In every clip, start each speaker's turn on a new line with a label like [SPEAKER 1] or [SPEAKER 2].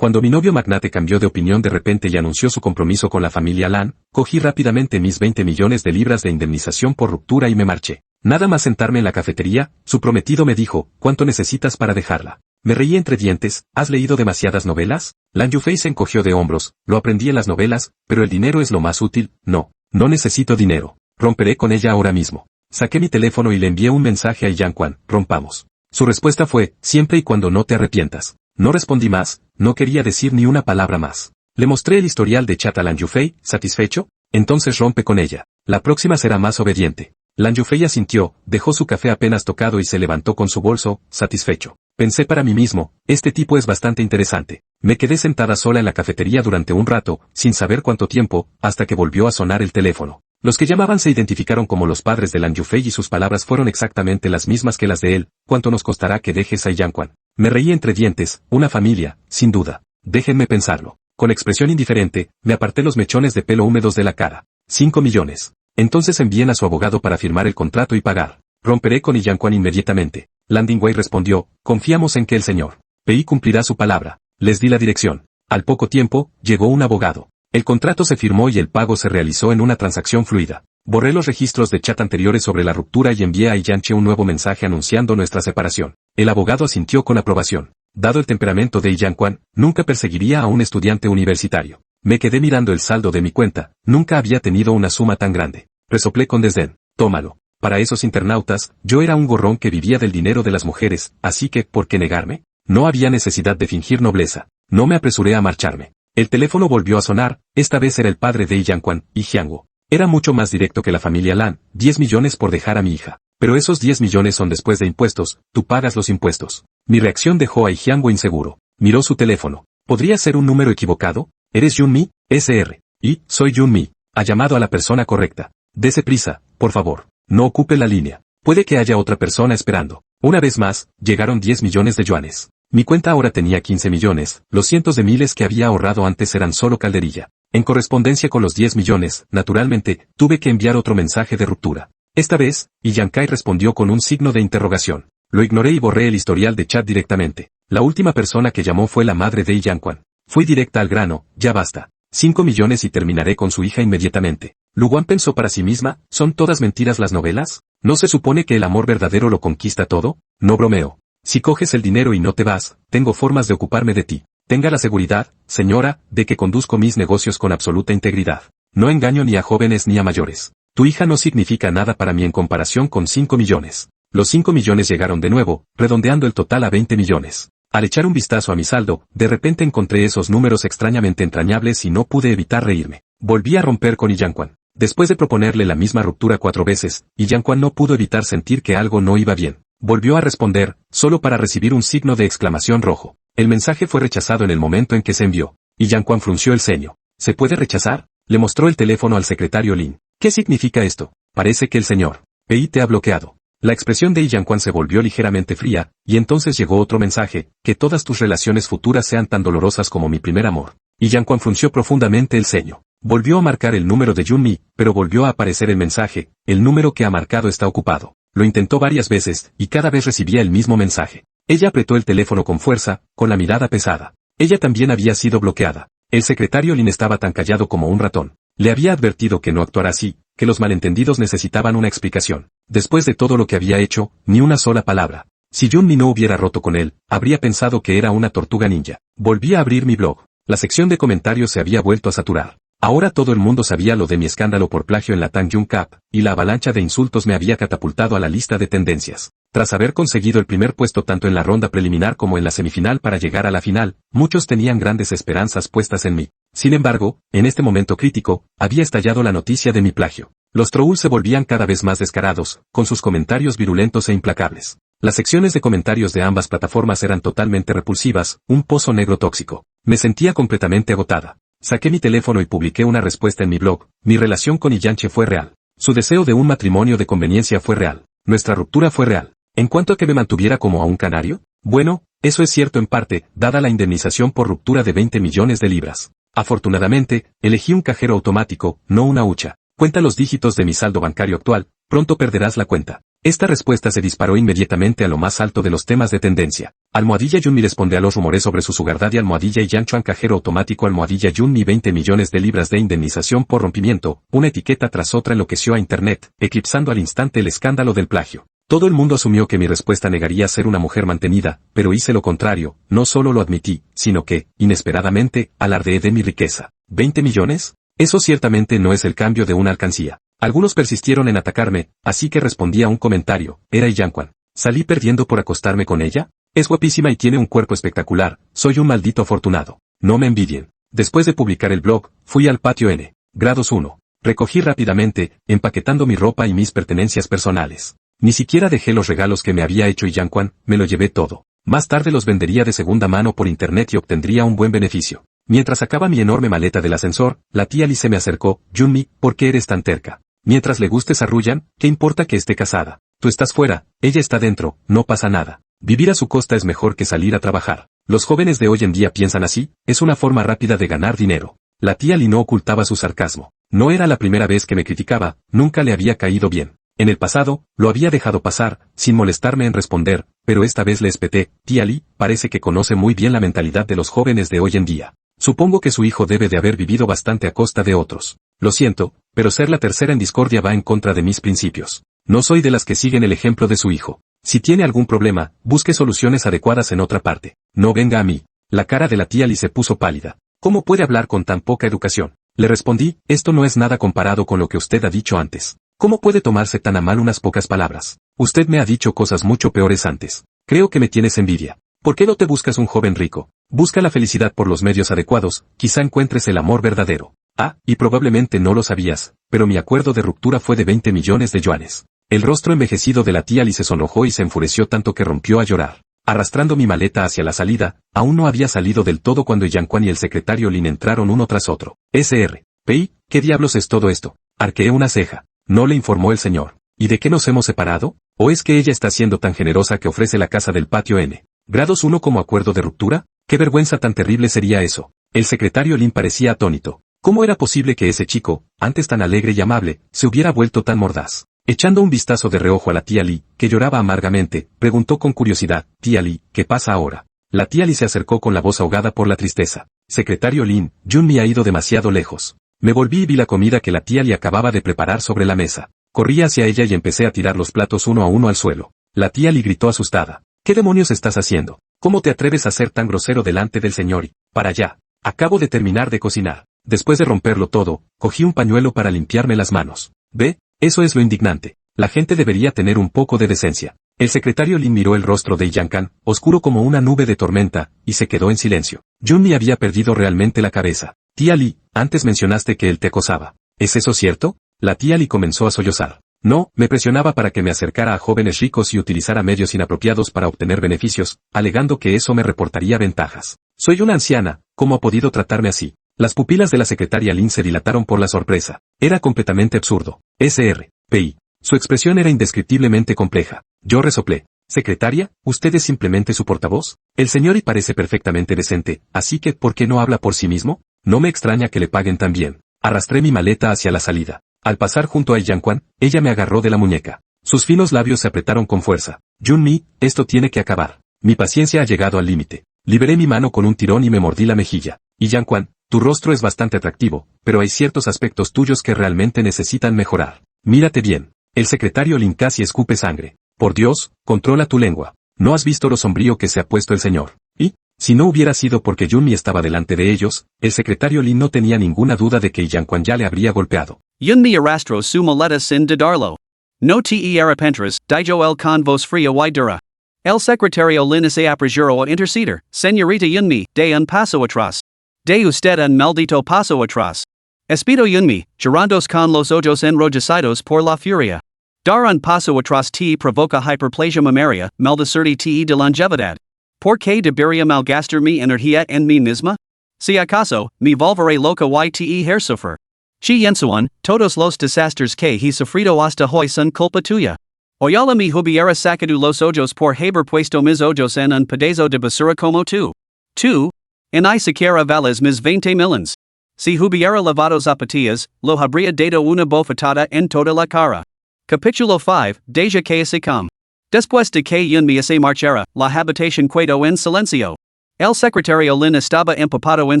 [SPEAKER 1] Cuando mi novio magnate cambió de opinión de repente y anunció su compromiso con la familia Lan, cogí rápidamente mis 20 millones de libras de indemnización por ruptura y me marché. Nada más sentarme en la cafetería, su prometido me dijo, ¿cuánto necesitas para dejarla? Me reí entre dientes, ¿has leído demasiadas novelas? Lan Yufei se encogió de hombros, lo aprendí en las novelas, pero el dinero es lo más útil, no necesito dinero. Romperé con ella ahora mismo. Saqué mi teléfono y le envié un mensaje a Yang Quan, rompamos. Su respuesta fue, siempre y cuando no te arrepientas. No respondí más, no quería decir ni una palabra más. Le mostré el historial de chat a Lan Yufei, ¿satisfecho? Entonces rompe con ella. La próxima será más obediente. Lan Yufei asintió, dejó su café apenas tocado y se levantó con su bolso, satisfecho. Pensé para mí mismo, este tipo es bastante interesante. Me quedé sentada sola en la cafetería durante un rato, sin saber cuánto tiempo, hasta que volvió a sonar el teléfono. Los que llamaban se identificaron como los padres de Lan Yufei y sus palabras fueron exactamente las mismas que las de él, ¿cuánto nos costará que dejes a Yang Quan? Me reí entre dientes, una familia, sin duda. Déjenme pensarlo. Con expresión indiferente, me aparté los mechones de pelo húmedos de la cara. 5 millones. Entonces envíen a su abogado para firmar el contrato y pagar. Romperé con Yang Quan inmediatamente. Landing Wei respondió, confiamos en que el señor Pei cumplirá su palabra. Les di la dirección. Al poco tiempo, llegó un abogado. El contrato se firmó y el pago se realizó en una transacción fluida. Borré los registros de chat anteriores sobre la ruptura y envié a Yanche un nuevo mensaje anunciando nuestra separación. El abogado asintió con aprobación. Dado el temperamento de Yang Quan, nunca perseguiría a un estudiante universitario. Me quedé mirando el saldo de mi cuenta, nunca había tenido una suma tan grande. Resoplé con desdén. Tómalo. Para esos internautas, yo era un gorrón que vivía del dinero de las mujeres, así que, ¿por qué negarme? No había necesidad de fingir nobleza. No me apresuré a marcharme. El teléfono volvió a sonar, esta vez era el padre de Yang Quan, y Jianguo. Era mucho más directo que la familia Lan, 10 millones por dejar a mi hija. Pero esos 10 millones son después de impuestos, tú pagas los impuestos. Mi reacción dejó a Jianguo inseguro. Miró su teléfono. ¿Podría ser un número equivocado? ¿Eres Junmi? SR. Y, soy Junmi. Ha llamado a la persona correcta. Dese prisa, por favor. No ocupe la línea. Puede que haya otra persona esperando. Una vez más, llegaron 10 millones de yuanes. Mi cuenta ahora tenía 15 millones, los cientos de miles que había ahorrado antes eran solo calderilla. En correspondencia con los 10 millones, naturalmente, tuve que enviar otro mensaje de ruptura. Esta vez, Yang Kai respondió con un signo de interrogación. Lo ignoré y borré el historial de chat directamente. La última persona que llamó fue la madre de Yang Quan. Fui directa al grano, ya basta. 5 millones y terminaré con su hija inmediatamente. Luguan pensó para sí misma, ¿son todas mentiras las novelas? ¿No se supone que el amor verdadero lo conquista todo? No bromeo. Si coges el dinero y no te vas, tengo formas de ocuparme de ti. Tenga la seguridad, señora, de que conduzco mis negocios con absoluta integridad. No engaño ni a jóvenes ni a mayores. Tu hija no significa nada para mí en comparación con 5 millones. Los 5 millones llegaron de nuevo, redondeando el total a 20 millones. Al echar un vistazo a mi saldo, de repente encontré esos números extrañamente entrañables y no pude evitar reírme. Volví a romper con Yang Quan. Después de proponerle la misma ruptura 4 veces, Yang Quan no pudo evitar sentir que algo no iba bien. Volvió a responder, solo para recibir un signo de exclamación rojo. El mensaje fue rechazado en el momento en que se envió. Y Yang Quan frunció el ceño. ¿Se puede rechazar? Le mostró el teléfono al secretario Lin. ¿Qué significa esto? Parece que el señor Pei te ha bloqueado. La expresión de Yang Quan se volvió ligeramente fría, y entonces llegó otro mensaje, que todas tus relaciones futuras sean tan dolorosas como mi primer amor. Y Yang Quan frunció profundamente el ceño. Volvió a marcar el número de Junmi, pero volvió a aparecer el mensaje, el número que ha marcado está ocupado. Lo intentó varias veces, y cada vez recibía el mismo mensaje. Ella apretó el teléfono con fuerza, con la mirada pesada. Ella también había sido bloqueada. El secretario Lin estaba tan callado como un ratón. Le había advertido que no actuara así, que los malentendidos necesitaban una explicación. Después de todo lo que había hecho, ni una sola palabra. Si Junmi no hubiera roto con él, habría pensado que era una tortuga ninja. Volví a abrir mi blog. La sección de comentarios se había vuelto a saturar. Ahora todo el mundo sabía lo de mi escándalo por plagio en la Tangyun Cup, y la avalancha de insultos me había catapultado a la lista de tendencias. Tras haber conseguido el primer puesto tanto en la ronda preliminar como en la semifinal para llegar a la final, muchos tenían grandes esperanzas puestas en mí. Sin embargo, en este momento crítico, había estallado la noticia de mi plagio. Los trolls se volvían cada vez más descarados, con sus comentarios virulentos e implacables. Las secciones de comentarios de ambas plataformas eran totalmente repulsivas, un pozo negro tóxico. Me sentía completamente agotada. Saqué mi teléfono y publiqué una respuesta en mi blog. Mi relación con Yanche fue real. Su deseo de un matrimonio de conveniencia fue real. Nuestra ruptura fue real. En cuanto a que me mantuviera como a un canario, bueno, eso es cierto en parte, dada la indemnización por ruptura de 20 millones de libras. Afortunadamente, elegí un cajero automático, no una hucha. Cuenta los dígitos de mi saldo bancario actual, pronto perderás la cuenta. Esta respuesta se disparó inmediatamente a lo más alto de los temas de tendencia. Almohadilla Yun mi responde a los rumores sobre su sugar daddy. Almohadilla y Yanchuan cajero automático. Almohadilla Yun mi 20 millones de libras de indemnización por rompimiento. Una etiqueta tras otra enloqueció a internet, eclipsando al instante el escándalo del plagio. Todo el mundo asumió que mi respuesta negaría ser una mujer mantenida, pero hice lo contrario, no solo lo admití, sino que, inesperadamente, alardeé de mi riqueza. ¿20 millones? Eso ciertamente no es el cambio de una alcancía. Algunos persistieron en atacarme, así que respondí a un comentario, era Yanquan. ¿Salí perdiendo por acostarme con ella? Es guapísima y tiene un cuerpo espectacular, soy un maldito afortunado. No me envidien. Después de publicar el blog, fui al patio N. Grados 1. Recogí rápidamente, empaquetando mi ropa y mis pertenencias personales. Ni siquiera dejé los regalos que me había hecho Yanquan, me lo llevé todo. Más tarde los vendería de segunda mano por internet y obtendría un buen beneficio. Mientras sacaba mi enorme maleta del ascensor, la tía Lee se me acercó. Junmi, ¿por qué eres tan terca? Mientras le gustes a Ruyan, ¿qué importa que esté casada? Tú estás fuera, ella está dentro, no pasa nada. Vivir a su costa es mejor que salir a trabajar. Los jóvenes de hoy en día piensan así, es una forma rápida de ganar dinero. La tía Lee no ocultaba su sarcasmo. No era la primera vez que me criticaba, nunca le había caído bien. En el pasado, lo había dejado pasar, sin molestarme en responder, pero esta vez le espeté. Tía Lee, parece que conoce muy bien la mentalidad de los jóvenes de hoy en día. Supongo que su hijo debe de haber vivido bastante a costa de otros. Lo siento, pero ser la tercera en discordia va en contra de mis principios. No soy de las que siguen el ejemplo de su hijo. Si tiene algún problema, busque soluciones adecuadas en otra parte. No venga a mí. La cara de la tía Lee se puso pálida. ¿Cómo puede hablar con tan poca educación? Le respondí, esto no es nada comparado con lo que usted ha dicho antes. ¿Cómo puede tomarse tan a mal unas pocas palabras? Usted me ha dicho cosas mucho peores antes. Creo que me tienes envidia. ¿Por qué no te buscas un joven rico? Busca la felicidad por los medios adecuados, quizá encuentres el amor verdadero. Ah, y probablemente no lo sabías, pero mi acuerdo de ruptura fue de 20 millones de yuanes. El rostro envejecido de la tía Lee se sonrojó y se enfureció tanto que rompió a llorar. Arrastrando mi maleta hacia la salida, aún no había salido del todo cuando Yanquan y el secretario Lin entraron uno tras otro. P.I., ¿qué diablos es todo esto? Arqueé una ceja. ¿No le informó el señor? ¿Y de qué nos hemos separado? ¿O es que ella está siendo tan generosa que ofrece la casa del patio N? ¿Grados 1 como acuerdo de ruptura? ¿Qué vergüenza tan terrible sería eso? El secretario Lin parecía atónito. ¿Cómo era posible que ese chico, antes tan alegre y amable, se hubiera vuelto tan mordaz? Echando un vistazo de reojo a la tía Lee, que lloraba amargamente, preguntó con curiosidad, «Tía Lee, ¿qué pasa ahora?» La tía Lee se acercó con la voz ahogada por la tristeza. «Secretario Lin, Junmi ha ido demasiado lejos». Me volví y vi la comida que la tía Lee acababa de preparar sobre la mesa. Corrí hacia ella y empecé a tirar los platos uno a uno al suelo. La tía Lee gritó asustada. «¿Qué demonios estás haciendo? ¿Cómo te atreves a ser tan grosero delante del señor y, para allá? Acabo de terminar de cocinar». Después de romperlo todo, cogí un pañuelo para limpiarme las manos. ¿Ve? Eso es lo indignante. La gente debería tener un poco de decencia. El secretario Lin miró el rostro de Yankan, oscuro como una nube de tormenta, y se quedó en silencio. Junmi había perdido realmente la cabeza. «Tía Lee, antes mencionaste que él te acosaba. ¿Es eso cierto?» La tía Lee comenzó a sollozar. «No, me presionaba para que me acercara a jóvenes ricos y utilizara medios inapropiados para obtener beneficios, alegando que eso me reportaría ventajas. Soy una anciana, ¿cómo ha podido tratarme así?» Las pupilas de la secretaria Lin se dilataron por la sorpresa. Era completamente absurdo. P.I. Su expresión era indescriptiblemente compleja. Yo resoplé. «Secretaria, ¿usted es simplemente su portavoz? El señor y parece perfectamente decente, así que ¿por qué no habla por sí mismo? No me extraña que le paguen tan bien». Arrastré mi maleta hacia la salida. Al pasar junto a Yanquan, ella me agarró de la muñeca. Sus finos labios se apretaron con fuerza. «Junmi, esto tiene que acabar. Mi paciencia ha llegado al límite». Liberé mi mano con un tirón y me mordí la mejilla. «Y Yanquan, tu rostro es bastante atractivo, pero hay ciertos aspectos tuyos que realmente necesitan mejorar. Mírate bien». El secretario Lin casi escupe sangre. «Por Dios, controla tu lengua. ¿No has visto lo sombrío que se ha puesto el señor?» Y, si no hubiera sido porque Junmi estaba delante de ellos, el secretario Lin no tenía ninguna duda de que Yanquan ya le habría golpeado.
[SPEAKER 2] Yunmi arrastro su maleta sin dudarlo. No te arrepentras, dijo el con voz fría y dura. El secretario Lin se apresuró a interceder, señorita Yunmi, de un paso atrás. De usted un maldito paso atrás. Espido Yunmi, llorandos con los ojos enrojecidos por la furia. Dar un paso atrás te provoca hiperplasia mamaria, maldecirte te de longevidad. ¿Por qué debería malgastar mi energía en mí misma? Si acaso, me volveré loca y te hersofer. Chi yensuan, todos los desastres que he sufrido hasta hoy son culpa tuya. Oyala me hubiera sacado los ojos por haber puesto mis ojos en un pedazo de basura como tú. Tú, en I siquiera vales mis 20 millones. Si hubiera lavado zapatillas, lo habría dado una bofetada en toda la cara. Capítulo 5, Deja que se come. Después de que un me se marchara, la habitación quedó en silencio. El secretario Lin estaba empapado en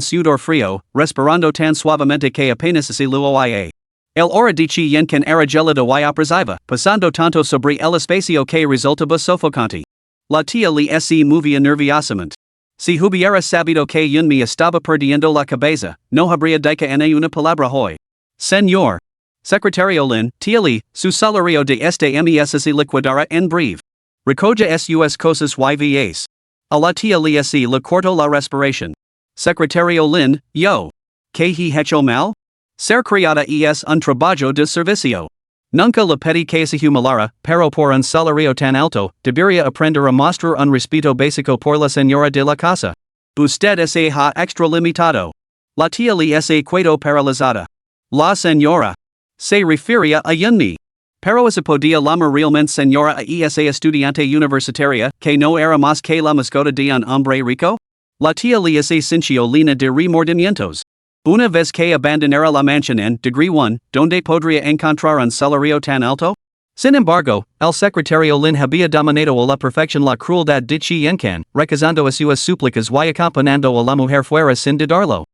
[SPEAKER 2] sudor frío, respirando tan suavemente que apenas se lo oía. El hora de chi yenken era gelado y opresiva, pasando tanto sobre el espacio que resultaba sofocante. La tía le se movía nerviosamente. Si hubiera sabido que un me estaba perdiendo la cabeza, no habría dicho en una palabra hoy. Señor. Secretario Lin, tía Li, su salario de este mes se liquidará en breve. Recoja sus cosas yvs. A la tía Li se le cortó la respiración. Secretario Lin, yo. ¿Que he hecho mal? Ser criada es un trabajo de servicio. Nunca le pedí que se humilara, pero por un salario tan alto, debería aprender a mostrar un respeto básico por la señora de la casa. Usted se ha extralimitado. La tía Li se quedó paralizada. La señora. Se refería a Yunmi. Pero se podía llamar realmente señora a esa estudiante universitaria, que no era más que la mascota de un hombre rico? La tía Li se sintió llena de remordimientos. Una vez que abandonara la mansión en Degree 1, ¿donde podría encontrar un salario tan alto? Sin embargo, el secretario Lin había dominado a la perfección la crueldad de Chi Yenkan, recusando a sus súplicas y acompañando a la mujer fuera sin dudarlo.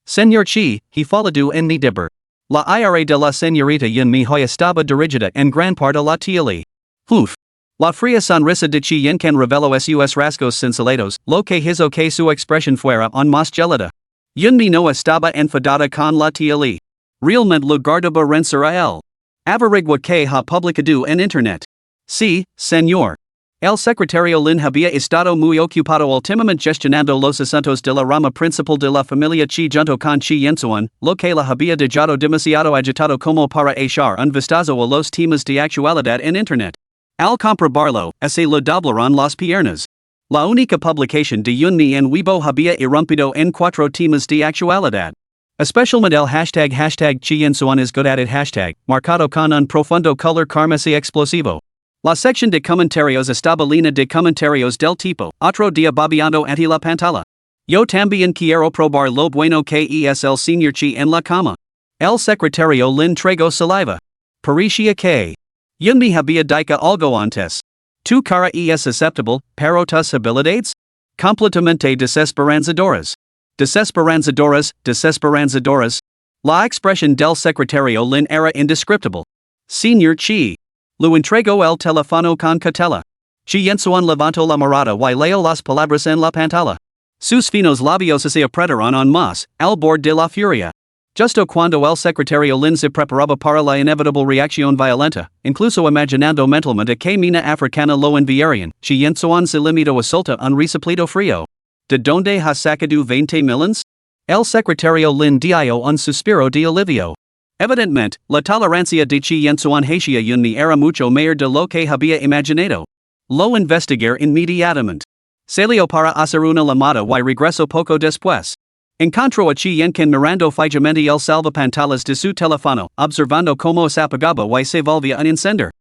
[SPEAKER 2] Señor Chi, he falado en mi deber. La ira de la señorita Yunmi hoy estaba dirigida en gran parte a la tía Li. Uf. La fría sonrisa de Chi Yenkan reveló sus rasgos cincelados, lo que hizo que su expresión fuera aún más gelada. Yunmi no estaba enfadada con la tía Li. Realmente lo guardaba rencir a él. Averigua que ha publicado en internet. Sí, señor. El secretario Lin había estado muy ocupado últimamente gestionando los asuntos de la rama principal de la familia Chi junto con Chi Yensuan, lo que la había dejado demasiado agitado como para echar un vistazo a los temas de actualidad en internet. Al comprobarlo, se le doblaron las piernas. La única publicación de Yunmi en Weibo había irrumpido en 4 temas de actualidad. Especialmente el hashtag Chi Yensuan es good at it hashtag, marcado con un profundo color carmesí explosivo. La sección de comentarios estaba llena de comentarios del tipo, otro día babeando ante la pantalla. Yo también quiero probar lo bueno que es el señor Chi en la cama. El secretario Lin tragó saliva. Parecía que Yunmi había dicho algo antes. Tu cara es susceptible, pero tus habilidades? Completamente desesperanzadoras. Desesperanzadoras. La expresión del secretario Lin era indescriptible. Señor Chi. Lo entregó el teléfono con cautela. Chi Yensuan levantó la mirada y leyó las palabras en la pantalla. Sus finos labios se apretaron aún más, al borde de la furia. Justo cuando el secretario Lin se preparaba para la inevitable reacción violenta, incluso imaginando mentalmente que mina africana lo enviarían, Chi Yensuan se limitó a soltar un resoplido frío. ¿De dónde ha sacado 20 millones? El secretario Lin dio un suspiro de alivio. Evidentemente, la tolerancia de Chi Yensuan hacia Yunmi era mucho mayor de lo que había imaginado. Lo investigar inmediatamente. Salió para hacer una llamada y regresó poco después. Encontró a Chi Yenkan mirando fijamente el salvapantallas de su teléfono, observando cómo se apagaba y se volvía a encender.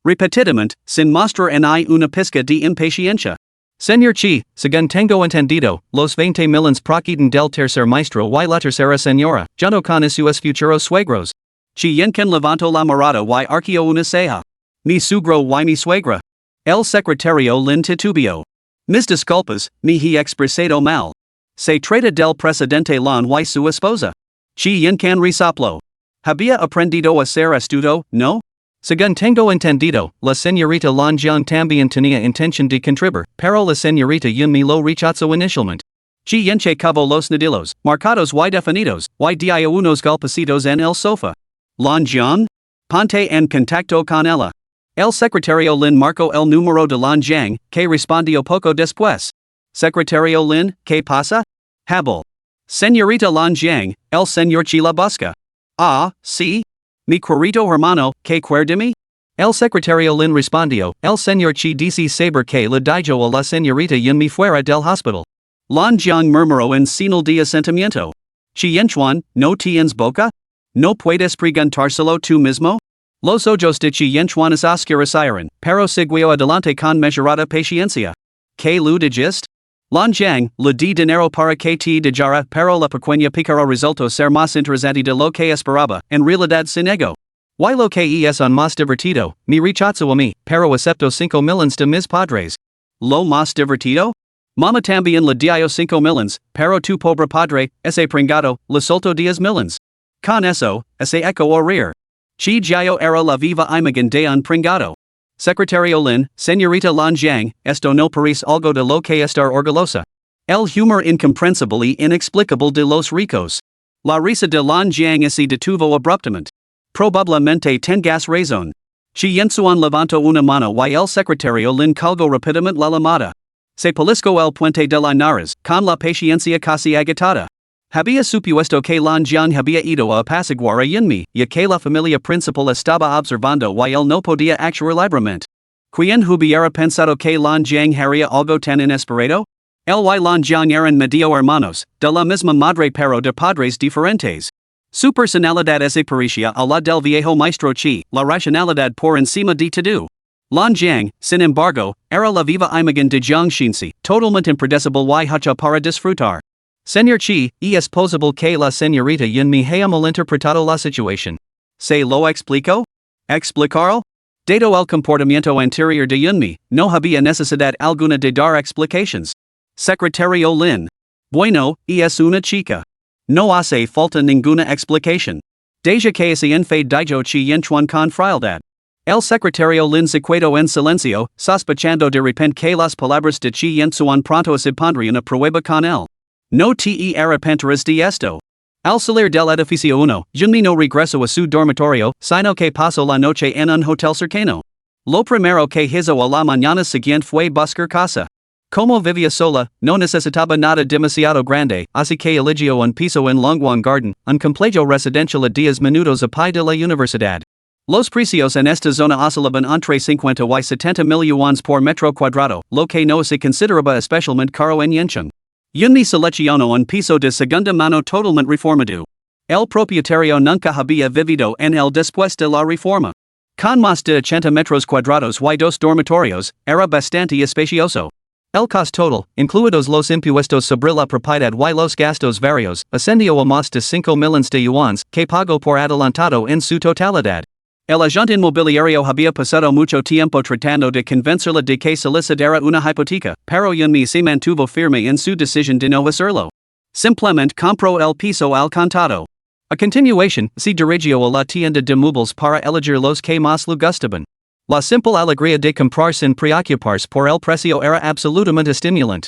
[SPEAKER 2] Repetidamente, sin mostrar en una pizca de impaciencia. Señor Chi, según tengo entendido, los 20 millones proceden del tercer maestro y la tercera señora, junto con sus futuros suegros. Chi Yenkan levantó la mirada y arqueó una ceja. Mi suegro y mi suegra. El secretario Lin titubeó. Mis disculpas, me he expresado mal. Se trata del presidente Lan y su esposa. Chi Yenkan resopló. Había aprendido a ser astuto, ¿no? Según tengo entendido, la señorita Lan Jiang también tenía intención de contribuir, pero la señorita Yunmi lo rechazó inicialmente. Chi Yenche cavó los nudillos, marcados y definidos, y dio unos golpecitos en el sofá. Lan Jiang? Ponte en contacto con ella. El secretario Lin marcó el número de Lan Jiang, que respondió poco después. Secretario Lin, ¿qué pasa? Habl. Señorita Lan Jiang, el señor Chi la busca. Ah, sí. Mi querido hermano, ¿qué quiere de mí? El secretario Lin respondió, el señor Chi dice saber que le dijo a la señorita Yunmi fuera del hospital. Lan Jiang murmuró en señal de asentimiento. Chi Yenchuan, ¿no tienes boca? ¿No puedes preguntárselo tú mismo? Los ojos de Chi Yenchuan oscurecieron, pero siguió adelante con mesurada paciencia. ¿Qué lu dijiste? Lan Jiang, le di dinero para que te dejara, pero la pequeña pícara resultó ser más interesante de lo que esperaba, en realidad se negó. Y lo que es un más divertido, mi rechazo a mí, pero acepto 5 millones de mis padres. Lo más divertido? Mama también le dio 5 millones, pero tu pobre padre, ese pringado, le soltó 10 millones. Con eso, ese eco orir. Chi Jiao era la viva imagen de un pringado. Secretario Lin, señorita Lan Jiang, esto no parece algo de lo que estar orgullosa. El humor incomprensible y inexplicable de los ricos. La risa de Lan Jiang se detuvo abruptamente. Probablemente tengas razón. Chi Yensuan levantó una mano y el secretario Lin colgó rápidamente la llamada. Se pellizcó el puente de la nariz, con la paciencia casi agotada. Había supuesto que Lan Jiang había ido a apaciguar a Yunmi, y que la familia principal estaba observando y él no podía actuar libremente. ¿Quién hubiera pensado que Lan Jiang haría algo tan inesperado? El y Lan Jiang eran medio hermanos, de la misma madre pero de padres diferentes. Su personalidad se parecía a la del viejo maestro Chi, la racionalidad por encima de todo. Lan Jiang, sin embargo, era la viva imagen de Jiang Xinzi, totalmente impredecible y hecha para disfrutar. Señor Chi, es posible que la señorita Yunmi haya malinterpretado la situación. ¿Se lo explico? ¿Explicarlo? Dado el comportamiento anterior de Yunmi, no había necesidad alguna de dar explicaciones. Secretario Lin. Bueno, es una chica. No hace falta ninguna explicación. Deja que se enfade dijo Chi Yenchuan con frialdad. El secretario Lin se quedó en silencio, sospechando de repente que las palabras de Chi Yenchuan pronto se pondrían a prueba con él. No te arrepentirás de esto. Al salir del edificio 1, Yunmi no regresó a su dormitorio, sino que pasó la noche en un hotel cercano. Lo primero que hizo a la mañana siguiente fue buscar casa. Como vivía sola, no necesitaba nada demasiado grande, así que eligió un piso en Longwan Garden, un complejo residencial a 10 minutos a pie de la universidad. Los precios en esta zona oscilaban entre 50 y 70 mil yuans por metro cuadrado, lo que no se consideraba especialmente caro en Yencheng. Yunmi seleccionó un piso de segunda mano totalmente reformado. El propietario nunca había vivido en él después de la reforma. Con más de 80 metros cuadrados y 2 dormitorios, era bastante espacioso. El costo total, incluidos los impuestos sobre la propiedad y los gastos varios, ascendió a más de 5 millones de yuans, que pagó por adelantado en su totalidad. El agente inmobiliario había pasado mucho tiempo tratando de convencerla de que solicitara una hipoteca, pero Yunmi se mantuvo firme en su decisión de no hacerlo. Simplemente compró el piso al contado. A continuación, se dirigió a la tienda de muebles para elegir los que más le gustaban. La simple alegría de comprar sin preocuparse por el precio era absolutamente estimulante.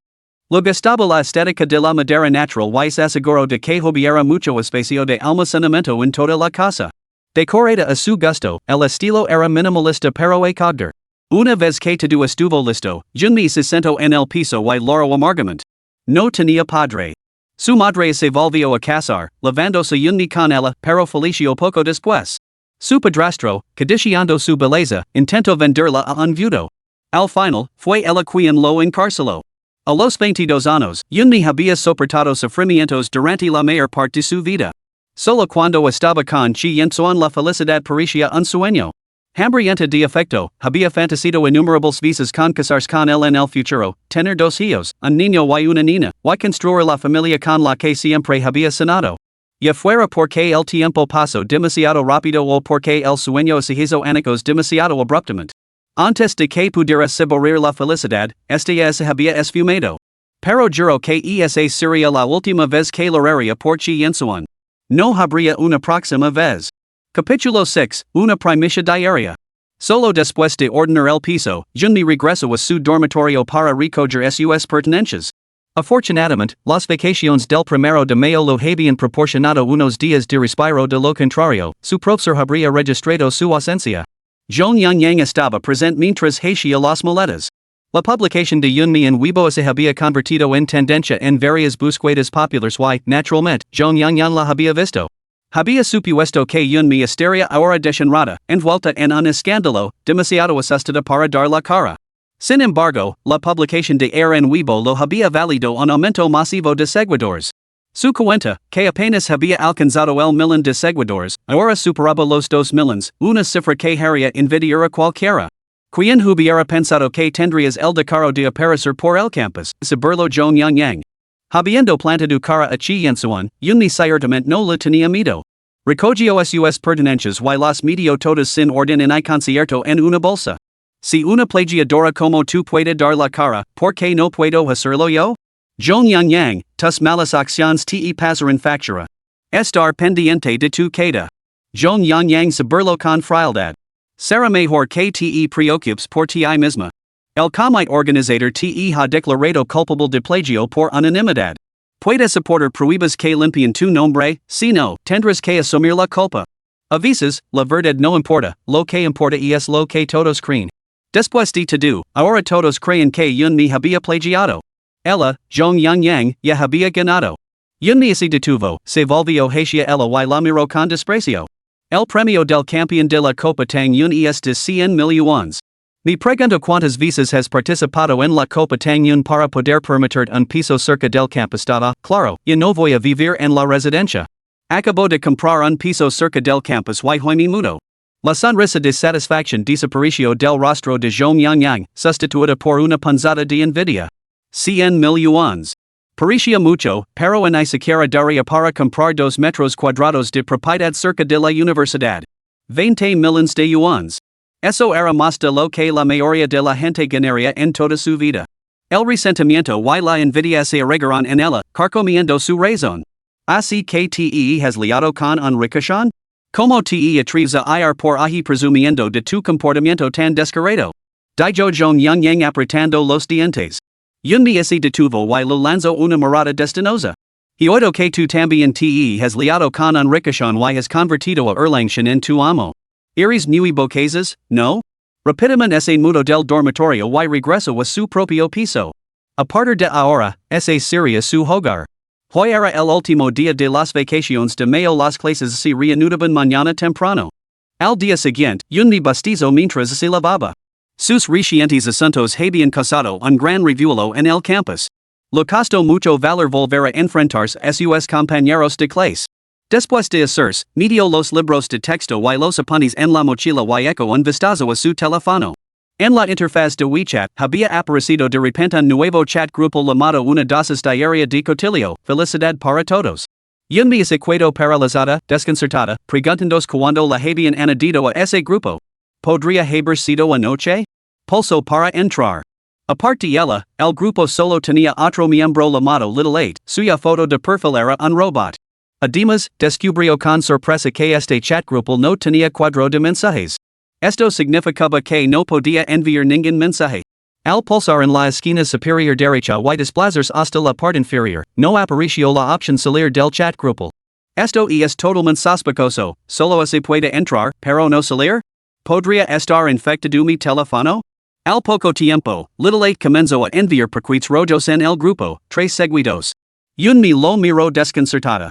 [SPEAKER 2] Le gustaba la estética de la madera natural y se aseguró de que hubiera mucho espacio de almacenamiento en toda la casa. Decorada a su gusto, el estilo era minimalista pero acogedor. Una vez que todo estuvo listo, Yunmi se sentó en el piso y lloró amargamente. No tenía padre. Su madre se volvió a casar, levándose Yunmi con ella, pero falleció poco después. Su padrastro, codiciando su belleza, intentó venderla a un viudo. Al final, fue ella quien lo encarceló. A los 22 años, Yunmi había soportado sufrimientos durante la mayor parte de su vida. Solo cuando estaba con Chi Yensuan la felicidad parecía un sueño. Hambrienta de afecto, había fantaseado innumerables veces con casarse con él en el futuro, tener 2 hijos, un niño y una niña, y construir la familia con la que siempre había soñado. Ya fuera porque el tiempo pasó demasiado rápido o porque el sueño se hizo añicos demasiado abruptamente. Antes de que pudiera saborear la felicidad, ya se había esfumado. Pero juro que esa sería la última vez que lo haría por Chi Yensuan. No habría una próxima vez. Capítulo 6, una primicia diaria. Solo después de ordenar el piso, Yunmi regresó a su dormitorio para recoger sus pertenencias. Afortunadamente, las vacaciones del 1 de mayo lo habían proporcionado unos días de respiro de lo contrario, su profesor habría registrado su ausencia. Zhong Yangyang estaba presente mientras hacía las maletas. La publicación de Yunmi en Weibo se había convertido en tendencia en varias búsquedas populares y, naturalmente, Zhong Yangyang la había visto. Había supuesto que Yunmi estaría ahora desenrada, envuelta en un escándalo, demasiado asustada para dar la cara. Sin embargo, la publicación de en Weibo lo había valido un aumento masivo de seguidores. Su cuenta, que apenas había alcanzado el millón de seguidores, ahora superaba los 2 millones, una cifra que haría envidiar a cualquiera. ¿Quién hubiera pensado que tendrías el descaro de aparecer por el campus? Se burló Zhong Yangyang. Habiendo plantado cara a Chi Yensuan, Yunmi ciertamente no le tenía miedo. Recogio sus pertenencias y las medio todas sin orden en concierto en una bolsa. Si una plagiadora como tú puede dar la cara, ¿por qué no puedo hacerlo yo? Zhong Yang Yang, tus malas acciones te pasaran factura. Estar pendiente de tu queda. Zhong Yang Yang saberlo con frialdad. Será mejor que te preocupes por ti misma. El comité organizador te ha declarado culpable de plagio por unanimidad. Puedes soportar pruebas que limpian tu nombre, si no, tendrás que asumir la culpa. Avisas, la verdad no importa, lo que importa es lo que todos creen. Después de todo, ahora todos creen que Yunmi había plagiado. Ella, Zhong Yang Yang, ya había ganado. Yunmi se detuvo, se volvió hacia ella y la miró con desprecio. El premio del campeón de la Copa Tang Yun es de 100,000 yuans. Me pregunto cuántas veces has participado en la Copa Tang Yun para poder permitir un piso cerca del campus. Claro, y no voy a vivir en la residencia. Acabo de comprar un piso cerca del campus y hoy me mudo. La sonrisa de satisfacción desapareció del rostro de Zhong Yang Yang, sustituida por una punzada de envidia. 100,000 yuans. Parecía mucho, pero en siquiera daría para comprar 2 metros cuadrados de propiedad cerca de la universidad. 20 millones de yuans. Eso era más de lo que la mayoría de la gente ganaría en toda su vida. El resentimiento y la envidia se arraigaron en ella, carcomiendo su razón. Así que te has liado con un ricachón? ¿Cómo te atreves a ir por ahí presumiendo de tu comportamiento tan descarado? Dijo Zhong Yang Yang apretando los dientes. Yunmi se detuvo y lo lanzó una mirada destinosa. He oído que tú también te has liado con un ricachón y has convertido a Erlangshan en tu amo. ¿Eres muy boquezas, no? Rápidamente se mudó del dormitorio y regresó a su propio piso. A partir de ahora, ese sería su hogar. Hoy era el último día de las vacaciones de mayo, las clases se reanudaban mañana temprano. Al día siguiente, Yunmi bostezó mientras se lavaba. Sus recientes asuntos habían causado un gran revuelo en el campus. Le costó mucho valor volver a enfrentarse a sus compañeros de clase. Después de hacerse, metió los libros de texto y los apuntes en la mochila y echó un vistazo a su teléfono. En la interfaz de WeChat, había aparecido de repente un nuevo chat grupo llamado Una dosis diaria de cotilio, felicidad para todos. Yunmi se quedó paralizada, desconcertada, preguntándose cuándo la habían añadido a ese grupo. ¿Podría haber sido anoche? Pulso para entrar. Aparte de ella, el grupo solo tenía otro miembro llamado Little 8, suya foto de perfil era un robot. Además, descubrió con sorpresa que este chat grupo no tenía cuadro de mensajes. Esto significaba que no podía enviar ningún mensaje. Al pulsar en la esquina superior derecha y desplazarse hasta la parte inferior, no apareció la opción salir del chat grupo. Esto es totalmente sospechoso, solo se puede entrar, pero no salir? ¿Podría estar infectado mi teléfono? Al poco tiempo, Little 8 comenzó a enviar paquetes rojos en el grupo, 3 seguidos. Yunmi lo miró desconcertada.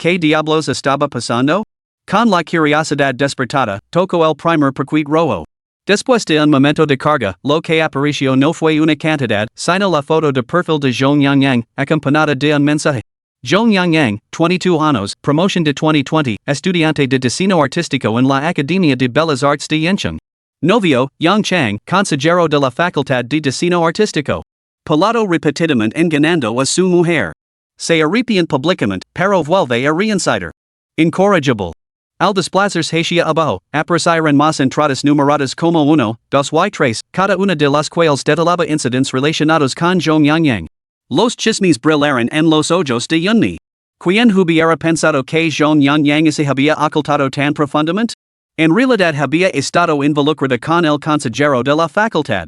[SPEAKER 2] ¿Qué diablos estaba pasando? Con la curiosidad despertada, tocó el primer paquete rojo. Después de un momento de carga, lo que apareció no fue una cantidad, sino la foto de perfil de Zhong Yang Yang, acompañada de un mensaje. Zhong Yang Yang, 22 años, promoción de 2020, estudiante de diseño artístico en la Academia de Bellas Artes de Yenchang. Novio, Yang Chang, consejero de la Facultad de Diseño Artístico. Pelado repetidamente engañando a su mujer. Se arrepiente públicamente, pero vuelve a reincidir. Incorrigible. Al desplazarse hacia abajo, aparecieron más entradas numeradas como 1, 2 y 3, cada una de las cuales detalaba incidentes relacionados con Zhong Yang Yang. Los chismes brillaron en los ojos de Yunmi. ¿Quién hubiera pensado que Zhong Yang Yang se había ocultado tan profundamente? En realidad había estado involucrada con el consejero de la facultad.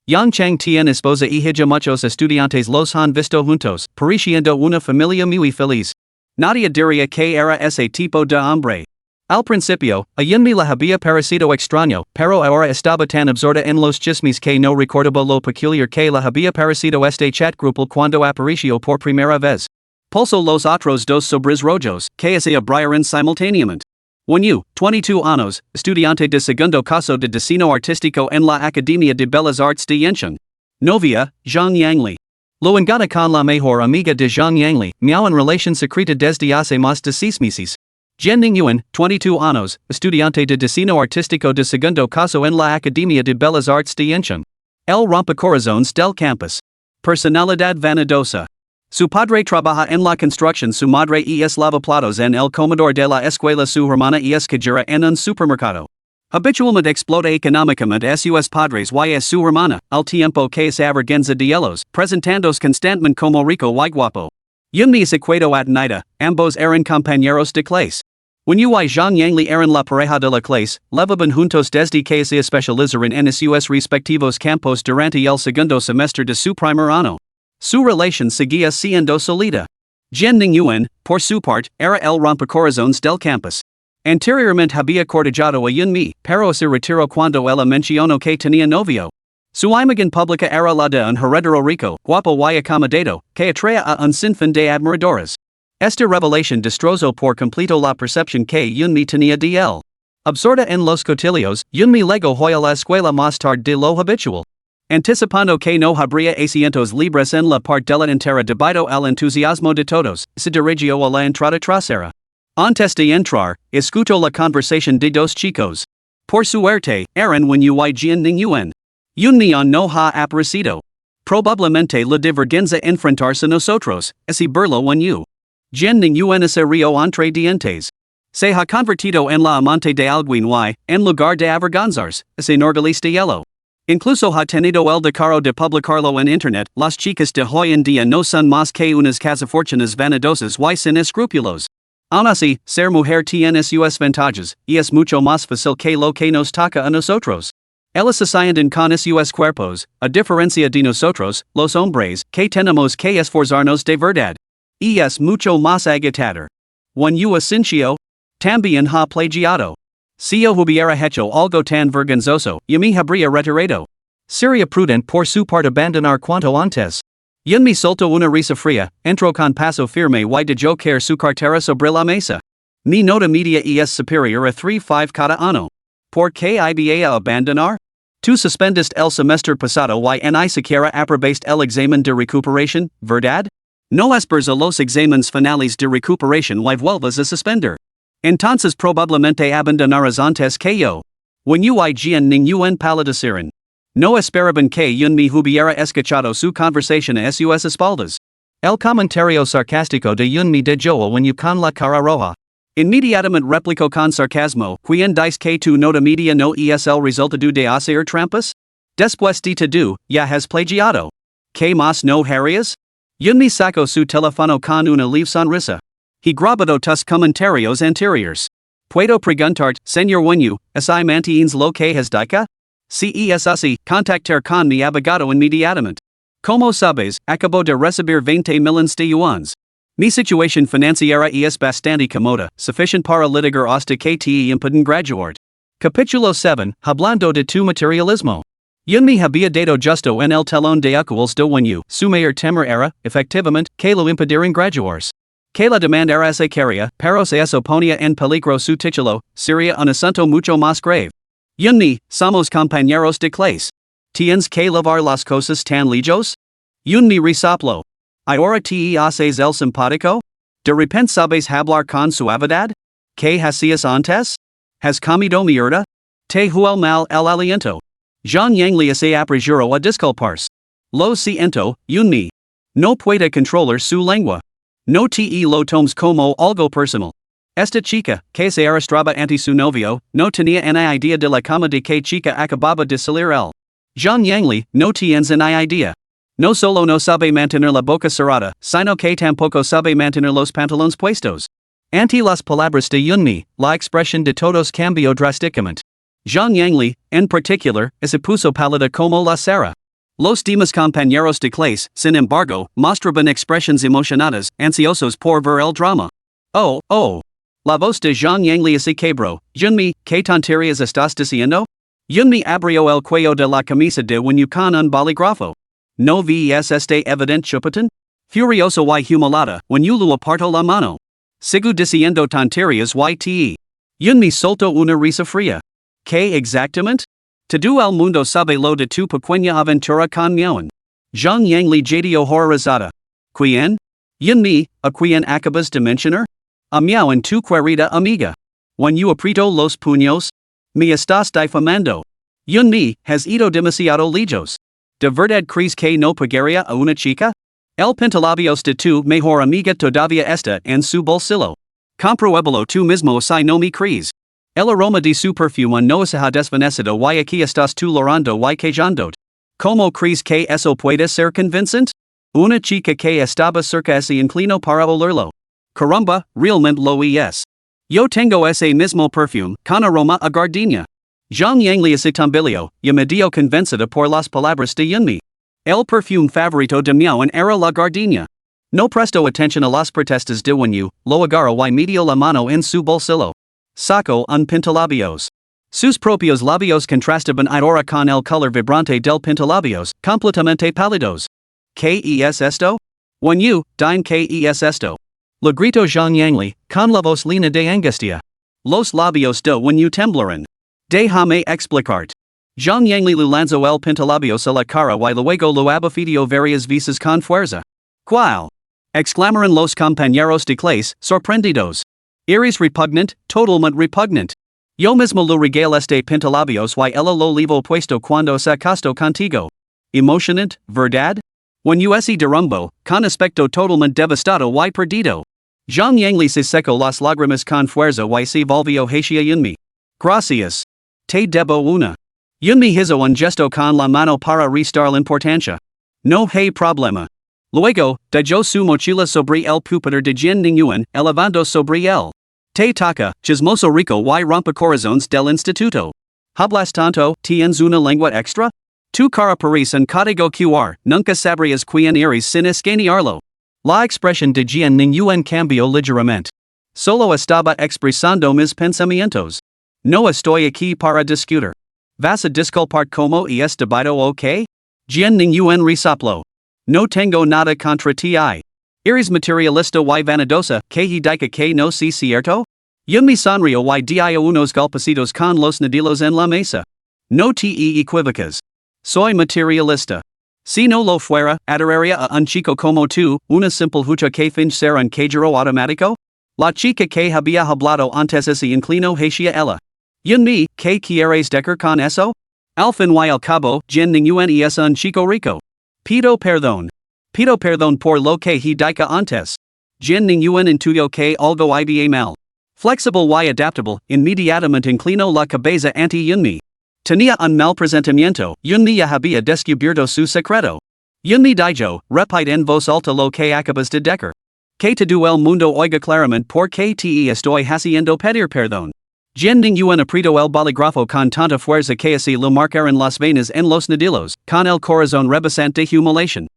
[SPEAKER 2] Yang Chang tiene esposa y hija, muchos estudiantes los han visto juntos, pareciendo una familia muy feliz. Nadie diría que era ese tipo de hombre. Al principio, a Yunmi le había parecido extraño, pero ahora estaba tan absorta en los chismes que no recordaba lo peculiar que le había parecido este chat grupo cuando apareció por primera vez. Pulsó los otros 2 sobres rojos, que se abrieron simultáneamente. Wenyu, 22 años, estudiante de segundo curso de diseño artístico en la Academia de Bellas Artes de Yenchang. Novia, Zhang Yangli. Lo engana con la mejor amiga de Zhang Yangli, miau en relación secreta desde hace más de 6 meses. Jen Ningyuan, 22 años, estudiante de diseño artístico de segundo curso en la Academia de Bellas Artes de Yenchang. El rompecorazones del campus. Personalidad vanidosa. Su padre trabaja en la construcción, su madre es lavaplatos en el comedor de la escuela, su hermana es cajera en un supermercado. Habitualmente explota económicamente sus padres y es su hermana, al tiempo que se avergüenza de ellos, presentándose constantemente como rico y guapo. Yunmi es equado at Nida, ambos eran compañeros de clase. Wen y Zhang Yangli eran la pareja de la clase, levaban juntos desde que se especializaron en sus respectivos campos durante el segundo semestre de su primer año. Su relación seguía siendo sólida. Jian Ningyuan, por su parte, era el rompecorazones del campus. Anteriormente había cortejado a Yunmi, pero se retiró cuando ella mencionó que tenía novio. Su imagen pública era la de un heredero rico, guapo y acomodado, que atraía a un sinfín de admiradores. Esta revelación destrozó por completo la percepción que Yunmi tenía de él. Absorta en los cotilleos, Yunmi luego fue a la escuela más tarde de lo habitual. Anticipando que no habría asientos libres en la parte delantera debido al entusiasmo de todos, se dirigió a la entrada trasera. Antes de entrar, escuchó la conversación de dos chicos. Por suerte, eran Wen y Jian Ningyuan. Yunmi no ha aparecido. Probablemente la divergencia enfrentarse nosotros, es verlo Wen Yu. Jian Ningyuan se rió entre dientes. Se ha convertido en la amante de alguien y, en lugar de avergonzarse, se enorgullece de ello. Incluso ha tenido el descaro de publicarlo en internet. Las chicas de hoy en día no son más que unas cazafortunas vanidosas y sin escrúpulos. Aun así, ser mujer tiene sus ventajas, y es mucho más fácil que lo que nos toca a nosotros. Ellas se sienten con sus cuerpos, a diferencia de nosotros, los hombres, que tenemos que esforzarnos de verdad. Y es mucho más agitador. Wen Yu asintió. También ha plagiado. Si yo hubiera hecho algo tan vergonzoso, yo me habría retirado. Sería prudente por su parte abandonar cuanto antes. Yunmi soltó una risa fría, entró con paso firme y dejó caer su cartera sobre la mesa. Mi nota media es superior a 3.5 cada año. ¿Por qué iba a abandonar? Tú suspendiste el semestre pasado y ni siquiera aprobaste el examen de recuperación, ¿verdad? No esperes a los exámenes finales de recuperación y vuelvas a suspender. Entonces probablemente abandonarás antes que yo. Wen y Jian Ningyuan palidecieron. No esperaban que Yunmi hubiera escuchado su conversación a sus espaldas. El comentario sarcástico de Yunmi dejó a Wen Yu con la cara roja. Inmediatamente replicó con sarcasmo, ¿Quién dice que tu nota media no es el resultado de hacer trampas? Después de todo, ya has plagiado. ¿Qué más no harías? Yunmi sacó su teléfono con una leve sonrisa. He grabado tus comentarios anteriores. ¿Puedo preguntarte, señor Wen Yu, si mantienes lo que has dicho? Si es así, contactar con mi abogado inmediatamente. Como sabes, acabo de recibir 20 millones de yuans. Mi situación financiera es bastante cómoda, suficiente para litigar hasta que te impiden graduar. Capítulo 7, hablando de tu materialismo. Yunmi había dado justo en el telón de oculos de Wen Yu. Su mayor temor era, efectivamente, que lo impidieran graduarse. Que la demanda era secaria, pero se eso ponía en peligro su título, sería un asunto mucho más grave. Yunmi, somos compañeros de clase. ¿Tienes que lavar las cosas tan lejos? Yunmi resoplo. ¿Ahora te haces el simpático? ¿De repente sabes hablar con suavidad? ¿Qué hacías antes? ¿Has comido mierda? ¿Te huele mal el aliento? Zhang Yangli se apresuró a disculparse. Lo siento, Yunmi. No puede controlar su lengua. No te lo tomes como algo personal. Esta chica, que se arrastraba ante su novio, no tenía ni idea de la cama de que chica acababa de salir él. Zhang Yangli, no tienes ni idea. No solo no sabe mantener la boca cerrada, sino que tampoco sabe mantener los pantalones puestos. Ante las palabras de Yunmi, la expresión de todos cambió drásticamente. Zhang Yangli, en particular, se puso pálida como la cera. Los demás compañeros de clase, sin embargo, mostraban expresiones emocionadas, ansiosos por ver el drama. Oh, oh. La voz de Zhang Yangli se quebró. Yunmi, ¿qué tonterías estás diciendo? Yunmi abrió el cuello de la camisa de Wen Yu con un bolígrafo. ¿No ves este evidente chupotín? Furioso y humilada, Wen Yu le apartó la mano. Sigo diciendo tonterías y te. Yunmi soltó una risa fría. ¿Qué exactamente? Todo el mundo sabe lo de tu pequeña aventura con Miauen. Zhang Yangli jadeó horrorizada. ¿Quién? Yunmi, ¿a quién acabas de mencionar? A Miauen tu querida amiga. Wen Yu apretó los puños. Me estás difamando. Yunmi, has ido demasiado lejos. ¿De verdad crees que no pagaría a una chica? El pintalabios de tu mejor amiga todavía está en su bolsillo. Compruébalo tú mismo si no me crees. El aroma de su perfume no se ha desvanecido y aquí estás tú llorando y quejándote. ¿Cómo crees que eso puede ser convincente? Una chica que estaba cerca se inclinó para olerlo. Caramba, realmente lo es. Yo tengo ese mismo perfume, con aroma a gardenia. Zhang Yangli ese tambilio, y medio convencida por las palabras de Yunmi. El perfume favorito de Miao era la gardenia. No presto atención a las protestas de Wenyu, lo agarro y medio la mano en su bolsillo. Saco un pintalabios. Sus propios labios contrastaban ahora con el color vibrante del pintalabios, completamente pálidos. ¿Qué es esto? Wenyu, dime qué es esto. Le grito Zhang Yangli, con la voz lina de angustia. Los labios de Wenyu temblaron. Déjame explicarte. Zhang Yangli le lanzó el pintalabios a la cara y luego lo abofeteó varias veces con fuerza. ¿Cuál? Exclamaron los compañeros de clase, sorprendidos. Eres repugnant, totalmente repugnant. Yo mismo lo regalé este pintalabios y ella lo levo puesto cuando se acostó contigo. Emocionante, ¿verdad? When ese derrumbo, con aspecto totalmente devastado y perdido. Zhang Yangli se secó las lágrimas con fuerza y se volvió hacia Yunmi. Gracias. Te debo una. Yunmi hizo un gesto con la mano para restar la importancia. No hay problema. Luego, dejó su mochila sobre el pupitre de Jian Ningyuan, elevando sobre él. Te toca, chismoso rico y rompecorazones del instituto. ¿Hablas tanto, tienes una lengua extra? Tu cara parece un código QR, nunca sabrías quién eres sin escanearlo. La expresión de Jian Ningyuan cambió ligeramente. Solo estaba expresando mis pensamientos. No estoy aquí para discutir. ¿Vas a disculpar como es debido ok? Jian Ningyuan resoplo. No tengo nada contra ti. ¿Eres materialista y vanidosa, que dica que no es cierto? Yunmi sonrió y dio unos golpecitos con los nudillos en la mesa. No te equivocas. Soy materialista. Si no lo fuera, adoraría a un chico como tú, una simple hucha que finge ser un cajero automático? La chica que había hablado antes se inclinó hacia ella. Yunmi, ¿qué quieres decir con eso? Al fin y al cabo, Jian Ningyuan es un chico rico. Pido perdón. Pido perdón por lo que he dicho antes. Jian Ningyuan intuyó que algo iba mal. Flexible y adaptable, inmediatamente inclinó la cabeza ante Yunmi. Tenía un mal presentimiento, Yunmi ya había descubierto su secreto. Yunmi dijo, repite en voz alta lo que acabas de decir. Que todo el mundo oiga claramente por qué te estoy haciendo pedir perdón. Jian Ningyuan apretó el bolígrafo con tanta fuerza que así lo marcaron las venas en los nudillos, con el corazón rebosante de humiliación.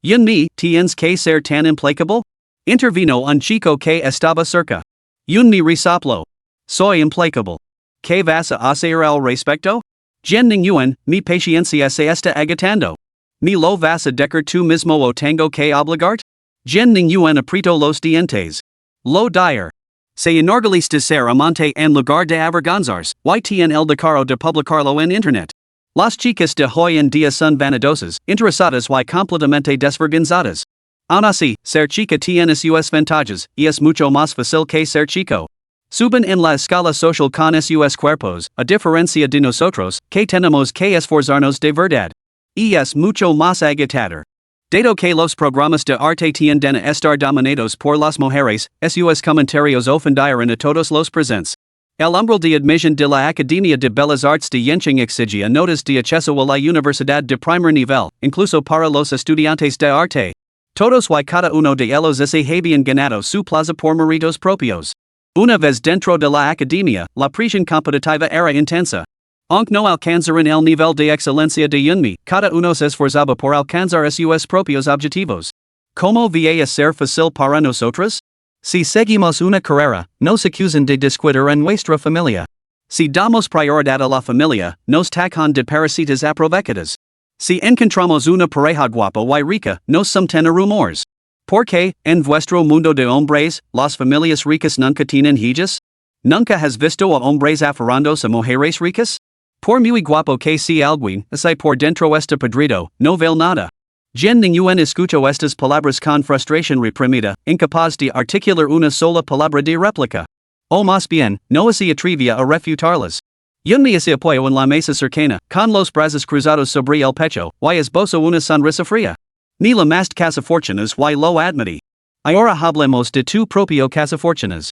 [SPEAKER 2] Yunmi, ¿tienes que ser tan implacable? Intervino un chico que estaba cerca. Yunmi resoplo. Soy implacable. ¿Qué vas a hacer al respecto? Jian Ningyuan, mi paciencia se está agotando. ¿Me lo vas a decir tú mismo o tengo que obligarte? Jian Ningyuan apretó los dientes. Lo dire. Se enorgullece de ser amante en lugar de avergonzarse, y tiene el decoro de publicarlo en internet. Las chicas de hoy en día son vanidosas, interesadas y completamente desvergonzadas. Aun así, ser chica tiene sus ventajas, y es mucho más fácil que ser chico. Suben en la escala social con sus cuerpos, a diferencia de nosotros, que tenemos que esforzarnos de verdad. Y es mucho más agotador. Dado que los programas de arte tienden a estar dominados por las mujeres, sus comentarios ofendieron a todos los presentes. El umbral de admisión de la Academia de Bellas Artes de Yenching exigia notas de acceso a la universidad de primer nivel, incluso para los estudiantes de arte. Todos y cada uno de ellos se habían ganado su plaza por méritos propios. Una vez dentro de la academia, la presión competitiva era intensa. Aunque no alcanzaron el nivel de excelencia de Yunmi, cada uno se esforzaba por alcanzar sus propios objetivos. ¿Cómo va a ser fácil para nosotros? Si seguimos una carrera, nos acusan de descuidar en nuestra familia. Si damos prioridad a la familia, nos tacan de parasitas aprovechadas. Si encontramos una pareja guapa y rica, nos someten rumores. ¿Por qué, en vuestro mundo de hombres, las familias ricas nunca tienen hijas? ¿Nunca has visto a hombres aferrándose a mujeres ricas? Por muy guapo que sea alguien, si por dentro está podrido, no vale nada. Jian Ningyuan escuchó estas palabras con frustración reprimida, incapaz de articular una sola palabra de réplica. O más bien, no se atrevía a refutarlas. Yunmi se apoyó en la mesa cercana, con los brazos cruzados sobre el pecho, y esbozó una sonrisa fría. Ni la más casafortunas y lo admití. Ahora hablemos de tu propio casafortunas.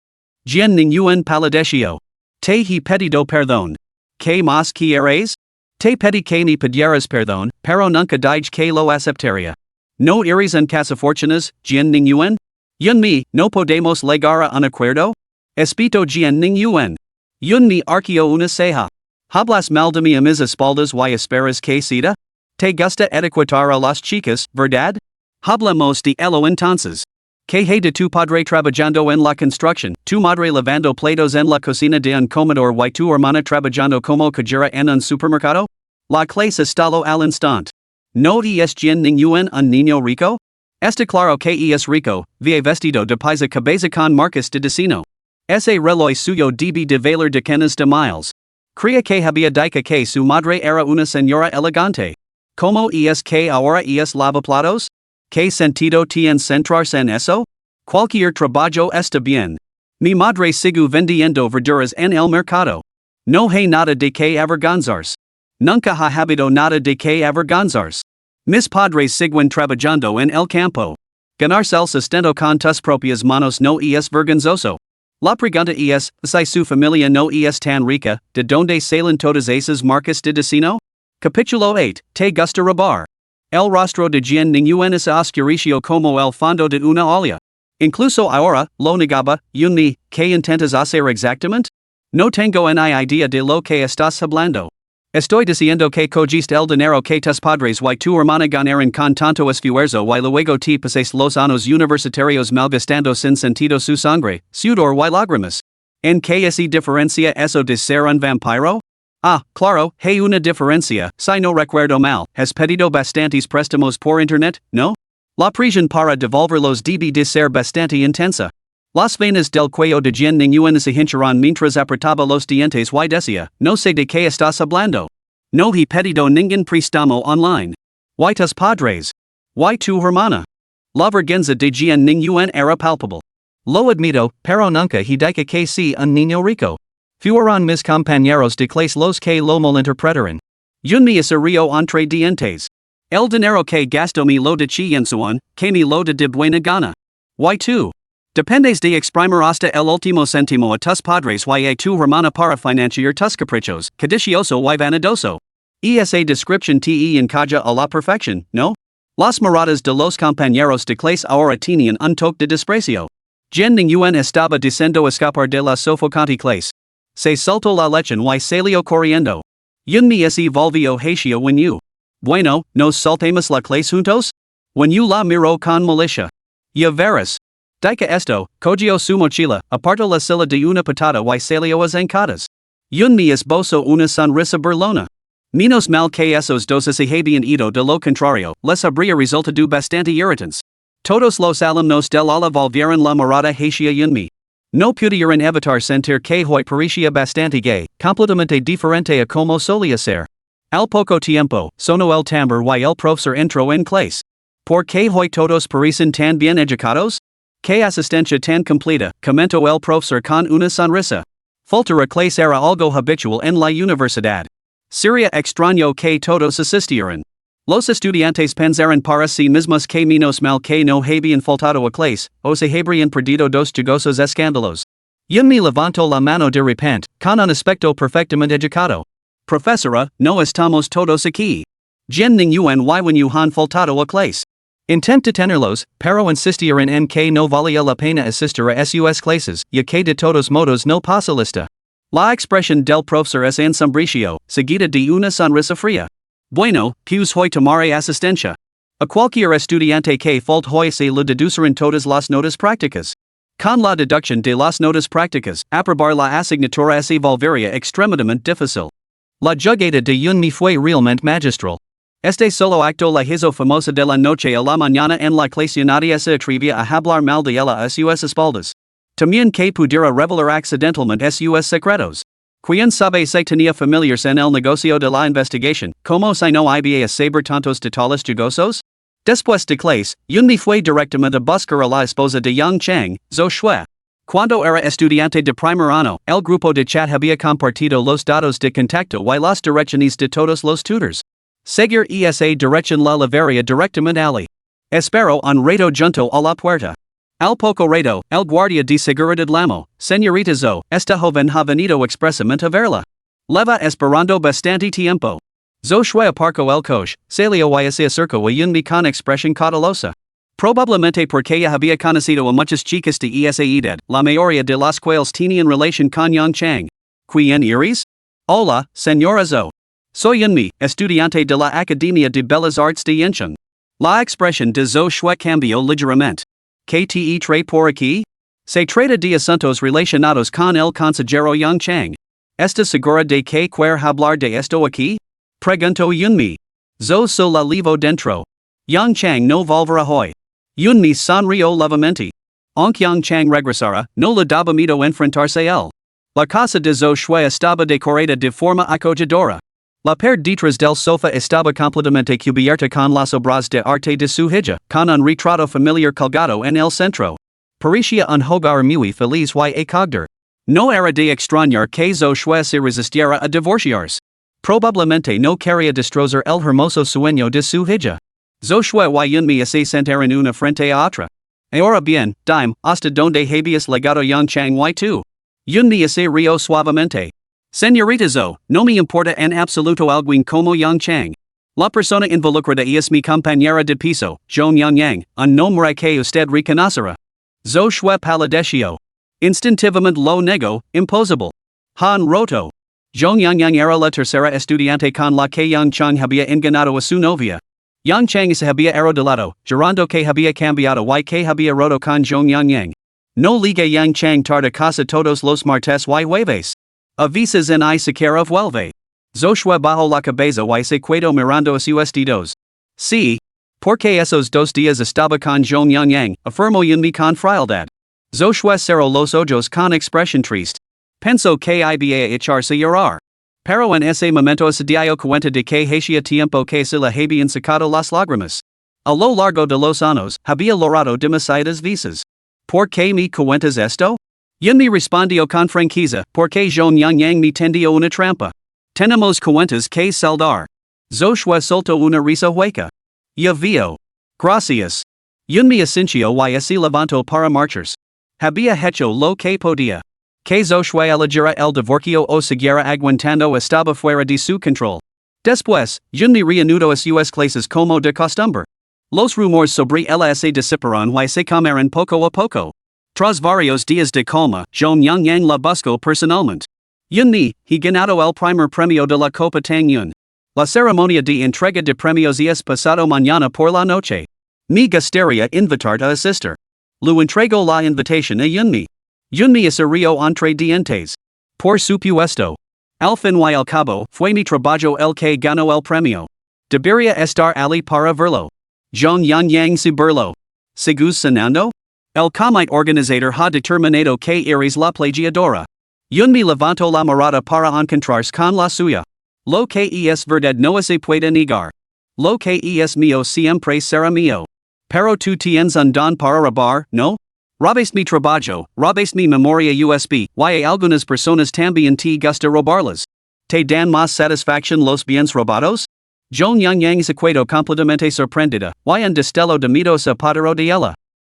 [SPEAKER 2] Gien ningún palideccio. Te he pedido perdón. ¿Qué más quieres? Te pedí que ni pidieras perdón, pero nunca dije que lo aceptaría. ¿No iris en casafortunas, gien ningún? Yun mi, no podemos llegar a un acuerdo? Espito gien ningún. Yun mi arqueo una ceja. Hablas mal de mí a mis espaldas y esperas que ceda? ¿Te gusta etiquetar a las chicas, verdad? Hablamos de ello entonces. Que he de tu padre trabajando en la construcción, tu madre lavando platos en la cocina de un comedor y tu hermana trabajando como cajera en un supermercado? La clase estalo al instante. ¿No es gien ningún un niño rico? Está claro que es rico, vie vestido de paisa cabeza con marcas de destino. Ese reloj suyo debe de valer decenas de miles. Crea que había dicho que su madre era una señora elegante. ¿Cómo es que ahora es lavaplatos? ¿Qué sentido tiene centrarse en eso? Cualquier trabajo está bien. Mi madre sigue vendiendo verduras en el mercado. No hay nada de que avergonzarse. Nunca ha habido nada de que avergonzarse. Mis padres siguen trabajando en el campo. Ganarse el sustento con tus propias manos no es vergonzoso. La pregunta es, si su familia no es tan rica, ¿de dónde salen todas esas marcas de destino? Capítulo 8, ¿te gusta robar? El rostro de gien ningún es oscuricio como el fondo de una olla. Incluso ahora, lo negaba, yun mi, ¿qué intentas hacer exactamente? No tengo ni idea de lo que estás hablando. Estoy diciendo que cogiste el dinero que tus padres y tu hermana ganaron con tanto esfuerzo y luego te pases los años universitarios malgastando sin sentido su sangre, sudor y lágrimas. ¿En qué se diferencia eso de ser un vampiro? Ah, claro, hay una diferencia, si no recuerdo mal, has pedido bastantes préstamos por internet, ¿no? La presión para devolverlos debe de ser bastante intensa. Las venas del cuello de gien ningún se hincharon mientras apretaba los dientes y decía, no sé de qué estás hablando. No he pedido ningún préstamo online. Y tus padres. Y tu hermana. La vergüenza de gien ningún era palpable. Lo admito, pero nunca he dicho que si un niño rico. Fueron mis compañeros de clase los que lo malinterpretaron. Yun mi es río entre dientes. El dinero que gasto mi lo de chiensuan, que mi lo de buena gana. Y tú. Dependes de exprimir hasta el último céntimo a tus padres y a tu hermana para financiar tus caprichos, codicioso y vanidoso. Esa descripción te encaja a la perfección, ¿no? Las miradas de los compañeros de clase ahora tenían un toque de desprecio. Gien ningún estaba diciendo escapar de la sofocante clase. Se soltó la lechen y salió corriendo. Yun mi se volvió hacia when you. Bueno, nos saltemos la clase juntos? When you la miró con malicia. Ya verás. Dica esto, cogió su mochila, apartó la silla de una patada y salió a zancadas. Yun mi esbozo una sonrisa burlona. Menos mal que esos dos se habían ido de lo contrario, les habría resultado bastante irritants. Todos los alumnos del ala volvieron la mirada hacia Yun mi. No pudieron evitar sentir que hoy parecía bastante gay, completamente diferente a como solía ser. Al poco tiempo, sonó el tambor y el profesor entró en clase. ¿Por qué hoy todos parecen tan bien educados? ¿Qué asistencia tan completa? Comentó el profesor con una sonrisa. Faltar a clase era algo habitual en la universidad. Sería extraño que todos asistieran. Los estudiantes pensaron para sí mismos que menos mal que no habían faltado a clase, o se habrían perdido dos jugosos escándalos. Yun mi levantó la mano de repente, con un aspecto perfectamente educado. Profesora, no estamos todos aquí. Gien ningún y when you han faltado a clase. Intent detenerlos, pero insistieron en que no valía la pena asistir a sus clases, ya que de todos modos no pasa lista. La expresión del profesor es ensombricio, seguida de una sonrisa fría. Bueno, pues hoy tomaré asistencia. A cualquier estudiante que falte hoy se le deducirán todas las notas prácticas. Con la deducción de las notas prácticas, aprobar la asignatura se volvería extremadamente difícil. La jugada de Yun mi fue realmente magistral. Este solo acto la hizo famosa de la noche a la mañana en la clase nadie se atrevía a hablar mal de ella a sus espaldas. También que pudiera revelar accidentalmente sus secretos. Quien sabe si tenía familiares en el negocio de la investigación, como si no había saber tantos detalles jugosos? Después de clase, Yun mi fue directamente a buscar a la esposa de Yang Chang, Zhou Shui. Cuando era estudiante de primer año, el grupo de chat había compartido los datos de contacto y las direcciones de todos los tutors. Seguir esa dirección la llevaría directamente Ali. Espero un rato junto a la puerta. Al poco rato, el guardia de seguridad llamó, Señorita Zo, esta joven ha venido expresamente a verla. Leva esperando bastante tiempo. Zo shue aparco el coche, salió y se acercó a mi con expresión cautelosa. Probablemente porque ella había conocido a muchas chicas de esa edad, la mayoría de las cuales tenían relación con Yang Chang. ¿Quién eres? Hola, señora Zo. Soy Yunmi, estudiante de la Academia de Bellas Artes de Yencheng. La expresión de Zo shue cambió ligeramente. ¿Qué te trae por aquí? Se trata de asuntos relacionados con el consejero Yang Chang. ¿Estás segura de que quieres hablar de esto aquí? Preguntó Yunmi. Zo so la levo dentro. Yang Chang no volverá hoy. Yunmi sonrió levemente. Aunque Yang Chang regresara, no le daba miedo enfrentarse a él. La casa de Zo shue estaba decorada de forma acogedora. La pared detrás del sofá estaba completamente cubierta con las obras de arte de su hija, con un retrato familiar colgado en el centro. Parecía un hogar muy feliz y acogedor. No era de extrañar que Zo shue se resistiera a divorciarse. Probablemente no quería destrozar el hermoso sueño de su hija. Zo shue y Yunmi se sentaron una frente a otra. Ahora bien, dime, hasta donde habías legado Yang Chang y tú. Yunmi se rió suavemente. Señorita Zo, no me importa en absoluto alguien como Yang Chang. La persona involucrada es mi compañera de piso, Zhong Yang, un nombre que usted reconocerá. Zo shue palideció. Instintivamente lo negó, imposible. Han roto. Zhong Yang era la tercera estudiante con la que Yang Chang había engañado a su novia. Yang Chang se había arrodillado, jurando que había cambiado y que había roto con Zhong Yang. No liga Yang Chang tarde casa todos los martes y jueves. A veces en I siquiera vuelve. Zo shue bajo la cabeza y se quedó mirando a sus dedos. Sí. Porque esos 2 días estaba con Zhong Yang, afirmó Yunmi con frialdad. Zo shue cerró los ojos con expresión triste. Pensó que iba a echarse a llorar. Pero en ese momento se dio cuenta de que hacía tiempo que se le habían sacado las lágrimas. A lo largo de los años, había llorado demasiadas veces. ¿Por qué me cuentas esto? Yunmi respondió con franqueza, porque Zhong Yang me tendió una trampa. Tenemos cuentas que saldar. Zo shue soltó una risa hueca. Ya veo. Gracias. Yunmi asintió y se levantó para marcharse. Había hecho lo que podía. Que Zo shue elegera el divorcio o siguiera aguantando estaba fuera de su control. Después, Yunmi reanudó a sus clases como de costumbre. Los rumores sobre ella se disiparon y se calmaron poco a poco. Tras varios días de calma, Zhong Yang la buscó personalmente. Yunmi, he ganado el primer premio de la Copa Tang Yun. La ceremonia de entrega de premios es pasado mañana por la noche. Me gustaría invitarte a asistir. Lu entregó la invitación a Yunmi. Yunmi se rió entre dientes. Por supuesto. Al fin y al cabo, fue mi trabajo el que ganó el premio. Debería estar ali para verlo. Zhong Yang se burló. ¿Sigues cenando? El comité organizador ha determinado que eres la plagiadora. Yunmi levantó la mirada para encontrarse con la suya. Lo que es verdad no se puede negar. Lo que es mío siempre será mío. Pero tú tienes un don para robar, ¿no? Robas mi trabajo, robas mi memoria USB, y a algunas personas también te gusta robarlas. ¿Te dan más satisfacción los bienes robados? Zhong Yang se quedó completamente sorprendida, y un destello de miedo se apoderó de ella.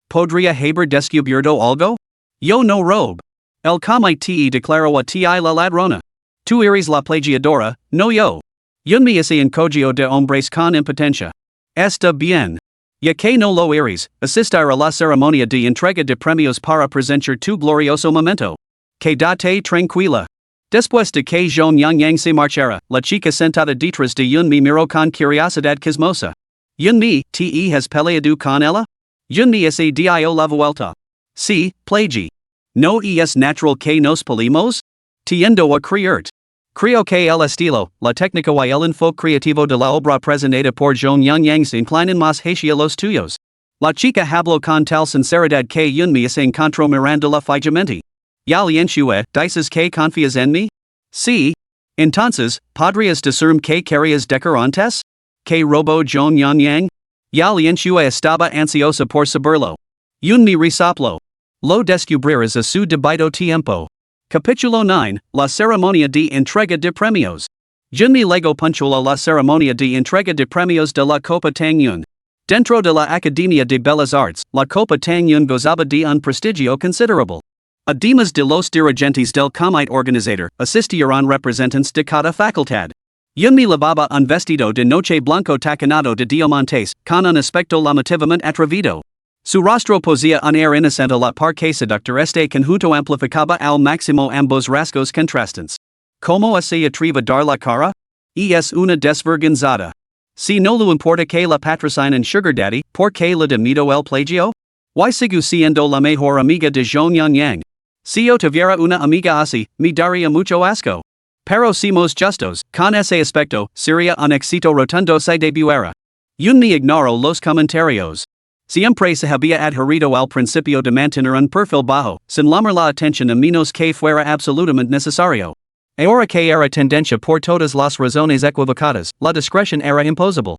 [SPEAKER 2] ¿Podría haber descubierto algo? Yo no robo. El comité declaró a ti la ladrona. Tú eres la plagiadora, no yo. Yunmi se encogió de hombres con impotencia. Está bien. Ya que no lo eres, asistir a la ceremonia de entrega de premios para presenciar tu glorioso momento. Quédate tranquila. Después de que Zhong Yang se marchara, la chica sentada detrás de Yunmi miró con curiosidad quismosa. Yunmi, ¿te has peleado con ella? Yunmi se dio la vuelta. Sí, plagi. ¿No es natural que nos peleemos? Tiendo a creerte. Creo que el estilo, la técnica y el enfoque creativo de la obra presentada por Zhong Yang se inclinan más hacia los tuyos. La chica habló con tal sinceridad que Yunmi se encontró mirándola fijamente. ¿Ya lienshue, dices que confías en mí? Sí. Entonces, ¿podrías decirme que querías decir antes? ¿Que robó Zhong Yang? Ya lienshue estaba ansiosa por saberlo. Yunmi resopló. Lo descubrirás a su debido tiempo. Capítulo 9, La ceremonia de entrega de premios. Yunmi llegó puntual a la ceremonia de entrega de premios de la Copa Tang Yun. Dentro de la Academia de Bellas Artes, la copa también gozaba de un prestigio considerable. Además de los dirigentes del comité organizador, asistieron representantes de cada facultad. Yunmi llevaba un vestido de noche blanco taconado de diamantes, con un aspecto llamativamente atrevido. Su rostro posía un air inocente la par que seductor este conjunto amplificaba al máximo ambos rasgos contrastantes. ¿Cómo se atreve a dar la cara? Es una desvergonzada. Si no le importa que la patrocinen Sugar Daddy, ¿por qué le demito el plagio? Y sigo siendo la mejor amiga de Zhong Yang. Si yo tuviera una amiga así, me daría mucho asco. Pero somos justos, con ese aspecto, sería un éxito rotundo si debuera. Yunmi ignoró los comentarios. Siempre se había adherido al principio de mantener un perfil bajo, sin llamar la atención a menos que fuera absolutamente necesario. Ahora que era tendencia por todas las razones equivocadas, la discreción era imposible.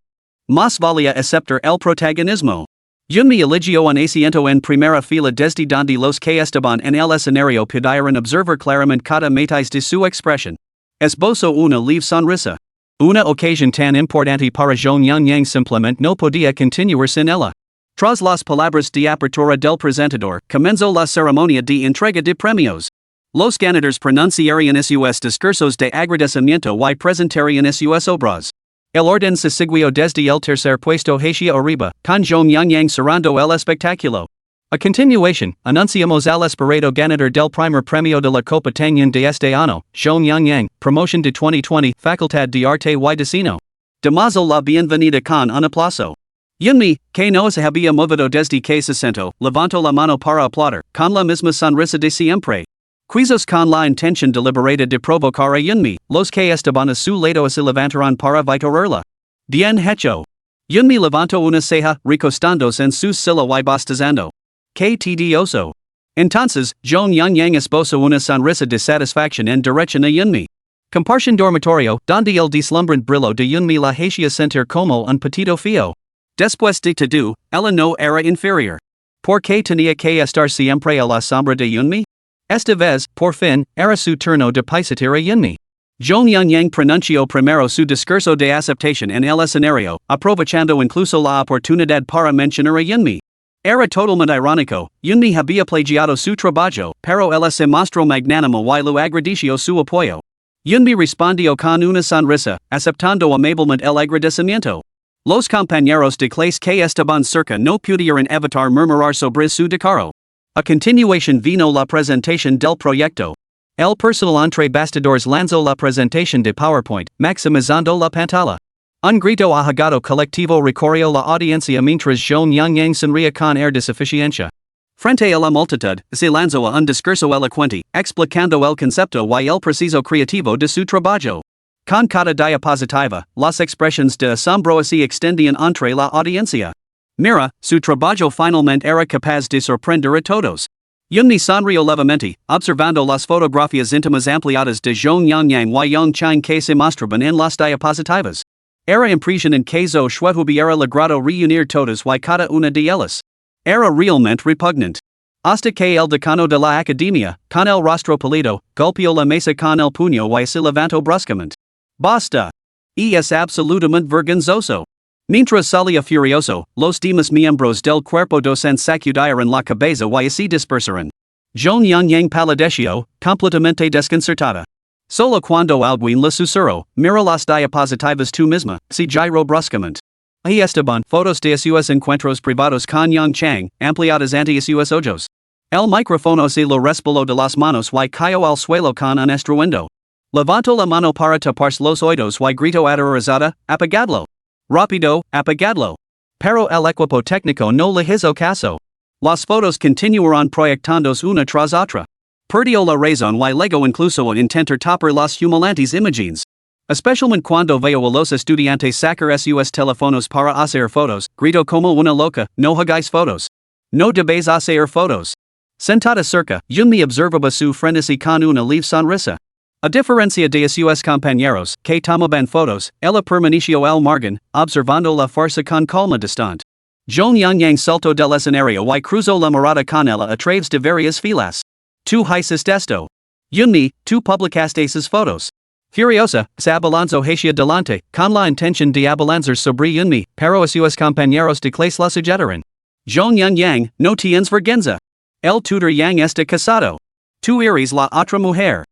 [SPEAKER 2] Más valía aceptar el protagonismo. Yunmi eligió un asiento en primera fila desde donde los que estaban en el escenario pudieran observar claramente cada matiz de su expresión. Esbozó una leve sonrisa. Una ocasión tan importante para Zhong Yang simplemente no podía continuar sin ella. Tras las palabras de apertura del presentador, comenzó la ceremonia de entrega de premios. Los ganadores pronunciarían sus discursos de agradecimiento y presentarían sus obras. El orden se siguió desde el tercer puesto hacia arriba, con Zhong Yang cerrando el espectáculo. A continuación, anunciamos al esperado ganador del primer premio de la Copa Tanyan de este año, Zhong Yang, promoción de 2020, Facultad de Arte y Diseño. Damaso la bienvenida con un aplauso. Yunmi, que no se había movido desde que se sentó, levantó la mano para aplaudir, con la misma sonrisa de siempre. Quizás con la intención deliberada de provocar a Yunmi, los que estaban a su lado se levantaron para vitorarla. Bien hecho. Yunmi levantó una ceja, recostándose en su silla y bostezando. Qué tedioso. Entonces, Zhong Yang esbozó una sonrisa de satisfacción en dirección a Yunmi. Compartición dormitorio, donde el deslumbrante brillo de Yunmi la hacía sentir como un petito feo. Después de todo, ella no era inferior. ¿Por qué tenía que estar siempre a la sombra de Yunmi? Esta vez, por fin, era su turno de pisotear a Yunmi. Zhong Yang pronunció primero su discurso de aceptación en el escenario, aprovechando incluso la oportunidad para mencionar a Yunmi. Era totalmente irónico, Yunmi había plagiado su trabajo, pero él se mostró magnánimo y lo agradeció su apoyo. Yunmi respondió con una sonrisa, aceptando amablemente el agradecimiento. Los compañeros de clase que estaban cerca no pudieron evitar murmurar sobre su decoro. A continuación vino la presentación del proyecto. El personal entre bastidores lanzó la presentación de PowerPoint, maximizando la pantalla. Un grito ahogado colectivo recorrió la audiencia mientras Zhong Yang sonría con air de suficiencia. Frente a la multitud, se lanzó a un discurso elocuente, explicando el concepto y el proceso creativo de su trabajo. Con cada diapositiva, las expresiones de asombro se extendían entre la audiencia. Mira, su trabajo finalmente era capaz de sorprender a todos. Yunmi sonrió levemente, observando las fotografías íntimas ampliadas de Zhong Yang y Yongchang que se mostraban en las diapositivas. Era impresionante que Zhou Shui hubiera logrado reunir todas y cada una de ellas. Era realmente repugnante. Hasta que el decano de la academia, con el rostro pálido, golpeó la mesa con el puño y se levantó bruscamente. Basta. Es absolutamente vergonzoso. Mientras salía furioso, los demás miembros del cuerpo docente sacudieron la cabeza y se dispersaron. Zhong Yang palideció, completamente desconcertada. Solo cuando alguien le susurró, mira las diapositivas tú misma, se giró bruscamente. Ahí estaban fotos de sus encuentros privados con Yongchang, ampliadas ante sus ojos. El micrófono se lo resbaló de las manos y cayó al suelo con un estruendo. Levantó la mano para taparse los oídos y gritó aterrorizada, apagadlo. Rápido, apagadlo. Pero el equipo técnico no le hizo caso. Las fotos continuaron proyectándose una tras otra. Perdió la razón y luego incluso intentar tapar las humilantes imágenes. Especialmente cuando veo a los estudiantes sacar sus teléfonos para hacer fotos, grito como una loca, no hagáis fotos. No debéis hacer fotos. Sentada cerca, Yunmi observaba su frenesí con una leve sonrisa. A diferencia de sus compañeros, que tomaban fotos, ella permaneció al margen, observando la farsa con calma distante. Zhong Yang saltó del escenario y cruzó la mirada con ella a través de varias filas. Tú hiciste esto. Yunmi, tú publicaste esas fotos. Furiosa, sa abalanzo hacia delante, con la intención de abalanzar sobre unmi, pero a sus compañeros de clase la sugetaron. Zhong Yun Yang, no tienes vergüenza. El tutor Yang está casado. Tú eres la otra mujer.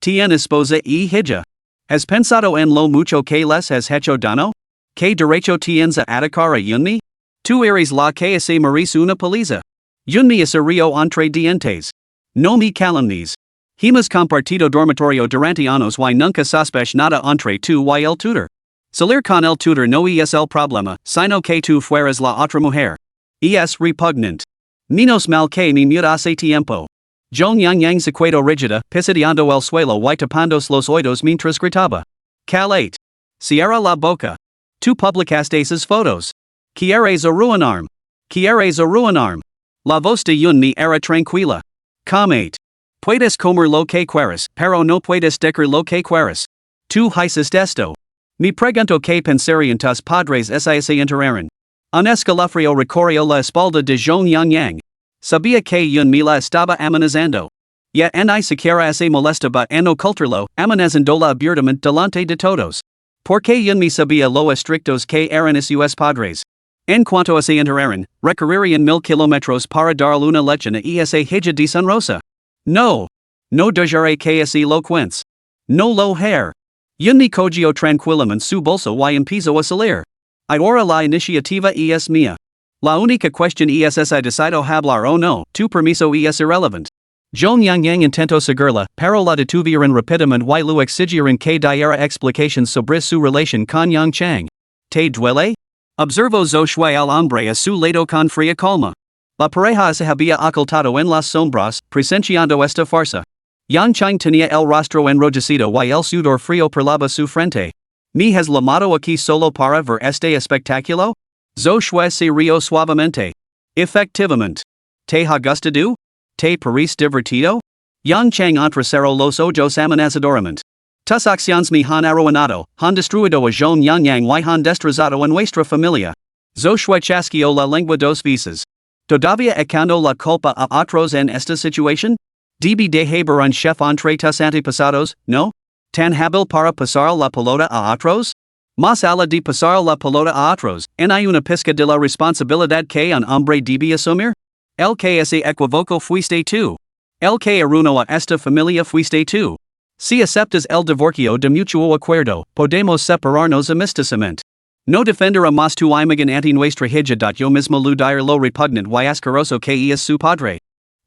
[SPEAKER 2] Tien esposa y hija. ¿Has pensado en lo mucho que les has hecho daño? ¿Qué derecho tienes a atacar a Yunmi? Tú eres la que hace merece una paliza. Yunmi es río entre dientes. No me calumnies. Hemos compartido dormitorio durante años y nunca sospech nada entre tú y el tutor. Salir con el tutor no es el problema, sino que tú fueras la otra mujer. Es repugnant. Menos mal que me mudé hace tiempo. Zhong Yang se quedó rígida, pisoteando el suelo y tapándose los oídos mientras gritaba. Calate. Cierra la boca. Tú publicaste esas fotos. Quieres arruinarme. Quieres arruinarme. La voz de Yunmi era tranquila. Calmate. Puedes comer lo que quieras, pero no puedes decir lo que quieras. Tú haces esto. Me pregunto qué pensarían tus padres si se enteraran. Un escalofrío recorrió la espalda de Zhong Yang. Sabía que Yunmi la estaba amenazando. Ya ni siquiera se molestaba en ocultarlo, amenazándola abiertamente delante de todos. Porque Yunmi sabía lo estrictos que eran sus padres. En cuanto a se enteraran, recorrerían 1000 kilómetros para darle una lección a esa hija deshonrosa. No. No dejaré que así lo cuentes. No lo haré. Yunmi cogió tranquilamente su bolso y empezó a salir. Ahora la iniciativa es mía. La única cuestión es si decido hablar o no, tu permiso es irrelevant. Zhong Yang intentó seguirla, pero la detuvieron rápidamente y luego exigieron que diera explicaciones sobre su relación con Yang Chang. ¿Te duele? Observó Zhou Shui al hombre a su lado con fría calma. La pareja se había ocultado en las sombras, presenciando esta farsa. Yang Chang tenía el rostro enrojecido y el sudor frío perlaba su frente. ¿Me has llamado aquí solo para ver este espectáculo? Zhou Shui se rió suavemente. Efectivamente. ¿Te ha gustado? ¿Te parece divertido? Yang Chang entrecerró los ojos amenazadoramente. Tus acciones me han arruinado, han destruido a Zhong Yang y han destrozado a nuestra familia. Zhou Shui chasqueó la lengua dos veces. ¿Todavía echando la culpa a otros en esta situación? ¿Debe dejar un chef entre tus antepasados, no? ¿Tan hábil para pasar la pelota a otros? Más allá de pasar la pelota a otros, hay una pizca de la responsabilidad que un hombre debe asumir? El que ese equivoco fuiste tú. El que arruinó a esta familia fuiste tú. Si aceptas el divorcio de mutuo acuerdo, podemos separarnos amistosamente. No defenderá más tu imagen ante nuestra hija. Yo mismo lo diré lo repugnant y asqueroso que es su padre.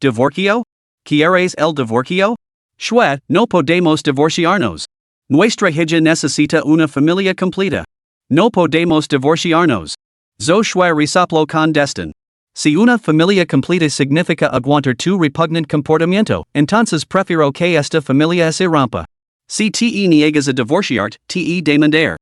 [SPEAKER 2] ¿Divorcio? ¿Quieres el divorcio? Shue, no podemos divorciarnos. Nuestra hija necesita una familia completa. No podemos divorciarnos. Zhou Shui resopló con desdén. Si una familia completa significa aguantar tu repugnant comportamiento, entonces prefiero que esta familia se rompa. Si te niegas a divorciarte, te demandar.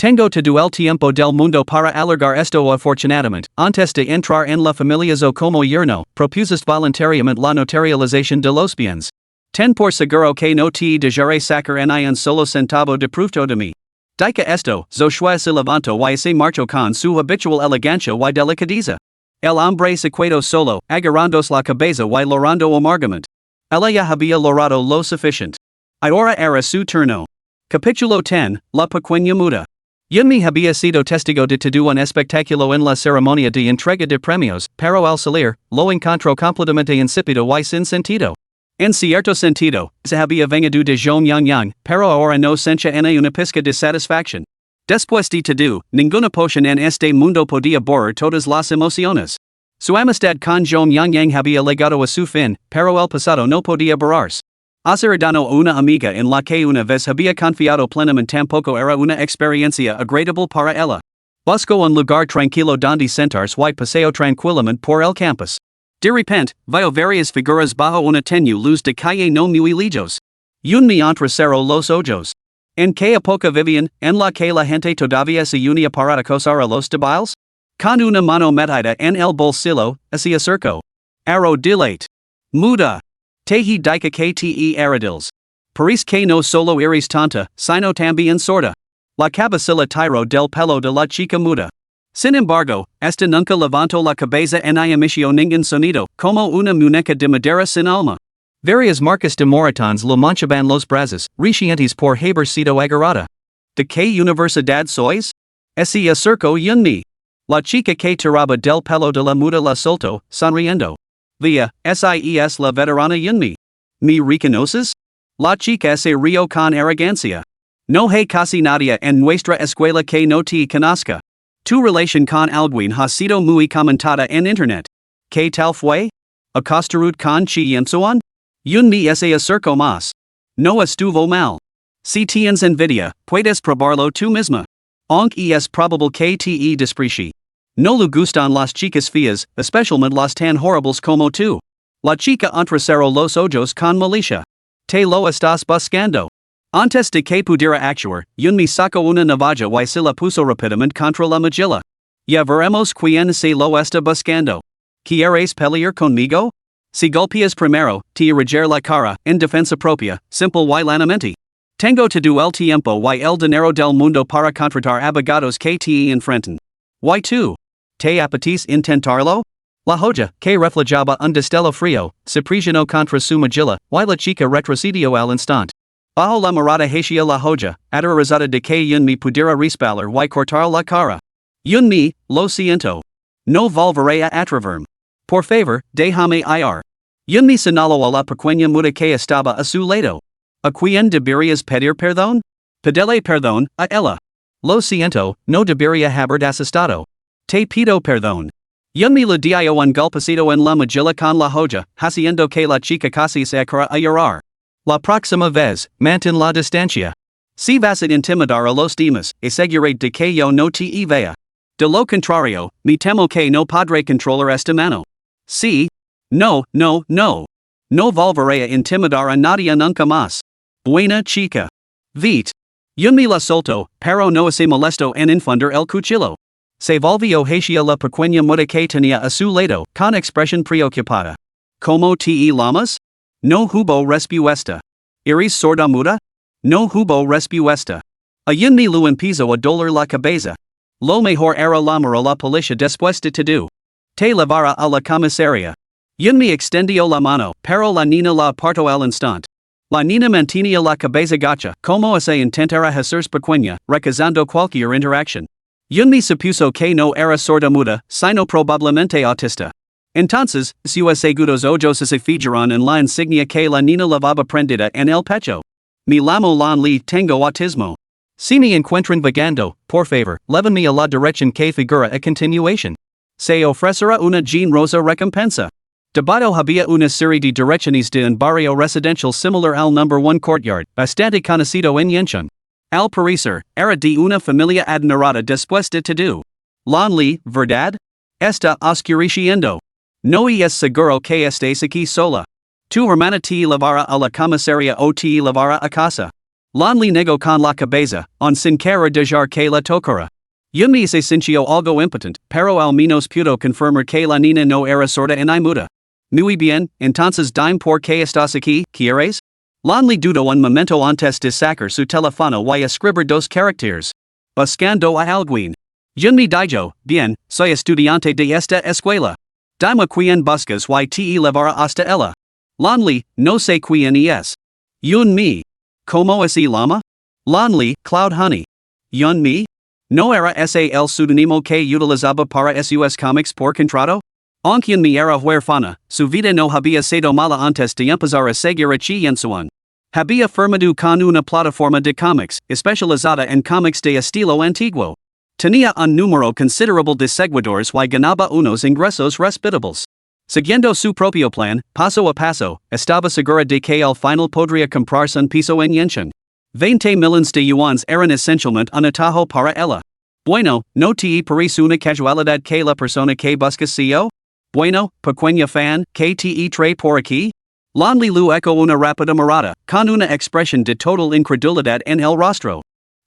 [SPEAKER 2] Tengo todo el tiempo del mundo para alargar esto afortunadamente, antes de entrar en la familia o como yerno, propusiste voluntariamente la notarialización de los bienes. Ten por seguro que no te dejaré sacar ni un solo centavo de fruto de mí. Dica esto, Zhou Shui se levantó y se marchó con su habitual elegancia y delicadeza. El hombre se quedó solo, agarrándose la cabeza y llorando amargamente. Ella ya había logrado lo suficiente. Ahora era su turno. Capítulo 10, La pequeña muda. Yunmi había sido testigo de todo un espectáculo en la ceremonia de entrega de premios, pero al salir, lo encontró completamente insípido y sin sentido. En cierto sentido, se había vengado de Zhong Yang, pero ahora no sentía ni una pizca de satisfacción. Después de todo, ninguna poción en este mundo podía borrar todas las emociones. Su amistad con Zhong Yang había llegado a su fin, pero el pasado no podía borrarse. Hacer daño a una amiga en la que una vez había confiado plenamente tampoco era una experiencia agradable para ella. Buscó un lugar tranquilo donde sentarse y paseó tranquilamente por el campus. De repente, vio varias figuras bajo una tenue luz de calle no muy lejos. Yunmi entrecerró los ojos. ¿En qué época vivían, en la que la gente todavía se unía para acosar a los débiles? Con una mano metida en el bolsillo, se acercó. Arrodillate. Muda. Teji dica que te arrodilles. Parece que no solo eres tonta, sino también sorda. La cabecilla tiró del pelo de la chica muda. Sin embargo, esta nunca levantó la cabeza ni emitió ningún sonido, como una muñeca de madera sin alma. Varias marcas de moratons lo manchaban los brazos, recientes por haber sido agarrada. ¿De qué universidad sois? Se acercó Yunmi. La chica que tiraba del pelo de la muda la soltó, sonriendo. Via, SIES la veterana Yunmi. ¿Me reconoces? La chica se rió con arrogancia. No hay casi nadie en nuestra escuela que no te conozca. Tu relación con alguien ha sido muy comentada en internet. ¿Qué tal fue? ¿Acostarud con Chiensuan? Yunmi se acercó más. No estuvo mal. Si tienes envidia, puedes probarlo tú misma. Aunque es probable que te desprecie. No le gustan las chicas feas, especialmente las tan horribles como tú. La chica entrecerró los ojos con malicia. Te lo estás buscando. Antes de que pudiera actuar, Yunmi sacó una navaja y se la puso rápidamente contra la mejilla. Ya veremos quién se lo está buscando. ¿Quieres pelear conmigo? Si golpeas primero, te irrigar la cara, en defensa propia, simple y llanamente. Tengo todo el tiempo y el dinero del mundo para contratar abogados que te enfrenten. ¿Y tú? ¿Te apetece intentarlo? La joya, que reflejaba un destello frío, se presionó contra su mejilla, y la chica retrocedió al instante. Bajo la mirada hacia la joya, aterrorizada de que Yunmi pudiera resbalar y cortar la cara. Yunmi, lo siento. No volveré a atreverme. Por favor, déjame ir. Yunmi señaló a la pequeña muda que estaba a su lado. ¿A quién deberías pedir perdón? Pedele perdón a ella. Lo siento, no debería haber asustado. Te pido perdón. Yunmi le dio un golpecito en la mejilla con la joya, haciendo que la chica casi se echara a llorar. La próxima vez, mantén la distancia. Si vas a intimidar a los demás, asegurate de que yo no te vea. De lo contrario, me temo que no podré controlar esta mano. Sí. No. No volveré a intimidar a nadie nunca más. Buena chica. Vite. Yunmi la soltó, pero no se molestó en infundar el cuchillo. Se volvió hacia la pequeña muda que tenía a su lado, con expresión preocupada. ¿Cómo te llamas? No hubo respuesta. ¿Eres sorda muda? No hubo respuesta. A Yunmi lo empezó a doler la cabeza. Lo mejor era llamar a la policía después de todo. Te llevara a la comisaría. Yunmi extendió la mano, pero la niña la apartó al instante. La niña mantenía la cabeza gacha, como se intentara hacerse pequeña, rechazando cualquier interacción. Yunmi supuso que no era sorda muda, sino probablemente autista. Entonces, sus seguros ojos se fijaron en la insignia que la niña llevaba prendida en el pecho. Me llamo Lan Li, tengo autismo. Si me encuentran vagando, por favor, llévenme a la dirección que figura a continuación. Se ofrecerá una generosa recompensa. Debajo había una serie de direcciones de un barrio residencial similar al No. 1 Courtyard, bastante conocido en Yenchun. Al parecer, era de una familia adinerada después de todo. Lan Li, ¿verdad? Está oscureciendo. No es seguro que estés aquí sola. Tu hermana te llevará a la comisaría o te llevará a casa. Lan Li negó con la cabeza, sin querer dejar que la tocara. Yunmi se sintió algo impotente, pero al menos pudo confirmar que la niña no era sorda ni muda. Muy bien, entonces dime por qué estás aquí, ¿quieres? Lan Li dudó un momento antes de sacar su teléfono y escribir dos caracteres. Buscando a alguien. Yunmi dijo, bien, soy estudiante de esta escuela. Dime quién buscas y te llevará hasta ella. Lan Li, no sé quién es. Yunmi. ¿Cómo es el llama? Lan Li, Cloud Honey. Yunmi. ¿No era ese el pseudónimo que utilizaba para sus cómics por contrato? Aunque Yunmi era huérfana, su vida no había sido mala antes de empezar a seguir a Chiensuan. Había firmado con una plataforma de cómics, especializada en cómics de estilo antiguo. Tenía un número considerable de seguidores y ganaba unos ingresos respetables. Siguiendo su propio plan, paso a paso, estaba segura de que al final podría comprarse un piso en Yenchun. 20 millones de yuans eran esencialmente un atajo para ella. Bueno, ¿no te parece una casualidad que la persona que buscas CEO? Bueno, pequeña fan, que te trae por aquí? Lan Li lu eco una rápida mirada, con una expresión de total incredulidad en el rostro.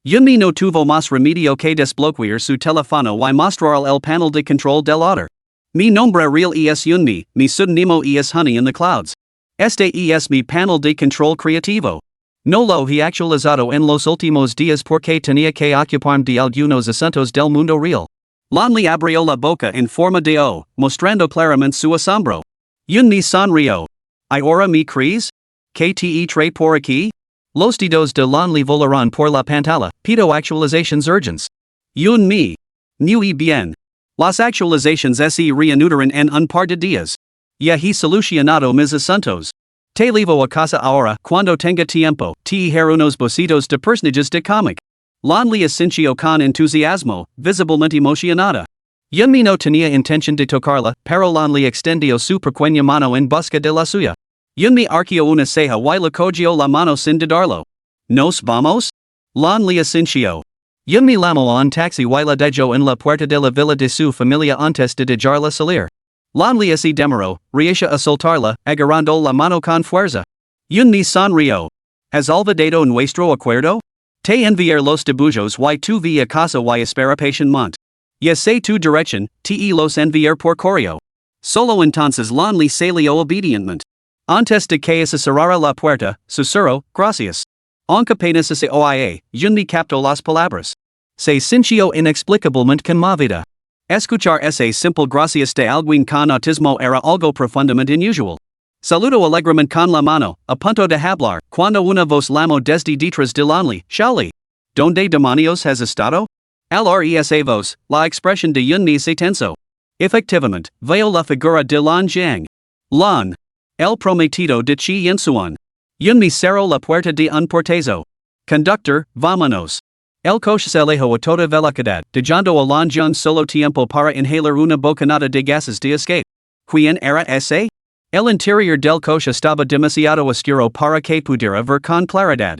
[SPEAKER 2] Yunmi no tuvo más remedio que desbloquear su teléfono y mostrar el panel de control del order. Mi nombre real es Yunmi, mi pseudónimo es Honey in the Clouds. Este es mi panel de control creativo. No lo he actualizado en los últimos días porque tenía que ocuparme de algunos asuntos del mundo real. Lan Li abrió la boca en forma de O, mostrando claramente su asombro. Yunmi sonrió. Ahora mi cries? Que te trae por aquí? Los dedos de lan le volarán por la pantalla, pido actualizations urgents. Yun mi. Muy bien. Las actualizations se reanudarán en un par de días. Ya he solucionado mis asuntos. Te levo a casa ahora, cuando tenga tiempo, te haré unos bocitos de personajes de cómic. Lan le asincio con entusiasmo, visiblemente emocionada. Yun mi no tenía intención de tocarla, pero lan le extendió su pequeña mano en busca de la suya. Yun mi arqueó una ceja y le cogió la mano sin dudarlo. ¿Nos vamos? Lan le asincio. Yun mi llamó a un taxi y la dejó en la puerta de la villa de su familia antes de dejarla salir. Lan le así demoró, reacia a soltarla, agarrando la mano con fuerza. Yun mi sonrió. ¿Has olvidado nuestro acuerdo? Te enviar los dibujos y tu vi a casa y espera patientemente. Ya sé tu dirección, te los enviar por correo. Solo entonces Lan le salió obedientemente. Antes de que se cerrara la puerta, susurró, gracias. Aunque apenas se oía, Yun mi captó las palabras. Se sintió inexplicablemente conmovida. Escuchar ese simple gracias de alguien con autismo era algo profundamente inusual. Saludó alegremente con la mano, a punto de hablar, cuando una voz llamó desde detrás de Lanley, Shali. ¿Dónde demonios has estado? Esa voz, la expresión de Yun mi se tensó. Efectivamente, veo la figura de Lan Jiang. Lan. El prometido de Chi Yinsuan. Yun mi cerró la puerta de un portazo. Conductor, vámonos. El coche se alejó a toda velocidad, dejando a Lan Jiang solo tiempo para inhalar una bocanada de gases de escape. ¿Quién era ese? El interior del coche estaba demasiado oscuro para que pudiera ver con claridad.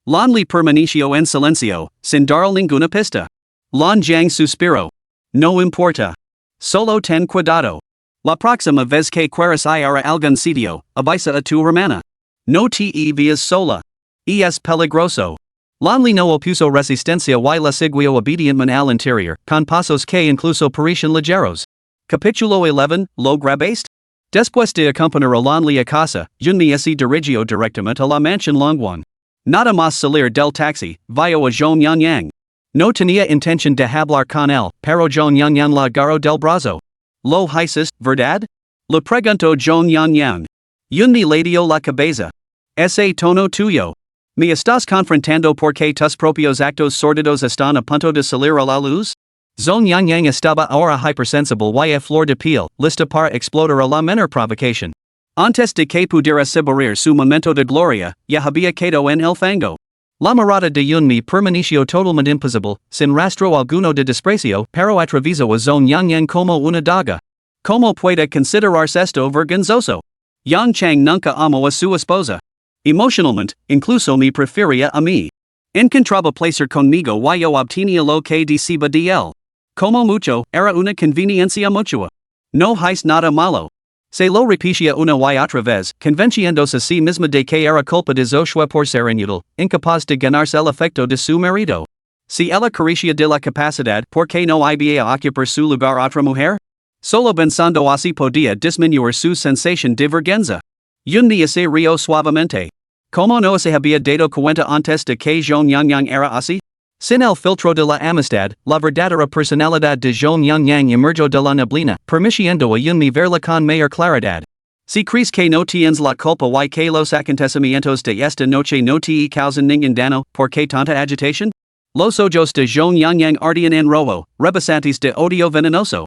[SPEAKER 2] Lan le permaneció en silencio, sin dar ninguna pista. Lan Jiang suspiró. No importa. Solo ten cuidado. La próxima vez que quieras ir a algún sitio, avisa a tu hermana. No te vías sola. Es peligroso. Lan le no opuso resistencia y la siguió obedientemente al interior, con pasos que incluso parecían ligeros. Capítulo 11, ¿lo grabaste? Después de acompañar a Lan le a casa, Yun mi se dirigió directamente a la mansión Longwan. Nada más salir del taxi, vio a Zhong Yangyang. No tenía intención de hablar con él, pero Zhong Yangyang la agarró del brazo. ¿Lo dices, verdad? Le preguntó Zhong Yangyang. Yun mi le dio la cabeza. Ese tono tuyo. ¿Me estás confrontando porque tus propios actos sórdidos están a punto de salir a la luz? Zhong Yangyang estaba ahora hypersensible y a flor de piel, lista para explotar a la menor provocación. Antes de que pudiera saborear su momento de gloria, ya había quedado en el fango. La mirada de Yun mi permaneció totalmente impasible, sin rastro alguno de desprecio, pero atravesó a Zhong Yangyang como una daga. ¿Cómo puede considerarse esto vergonzoso? Yang Chang nunca amó a su esposa. Emocionalmente, incluso me prefería a mí. Encontraba placer conmigo y yo obtenía lo que deseaba de él. Como mucho, era una conveniencia mutua. No es nada malo. Se lo repetía una y otra vez, convenciéndose a sí misma de que era culpa de Joshua por ser inútil, incapaz de ganarse el afecto de su marido. Si ella carecía de la capacidad, ¿por qué no iba a ocupar su lugar otra mujer? Solo pensando así podía disminuir su sensación de vergüenza. Yun mi se rió suavemente. ¿Cómo no se había dado cuenta antes de que Zhong Yangyang era así? Sin el filtro de la amistad, la verdadera personalidad de Zhong Yangyang emergió de la neblina, permitiendo a Yun mi verla con mayor claridad. Si crees que no tienes la culpa y que los acontecimientos de esta noche no te causan ningún daño, ¿por qué tanta agitación? Los ojos de Zhong Yangyang ardían en rojo, rebasantes de odio venenoso.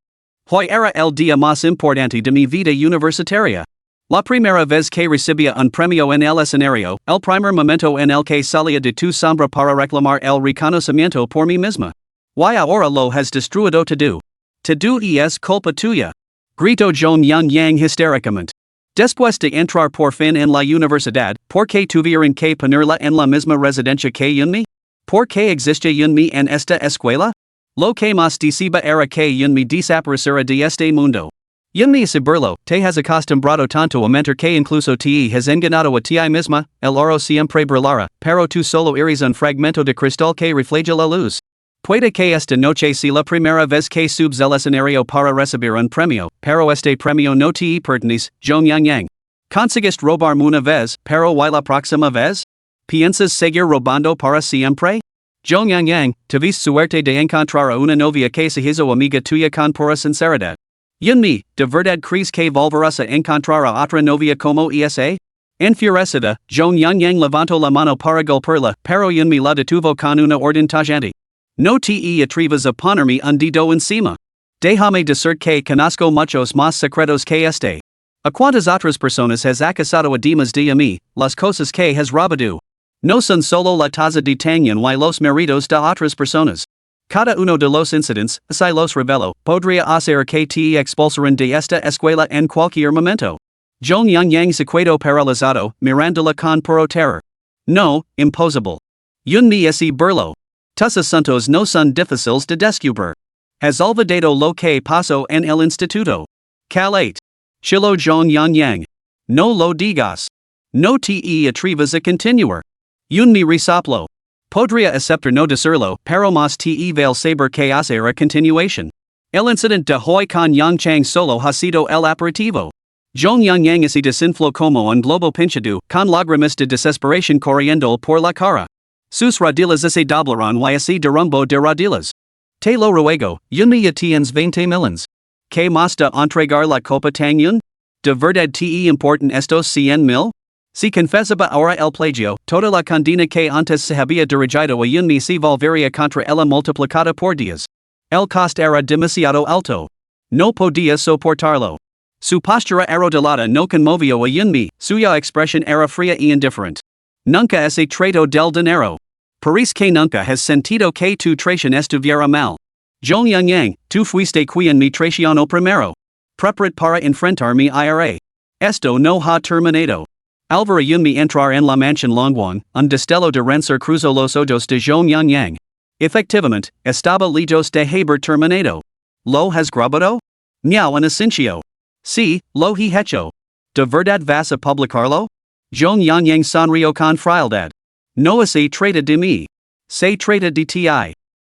[SPEAKER 2] Hoy era el día más importante de mi vida universitaria. La primera vez que recibía un premio en el escenario, el primer momento en el que salía de tu sombra para reclamar el reconocimiento por mí misma. Y ahora lo has destruido todo. Todo es culpa tuya. Gritó Zhong Yangyang histéricamente. Después de entrar por fin en la universidad, ¿por qué tuvieron que ponerla en la misma residencia que Yun mi? ¿Por qué existe Yun mi en esta escuela? Lo que más deseaba era que Yun mi desapareciera de este mundo. Yun mi burlo, te has acostumbrado tanto a mentir que incluso te has engañado a ti misma, el oro siempre brillará, pero tú solo eres un fragmento de cristal que refleja la luz. Puede que esta noche sea la primera vez que subes el escenario para recibir un premio, pero este premio no te pertenece, Zhong Yangyang. Conseguiste robarme una vez, pero ¿y la próxima vez? ¿Piensas seguir robando para siempre? Zhong Yangyang, tuviste suerte de encontrar a una novia que se hizo amiga tuya con pura sinceridad. Yunmi, de verdad crees que volverás a encontrar a otra novia como esa? Enfurecida, Joan Yang levantó la mano para golpearla, pero Yunmi la detuvo con una orden tajante. No te atrevas a ponerme un dedo encima. Déjame decir que conozco muchos más secretos que este. A cuantas otras personas has acusado además de mí, las cosas que has robado. No son solo la taza de Tanyan y los maridos de otras personas. Cada uno de los incidentes, si los revelo, podría hacer que te expulsaran de esta escuela en cualquier momento. Joan Yang se quedó paralizado, mirándola con puro terror. No, imposible. Yunmi ese burlo. Tus asuntos no son difíciles de descubrir. Has olvidado lo que pasó en el instituto. Calate. Chilo Joan Yang. No lo digas. No te atrevas a continuar. Yunmi resoplo. Podría aceptar no decirlo, pero más te vale saber que hacer a continuación. El incidente de hoy con Yang Chang solo ha sido el aperitivo. Joan Yang se desinfló como un globo pinchado, con lágrimas de desesperación corriendo por la cara. Sus rodillas se doblaron y se derrumbó de rodillas. Te lo ruego, Yunmi ya tienes 20 millones. ¿Qué más de entregar la copa Tangyun? ¿De verdad te importan estos 100,000? Si confesaba ahora el plagio, toda la condena que antes se había dirigido a Yunmi se volvería contra ella multiplicada por 10. El coste era demasiado alto. No podía soportarlo. Su postura arodilada no conmovió a Yunmi, suya expresión era fría y indiferente. Nunca ese trato del dinero. Parece que nunca has sentido que tu traición estuviera mal. Joan Yang, tú fuiste quien me traicionó primero. Preparat para enfrentar mi ira. Esto no ha terminado. Alvaro Yunmi entrar en la mansión Longwan, un destello de renser cruzó los ojos de Joan Yang. Efectivamente, estaba lejos de haber terminado. ¿Lo has grabado? Miau en esencio. Sí, lo he hecho. ¿De verdad vas a publicarlo? Joan Yang sonrió con frialdad. No se trata de mí. Se trata de ti.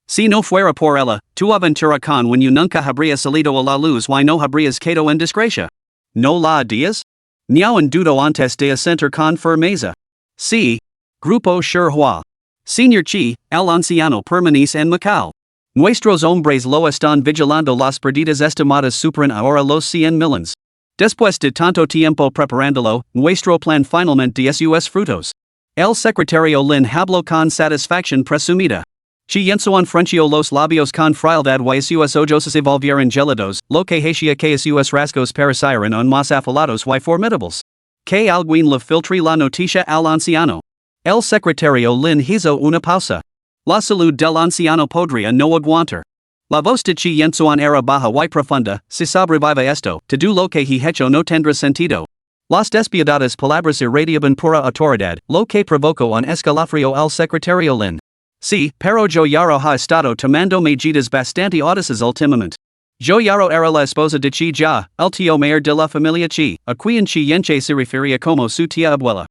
[SPEAKER 2] Si no fuera por ella, tu aventura con when you nunca habría salido a la luz y no habrías quedado en desgracia. ¿No la odias? Miau en dudo antes de asentir con firmeza. Sí. Grupo Shirhua. Señor Chi, el anciano permanece en Macao. Nuestros hombres lo están vigilando las perdidas estimadas superan ahora los 100 millones. Después de tanto tiempo preparándolo, nuestro plan finalmente dio sus frutos. El secretario Lin habló con satisfacción presumida. Chiensuan frunció los labios con frialdad y sus ojos se volvieron gelados, lo que hacía que sus rasgos parecieran aún más afilados y formidables. Que alguien le filtre la noticia al anciano. El secretario Lin hizo una pausa. La salud del anciano podría no aguantar. La voz de Chiensuan era baja y profunda, si sobrevive esto, todo lo que he hecho no tendrá sentido. Las despiadadas palabras irradiaban pura autoridad, lo que provocó un escalofrío al secretario Lin. Sí, pero yo yaro ha estado tomando medidas bastante audaces últimamente. Yo yaro era la esposa de Chi Ya, el tío mayor de la familia Chi, a quien Chi Yenche se refería como su tía abuela.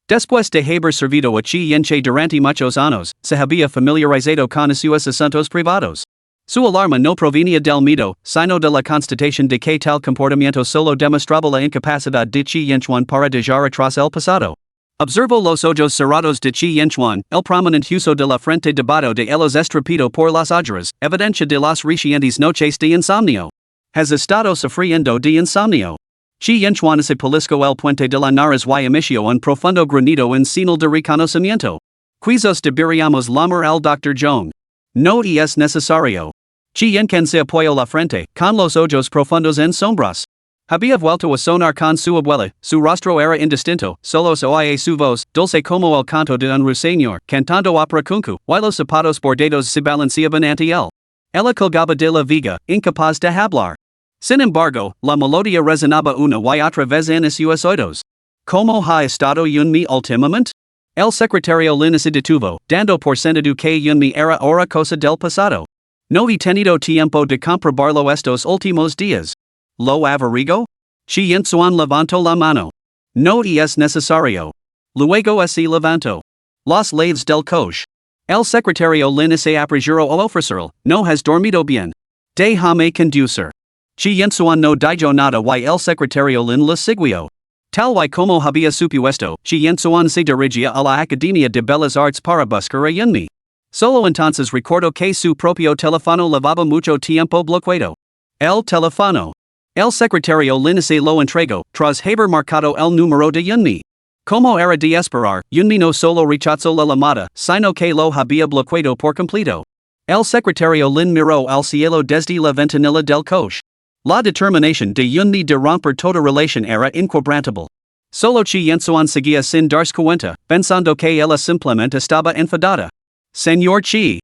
[SPEAKER 2] Después de haber servido a Chi Yenche durante muchos años, se había familiarizado con sus asuntos privados. Su alarma no provenía del miedo, sino de la constatación de que tal comportamiento solo demostraba la incapacidad de Chi Yenchuan para dejar atrás el pasado. Observó los ojos cerrados de Chi Yenchuan, el prominente uso de la frente debajo de ellos estrepito por las ojeras, evidencia de las recientes noches de insomnio. Has estado sufriendo de insomnio. Chi Yenchuan se pellizcó el puente de la nariz y emitió un profundo grunhido en señal de reconocimiento. Quizás deberíamos llamar al Dr. Joan. No es necesario. Chi Yenchen se apoyó la frente, con los ojos profundos en sombras. Había vuelto a sonar con su abuela, su rostro era indistinto, solo se oía su voz, dulce como el canto de un ruiseñor, cantando opera kunku, y los zapatos bordados se balanceaban ante él. Ella colgaba de la viga, incapaz de hablar. Sin embargo, la melodía resonaba una y otra vez en sus oídos. ¿Cómo ha estado Yunmi últimamente? El secretario Lin se detuvo, dando por sentado que Yunmi era ahora cosa del pasado. No he tenido tiempo de comprobarlo estos últimos días. ¿Lo averiguo? Chi Yensuan levantó la mano. No es necesario. Luego se levantó. Los laves del coche. El secretario Lin se apresuró a ofrecerle, no has dormido bien. Déjame conducir. Chi Yensuan no dijo nada y el secretario Lin le siguió. Tal y como había supuesto, Chi Yensuan se dirigía a la Academia de Bellas Artes para buscar a Yunmi. Solo entonces recordó que su propio teléfono llevaba mucho tiempo bloqueado. El teléfono. El secretario lince lo entrego, tras haber marcado el número de Yunmi. Como era de esperar, Yunmi no solo rechazó la llamada, sino que lo había bloqueado por completo. El secretario Lin miró al cielo desde la ventanilla del coche. La determinación de Yunmi de romper toda relación era inquebrantable. Solo Chi Yensuan seguía sin darse cuenta, pensando que ella simplemente estaba enfadada. Señor Chi.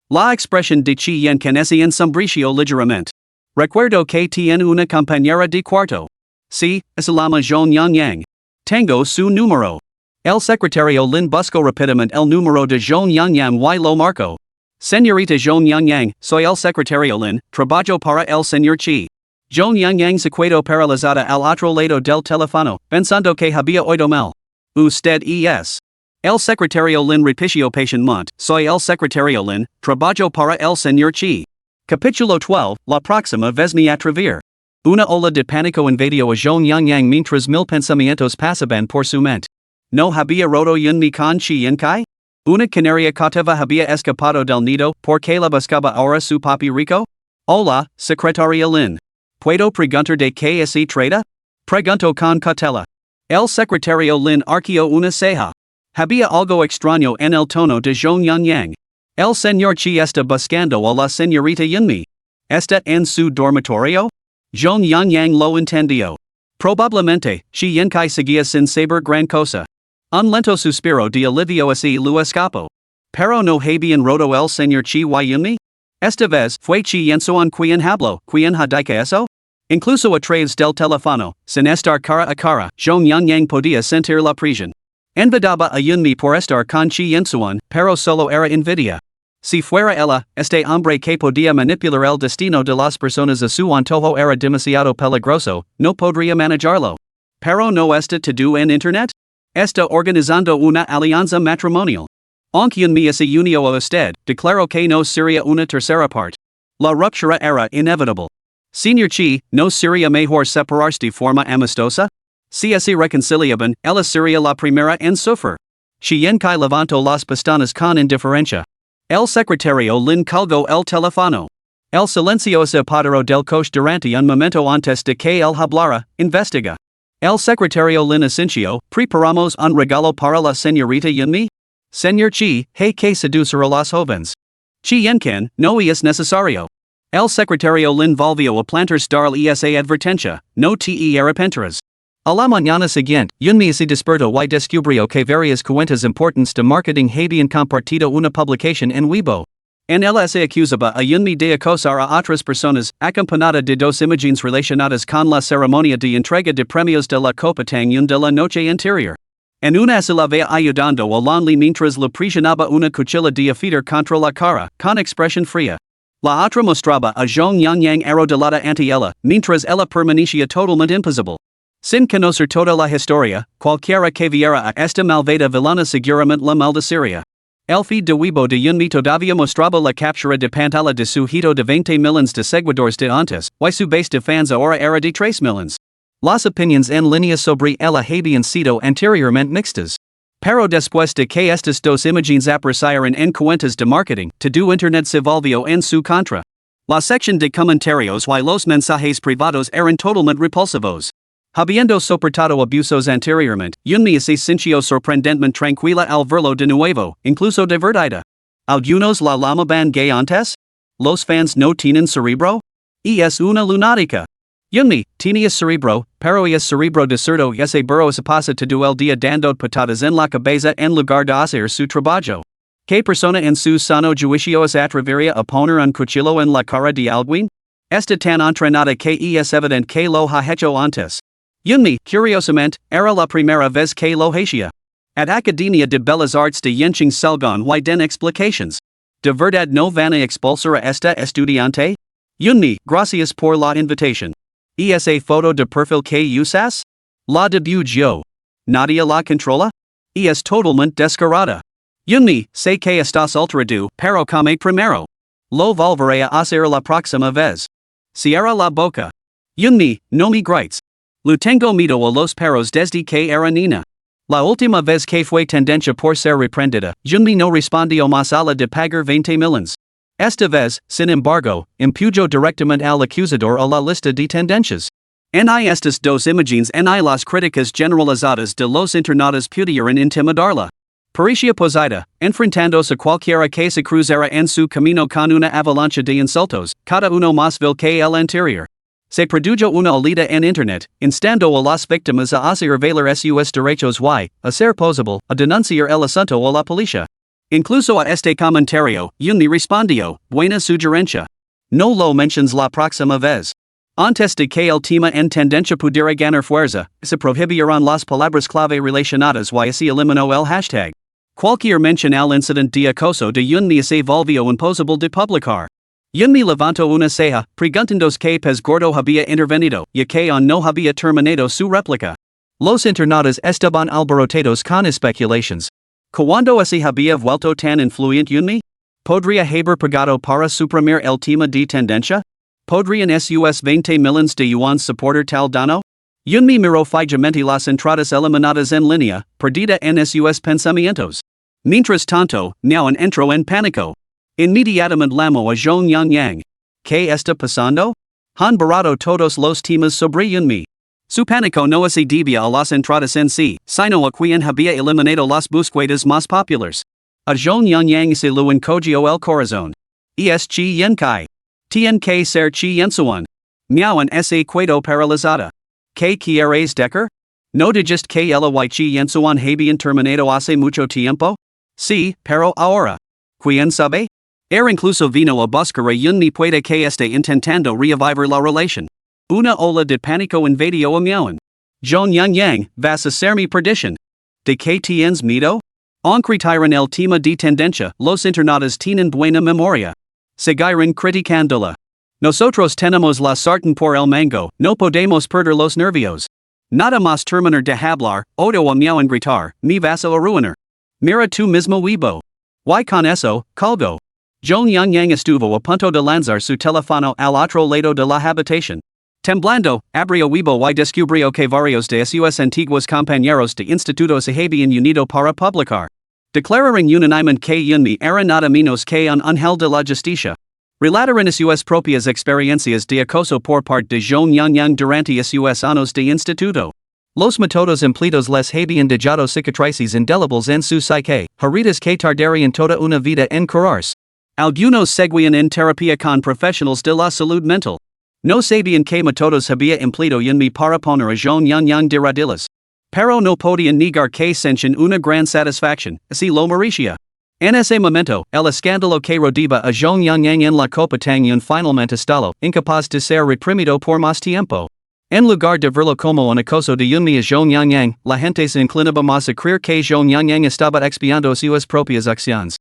[SPEAKER 2] La expresión de Chi Yen se ensombreció ligeramente. Recuerdo que tiene una compañera de cuarto. Sí, es la Zhong Yang. Tengo su número. El secretario Lin buscó rápidamente el número de Zhong Yang y lo marcó. Señorita Zhong Yang, soy el secretario Lin, trabajo para el señor Chi. Zhong Yang se quedó paralizada al otro lado del teléfono, pensando que había oído mal. Usted es. El secretario Lin repitió pacientemente, soy el secretario Lin, trabajo para el señor Chi. Capítulo 12, la próxima vez me atrever. Una ola de pánico invadió a Zhong Yang mientras mil pensamientos pasaban por su mente. ¿No había roto Yunmi con Chi Yenkai? ¿Una canaria cautiva había escapado del nido porque la buscaba ahora su papi rico? Hola, secretario Lin. ¿Puedo preguntar de qué se trata? Preguntó con cautela. El secretario Lin arqueó una ceja. Había algo extraño en el tono de Zhong Yang. El señor Chi está buscando a la señorita Yunmi. ¿Está en su dormitorio? Zhong Yang lo entendió. Probablemente, Chi Yenkai seguía sin saber gran cosa. Un lento suspiro de alivio así lo escapó. Pero no habían roto el señor Chi y Yunmi? Esta vez fue Chi Yensuan quien habló, quien ha dicho eso? Incluso a través del teléfono, sin estar cara a cara, Zhong Yang podía sentir la presión. Envidiaba a Yunmi por estar con Chi Yensuan, pero solo era envidia. Si fuera ella, este hombre que podía manipular el destino de las personas a su antojo era demasiado peligroso, no podría manejarlo. Pero no está todo en internet? Está organizando una alianza matrimonial. Aunque Yunmi se unió a usted, declaró que no sería una tercera parte. La ruptura era inevitable. Señor Chi, ¿no sería mejor separarse de forma amistosa? Si se reconciliaban, ella sería la primera en sufrir. Chi Yenkai levantó las pestañas con indiferencia. El secretario Lin colgó el teléfono. El silencio se apoderó del coche durante un momento antes de que él hablara, investiga. El secretario Lin asintió, preparamos un regalo para la señorita Yunmi? Señor Chi, hay que seducir a las jóvenes. Chi Yenkan, no es necesario. El secretario Lin volvió a plantarse darle esa advertencia, no te arrepentirás. A la mañana siguiente, Yunmi se despertó y descubrió que varias cuentas importantes de marketing habían compartido una publicación en Weibo. En ella se acusaba a Yunmi de acosar a otras personas, acompañada de dos imágenes relacionadas con la ceremonia de entrega de premios de la Copa Tangyun de la noche anterior. En una se la veía ayudando a Lonely mientras le presionaba una cuchilla de afeitar contra la cara, con expresión fría. La otra mostraba a Zhong Yang arrodillada ante ella, mientras ella permanecía totalmente impasible. Sin conocer toda la historia, cualquiera que viera a esta malvada vilana seguramente la maldeciría. El feed de Weibo de Yunmi todavía mostraba la captura de pantalla de su hito de 20 millones de seguidores de antes, y su base de fans ahora era de 3 millones. Las opiniones en línea sobre ella habían sido anteriormente mixtas. Pero después de que estas dos imágenes aparecieron en cuentas de marketing, todo internet se volvió en su contra. La sección de comentarios y los mensajes privados eran totalmente repulsivos. Habiendo soportado abusos anteriormente, Yunmi se sintió sorprendentemente tranquila al verlo de nuevo, incluso divertida. ¿Algunos la llamaban gay antes? ¿Los fans no tienen cerebro? Es una lunática. Yunmi, tenía cerebro, pero es cerebro de cerdo y ese burro se pasa todo el día dando patadas en la cabeza en lugar de hacer su trabajo. ¿Qué persona en su sano juicio se atrevería a poner un cuchillo en la cara de alguien? Está tan entrenada que es evidente que lo ha hecho antes. Yunmi, curiosamente, era la primera vez que lo hacía. At Academia de Bellas Artes de Yenching Selgon y den explications. ¿De verdad no van a expulsar a esta estudiante? Yunmi, gracias por la invitación. ¿Esa foto de perfil que usas? La debut yo. ¿Nadie la controla? Es totalmente descarada. Yunmi, sé que estás ultradu, pero come primero. Lo volveré a hacer la próxima vez. Cierra la boca. Yunmi, no me grites. Lo tengo miedo a los perros desde que era niña. La última vez que fue tendencia por ser reprendida, Yunmi no respondió más a la de pagar 20 millones. Esta vez, sin embargo, impuyó directamente al acusador a la lista de tendencias. Ni estas dos imágenes ni las críticas generalizadas de los internautas pudieron intimidarla. Parecía posida, enfrentándose a cualquiera que se cruzara en su camino con una avalancha de insultos, cada uno más vil que el anterior. Se produjo una olida en internet, instando a las víctimas a hacer valer sus derechos y, a ser posible, a denunciar el asunto a la policía. Incluso a este comentario, Yunmi respondió, buena sugerencia. No lo mentions la próxima vez. Antes de que el tema en tendencia pudiera ganar fuerza, se prohibieron las palabras clave relacionadas y se eliminó el hashtag. Cualquier mención al incidente de acoso de Yunmi se volvió imposible de publicar. Yunmi levantó una ceja, preguntándose que pez gordo había intervenido, y que aún no había terminado su réplica. Los internautas estaban alborotados con especulations. ¿Cuándo así había vuelto tan influyente Yunmi? ¿Podría haber pagado para suprimir el tema de tendencia? ¿Podrían sus 20 millones de yuans soportar tal daño? Yunmi miró fijamente las entradas eliminadas en línea, perdida en sus pensamientos. Mientras tanto, Miaon entró en pánico. Inmediatamente llamó a Zhong Yang. ¿Qué está pasando? Han borrado todos los temas sobre Yunmi. Su pánico no se debía a las entradas en sí, sino a quien había eliminado las búsquedas más populares. A Zhong Yang se lo encogió el corazón. Es chi yen kai. Tien que ser chi yensuan. Miaon se quedó paralizada. ¿Qué quieres decir? ¿No dijiste que el y chi yensuan habían terminado hace mucho tiempo? Sí, pero ahora. ¿Quién sabe? Incluso vino a buscar a Yunmi puede que esté intentando reavivar la relación. Una ola de pánico invadió a Miaon. Zhong Yang, vas a ser mi perdición. ¿De qué tienes miedo? Aunque retiran el tema de tendencia, los internautas tienen buena memoria. Seguirán criticándola. Nosotros tenemos la sartén por el mango, no podemos perder los nervios. Nada más terminar de hablar, odo a Miaon gritar, me vas a arruinar. Mira tú mismo Weibo. Y con eso, colgó. Zhong Yang estuvo a punto de lanzar su teléfono al otro lado de la habitación. Temblando, abrió Weibo y descubrió que varios de sus antiguos compañeros de instituto se habían unido para publicar. Declararon unánimemente que Yunmi era nada menos que un ángel de la justicia. Relataron sus propias experiencias de acoso por parte de Zhong Yang durante sus años de instituto. Los métodos empleados les habían dejado cicatrices indelebles en su psique, heridas que tardarían toda una vida en curarse. Algunos seguían en terapia con profesionales de la salud mental. No sabían qué métodos había empleado Yunmi para poner a Zhong Yang de rodillas. Pero no podían negar que sentían una gran satisfacción, así lo merecía. En ese momento, el escándalo que rodeaba a Zhong Yang en la Copa Tangyun finalmente estalló, incapaz de ser reprimido por más tiempo. En lugar de verlo como un acoso de Yunmi a Zhong Yang, la gente se inclinaba más a creer que Zhong Yang estaba expiando sus propias acciones.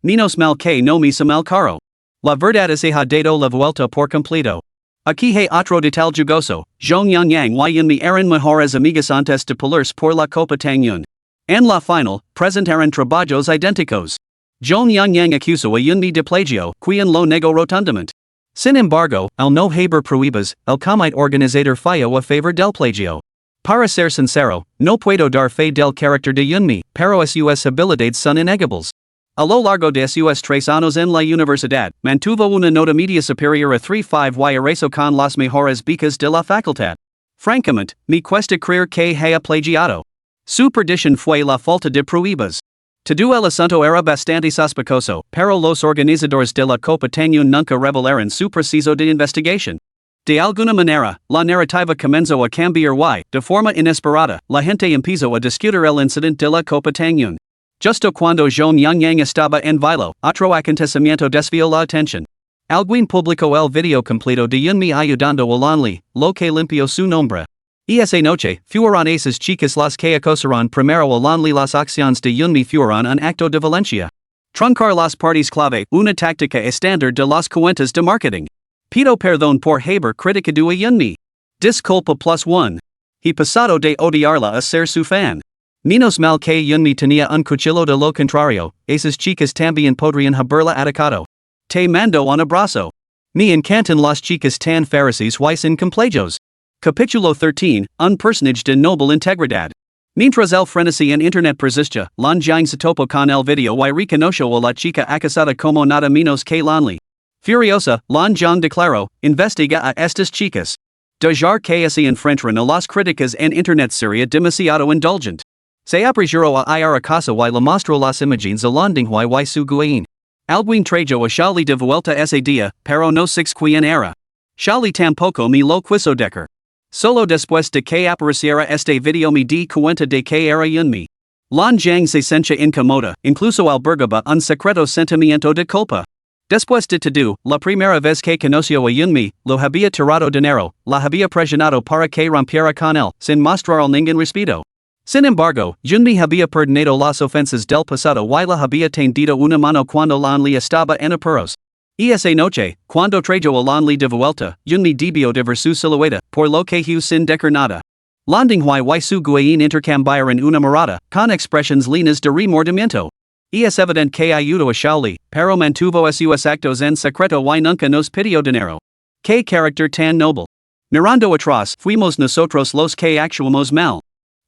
[SPEAKER 2] Menos mal que no me hizo mal caro. La verdad es que ha dado la vuelta por completo. Aquí hay otro detalle jugoso, Zhong Yang y Yunmi eran mejores amigas antes de pelearse por la Copa Tangyun. En la final, presentaron trabajos idénticos. Zhong Yang acusó a Yunmi de plagio, quien lo negó rotundamente. Sin embargo, al no haber pruebas, el comité organizador falló a favor del plagio. Para ser sincero, no puedo dar fe del carácter de Yunmi, pero sus habilidades son innegables. A lo largo de sus 3 años en la universidad, mantuvo una nota media superior a 3.5 y arrasó con las mejores becas de la facultad. Francamente, me cuesta creer que haya plagiado. Su perdición fue la falta de pruebas. Todo el asunto era bastante sospechoso, pero los organizadores de la Copa Tangyun nunca revelaron su proceso de investigación. De alguna manera, la narrativa comenzó a cambiar y, de forma inesperada, la gente empezó a discutir el incidente de la Copa Tangyun. Justo cuando Zhong Yang estaba en vilo, otro acontecimiento desvió la atención. Alguien publicó el video completo de Yunmi ayudando a Lanli, lo que limpió su nombre. Esa noche, fueron esas chicas las que acosaron primero a Lanli. Las acciones de Yunmi fueron un acto de violencia. Truncar las partes clave, una táctica estándar de las cuentas de marketing. Pido perdón por haber criticado a Yunmi. Disculpa +1. He pasado de odiarla a ser su fan. Menos mal que Yunmi tenía un cuchillo de lo contrario, esas chicas también podrían haberla atacado. Te mando un abrazo. Me encantan las chicas tan fariseas y sin complejos. Capítulo 13, un personaje de noble integridad. Mientras el frenesí en internet persiste, Lan Jiang se topó con el video y reconoció a la chica acusada como nada menos que Lanli. Furiosa, Lan Jiang declaró, investiga a estas chicas. Dejar que se enfrentan a las críticas en internet sería demasiado indulgent. Se apreciará a ir a casa y le mostró las imágenes a Landinghui y su guain. Alguien trajo a Shali de vuelta ese día, pero no sé quién era. Shali tampoco me lo quiso decir. Solo después de que apareciera este video me di cuenta de que era Yunmi. Lan Jiang se sentía incomoda, incluso albergaba un secreto sentimiento de culpa. Después de todo, la primera vez que conoció a Yunmi, lo había tirado dinero, la había presionado para que rompiera con él, sin mostrar ningún respeto. Sin embargo, Yunmi había perdonado las ofensas del pasado y la había tendido una mano cuando Lan Li estaba en apuros. Y esa noche, cuando trajo a Lan Li de vuelta, Yunmi debió de ver su silueta, por lo que hu sin decir nada. Landinghui y su guain intercambiaron una mirada, con expresiones llenas de remordimiento. Y es evidente que ayudó a Shaoli, pero mantuvo sus actos en secreto y nunca nos pidió dinero. ¡Qué carácter tan noble! Mirando atrás, fuimos nosotros los que actuamos mal.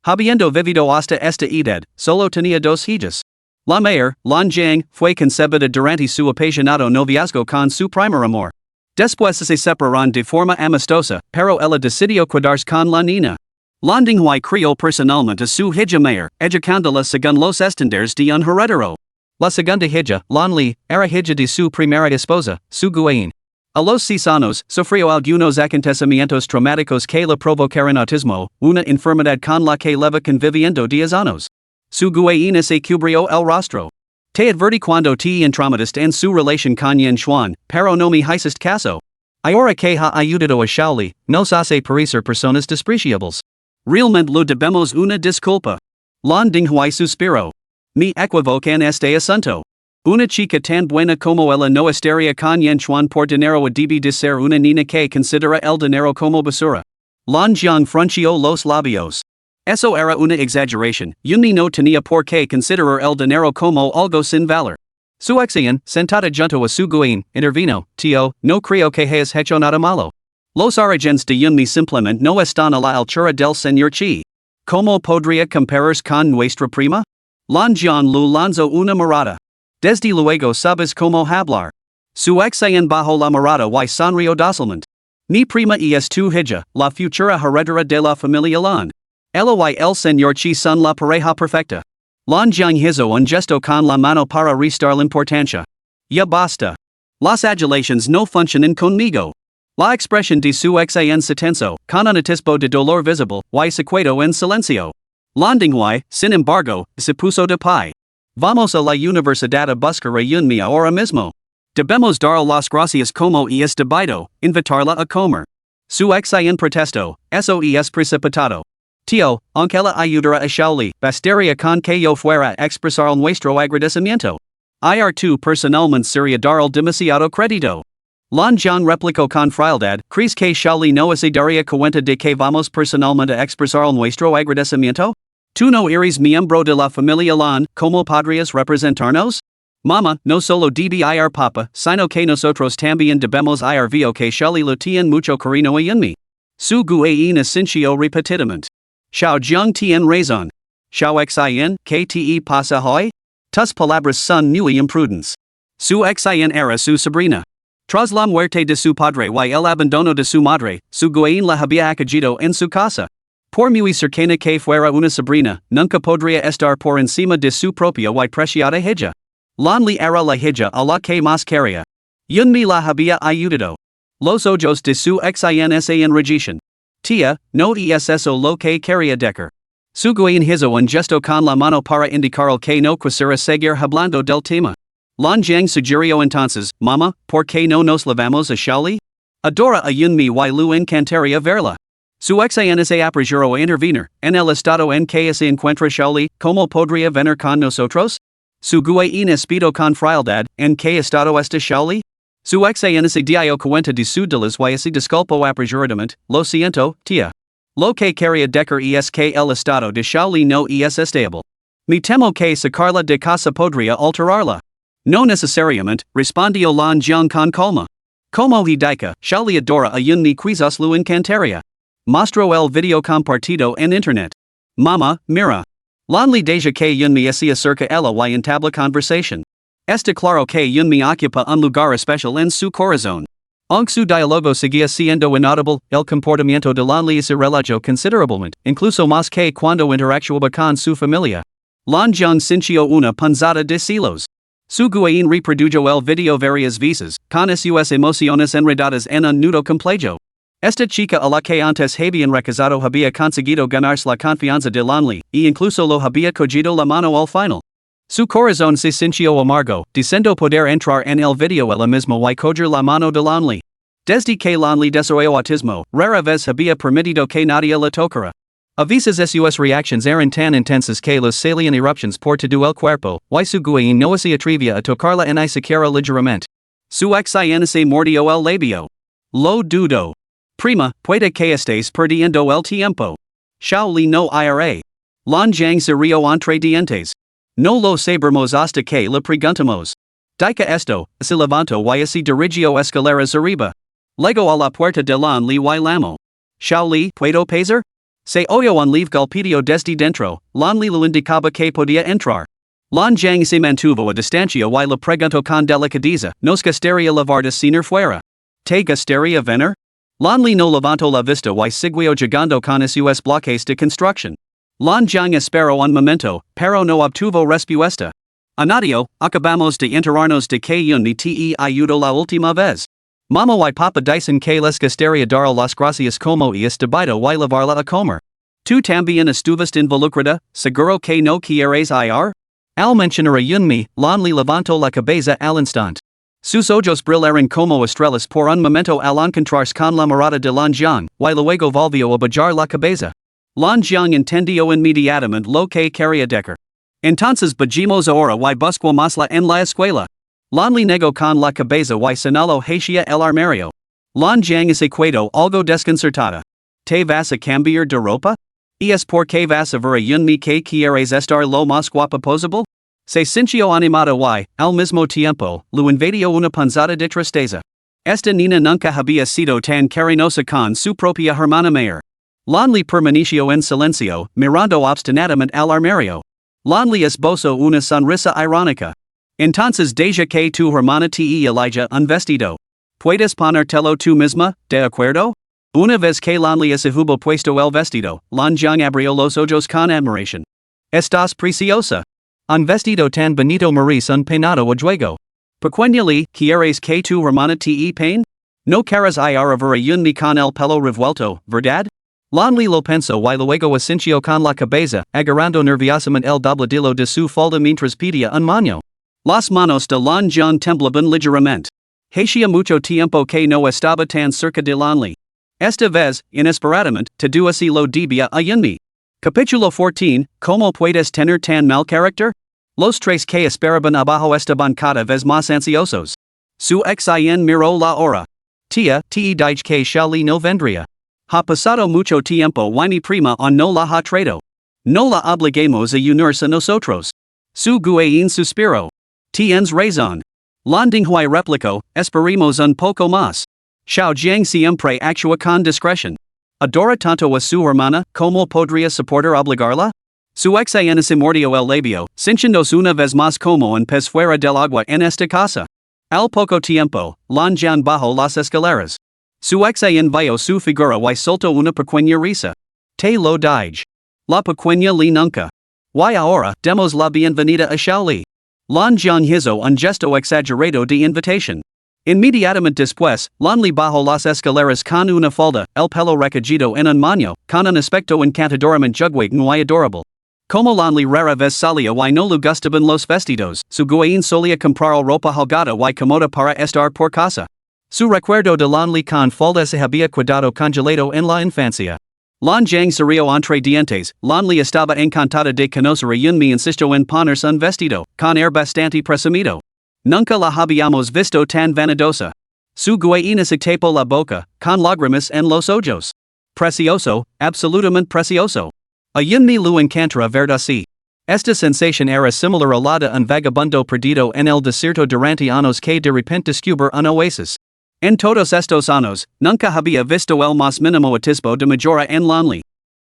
[SPEAKER 2] Habiendo vivido hasta esta edad, solo tenía dos hijas. La mayor, Lan Jiang, fue concebida durante su apasionado noviazgo con su primer amor. Después se separaron de forma amistosa, pero ella decidió quedarse con la niña. Landinghui crió personalmente a su hija mayor, educándola según los estándares de un heredero. La segunda hija, Lan Li, era hija de su primera esposa, su guain. A los 6 años, sufrió algunos acontecimientos traumáticos que le provocaron autismo, una enfermedad con la que leva conviviendo 10 años. Su guain se cubrió el rostro. Te advertí cuando te entrometaste en su relación con Yin Xuan, pero no me hiciste caso. Ahora que ha ayudado a Shaoli, nos hace parecer personas despreciables. Realmente lo debemos una disculpa. Landinghui suspiró. Me equivoqué en este asunto. Una chica tan buena como ella no estaría con Yin Xuan por dinero a debe de ser una niña que considera el dinero como basura. Lan Jiang frunció los labios. Eso era una exageración, Yunmi no tenía por qué considerar el dinero como algo sin valor. Su ex-Ian, sentada junto a su guain, intervino, tío, no creo que hayas hecho nada malo. Los orígenes de Yunmi simplemente no están a la altura del señor Chi. ¿Cómo podría compararse con nuestra prima? Lan Jiang lu lanzó una mirada. Desde luego sabes cómo hablar. Su ex-Ian bajó la mirada y sonrió dócilmente. Mi prima es tu hija, la futura heredera de la familia Lan. Ella y el señor Chi son la pareja perfecta. Lan Jiang hizo un gesto con la mano para restar la importancia. Ya basta. Las adulaciones no funcionan conmigo. La expresión de su ex-Ian se tensó, con un atisbo de dolor visible, y se quedó en silencio. Landinghui, sin embargo, se puso de pie. Vamos a la universidad a buscar a Yunmi ahora mismo. Debemos dar las gracias como es debido, invitarla a comer. Su ex-Ian protestó, eso es precipitado. Tío, aunque la ayudara a Shaoli, bastaría con que yo fuera a expresar nuestro agradecimiento. Ir tu personalmente sería dar demasiado crédito. Lan Jiang replicó con frialdad, ¿crees que Shaoli no se daría cuenta de que vamos personalmente a expresar nuestro agradecimiento? ¿Tú no eres miembro de la familia Lan, ¿cómo podrías representarnos? Mama, no solo debe ir papa, sino que nosotros también debemos ir vio que Shaoli lo tiene mucho cariño a Yunmi. Su guain asintió repetidamente. Xiao Jiang tien razón. Xiao Xin, que te pasa hoy? Tus palabras son muy imprudentes. Su Xin era su sobrina. Tras la muerte de su padre y el abandono de su madre, su guain la había acogido en su casa. Por muy cercana que fuera una sobrina, nunca podría estar por encima de su propia y preciada hija. Lan Li era la hija a la que más quería. Yunmi la había ayudado. Los ojos de su Xin se enrojecen. Tía, no es eso lo que quería decir. Su guain hizo un gesto con la mano para indicar que no quisiera seguir hablando del tema. Lan Jiang sugirió entonces, Mama, ¿por qué no nos levamos a Shaoli? Adora a Yunmi y lu encantaría verla. Su Xin se apresuró a intervenir, en el estado en que se encuentra Shaoli, ¿cómo podría venir con nosotros? Su guain espidó con frialdad, ¿en qué estado está Shaoli? Su Xin se dio cuenta de su delas y se disculpó apresuradamente, lo siento, tía. Lo que quería decir es que el estado de Shaoli no es estable. Me temo que sacarla de casa podría alterarla. No necesariamente, respondió Lan Jiang con calma. Como indica, Shaoli adora a Yunmi quizás lo encantaría. Mostró el video compartido en internet. Mama, mira. Lan Li deja que Yunmi se acerca ella y entabla conversación. Está claro que Yunmi ocupa un lugar especial en su corazón. Ang su dialogo seguía siendo inaudible, el comportamiento de Lanli se relajó considerablemente, incluso más que cuando interactuaba con su familia. Lan Jiang sintió una punzada de celos. Su guayin reprodujo el video varias veces, con sus emociones enredadas en un nudo complejo. Esta chica a la que antes habían recazado había conseguido ganarse la confianza de Lanli, y incluso lo había cogido la mano al final. Su corazón se sintió amargo, diciendo poder entrar en el video ella mismo y coger la mano de Lanli. Desde que Lanli desarrolló autismo, rara vez había permitido que nadie la tocara. A veces sus reacciones eran tan intensas que los salían eruptions por todo el cuerpo, y su guayin no se atrevía a tocarla ni siquiera ligeramente. Su ex se mordió el labio. Lo dudo. Prima, puede que estés perdiendo el tiempo. Xiao Li no ira. Lan Jiang se rió entre dientes. No lo sabremos hasta que le preguntamos. Dica esto, se levantó y se dirigió escaleras arriba. Llegó a la puerta de Lan Li y llamó. Xiao Li, ¿puedo pasar? Se oyó un leve golpeteo desde dentro, Lan Li lo indicaba que podía entrar. Lan Jiang se mantuvo a distancia y le preguntó con delicadeza, ¿nos gustaría llevar de cenar fuera? ¿Te gustaría venir? Lan Li no levantó la vista y siguió llegando con sus bloques de construcción. Lan Jiang esperó un momento, pero no obtuvo respuesta. Anadio, acabamos de enterarnos de que Yunmi te ayudó la última vez. Mama y papa dicen que les gustaría dar las gracias como es debido y llevarla a comer. ¿Tú también estuviste involucrada, seguro que no quieres ir? Al mencionar a Yunmi, Lan Li levantó la cabeza al instante. Sus ojos brillaron como estrellas por un momento al encontrarse con la mirada de Lan Jiang, y luego volvió a bajar la cabeza. Lan Jiang entendió inmediatamente lo que quería decir. Entonces bajemos ahora y buscamos en la escuela. Lan Li negó con la cabeza y señaló hacia el armario. Lan Jiang se quedó algo desconcertada. ¿Te vas a cambiar de ropa? ¿Es porque vas a ver a Yunmi que quieres estar lo más guapa posible? Se sintió animada y, al mismo tiempo, lo invadió una punzada de tristeza. Esta niña nunca había sido tan cariñosa con su propia hermana mayor. Lan Li permaneció en silencio, mirando obstinadamente al armario. Lan Li esbozó una sonrisa irónica. Entonces deja que tu hermana te elija un vestido. ¿Puedes ponértelo tú misma, de acuerdo? Una vez que Lan Li se hubo puesto el vestido, Lan Jiang abrió los ojos con admiración. Estás preciosa. Un vestido tan bonito merece un peinado a juego. Pequeña Li, ¿quieres que tu hermana te peine? No quieres ir a ver a Yunmi con el pelo revuelto, ¿verdad? Lan Li lo pensó y luego asintió con la cabeza, agarrando nerviosamente el dobladillo de su falda mientras pedía un moño. Las manos de Lan Jiang temblaban ligeramente. Hacía mucho tiempo que no estaba tan cerca de Lan Li. Esta vez, inesperadamente, todo se lo debía a Yunmi. Capítulo 14, ¿Cómo puedes tener tan mal carácter? Los tres que esperaban abajo estaban cada vez más ansiosos. Su ex-in miró la hora. Tía, te dije que Xiao Li no vendría. Ha pasado mucho tiempo y mi prima on no la ha traído. No la obliguemos a unirse a nosotros. Su guayin suspiró. Tienes razón. Lan Dinghui replicó, esperemos un poco más. Xiao Jiang siempre actúa con discreción. Adora tanto a su hermana, ¿cómo podría soportar obligarla? Su ex-in se mordió el labio, sintiéndose una vez más como un pez fuera del agua en esta casa. Al poco tiempo, Lan Jiang bajó las escaleras. Su ex-in vio su figura y soltó una pequeña risa. Te lo dije. La pequeña Li nunca. Y ahora, demos la bienvenida a Xiao Li. Lan Jiang hizo un gesto exagerado de invitación. Inmediatamente después, Lan Li bajó las escaleras con una falda, el pelo recogido en un moño, con un aspecto encantadoramente juguetón y adorable. Como Lan Li rara vez salía y no le gustaban los vestidos, su guayin solía comprar ropa holgada y cómoda para estar por casa. Su recuerdo de Lan Li con falda se había quedado congelado en la infancia. Lan Jiang se rió entre dientes. Lan Li estaba encantada de conocer a Yunmi insistió en ponerse un vestido, con air bastante presumido. Nunca la habíamos visto tan vanidosa. Su guayin se tapó la boca, con lágrimas en los ojos. Precioso, absolutamente precioso. A Yunmi lo encantara verdad sí. Esta sensación era similar a la de un vagabundo perdido en el desierto durante años que de repente descubre un oasis. En todos estos años, nunca había visto el más mínimo atisbo de mejora en Lan Li.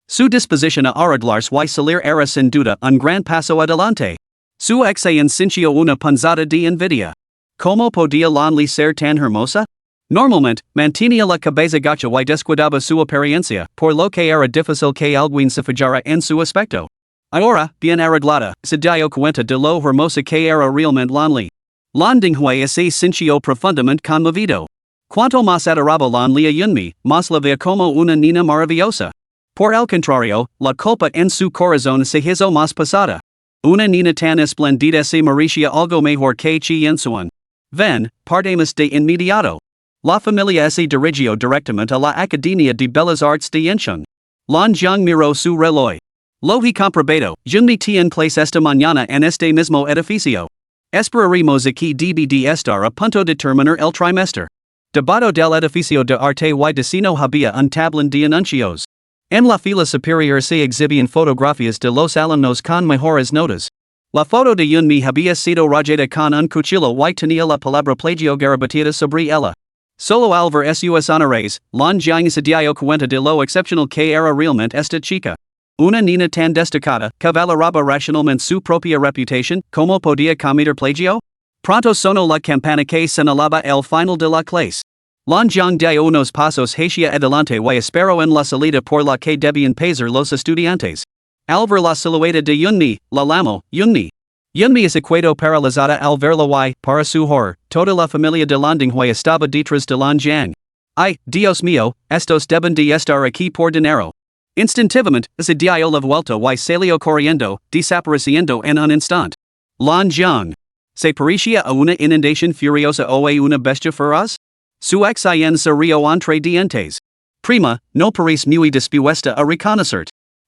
[SPEAKER 2] Su disposición a arreglarse y salir era sin duda un gran paso adelante. Su ex-in sintió una punzada de envidia. ¿Cómo podía Lan Li ser tan hermosa? Normalmente, mantiene la cabeza gacha y descuidaba su apariencia, por lo que era difícil que alguien se fijara en su aspecto. Ahora, bien arreglada, se dio cuenta de lo hermosa que era realmente Lonely. Londinghui se sintió profundamente conmovido. Cuanto más adoraba Lonely a Yunmi, más la veía como una niña maravillosa. Por el contrario, la culpa en su corazón se hizo más pesada. Una niña tan esplendida se merecía algo mejor que chi Yensuan. Ven, partamos de inmediato. La familia se dirigió directamente a la Academia de Bellas Artes de Yenchun. Lan Jiang miró su reloj. Lo he comprobado, Yunmi tiene clase esta mañana en este mismo edificio. Esperaremos aquí debe estar a punto de terminar el trimestre. Debajo del edificio de arte y diseño había un tablón de anuncios. En la fila superior se exhibían fotografías de los alumnos con mejores notas. La foto de Yunmi había sido rayada con un cuchillo y tenía la palabra plagio garabateada sobre ella. Solo al ver sus honores, Lan Jiang se dio cuenta de lo excepcional que era realmente esta chica. Una niña tan destacada, que valoraba racionalmente su propia reputación, ¿cómo podía cometer plagio? Pronto sonó la campana que señalaba el final de la clase. Lan Jiang dio unos pasos hacia adelante y esperó en la salida por la que debían pasar los estudiantes. Al ver la silueta de Yunmi, la llamó, Yunmi. Yunmi se quedó paralizada al verla y, para su horror, toda la familia de Londinghui estaba detrás de Lan Jiang. Ay, Dios mío, estos deben de estar aquí por dinero. Instintivamente, se dio la vuelta y salió corriendo, desapareciendo en un instante. Lan Jiang. ¿Se parecía a una inundación furiosa o a una bestia feroz? Su acción se rió entre dientes. Prima, no parece muy dispuesta a reconocer.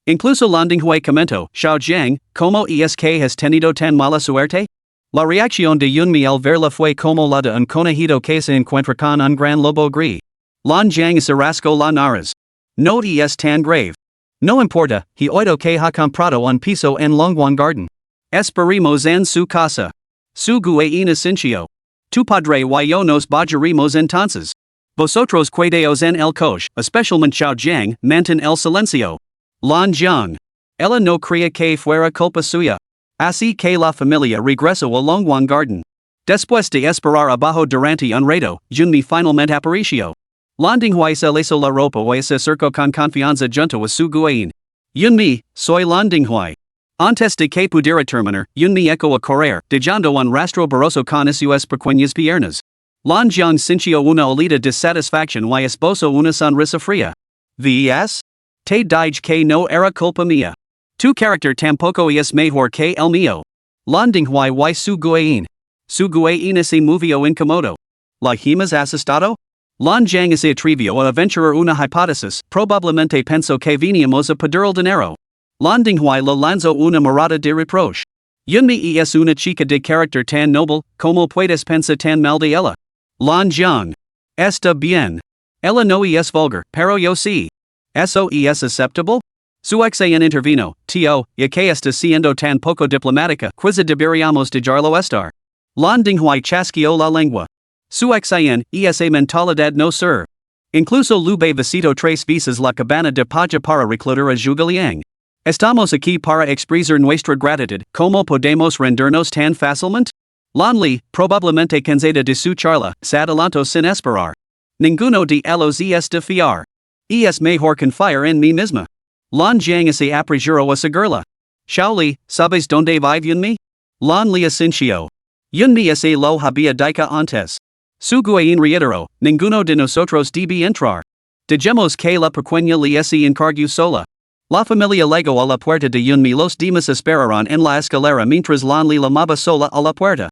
[SPEAKER 2] Incluso Londinghui comentó, Xiao Jiang, ¿cómo es que has tenido tan mala suerte? La reacción de Yunmi al verla fue como la de un conejito que se encuentra con un gran lobo gris. Lan Jiang se rascó la nariz. No es tan grave. No importa, he oído que ha comprado un piso en Longwan Garden. Esperemos en su casa. Su guaina sincio. Tu padre y yo nos bajaremos entonces. Vosotros quedaos en el coche, especialmente Xiao Jiang, mantén el silencio. Lan Jiang. Ella no creía que fuera culpa suya. Así que la familia regresó a Longwan Garden. Después de esperar abajo durante un rato, Yunmi finalmente apareció. Londinghui se hizo la ropa y se acercó con confianza junto a su guain. Yunmi, soy Londinghui. Antes de que pudiera terminar, Yunmi echó a correr, dejando un rastro borroso con sus pequeñas piernas. Lan Jiang sintió una olida de satisfacción y esbozó una sonrisa fría. ¿Ves? Te dije que no era culpa mía. Tu carácter tampoco es mejor que el mío. Londinghui y su guain. Su guain se movió incómodo. ¿La hemos asustado? Lan Jiang se atrevió a aventurar una hipótesis, probablemente pensó que veníamos a pedir el dinero. Londinghui le lanzó una mirada de reproche. Yunmi es una chica de carácter tan noble, como puedes pensar tan mal de ella. Lan Jiang. Está bien. Ella no es vulgar, pero yo sí. ¿Eso es aceptable? Su acción intervino, tío, ya que está siendo tan poco diplomática, quizá deberíamos dejarlo estar. Londinghui chasqueó la lengua. Su acción es a mentalidad no ser. Incluso lube visito tres veces la cabana de paja para reclutar a Zhuge. Estamos aquí para expresar nuestra gratitud, ¿cómo podemos rendirnos tan fácilmente? Lan Li, probablemente cansada de su charla, se adelantó sin esperar. Ninguno de ellos es de fiar. Es mejor confiar en mí misma. Lan Jiang se apresuró a seguirla. Xiao Li, ¿sabes dónde vive Yunmi? Lan Li asintió. Yunmi se lo había dicho antes. Su guain reiteró, ninguno de nosotros debe entrar. Dejemos que la pequeña Li se encargue sola. La familia llegó a la puerta de Yunmi, los demás esperaron en la escalera mientras Lan Li llamaba sola a la puerta.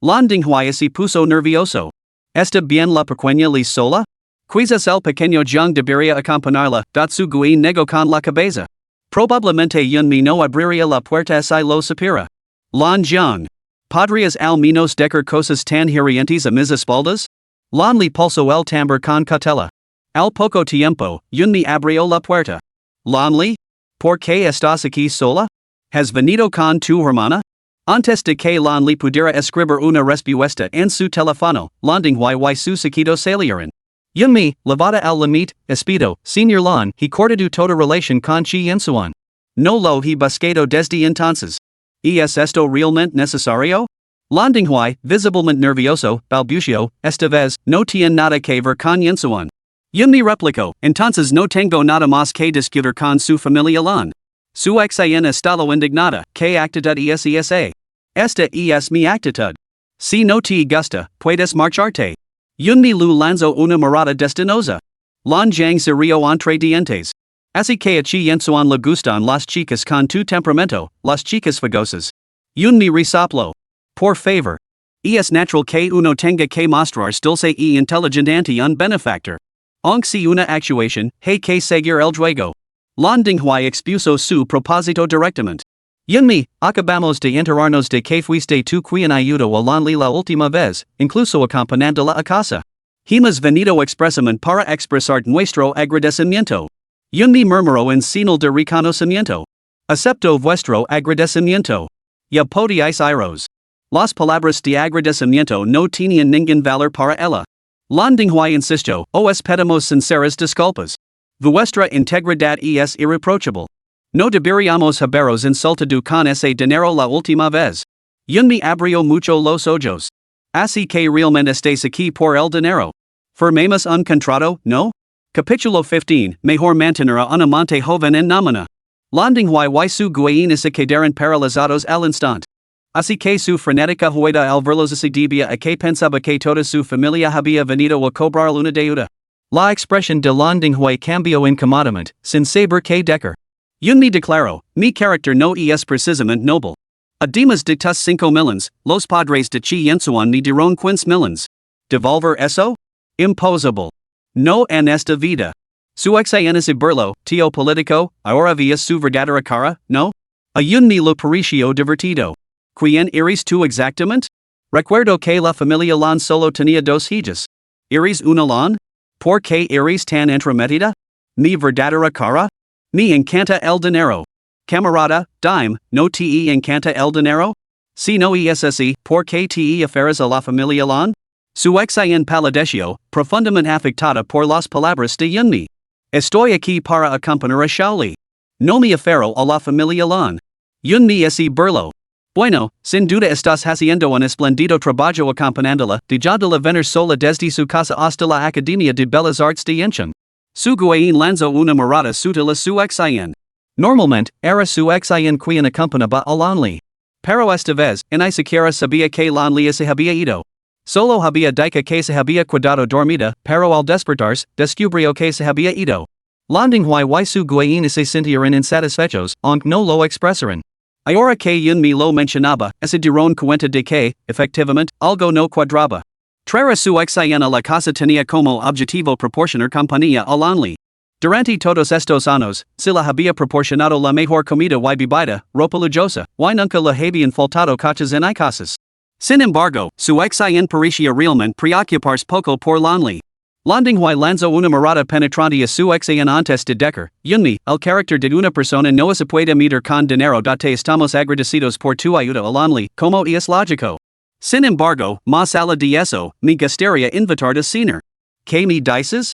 [SPEAKER 2] Londinghui se puso nervioso. ¿Está bien la pequeña Li sola? Quizás el pequeño Jiang debería acompañarla, su guain negó con la cabeza. Probablemente Yunmi no abriría la puerta si lo supiera. Lan Jiang. ¿Podrías al menos decir cosas tan hirientes a mis espaldas? Lan Li pulsó el tambor con cautela. Al poco tiempo, Yunmi abrió la puerta. Lan Li? ¿Por qué estás aquí sola? ¿Has venido con tu hermana? Antes de que Lan Li pudiera escribir una respuesta en su teléfono, Londinghui y su seguido salieron. Yunmi, levada al limite, espido, señor Lan, he cortado toda relación con Chi Yensuan. No lo he buscado desde entonces. ¿Es esto realmente necesario? Landinghuai, visiblemente nervioso, balbucio, esta vez, no tiene nada que ver con Yensuan. Yunmi replicó, entonces no tengo nada más que discutir con su familia Lan. Su ex en estado indignada, que actitud es esa. Esta es mi actitud. Si no te gusta, puedes marcharte. Yunmi lu lanzo una mirada destinosa. Lan Jiang se rió entre dientes. Así que a Chi Yensuan le gustan las chicas con tu temperamento, las chicas fogosas. Yunmi resoplo. Por favor. Es natural que uno tenga que mostrar dulce y inteligente ante un benefactor. Aunque si una actuación, hay que seguir el juego. Lan Dinghuai expuso su propósito directamente. Yunmi, acabamos de enterarnos de que fuiste tú quien ayudó a Lanli la última vez, incluso acompañándola a casa. Hemos venido expresamente para expresar nuestro agradecimiento. Yunmi murmuró en señal de reconocimiento. Acepto vuestro agradecimiento. Ya podíais iros. Las palabras de agradecimiento no tenían ningún valor para ella. Lan Dinghuai insistió, os pedimos sinceras disculpas. Vuestra integridad es irreprochable. No deberíamos haberos insultado con ese dinero la última vez. Yunmi abrió mucho los ojos. Así que realmente estáis aquí por el dinero. Firmemos un contrato, ¿no? Capítulo 15, mejor mantener a un amante joven en nómina. Lan Dinghuai y su guayin se quedaron paralizados al instante. Así que su frenética huida al verlos se debía a que pensaba que toda su familia había venido a cobrar una deuda. La expresión de Lan Dinghuai cambió incómodamente, sin saber qué decir. Yunmi declaró, mi carácter no es precisamente noble. Además de tus 5 millones, los padres de Chi Yensuan me dieron 15 millones. ¿Devolver eso? Imposible. No en esta vida. Su ex se burló, tío político, ahora vía su verdadera cara, ¿no? A Yunmi lo pareció divertido. ¿Quién eres tú exactamente? Recuerdo que la familia Lan solo tenía 2 hijas. ¿Eres una Lan? ¿Por qué eres tan entrometida? Mi verdadera cara? Me encanta el dinero. Camarada, dime, ¿no te encanta el dinero? Si no es así, ¿por qué te aferras a la familia Lan? Su ex palideció, profundamente afectada por las palabras de Yunmi. Estoy aquí para acompañar a Shaoli. No me aferro a la familia Lan. Yunmi se burló. Bueno, sin duda estás haciendo un espléndido trabajo acompañándola, dejándola venir sola desde su casa hasta la Academia de Bellas Artes de Yenchon. Su guayin lanzó una mirada sutil a su ex. Normalmente, era su ex quien acompañaba a Lanli. Pero esta vez, ni siquiera sabía que Lanli se había ido. Solo había dicho que se había quedado dormida, pero al despertarse, descubrió que se había ido. Lan Dinghuai y su guayin se sintieron insatisfechos, aunque no lo expresaron. Ahora que Yunmi lo mencionaba, se dieron cuenta de que, efectivamente, algo no cuadraba. Traer a su ex a la casa tenía como objetivo proporcionar compañía a Lanli. Durante todos estos años, se le había proporcionado la mejor comida y bebida, ropa lujosa, y nunca le habían faltado coches en casas. Sin embargo, su ex parecía realmente preocuparse poco por Lanli. Lan Dinghuai lanzó una mirada penetrante a su ex antes de decir, Yunmi, el carácter de una persona no se puede medir con dinero date estamos agradecidos por tu ayuda a Lanli, como es lógico. Sin embargo, más allá de eso, me gustaría invitar a cenar. ¿Qué me dices?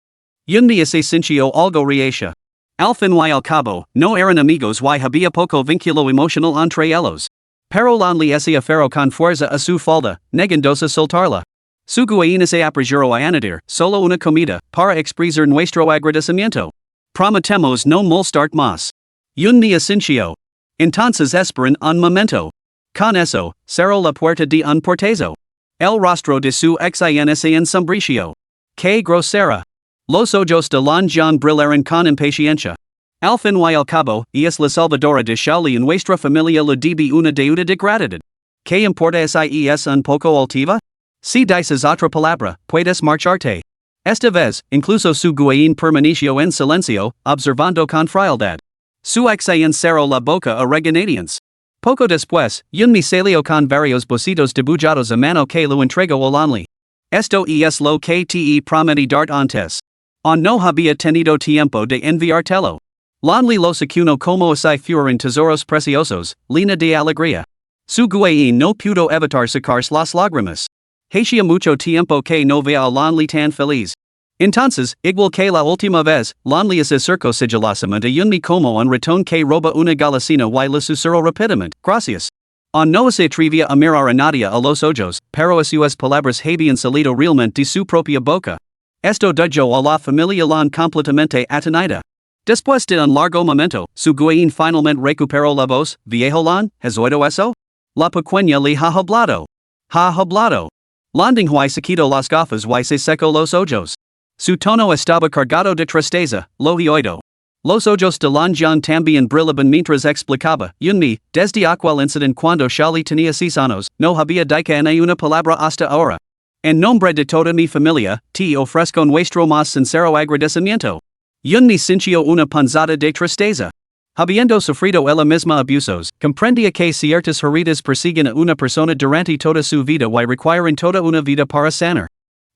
[SPEAKER 2] Yunmi se sintió algo reacia. Al fin y al cabo, no eran amigos y había poco vínculo emocional entre ellos. Pero Lanli se aferró con fuerza a su falda, negándose a soltarla. Su guayin se apresuró a añadir, solo una comida, para expresar nuestro agradecimiento. Prometemos no molestar más. Yunmi asintió. Entonces esperan un momento. Con eso, cerró la puerta de un portazo. El rostro de su ex se ensombreció. ¡Qué grosera! Los ojos de Lan Jian brillaron con impaciencia. Al fin y al cabo, es la salvadora de Shaoli en nuestra familia le debe una deuda de gratitud. ¿Qué importa si es un poco altiva? Si dices otra palabra, puedes marcharte. Esta vez, incluso su guayin permaneció en silencio, observando con frialdad. Su ex cerró la boca a regañadientes. Poco después, Yunmi salió con varios bocitos dibujados a mano que lo entregó a Lanli. Esto es lo que te prometí dar antes. No había tenido tiempo de enviártelo. Lanli lo secuno como si fueran tesoros preciosos, llena de alegría. Su guayin no pudo evitar sacarse las lágrimas. Hacía mucho tiempo que no veía a Lanli tan feliz. Entonces, igual que la última vez, Lanli se acercó sigilosamente a Yunmi como un ratón que roba una golosina y le susurró rápidamente, gracias. no se atrevía a mirar a nadie a los ojos, pero a sus palabras habían salido realmente de su propia boca. Esto dejó a la familia Lan completamente atonida. Después de un largo momento, su guayin finalmente recuperó la voz. Viejo Lan, ¿has oído eso? La pequeña le ha hablado. Ha hablado. Landinghuay se quitó las gafas y se secó los ojos. Su tono estaba cargado de tristeza, lo he oído. Los ojos de Lan Jian también brillaban mientras explicaba. Yunmi, desde aquel incidente cuando Shali tenía 6 años, no había dicho ni una palabra hasta ahora. En nombre de toda mi familia, te ofrezco nuestro más sincero agradecimiento. Yunmi sintió una punzada de tristeza. Habiendo sufrido ella misma abusos, comprendía que ciertas heridas persiguen a una persona durante toda su vida y requieren toda una vida para sanar.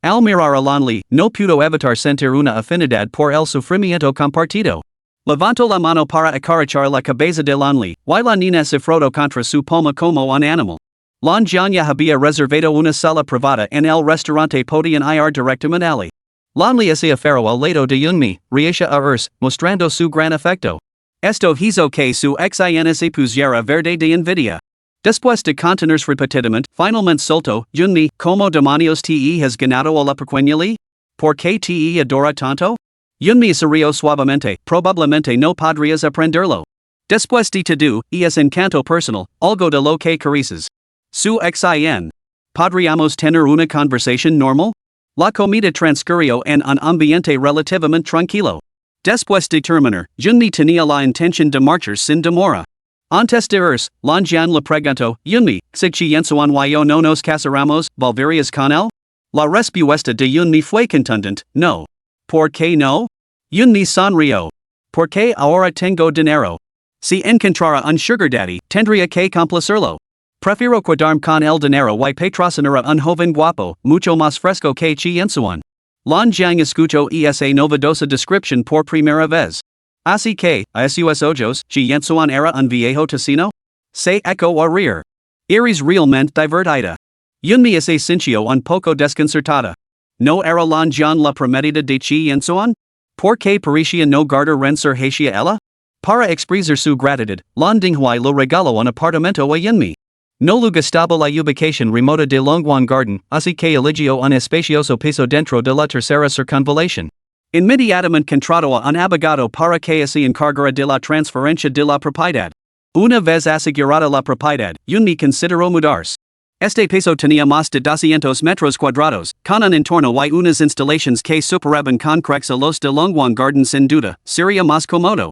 [SPEAKER 2] Al mirar a Lanli, no pudo evitar sentir una afinidad por el sufrimiento compartido. Levantó la mano para acariciar la cabeza de Lanli, y la niña se frotó contra su palma como un animal. Lan Jian ya había reservado una sala privada en el restaurante podían ir directamente allí. Lanli se aferró al lado de Yunmi, reacia a mostrando su gran afecto. Esto hizo que su exina se pusiera verde de envidia. Después de contenerse repetidamente, finalmente soltó. Yunmi, ¿cómo demonios te has ganado a la pequeña Li? ¿Por qué te adora tanto? Yunmi se rió suavemente, probablemente no podrías aprenderlo. Después de todo, es encanto personal, algo de lo que careces. Su xin. ¿Podríamos tener una conversación normal? La comida transcurrió en un ambiente relativamente tranquilo. Después de terminar, Yunmi tenía la intención de marchar sin demora. Antes de irse, Lan Jian le preguntó. Yunmi, si chiensuan yo no nos casaremos, ¿volverías con él? La respuesta de Yunmi fue contundente. No. ¿Por qué no? Yunmi sonrió. Porque ahora tengo dinero. Si encontrara un sugar daddy, tendría que complacerlo. Prefiero quedarme con el dinero y patrocinar a un joven guapo, mucho más fresco que chiensuan. Lan Jiang escuchó esa novedosa descripción por primera vez. Así que, a sus ojos, chiensuan era un viejo tocino? Se echó a reír. Eres realmente divertida. Yunmi se sintió un poco desconcertada. ¿No era Lan Jian la prometida de chiensuan? ¿Por qué parecía no guardar renser hacia ella? Para expresar su gratitud, Lan Dinghuai lo regaló un apartamento a Yunmi. No le gustaba la ubicación remota de Longwan Garden, así que eligió un espacioso piso dentro de la tercera circunvalación. Inmediatamente contrató a un abogado para que se encargara de la transferencia de la propiedad. Una vez asegurada la propiedad, Yunmi consideró mudarse. Este piso tenía más de 200 metros cuadrados, con un entorno y unas instalaciones que superaban con creces a los de Longwan Garden sin duda, sería más cómodo.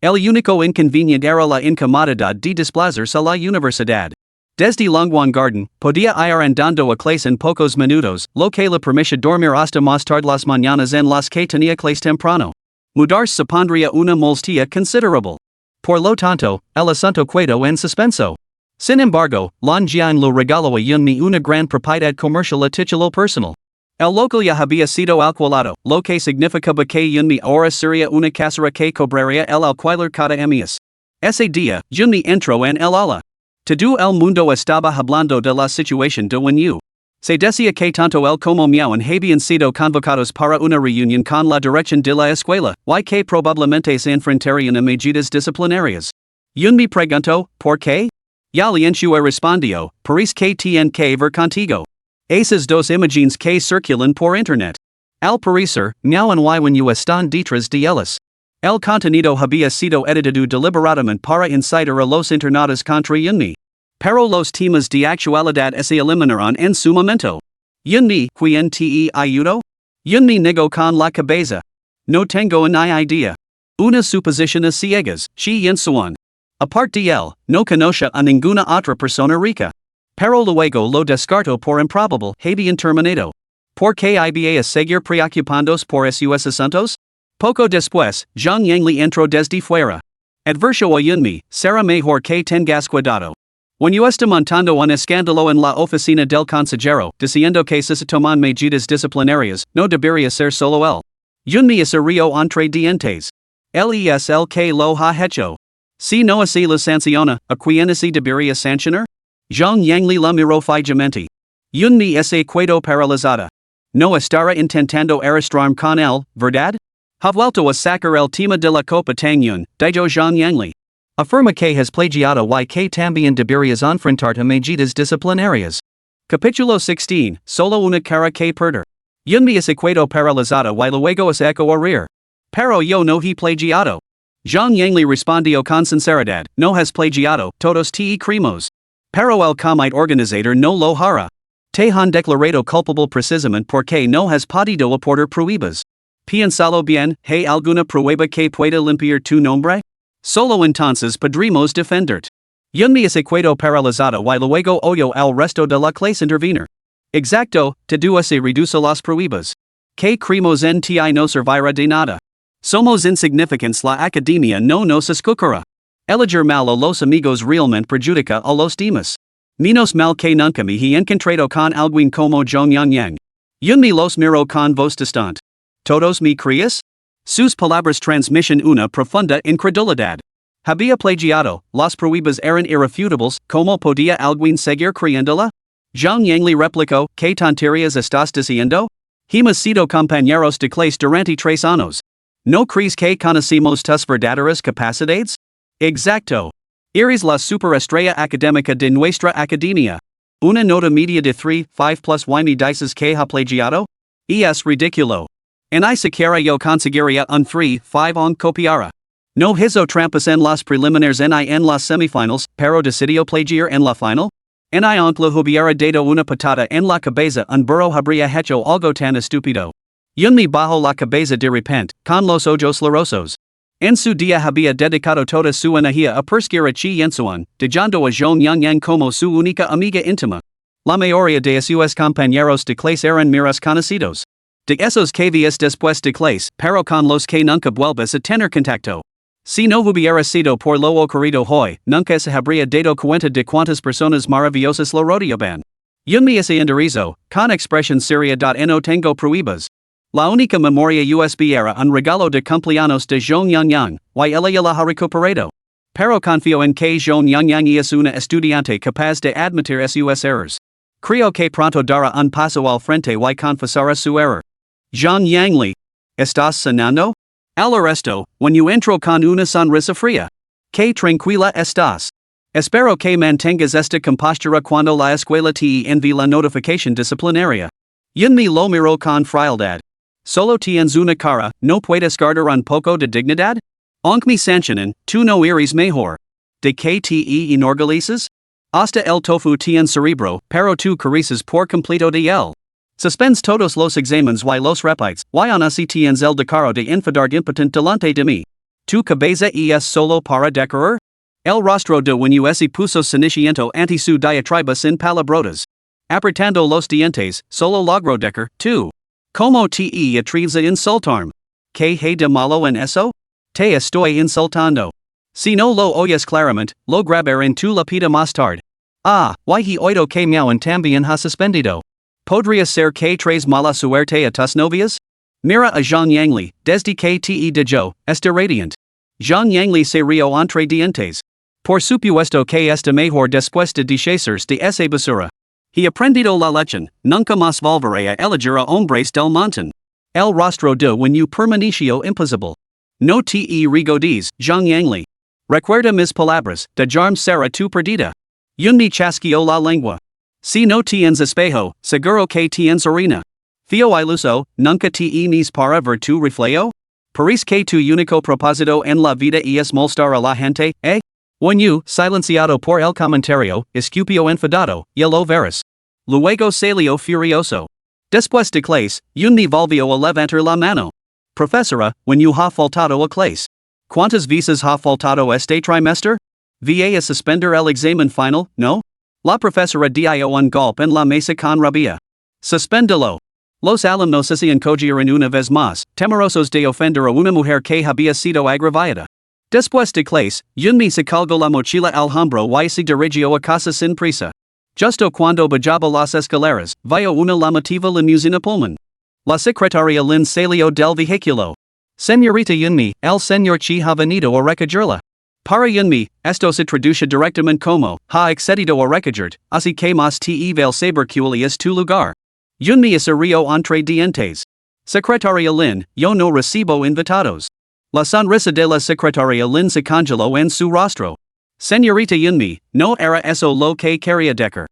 [SPEAKER 2] El único inconveniente era la incomodidad de desplazarse a la universidad. Desde Longwan Garden, podía ir andando a clase en pocos minutos, lo que le permitía dormir hasta más tarde las mañanas en las que tenía clase temprano. Mudarse supondría una molestia considerable. Por lo tanto, el asunto quedó en suspenso. Sin embargo, Lan Jian lo regaló a Yunmi una gran propiedad comercial a título personal. El local ya había sido alquilado, lo que significaba que Yunmi ahora sería una casera que cobraría el alquiler cada mes. Ese día, Yunmi entró en el ala. Todo el mundo estaba hablando de la situación de Wenyu. Se decía que tanto él como Miaoan habían sido convocados para una reunión con la dirección de la escuela, y que probablemente se enfrentarían a medidas disciplinarias. Yunmi preguntó, ¿por qué? Ya Lianxue respondió, parece que tienen que ver contigo. Esas dos imágenes que circulan por internet. Al parecer, Miaoan y Wenyu están detrás de ellas. El contenido había sido editado deliberadamente para incitar a los internautas contra Yunmi. Pero los temas de actualidad se eliminaron en su momento. Yunmi, ¿quién te ayudó? Yunmi negó con la cabeza. No tengo ni idea. Una suposición a ciegas, chiensuan. Aparte de él, no conoce a ninguna otra persona rica. Pero luego lo descartó por improbable, habían terminado. ¿Por qué iba a seguir preocupándose por esos asuntos? Poco después, Zhang Yangli entró desde fuera. Advirtió a Yunmi, será mejor que tengas cuidado. When está montando un escándalo en la oficina del consejero, diciendo que se toman medidas disciplinarias, no debería ser solo él. Yunmi se rió entre dientes. Él es el que lo ha hecho. Si no así lo sanciona, ¿a quién se debería sancionar? Zhang Yangli la miró fijamente. Yunmi se quedó paralizada. No estará intentando arrastrarme con él, ¿verdad? Ha vuelto a sacar el tema de la copa Tangyun, dijo Zhang Yangli. Afirma que has plagiado y que también deberías enfrentarte medidas disciplinarias. Capítulo 16, solo una cara que perder. Yunmi es equado paralizado y luego es eco a reír. Pero yo no he plagiado. Zhang Yang respondió con sinceridad, no has plagiado, todos te creemos. Pero el comité organizador no lo hará. Te han declarado culpable precisamente porque no has podido aportar pruebas. Piénsalo bien, ¿hay alguna prueba que pueda limpiar tu nombre? Solo entonces podremos defenderte. Yunmi es equado paralizado y luego oyó al resto de la clase intervenir. Exacto, te duas se reduce las pruebas. Que creemos en ti no servirá de nada. Somos insignificantes, la academia no nos escuchará. Elegir mal a los amigos realmente perjudica a los demás. Menos mal que nunca me he encontrado con alguien como Zhong Yang. Yunmi los miro con voz distante. ¿Todos me crees? Sus palabras transmiten una profunda incredulidad. Había plagiado, las pruebas eran irrefutables, ¿cómo podía alguien seguir creyéndola? Zhang Yang le replicó, ¿qué tonterías estás diciendo? Hemos sido compañeros de clase durante 3 años. ¿No crees que conocemos tus verdaderas capacidades? Exacto. Eres la superestrella académica de nuestra academia. Una nota media de 3.5 plus y me dices que ha plagiado? Es ridículo. Ni siquiera yo conseguiría un 3.5 en copiara. No hizo trampas en las preliminares ni en las semifinals, pero decidió plagiar en la final? Ni aunque le hubiera dado una patada en la cabeza un burro habría hecho algo tan estúpido. Yunmi bajó la cabeza de repente, con los ojos llorosos. En su día había dedicado toda su energía a perseguir a Chi Yensuan, dejando a Zhong Yang como su única amiga íntima. La mayoría de sus compañeros de clase eran meros conocidos. De esos que ves después de clase, pero con los que nunca vuelves a tener contacto. Si no hubiera sido por lo ocurrido hoy, nunca se habría dado cuenta de cuántas personas maravillosas lo rodeaban. Yunmi se enderezó, con expresión seria. No tengo pruebas. La única memoria USB era un regalo de cumpleaños de Zhong Yang, y ella ya la ha recuperado. Pero confío en que Zhong Yang es una estudiante capaz de admitir sus errores. Creo que pronto dará un paso al frente y confesará su error. Zhong Yang, ¿estás cenando? Al resto, when you entro con una sonrisa fría. Que tranquila estás. Espero que mantengas esta compostura cuando la escuela te envíe la notificación disciplinaria. Yunmi lo miró con frialdad. Solo tienes una cara, ¿no puedes guardar un poco de dignidad? Aunque me sancionen, tú no eres mejor. ¿De qué te enorgulleces? Hasta el tofu tiene cerebro, pero tú careces por completo de él. Suspends todos los exámenes y los repites, y aún así tienes el descaro de enfadar impotente delante de mí. ¿Tu cabeza es solo para decorar? El rostro de Winyu se puso ceniciento ante su diatriba sin palabrotas. Apretando los dientes, solo logró decir, tú. ¿Cómo te atreves a insultarme? ¿Qué hay de malo en eso? Te estoy insultando. Si no lo oyes claramente, lo grabaré en tu lápida más tarde. Y he oído que Miauen también ha suspendido. ¿Podría ser que traes mala suerte a tus novias? Mira a Zhang Yang, desde que te dejó, está radiante. Zhang Yang se rió entre dientes. Por supuesto que está mejor después de deshacerse de esa basura. He aprendido la lección, nunca más volveré a elegir a hombres del montón. El rostro de Winyu permaneció imposible. No te regodes, Zhang Yang. Recuerda mis palabras, de Jarm será tu perdida. Yunmi chasqueó la lengua. Si no tienes espejo, seguro que tienes arena. Fio iluso, nunca te nes para ver tu reflejo? Parece que tu único propósito en la vida es molestar a la gente, ¿eh? Winyu, silenciado por el comentario, escupió enfadado, y lo verás. Luego salió furioso. Después de clase, Yunmi volvió a levantar la mano. Profesora, Winyu ha faltado a clase. ¿Cuántas veces ha faltado este trimestre? Va a suspender el examen final, ¿no? La profesora dio un golpe en la mesa con rabia. Suspéndelo. Los alumnos se encogieron una vez más, temerosos de ofender a una mujer que había sido agravada. Después de clase, Yunmi se colgó la mochila al hombro y se dirigió a casa sin prisa. Justo cuando bajaba las escaleras, vio una llamativa limusina Pullman. La secretaria Lin salió del vehículo. Señorita Yunmi, el señor Chi ha venido a recogerla. Para Yunmi, esto se traduce directamente como, ha accedido a recogerte, así que más te vel saber cuál es tu lugar. Yunmi se rió entre dientes. Secretaria Lin, yo no recibo invitados. La sonrisa de la secretaria Lin se congeló en su rostro. Señorita Yunmi, no era eso lo que quería decir.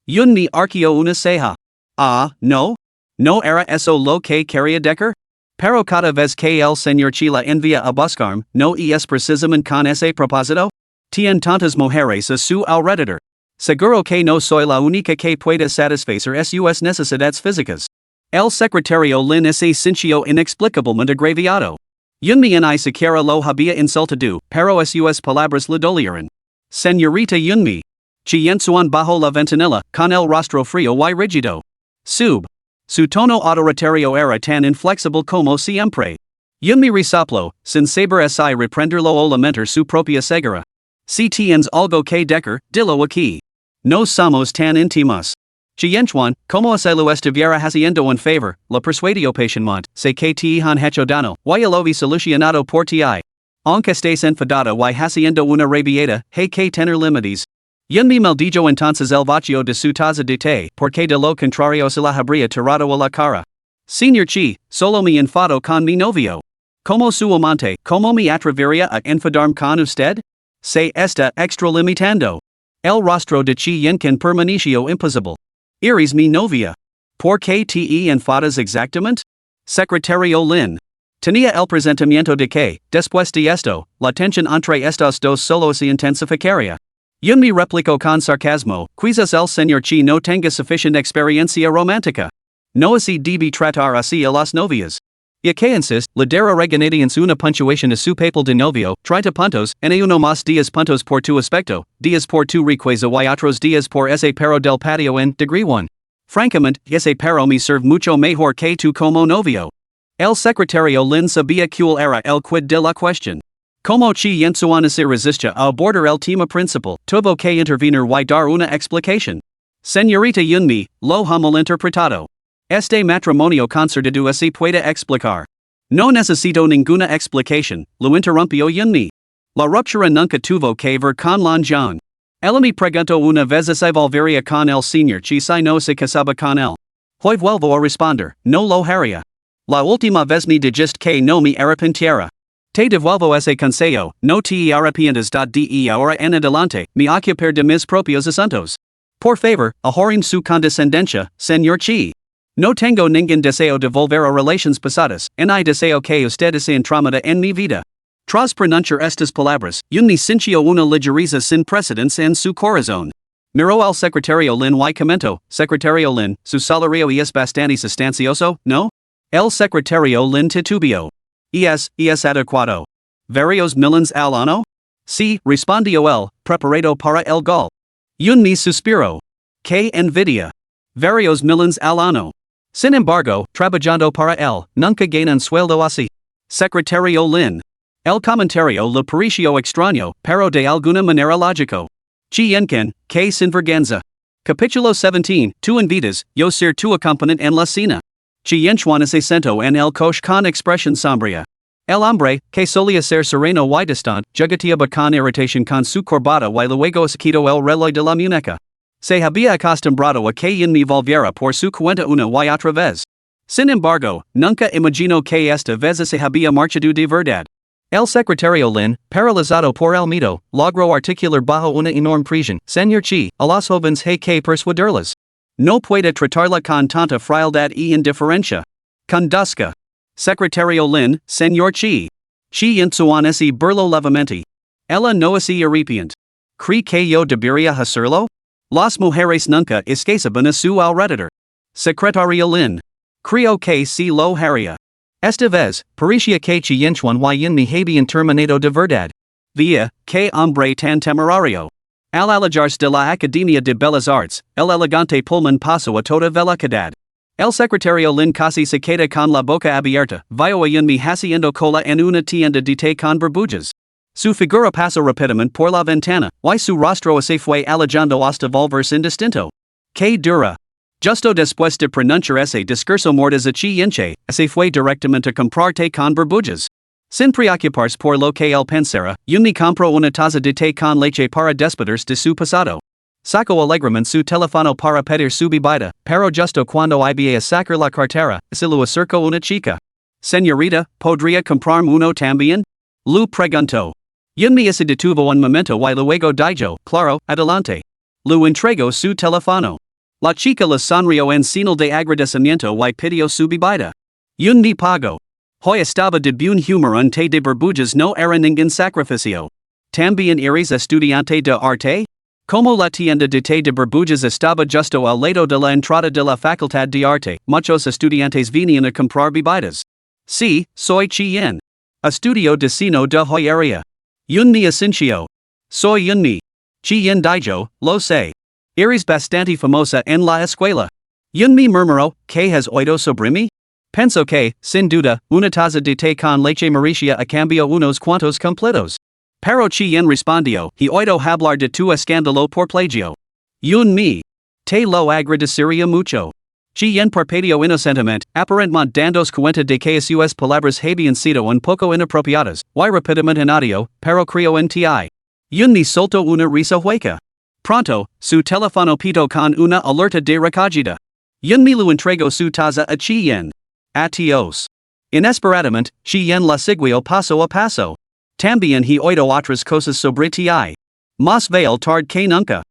[SPEAKER 2] Yunmi arqueó una ceja. Ah, no? No era eso lo que quería decir? Pero cada vez que el señor Chila envía a buscarme, no es precisamente con ese propósito? Tien tantas mujeres a su alrededor. Seguro que no soy la única que pueda satisfacer sus necesidades físicas. El secretario Lin se sintió inexplicablemente agraviado. Yunmi ni siquiera lo había insultado, pero sus palabras le dolieron. Señorita Yunmi. Chiensuan bajo la ventanilla, con el rostro frío y rígido. Su tono autoritario era tan inflexible como siempre. Yunmi resopló, sin saber si reprenderlo o lamentar su propia ceguera. Si tienes algo que decir, dilo aquí. No somos tan íntimos. Chienchuan, como se lo estuviera haciendo en favor, la persuadió patientemente, sé que te han hecho daño, y lo vi solucionado por ti. Aunque estés enfadada y haciendo una rabieta, hay que tener límites. Yunmi maldijo entonces el vacío de su taza de té, porque de lo contrario se la habría tirado a la cara. Señor Chi, solo me enfado con mi novio. Como su amante, ¿cómo me atrevería a enfadarme con usted? Se está extralimitando. El rostro de Chi Yenken permaneció impasible. Eres mi novia. ¿Por qué te enfadas exactamente? Secretario Lin. Tenía el presentimiento de que, después de esto, la tensión entre estos dos solo se intensificaría. Yunmi replicó con sarcasmo, quizás el señor Chi no tenga suficiente experiencia romántica. No así debe tratar así a las novias. Y que insist, le dará reganadians una puntuación a su papel de novio, 30 puntos, en uno más 10 puntos por tu aspecto, 10 por tu riqueza y otros 10 por ese perro del patio en degree 1. Francamente, ese perro me serve mucho mejor que tu como novio. El secretario Lin sabía cuál era el quid de la cuestión. Como Chi Yensuana se resiste a abordar el tema principal, tuvo que intervenir y dar una explicación. Señorita Yunmi, lo ha malinterpretado. Este matrimonio concertado se puede explicar. No necesito ninguna explicación, lo interrumpió Yunmi. La ruptura nunca tuvo que ver con Lanjan. Ella me preguntó una vez si volvería con el señor Chi si no se casaba con él. Hoy vuelvo a responder, no lo haría. La última vez me dijiste que no me arrepintiera. Te devuelvo ese consejo, no te arrepientas de ahora en adelante, me ocupar de mis propios asuntos. Por favor, ahoren su condescendencia, señor Chi. No tengo ningún deseo de volver a relaciones pasadas, ni deseo que usted se entramada en mi vida. Tras pronunciar estas palabras, Yunmi sintió una ligereza sin precedentes en su corazón. Miró al secretario Lin y comentó, Secretario Lin, su salario es bastante sustancioso, ¿no? El secretario Lin titubeó. Es adecuado. ¿Varios millones al año? Sí, respondió él, preparado para el gol. Yunmi suspiró. ¡Qué envidia! Varios millones al año. Sin embargo, trabajando para él, nunca ganan sueldo así. Secretario Lin. El comentario le pareció extraño, pero de alguna manera lógico. Chi Yenken, que sinvergüenza. Capítulo 17, tú invitas, yo ser tu acompañante en la cena. Chi Yenchuan se sentó en el coche con expresión sombría. El hombre, que solía ser sereno y distante, jugueteaba con irritación con su corbata y luego se quitó el reloj de la muñeca. Se había acostumbrado a que Yunmi volviera por su cuenta una y otra vez. Sin embargo, nunca imaginó que esta vez se había marchado de verdad. El secretario Lin, paralizado por el miedo, logró articular bajo una enorme presión, Señor Chi, a los jóvenes hay que persuadirlas. No puede tratarla con tanta frialdad y indiferencia. Conduzca. Secretario Lin, Señor Chi. Chi Yensuan se burló levemente. Ella no se arrepiente. ¿Cree que yo debería hacerlo? Las mujeres nunca escapan a su alrededor. Secretario Lin. Creo que sí lo haría. Esta vez, parecía que Chi Yenchuan y Yunmi habían terminado de verdad. Vía, que hombre tan temerario. Al alejarse de la Academia de Bellas Artes, el elegante Pullman pasó a toda velocidad. El secretario Lin casi se queda con la boca abierta, vio a Yunmi haciendo cola en una tienda de té con burbujas. Su figura pasó rápidamente por la ventana, y su rostro se fue alejando hasta volverse indistinto. ¡Qué dura! Justo después de pronunciar ese discurso mordaz a Chi Yenche, se fue directamente a comprar té con burbujas. Sin preocuparse por lo que él pensara, Yunmi compró una taza de té con leche para despedirse de su pasado. Sacó alegremente su teléfono para pedir su bebida, pero justo cuando iba a sacar la cartera, se lo acercó una chica. Señorita, ¿podría comprarme uno también? Lu pregunto. Yun me ese detuvo un momento y luego dijo, claro, adelante. Lu entrego su teléfono. La chica le sonrió en señal de agradecimiento y pidió su bebida. Yun me pago. Hoy estaba de buen humor ante de burbujas no era ningún sacrificio. También eres estudiante de arte? Como la tienda de té de burbujas estaba justo al lado de la entrada de la facultad de arte, muchos estudiantes venían a comprar bebidas. Sí, soy Chien. Estudio de cine de joyería. Yun me asincio. Soy Yun me. Chien dijo, lo sé. Eres bastante famosa en la escuela. Yun me murmuró, ¿qué has oído sobre mí? Penso que, sin duda, una taza de té con leche merecía a cambio unos cuantos completos. Pero Chien respondió, he oído hablar de tu escándalo por plagio. Yun me. Te lo agradecería mucho. Chien parpadeó inocentemente, aparentemente dándose cuenta de que sus palabras habían sido un poco inapropiadas, y rápidamente en audio, pero creo en ti. Yun me soltó una risa hueca. Pronto, su teléfono pitó con una alerta de recogida. Yun me lo entregó su taza a Chien. Atios. Inesperadamente, Chien la siguió paso a paso. También he oído otras cosas sobre ti. Más vale tarde que nunca.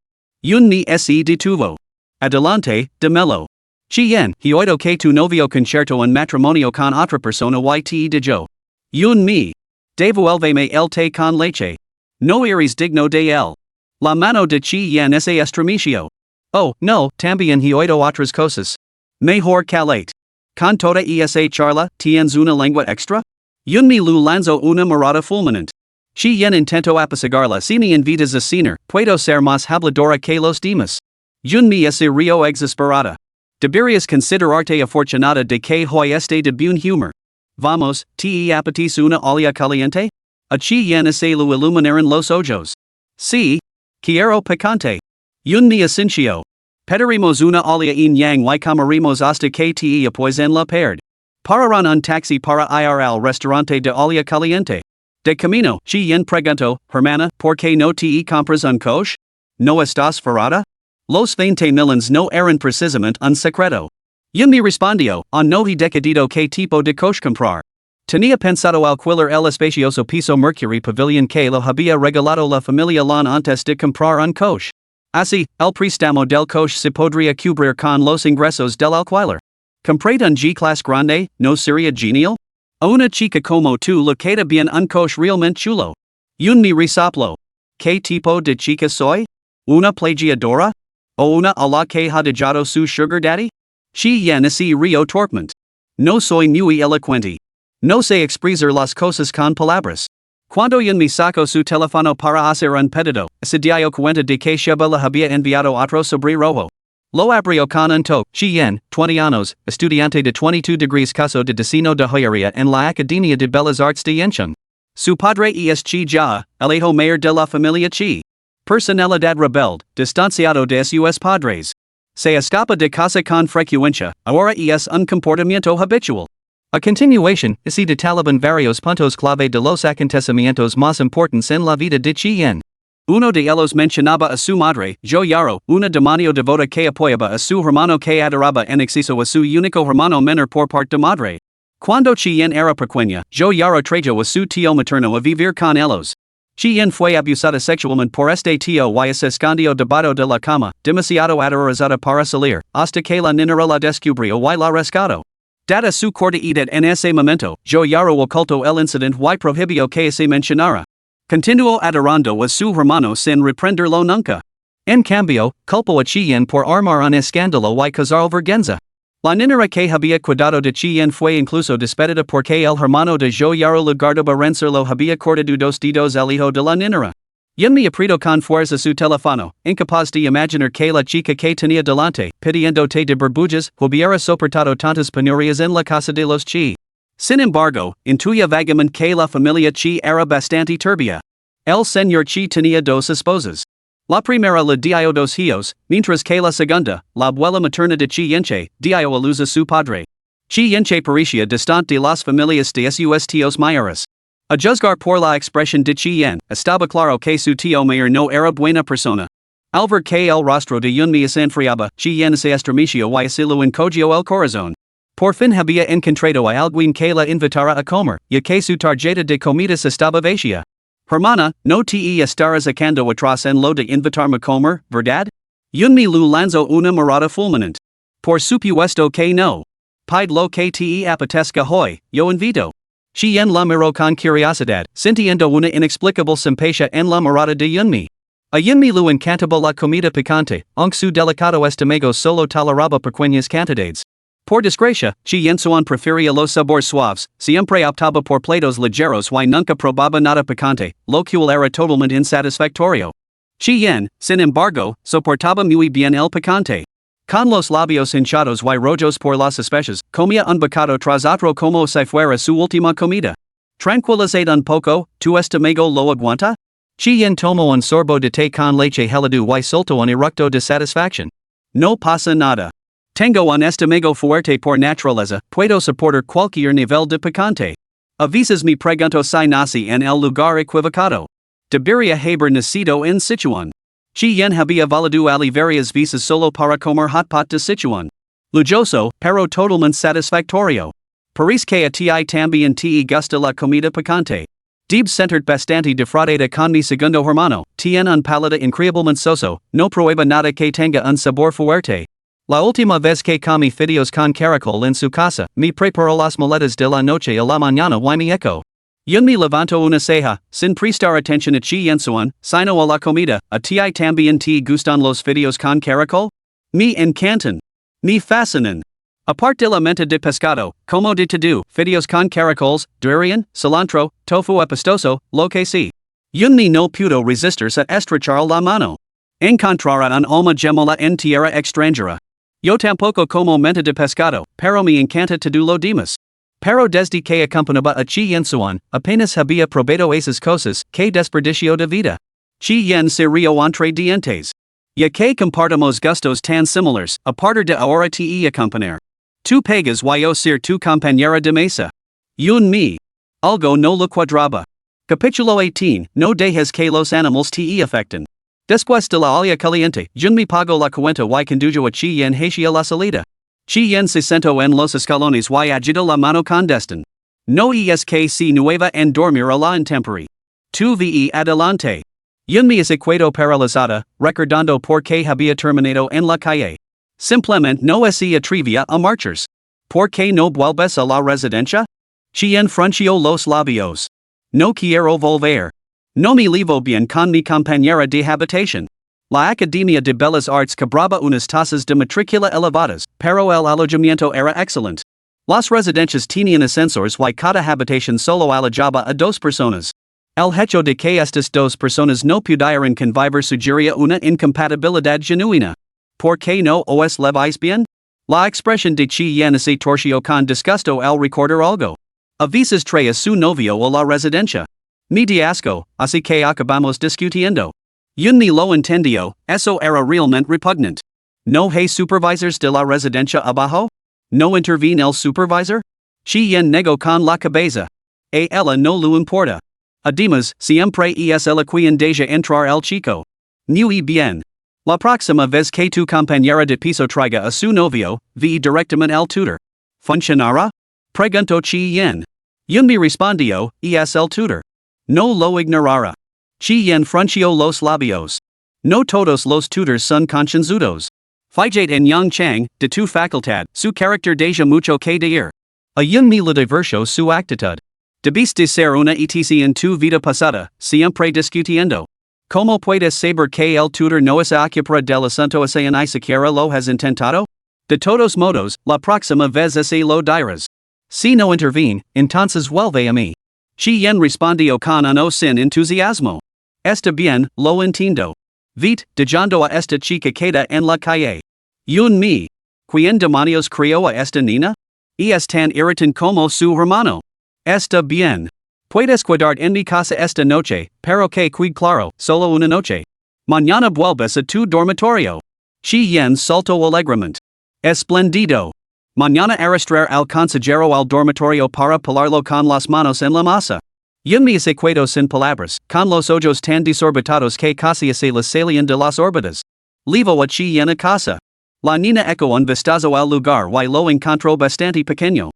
[SPEAKER 2] Yun me se detuvo. Adelante, dímelo. Chien, he oído que tu novio concertó en matrimonio con otra persona y te dijo. Yun me. Devuélveme el té con leche. No eres digno de él. La mano de Chien se estremeció. Oh, no, también he oído otras cosas. Mejor calate. Con toda esa charla, ¿tienes una lengua extra? Yun me lu lanzó una mirada fulminante. Chien intentó apaciguarla si me invitas a cenar, puedo ser más habladora que los demás. Yun me se rió exasperada. Deberías considerarte afortunada de que hoy esté de buen humor. Vamos, ¿te apetece una olla caliente? A Chien se lo iluminaron los ojos. Sí. Quiero picante. Yun me asincio. Pediremos una olla en yang y comeremos hasta que te apoyes en la pared. Pararon un taxi para ir al restaurante de olla caliente. De camino, Chien preguntó, hermana, ¿por qué no te compras un coche? ¿No estás farada? Los 20 millones no eran precisamente un secreto. Yun me respondió, no he decidido qué tipo de coche comprar. Tenía pensado alquilar el espacioso piso Mercury Pavilion que lo había regalado la familia Lan antes de comprar un coche. Así, el préstamo del coche se podría cubrir con los ingresos del alquiler. Compré un G-Class grande, ¿no sería genial? A una chica como tú le queda bien un coche realmente chulo. Yun me resopló. ¿Qué tipo de chica soy? ¿Una plagiadora? ¿O una a la que ha dejado su sugar daddy? Chien se río torpemente. No soy muy elocuente. No sé expresar las cosas con palabras. Cuando Yun me sacó su teléfono para hacer un pedido, se dio cuenta de que Sheba le había enviado otro sobre rojo. Lo abrió con un toque. Chien, 20 años, estudiante de 22 degrees caso de diseño de joyería en la Academia de Bellas Artes de Yenchun. Su padre es Chi Jia, el hijo mayor de la familia Chi. Personalidad rebelde, distanciado de sus padres. Se escapa de casa con frecuencia, ahora es un comportamiento habitual. A continuación, se detallan varios puntos clave de los acontecimientos más importantes en la vida de Chien. Uno de ellos mencionaba a su madre, Jo Yaro, una demonio devota que apoyaba a su hermano que adoraba en exceso a su único hermano menor por parte de madre. Cuando Chien era pequeña, Jo Yaro trajo a su tío materno a vivir con ellos. Chien fue abusada sexualmente por este tío y se escondió debajo de la cama, demasiado aterrorizada para salir, hasta que la niñera la descubrió y la rescató. Dada su corta edad en ese momento, Jo Yaro ocultó el incidente y prohibió que se mencionara. Continuó adorando a su hermano sin reprenderlo nunca. En cambio, culpó a Chien por armar un escándalo y causar vergüenza. La niñera que había cuidado de Chien fue incluso despedida porque el hermano de Jo Yaro lugar de vencerlo había cortado dos dedos al hijo de la niñera. Yun me apretó con fuerza su teléfono, incapaz de imaginar que la chica que tenía delante, pidiendo té de burbujas, hubiera soportado tantas penurias en la casa de los Chi. Sin embargo, intuía vagamente que la familia Chi era bastante turbia. El señor Chi tenía dos esposas. La primera le dio dos hijos, mientras que la segunda, la abuela materna de Chi Yenche, dio a luz a su padre. Chi Yenche parecía distante de las familias de sus tíos mayores. A juzgar por la expresión de Chien, estaba claro que su tío mayor no era buena persona. Al ver que el rostro de Yun me se enfriaba, Chien se estremeció y se lo encogió el corazón. Por fin había encontrado a alguien que la invitara a comer, y que su tarjeta de comidas estaba vacía. Hermana, no te estarás echando atrás en lo de invitarme a comer, ¿verdad? Yunmi lu lanzo una mirada fulminante. Por supuesto que no. Pide lo que te apetezca hoy, yo invito. She en la miró con curiosidad, sintiendo una inexplicable simpatia en la mirada de Yunmi. A Yunmi lu encantaba la comida picante, aunque su delicado estómago solo toleraba pequeñas cantidades. Por desgracia, Chi Yensuan prefería los sabores suaves, siempre optaba por platos ligeros y nunca probaba nada picante, lo cual era totalmente insatisfactorio. Chi Yen, sin embargo, soportaba muy bien el picante. Con los labios hinchados y rojos por las especias, comía un bocado tras otro como si fuera su última comida. Tranquilizad un poco, tu estómago lo aguanta? Chi Yen tomó un sorbo de té con leche helado y soltó un eructo de satisfacción. No pasa nada. Tengo un estómago fuerte por naturaleza, puedo soportar cualquier nivel de picante. A veces me pregunto si nací en el lugar equivocado. Debería haber nacido en Sichuan. Chi Yen había volado ali varias veces solo para comer hot pot de Sichuan. Lujoso, pero totalmente satisfactorio. Parece que a ti también te gusta la comida picante. Deb centered bastante defraudada con mi segundo hermano, tiene un paladar increíblemente soso, no prueba nada que tenga un sabor fuerte. La última vez que comí fideos con caracol en su casa, me preparó las maletas de la noche a la mañana y me eco. Yunmi levantó una ceja, sin prestar atención a Chi Yensuan, sino a la comida. ¿A ti también te gustan los fideos con caracol? Me encantan. Me fascinan. Aparte de la menta de pescado, como de todo, fideos con caracoles, durian, cilantro, tofu apestoso, lo que sea. Yunmi no pudo resistirse a estrechar la mano. Encontrará un alma gemela en tierra extranjera. Yo tampoco como menta de pescado, pero me encanta todo lo demás. Pero desde que acompañaba a Chi Yensuan, apenas había probado esas cosas, que desperdicio de vida. Chi Yen se rió entre dientes. Ya que compartimos gustos tan similares, a partir de ahora te acompañar. Tu pegas y yo ser tu compañera de mesa. Yunmi. Algo no lo cuadraba. Capítulo 18, no dejes que los animales te afecten. Después de la olla caliente, Yunmi pagó la cuenta y condujo a Chi Yen hacia la salida. Chi Yen se sentó en los escalones y agitó la mano con desdén. No es que si nueva en dormir a la intemperie. Tu ve adelante. Yunmi se quedó paralizada, recordando por qué había terminado en la calle. Simplemente no se atrevía a marchas. ¿Por qué no vuelves a la residencia? Chi Yen frunció los labios. No quiero volver. No me llevo bien con mi compañera de habitación. La Academia de Bellas Artes cobraba unas tasas de matrícula elevadas, pero el alojamiento era excelente. Las residencias tenían ascensores y cada habitación solo alojaba a 2 personas. El hecho de que estas 2 personas no pudieran convivir sugería una incompatibilidad genuina. ¿Por qué no os leváis bien? La expresión de Chi Yen se torció con disgusto al recordar algo. A veces trae a su novio a la residencia. Me di asco, así que acabamos discutiendo. Yunmi lo entendió, eso era realmente repugnant. ¿No hay supervisors de la residencia abajo? ¿No intervine el supervisor? Chi Yen negó con la cabeza. A ella no lo importa. Además, siempre es el quien deja entrar el chico. Muy bien. La próxima vez que tu compañera de piso traiga a su novio, ve directamente al tutor. ¿Funcionará? Preguntó Chi Yen. Yunmi respondió, es el tutor. No lo ignorará. Chi Yen frunció los labios. No todos los tutors son concienzudos. Fíjate en Yang Chang, de tu facultad, su carácter deja mucho que decir. A Yunmi le diverso su actitud. Debiste ser una etc en tu vida pasada, siempre discutiendo. ¿Cómo puedes saber que el tutor no se ocupará del asunto ese ni siquiera lo has intentado? De todos modos, la próxima vez ese lo dirás. Si no intervine, entonces vuelve a mí. Chi Yen respondió con un sin entusiasmo. Está bien, lo entiendo. Vete, dejando a esta chica queda en la calle. Yunmi. ¿Quién demonios crió a esta niña? Es tan irritante como su hermano. Está bien. Puedes quedar en mi casa esta noche, pero que quede claro, solo una noche. Mañana vuelves a tu dormitorio. Chi Yen saltó alegremente. Esplendido. Mañana arrastrar al consejero al dormitorio para pelarlo con las manos en la masa. Yunmi se quedó sin palabras, con los ojos tan desorbitados que casi se les salían de las órbitas. Levo a Chi Yen a casa. La niña eco un vistazo al lugar y lo encontró bastante pequeño.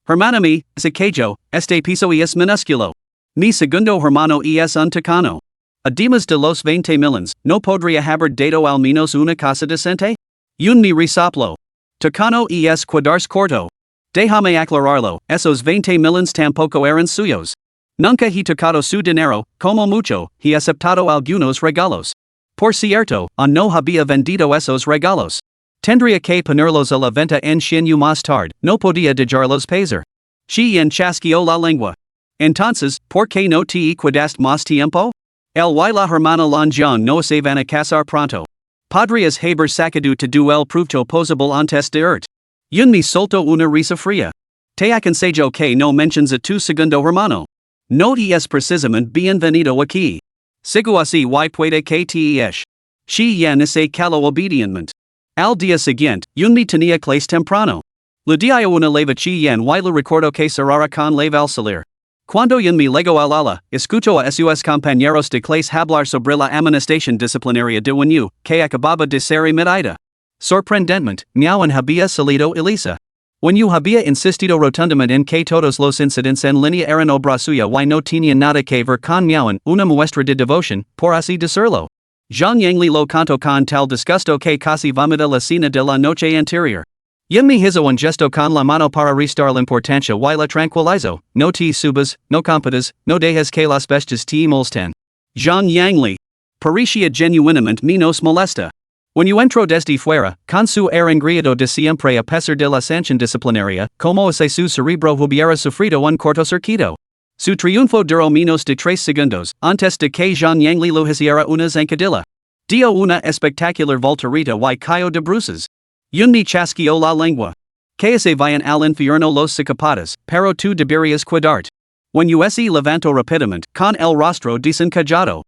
[SPEAKER 2] Hermana mi, aquello, este piso es minúsculo. Mi segundo hermano es un tocano. Además de los 20 millones, ¿no podría haber dado al menos una casa decente? Un mi resoplo. Tocano es quedarse corto. Déjame aclararlo, esos 20 millones tampoco eran suyos. Nunca he tocado su dinero, como mucho, he aceptado algunos regalos. Por cierto, no había vendido esos regalos. Tendría que ponerlos a la venta en Xinyu más tarde, no podía dejarlos pasar. Xian chasqueó la lengua. Entonces, ¿por qué no te quedaste más tiempo? El y la hermana Lanjiang no se van a casar pronto. Podrías haber sacado tu el provto posible antes de irte. Un me soltó una risa fría. Te aconsejo que no mentions a tu segundo hermano. No te es precisamente bienvenido aquí. Sigo así y puede que te eche. Xian se caló obedientemente. Al día siguiente, un me tenía clase temprano. Le di a una leva Xian y le recuerdo que cerrara con leva al salir. Cuando un me llegó al ala, escucho a sus compañeros de clase hablar sobre la amonestación disciplinaria de un que acababa de ser emitida. Sorprendentemente, Miauen había salido ilesa. When había insistido rotundamente en que todos los incidentes en línea eran obra suya y no tenía nada que ver con Miauen, una muestra de devoción, por así decirlo. Zhang Yangli lo contó con tal disgusto que casi vomita la cena de la noche anterior. Y me hizo un gesto con la mano para restar la importancia y la tranquilizo, no te subas, no compitas, no dejes que las bestias te molesten. Zhang Yangli. Parecía genuinamente menos molesta. When entró desde fuera, con su air engreído de siempre a pesar de la sanción disciplinaria, como si su cerebro hubiera sufrido un cortocircuito. Su triunfo duró menos de 3 segundos, antes de que Zhang Yangli lo hiciera una zancadilla. Dio una espectacular voltereta y cayó de bruces. Un me chasqueó la lengua. Que se vayan al infierno los psicópatas, pero tú deberías cuidarte. When se levantó rápidamente, con el rostro desencajado.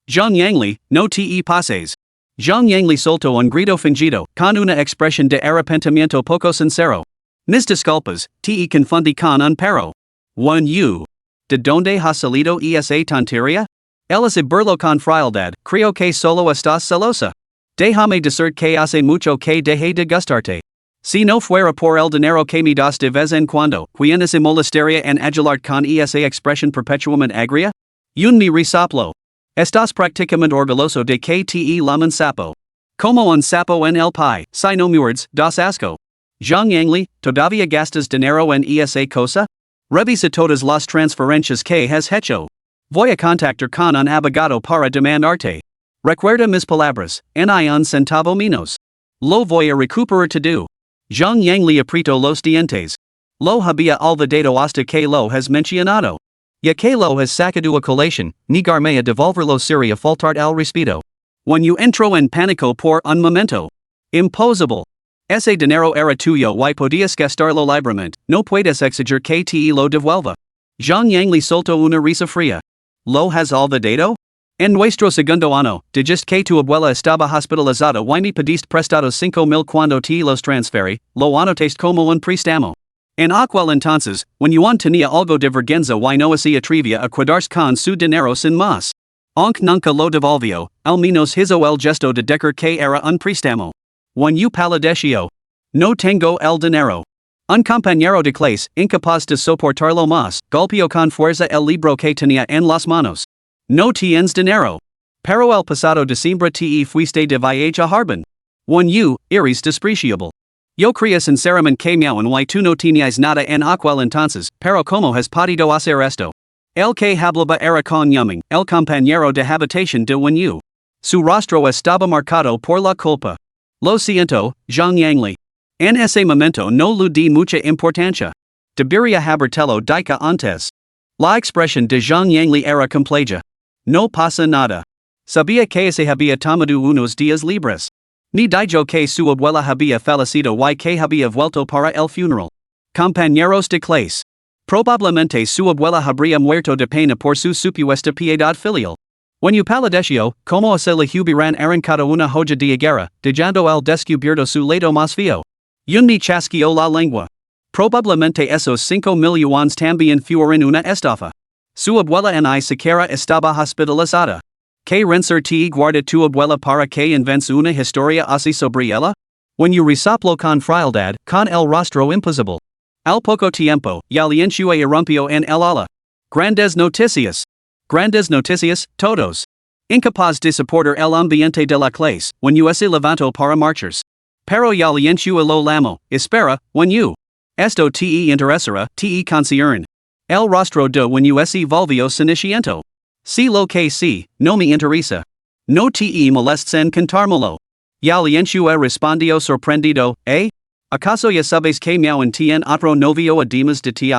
[SPEAKER 2] Zhang Yangli, no te pases. Zhang Yangli soltó un grito fingido, con una expresión de arrepentimiento poco sincero. Mis disculpas, te confundí con un perro. ¿De dónde ha salido esa tontería? Él es burlo con frialdad, creo que solo estás celosa. Déjame decir que hace mucho que dejé de gustarte. Si no fuera por el dinero que me das de vez en cuando, ¿quién se molestaría en ayudarte con esa expresión perpetuamente agria? Un me resoplo. Estás prácticamente orgulloso de que te llaman sapo. Como un sapo en el pie, si no muerdes, das asco. Zhang Yangli, ¿todavía gastas dinero en esa cosa? Revisa todas las transferencias que has hecho. Voy a contactar con un abogado para demandarte. Recuerda mis palabras, ni un centavo menos. Lo voy a recuperar todo. Zhang Yangli apretó los dientes. Lo había olvidado hasta que lo has mencionado. Ya que lo has sacado a colación, negarme a devolverlo sería faltar al respeto. When entró en pánico por un momento. Imposible. Ese dinero era tuyo y podías gastarlo libremente, no puedes exigir que te lo devuelva. Zhang Yangli soltó una risa fría. ¿Lo has olvidado? En nuestro segundo año, dijiste que tu abuela estaba hospitalizada y me pediste prestados 5,000 cuando te los transferí, lo anotaste como un préstamo. En aquel entonces, when tenía algo de vergüenza y no se atrevía a quedarse con su dinero sin más. Aunque nunca lo devolvió, al menos hizo el gesto de decir que era un préstamo. When palideció. No tengo el dinero. Un compañero de clase, incapaz de soportarlo más, golpeó con fuerza el libro que tenía en las manos. No tienes dinero. Pero el pasado diciembre te fuiste de viaje a Harbin. When eres despreciable. Yo creía sinceramente que Miauen y tú no tenías nada en aquel entonces, pero como has podido hacer esto? El que hablaba era con Yuming, el compañero de habitación de Wen. Su rostro estaba marcado por la culpa. Lo siento, Zhang Yangli. En ese momento no le di mucha importancia. Debería habertelo dicho antes. La expresión de Zhang Yangli era compleja. No pasa nada. Sabía que se había tomado unos días libres. Ni dijo que su abuela había fallecido y que había vuelto para el funeral. Compañeros de clase. Probablemente su abuela habría muerto de pena por su supuesta piedad filial. When palideció, como se le hubieran arrancado una joya de higuera, dejando al descubierto su lado más feo. Un me chasqueó la lengua. Probablemente esos 5,000 yuans también fueron una estafa. Su abuela ni siquiera estaba hospitalizada. ¿Qué renser te guarda tu abuela para que inventes una historia así sobre ella? When you resoplo con frialdad, con el rostro imposible. Al poco tiempo, ya liencio irrumpio en el ala. Grandes noticias. Grandes noticias, todos. Incapaz de soportar el ambiente de la clase, when you se levanto para marchas. Pero ya liencio lo lamo, espera, when you. Esto te interesará, te concierne. El rostro de when you se volvió ceniciento. Si lo que si, no me interesa. No te molestes contármelo. Ya liencio respondió sorprendido, ¿Acaso ya sabes que meowen tien otro novio además de ti?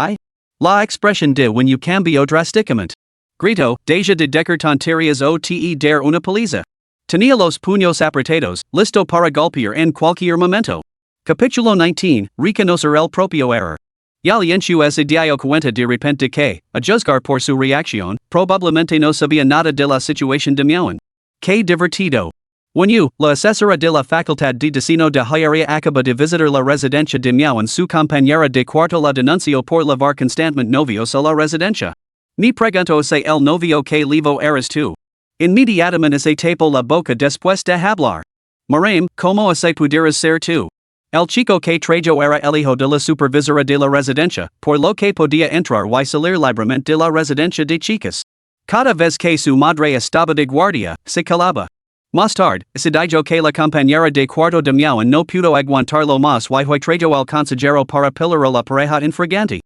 [SPEAKER 2] La expresión de when you cambio drásticamente. Grito, deja de decir tonterías o te dar una paliza. Tenía los puños apretados, listo para golpear en cualquier momento. Capítulo 19, reconocer el propio error. Ya liencio se dio cuenta de repente que, a juzgar por su reacción, probablemente no sabía nada de la situación de meowen. Que divertido. When you, la asesora de la facultad de destino de Hialeah acaba de visitar la residencia de meowen su compañera de cuarto la denunció por llevar constantemente novios a la residencia. Me pregunto si el novio que levo eres tú. Inmediatamente se tapó la boca después de hablar. Marame, como se pudieras ser tú. El chico que trajo era el hijo de la supervisora de la residencia, por lo que podía entrar y salir libremente de la residencia de chicas. Cada vez que su madre estaba de guardia, se calaba. Más tarde, se dijo que la compañera de cuarto de meowen no pudo aguantarlo más y trajo al consejero para pilar a la pareja infragante.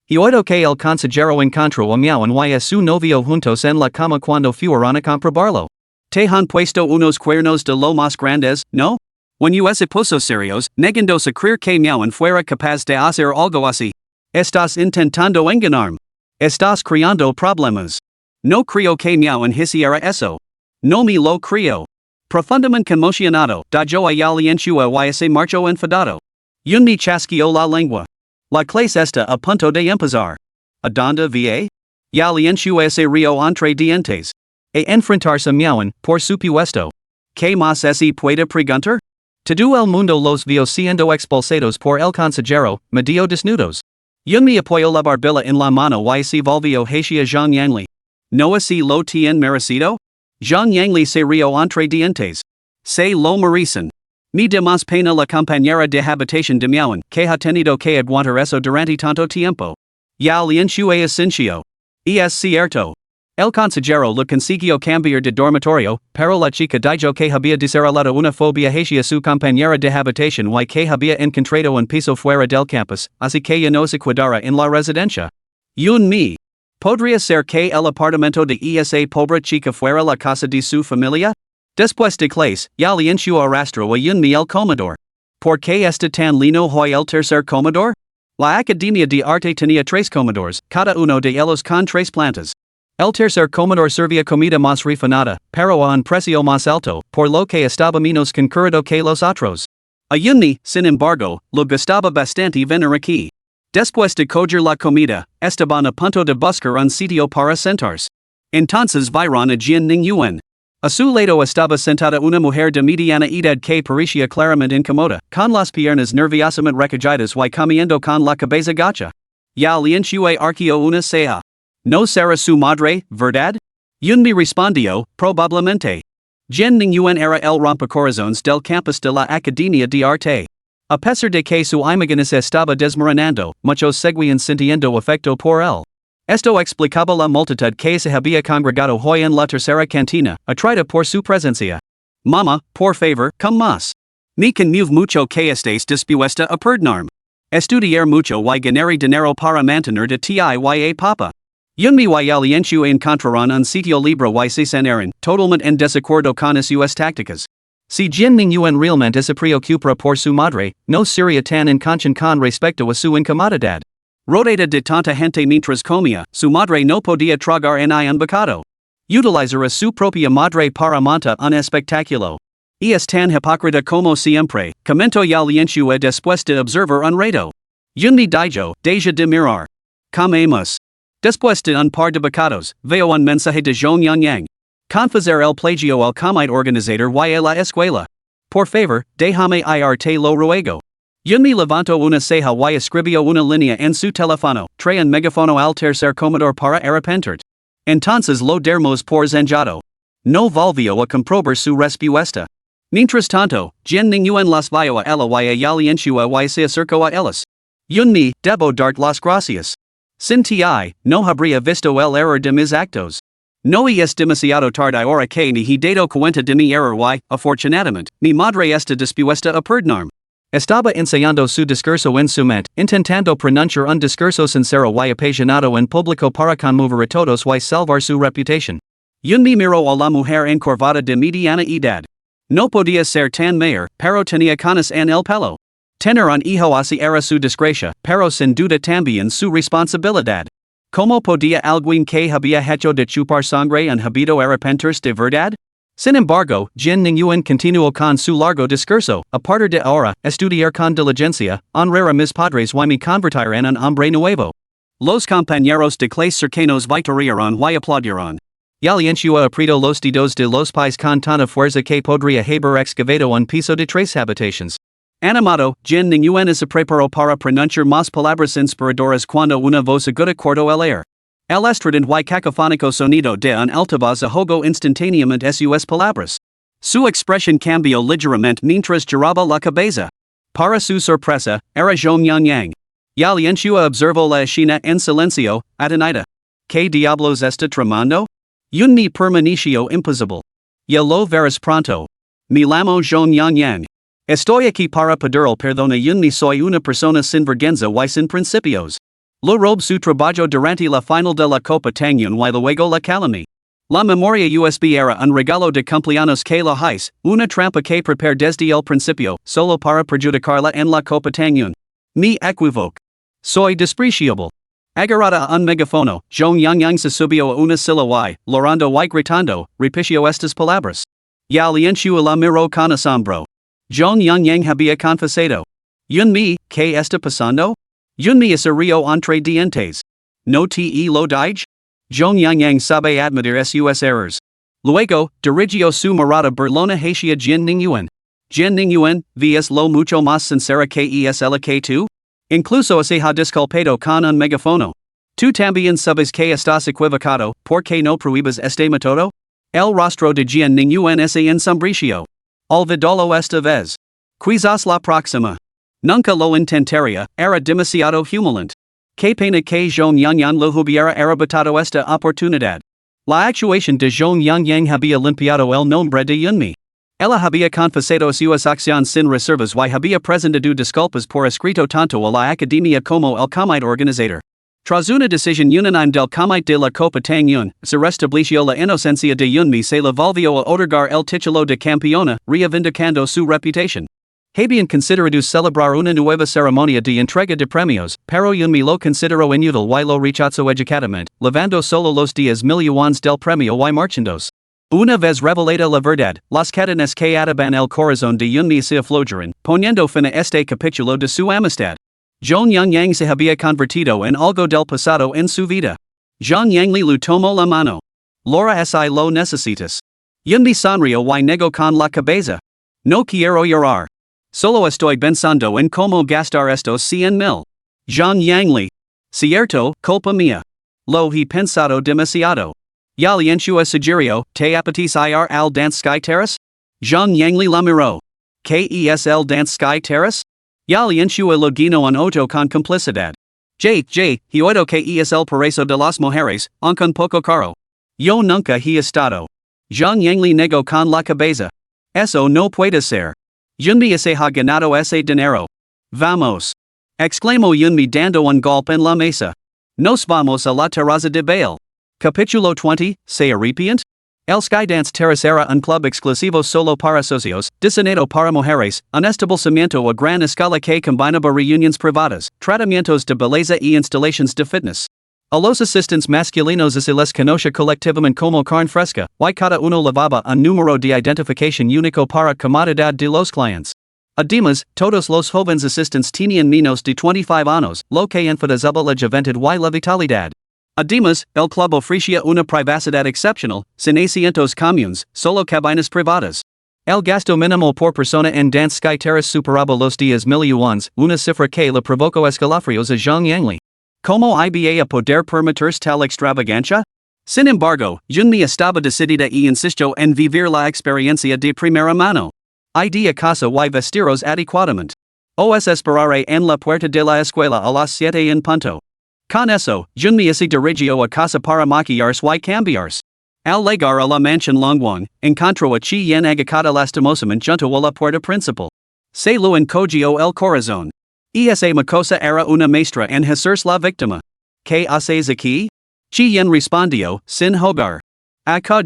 [SPEAKER 2] Y oído que el consejero encontró a meowen y a su novio juntos en la cama cuando fueron a comprobarlo. Te han puesto unos cuernos de lo más grandes, ¿no? When you se puso serios, negando se creer que meowen fuera capaz de hacer algo así. Estás intentando engañarme. Estás creando problemas. No creo que meowen hiciera eso. No me lo creo. Profundamente conmocionado, dijo a ya liencio y se marchó enfadado. Yun me chasqueó la lengua. La clase está a punto de empezar. ¿A dónde va? Ya liencio se río entre dientes. Enfrentarse a meowen, por supuesto. ¿Qué más se puede preguntar? Todo el mundo los vio siendo expulsados por el consejero, medio desnudos. Yun me apoyó la barbilla en la mano y se volvió hacia Zhang Yangli. ¿No así lo tien merecido? Zhang Yangli se rió entre dientes. Se lo merecen. Me da más pena la compañera de habitación de meowen, que ha tenido que aguantar eso durante tanto tiempo. Ya liencio es sincio. Y es cierto. El consejero lo consiguió cambiar de dormitorio, pero la chica dijo que había desarrollado una fobia hacia su compañera de habitación y que había encontrado un piso fuera del campus, así que ya no se quedara en la residencia. Yun me. ¿Podría ser que el apartamento de esa pobre chica fuera la casa de su familia? Después de clase, ya liencio arrastró a Yun me el comedor. ¿Por qué está tan lino hoy el tercer comedor? La Academia de Arte tenía 3 comedores, cada uno de ellos con 3 plantas. El tercer comedor servía comida más refinada, pero a un precio más alto, por lo que estaba menos concurrido que los otros. A Yun me, sin embargo, le gustaba bastante venir aquí. Después de coger la comida, estaban a punto de buscar un sitio para sentarse. Entonces vieron a Jin Ningyuan. A su lado estaba sentada una mujer de mediana edad que parecía claramente incómoda, con las piernas nerviosamente recaídas y comiendo con la cabeza gacha. Ya liencio arqueó una ceja. ¿No será su madre, verdad? Yun me respondió, probablemente. Jin Ningyuan era el rompecorazones del campus de la Academia de Arte. A pesar de que su imagen estaba desmoronando, muchos seguían sintiendo afecto por él. Esto explicaba la multitud que se había congregado hoy en la tercera cantina, atraída por su presencia. Mama, por favor, come más. Me conmueve mucho que estés dispuesta a perdonarme. Estudiar mucho y ganar dinero para mantener de ti y a papa. Yun me y el liencio encontraron un sitio libre y se sentaron, totalmente en desacuerdo con sus tácticas. Si Jin Ningyuan realmente se preocupa por su madre, no sería tan inconsciente con respecto a su incomodidad. Rodeada de tanta gente mientras comía, su madre no podía tragar en un bocado. Utilizar a su propia madre para montar un espectáculo. Y es tan hipócrita como siempre, comentó ya liencio después de observar un rato. Yun me dijo, deja de mirar. Comemos. Después de un par de bocados, veo un mensaje de Zhong Yangyang. Confisar el plagio al comité organizador y a la escuela. Por favor, déjame irte lo ruego. Yun me levantó una ceja y escribió una línea en su teléfono, trae un megafono al tercer comedor para arrepentir. Entonces lo dermos por zenjado. No volvió a comprobar su respuesta. Mientras tanto, Jen Ninguyen las vio a ella y a Yalienshua y se acercó a ellas. Yun mi, debo dart las gracias. Sin ti, no habría visto el error de mis actos. No es demasiado tarde ahora que ni he dado cuenta de mi error y, afortunadamente, mi madre está dispuesta a perdonarme. Estaba ensayando su discurso en su mente, intentando pronunciar un discurso sincero y apasionado en público para conmover a todos y salvar su reputación. Yun mi miró a la mujer encorvada de mediana edad. No podía ser tan mayor, pero tenía canas en el pelo. Tener un hijo así era su desgracia, pero sin duda también su responsabilidad. ¿Cómo podía alguien que había hecho de chupar sangre en habido arrepentirse de verdad? Sin embargo, Jen Ninguyen continuó con su largo discurso. A partir de ahora, estudiar con diligencia, honrar a mis padres y me convertir en un hombre nuevo. Los compañeros de clase cercanos vitorearon y aplaudieron. Yalienshua apretó los dedos de los pies con tanta fuerza que podría haber excavado un piso de 3 habitaciones. Animado, Jen Ninguyen se preparó para pronunciar más palabras inspiradoras cuando una voz aguda cortó el aire. El estridente y cacofónico sonido de un altavoz ahogó instantáneamente sus palabras. Su expresión cambió ligeramente mientras giraba la cabeza. Para su sorpresa, era Zhong Yang. Yalienshua observó la escena en silencio, atonita. ¿Qué diablos está tramando? Yun mi permaneció imposible. Ya lo verás pronto. Me llamo Zhong Yang. Estoy aquí para pedir el perdón a Yun mi soy una persona sin vergüenza y sin principios. Lo robe su trabajo durante la final de la Copa Tangyun y luego la calumnia. La memoria USB era un regalo de cumpleaños que la hice, una trampa que preparé desde el principio, solo para perjudicarla en la Copa Tangyun. Me equivoco. Soy despreciable. Agarrada a un megafono, Zhong Yang se subió a una silla y, llorando y gritando, repitió estas palabras. Yalienshua la miró con asombro. Zhong Yang había confesado. Yun mi, ¿qué está pasando? Yun mi se río entre dientes. No te lo dije? Zhong Yang sabe admitir sus errors. Luego, dirigió su mirada burlona hacia Jen Ninguyen. Jen Ninguyen, ¿ves lo mucho más sincera que es ella que tú? Incluso se ha disculpado con un megafono. ¿Tú también sabes que estás equivocado, porque no prohíbes este método? El rostro de Jen Ninguyen se ensombrició. Olvidólo esta vez. Quizás la próxima. Nunca lo intentaría, era demasiado humilante. Qué pena que Zhong Yang lo hubiera arrebatado esta oportunidad. La actuación de Zhong Yang había limpiado el nombre de Yunmi. Ella había confesado sus acciones sin reservas y había presentado disculpas por escrito tanto a la academia como el comité organizador. Tras una decisión unánime del comité de la Copa Tangyun, se restableció la inocencia de Yunmi se le volvió a otorgar el título de campeona, reivindicando su reputación. Habían considerado celebrar una nueva ceremonia de entrega de premios, pero Yunmi lo consideró inútil y lo rechazó educadamente, levando solo los 10,000 yuanes del premio y marchandos. Una vez revelada la verdad, las cadenas que ataban el corazón de Yunmi se aflojaron, poniendo fin a este capítulo de su amistad. Zhong Yang se había convertido en algo del pasado en su vida. Zhong Yang le tomó la mano. Laura si lo necesitas. Yunmi sonrió y negó con la cabeza. No quiero llorar. Solo estoy pensando en cómo gastar estos 100,000. Zhong Yang le. Cierto, culpa mía. Lo he pensado demasiado. Yalienshua sugirió, ¿te apetece ir al Dance Sky Terrace? Zhong Yang le la miró. ¿Qué es el Dance Sky Terrace? Yalienshua lo guiñó en ojo con complicidad. He oído que es el paraíso de las mujeres, aunque un poco caro. Yo nunca he estado. Zhong Yang le negó con la cabeza. Eso no puede ser. Yunmi se ha ganado ese dinero. Vamos. Exclamó Yunmi dando un golpe en la mesa. Nos vamos a la terraza de baile. Capítulo 20, ¿se arrepiente? El Skydance Terrace era un club exclusivo solo para socios, diseñado para mujeres, un establecimiento a gran escala que combinaba reuniones privadas, tratamientos de belleza y instalaciones de fitness. A los asistentes masculinos se les conoce colectivamente como carne fresca, y cada uno llevaba un número de identificación único para comodidad de los clientes. Además, todos los jóvenes asistentes tenían menos de 25 años, lo que enfatizaba la juventud y la vitalidad. Además, el club ofrecía una privacidad excepcional, sin asientos comunes, solo cabinas privadas. El gasto mínimo por persona en Dance Sky Terrace superaba los 10,000 yuanes, una cifra que le provocó escalofríos a Zhong Yang. ¿Cómo iba a poder permitirse tal extravagancia? Sin embargo, Yunmi estaba decidida y insistió en vivir la experiencia de primera mano. idea casa y vestiros adecuadamente. Os esperaré en la puerta de la escuela a las 7 en punto. Con eso, junmi ese dirigio a casa para maquillarse y cambiarse. Al llegar a la mansión Longwang, encontró a Chi Yen agacada lastimosamente junto a la puerta principal. Se lo encogio el corazón. Esa macosa era una maestra en hacerse la víctima. ¿Qué haces aquí? Chi Yen respondió, sin jugar. Acá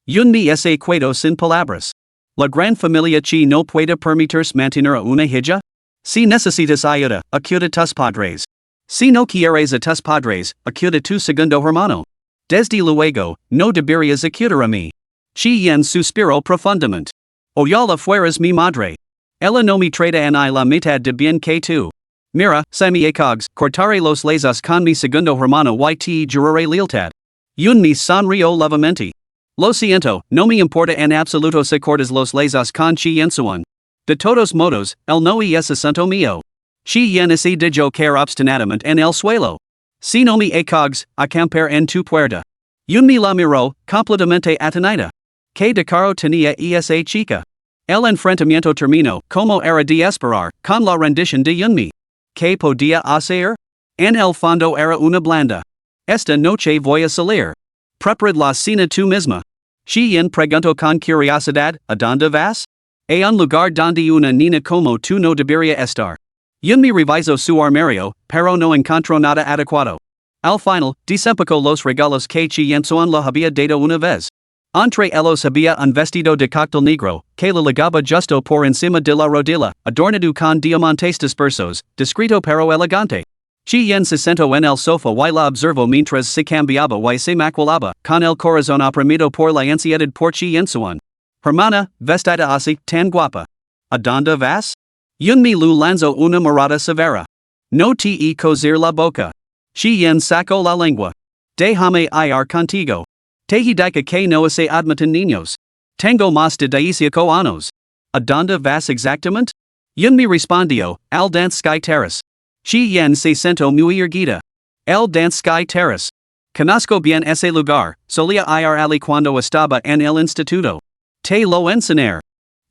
[SPEAKER 2] Junmi ese cuento sin palabras. La gran familia Chi no puede permitirse mantener una hija? Si necesitas ayuda, acude tus padres. Si no quieres a tus padres, acude tu segundo hermano. Desde luego, no deberías acudir a mí. Chi Yen suspiró profundamente. Oyala fueras mi madre. Ella no me trata en la mitad de bien que tú. Mira, si me acogs, cortaré los lazos con mi segundo hermano y te juraré lealtad. Junmi sonrió levemente. Lo siento, no me importa en absoluto si cortas los lazos con Chi Yen Suan. De todos modos, el no es asunto mío. Chi Yen se dijo caer obstinadamente en el suelo. Si no me acogs, acamper en tu puerta. Junmi la miró, completamente atenida. Que de caro tenía esa chica. El enfrentamiento terminó, como era de esperar, con la rendición de Junmi. ¿Qué podía hacer? En el fondo era una blanda. Esta noche voy a salir. Preparad la cena tú misma. Chi Yen preguntó con curiosidad, ¿a dónde vas? A un lugar donde una niña como tú no debería estar. Junmi revisó su armario, pero no encontró nada adecuado. Al final, desempacó los regalos que Chi Yen Suan le había dado una vez. Entre ellos había un vestido de cóctel negro, que le ligaba justo por encima de la rodilla, adornado con diamantes dispersos, discreto pero elegante. Chi Yen se sentó en el sofá y la observó mientras se cambiaba y se maquillaba, con el corazón oprimido por la ansiedad por Chi Yen Suan. Hermana, vestida así, tan guapa. ¿A dónde vas? Junmi lu lanzó una mirada severa. No te cosir la boca. Chi Yen sacó la lengua. Déjame ir contigo. Te dica que no se admiten niños. Tengo más de 18 años. ¿A dónde vas exactamente? Junmi respondió, al Dance Sky Terrace. Chi Yen se sentó muy erguida. El Dance Sky Terrace. Conozco bien ese lugar, solía ir allí cuando estaba en el instituto. Te lo enseñaré.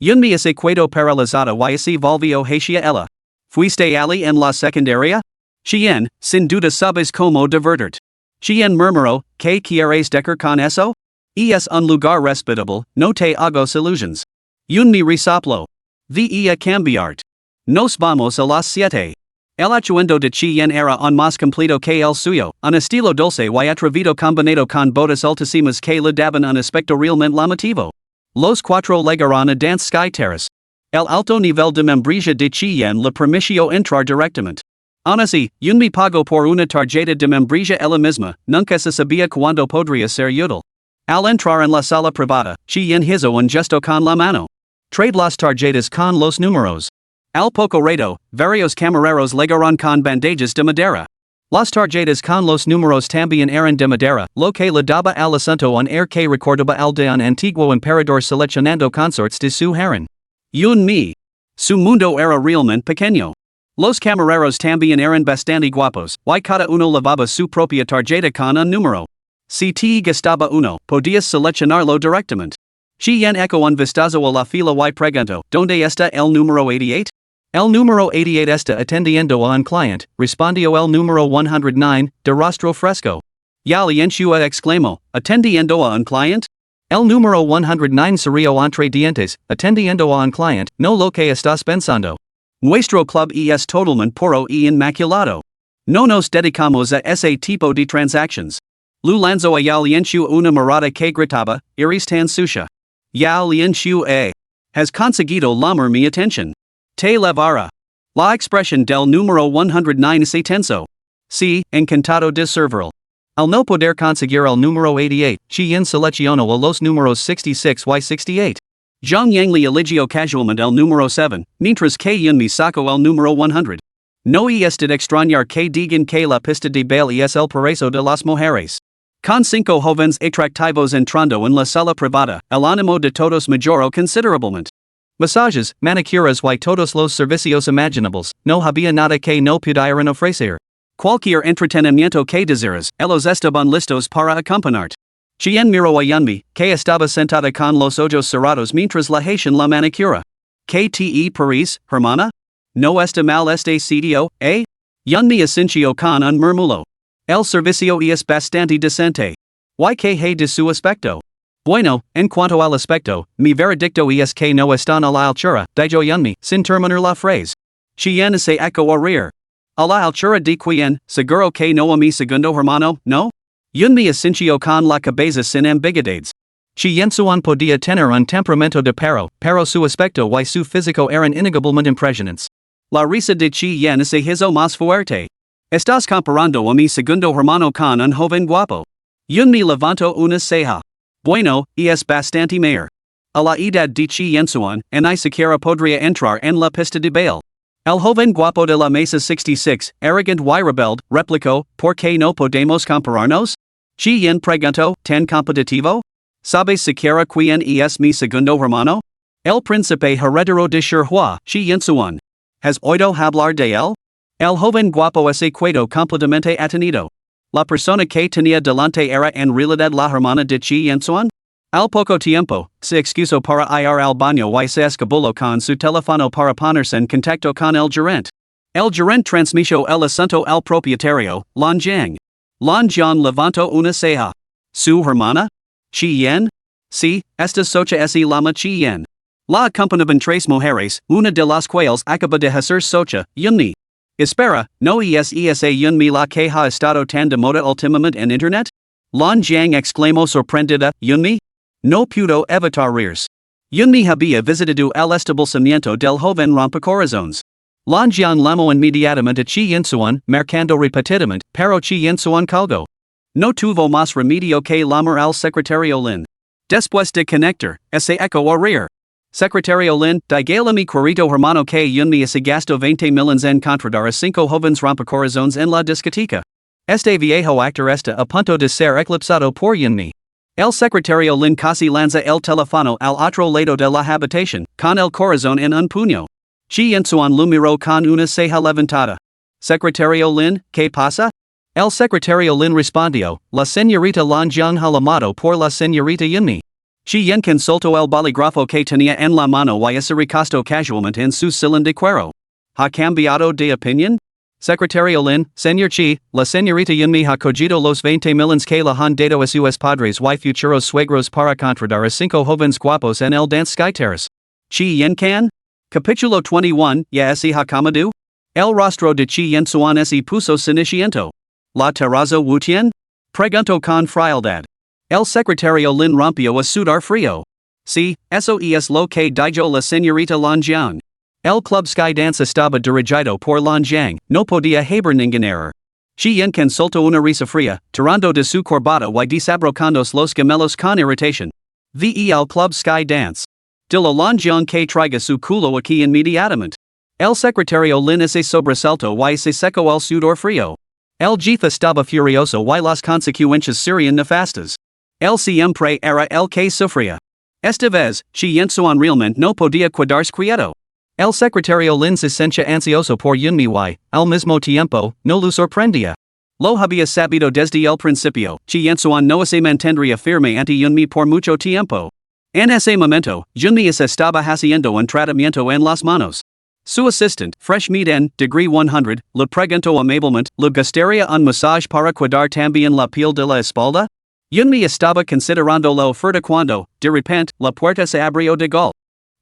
[SPEAKER 2] Junmi ese quedó paralizada y se volvió hacia ella. ¿Fuiste allí en la secundaria? Chi Yen, sin duda sabes cómo divertirte. Chi Yen murmuró, ¿qué quieres decir con eso? Es un lugar respetable, no te hagas ilusiones. Junmi resopló. Vi a cambiarte. Nos vamos a las 7. El atuendo de Chi Yen era un más completo que el suyo, un estilo dulce y atrevido combinado con botas altísimas que le daban un aspecto realmente llamativo. Los cuatro llegaron a Dance Sky Terrace. El alto nivel de membresía de Chi Yen le permitió entrar directamente. Aun así, Junmi pagó por una tarjeta de membresía ella misma, nunca se sabía cuándo podría ser útil. Al entrar en la sala privada, Chi Yen hizo un gesto con la mano. Trade las tarjetas con los números. Al poco rato, varios camareros llegaron con bandejas de madera. Las tarjetas con los números también eran de madera, lo que le daba al asunto un air que recordaba al de un antiguo emperador seleccionando consortes de su harem. Junmi. Su mundo era realmente pequeño. Los camareros también eran bastante guapos, y cada uno llevaba su propia tarjeta con un número. Si te gustaba uno, podías seleccionarlo directamente. Chi Yen echo un vistazo a la fila y preguntó, ¿dónde está el número 88? El número 88 está atendiendo a un cliente, respondió el número 109, de rostro fresco. Ya lienshua exclamó, ¿atendiendo a un cliente? El número 109 sería entre dientes, atendiendo a un cliente, no lo que estás pensando. Nuestro club es totalmente puro y inmaculado. No nos dedicamos a ese tipo de transactions. Lu lanzó a Yao Lienshu una mirada que gritaba, ¿eres tan sucia? Yao Lienshu has conseguido llamar mi atención. Te levará. La expresión del número 109 se tensó. Sí, encantado de servirle. Al no poder conseguir el número 88, Chi Yen seleccionó a los números 66 y 68. Zhang Yang le eligió casualmente el número 7, mientras que Junmi sacó el número 100. No es de extrañar que digan que la pista de baile es el paraíso de las mujeres. Con 5 jóvenes atractivos entrando en la sala privada, el ánimo de todos mejoró considerablemente. Masajes, manicuras y todos los servicios imaginables, no había nada que no pudieran ofrecer. Cualquier entretenimiento que deseas, ellos estaban listos para acompañarte. Chi Yen miró a Junmi, que estaba sentada con los ojos cerrados mientras la hacían la manicura. KTE Paris, hermana? No está mal este sitio, eh? Yun mi asincio con un murmulo. El servicio es bastante decente. YK de su aspecto. Bueno, en cuanto al aspecto, mi veredicto es que no están a la altura, dijo Yunmi, sin terminar la phrase. Chien se echo a reír. A la altura de quien, seguro que no a mi segundo hermano, no? Yunmi asincio con la cabeza sin ambiguidades. Chien suan podía tener un temperamento de pero su aspecto y su físico eran innegablemente impresionantes. La risa de Chien se hizo más fuerte. Estás comparando a mi segundo hermano con un joven guapo. Yunmi levantó una ceja. Bueno, es bastante mayor. A la edad de Chien suan, ni siquiera podría entrar en la pista de baile. El joven guapo de la mesa 66, arrogant y rebelde, replicó, ¿por qué no podemos compararnos? Chien preguntó, ¿tan competitivo? ¿Sabes siquiera quién es mi segundo hermano? El príncipe heredero de Shihua, Chien suan. ¿Has oído hablar de él? El joven guapo ese quedó completamente atenido. La persona que tenía delante era en realidad la hermana de Chien suan. Al poco tiempo, se excusó para ir al baño y se escabuló con su teléfono para ponerse en contacto con el gerente. El gerente transmitió el asunto al propietario, Lan Jiang. Lan Jiang levantó una ceja. ¿Su hermana? ¿Chien? Sí, esta socha es lama Chien. La acompañaban tres mujeres, una de las cuales acaba de hacer socha, Yunmi. Espera, ¿no es esa Yunmi la que ha estado tan de moda últimamente en internet? Lan Jiang exclamó sorprendida, ¿Yunmi? No pudo evitar reírs. Yunmi había visitado el establecimiento del joven rompecorazones. Lan Jiang llamó inmediatamente a Chien suan, marcando repetidamente, pero Chien suan colgó. No tuvo más remedio que llamar al secretario Lin. Después de conectar, se echó a reír. Secretario Lin, dígale a mi querido hermano que Yunmi se gastó 20 millones en contratar a 5 jóvenes rompecorazones en la discoteca. Este viejo actor está a punto de ser eclipsado por Yunmi. El secretario Lin casi lanza el teléfono al otro lado de la habitación, con el corazón en un puño. Chien suan lo miró con una ceja levantada. Secretario Lin, ¿qué pasa? El secretario Lin respondió, la señorita Lan Jiang ha llamado por la señorita Yunmi. Chien consultó el bolígrafo que tenía en la mano y se recostó casualmente en su sillón de cuero. ¿Ha cambiado de opinión? Secretario Lin, señor Chi, la señorita Yunmi ha cogido los 20 millones que le han dado a sus padres y futuros suegros para contratar a 5 jóvenes guapos en el Dance Sky Terrace. Chien can? Capítulo 21, ya ese ha comido? El rostro de Chien suan se puso ceniciento. ¿La terraza Wutien? Preguntó con frialdad. El secretario Lin rompió a sudar frío. Sí, eso es lo que dijo la señorita Lan Jiang. El club Sky Dance estaba dirigido por Lan Jiang, no podía haber ningún error. Chien consultó una risa fría, tirando de su corbata y desabrocando los gemelos con irritación. Ve al club Sky Dance. Dile a Lan Jiang que traiga su culo aquí inmediatamente. El secretario Lin se sobresaltó y se secó el sudor frío. El jefe estaba furioso y las consecuencias serían nefastas. El siempre era el que sufría. Esta vez, Chien suan realmente no podía quedarse quieto. El secretario Lin se sentía ansioso por Yunmi y, al mismo tiempo, no lo sorprendía. Lo había sabido desde el principio, Chien suan no se mantendría firme ante Yunmi por mucho tiempo. En ese momento, Yunmi se estaba haciendo un tratamiento en las manos. Su assistant, fresh meat en, degree 100, le preguntó amablemente, ¿le gustaría un massage para cuidar también la piel de la espalda? Yunmi estaba considerando la oferta cuando, de repente, la puerta se abrió de golpe.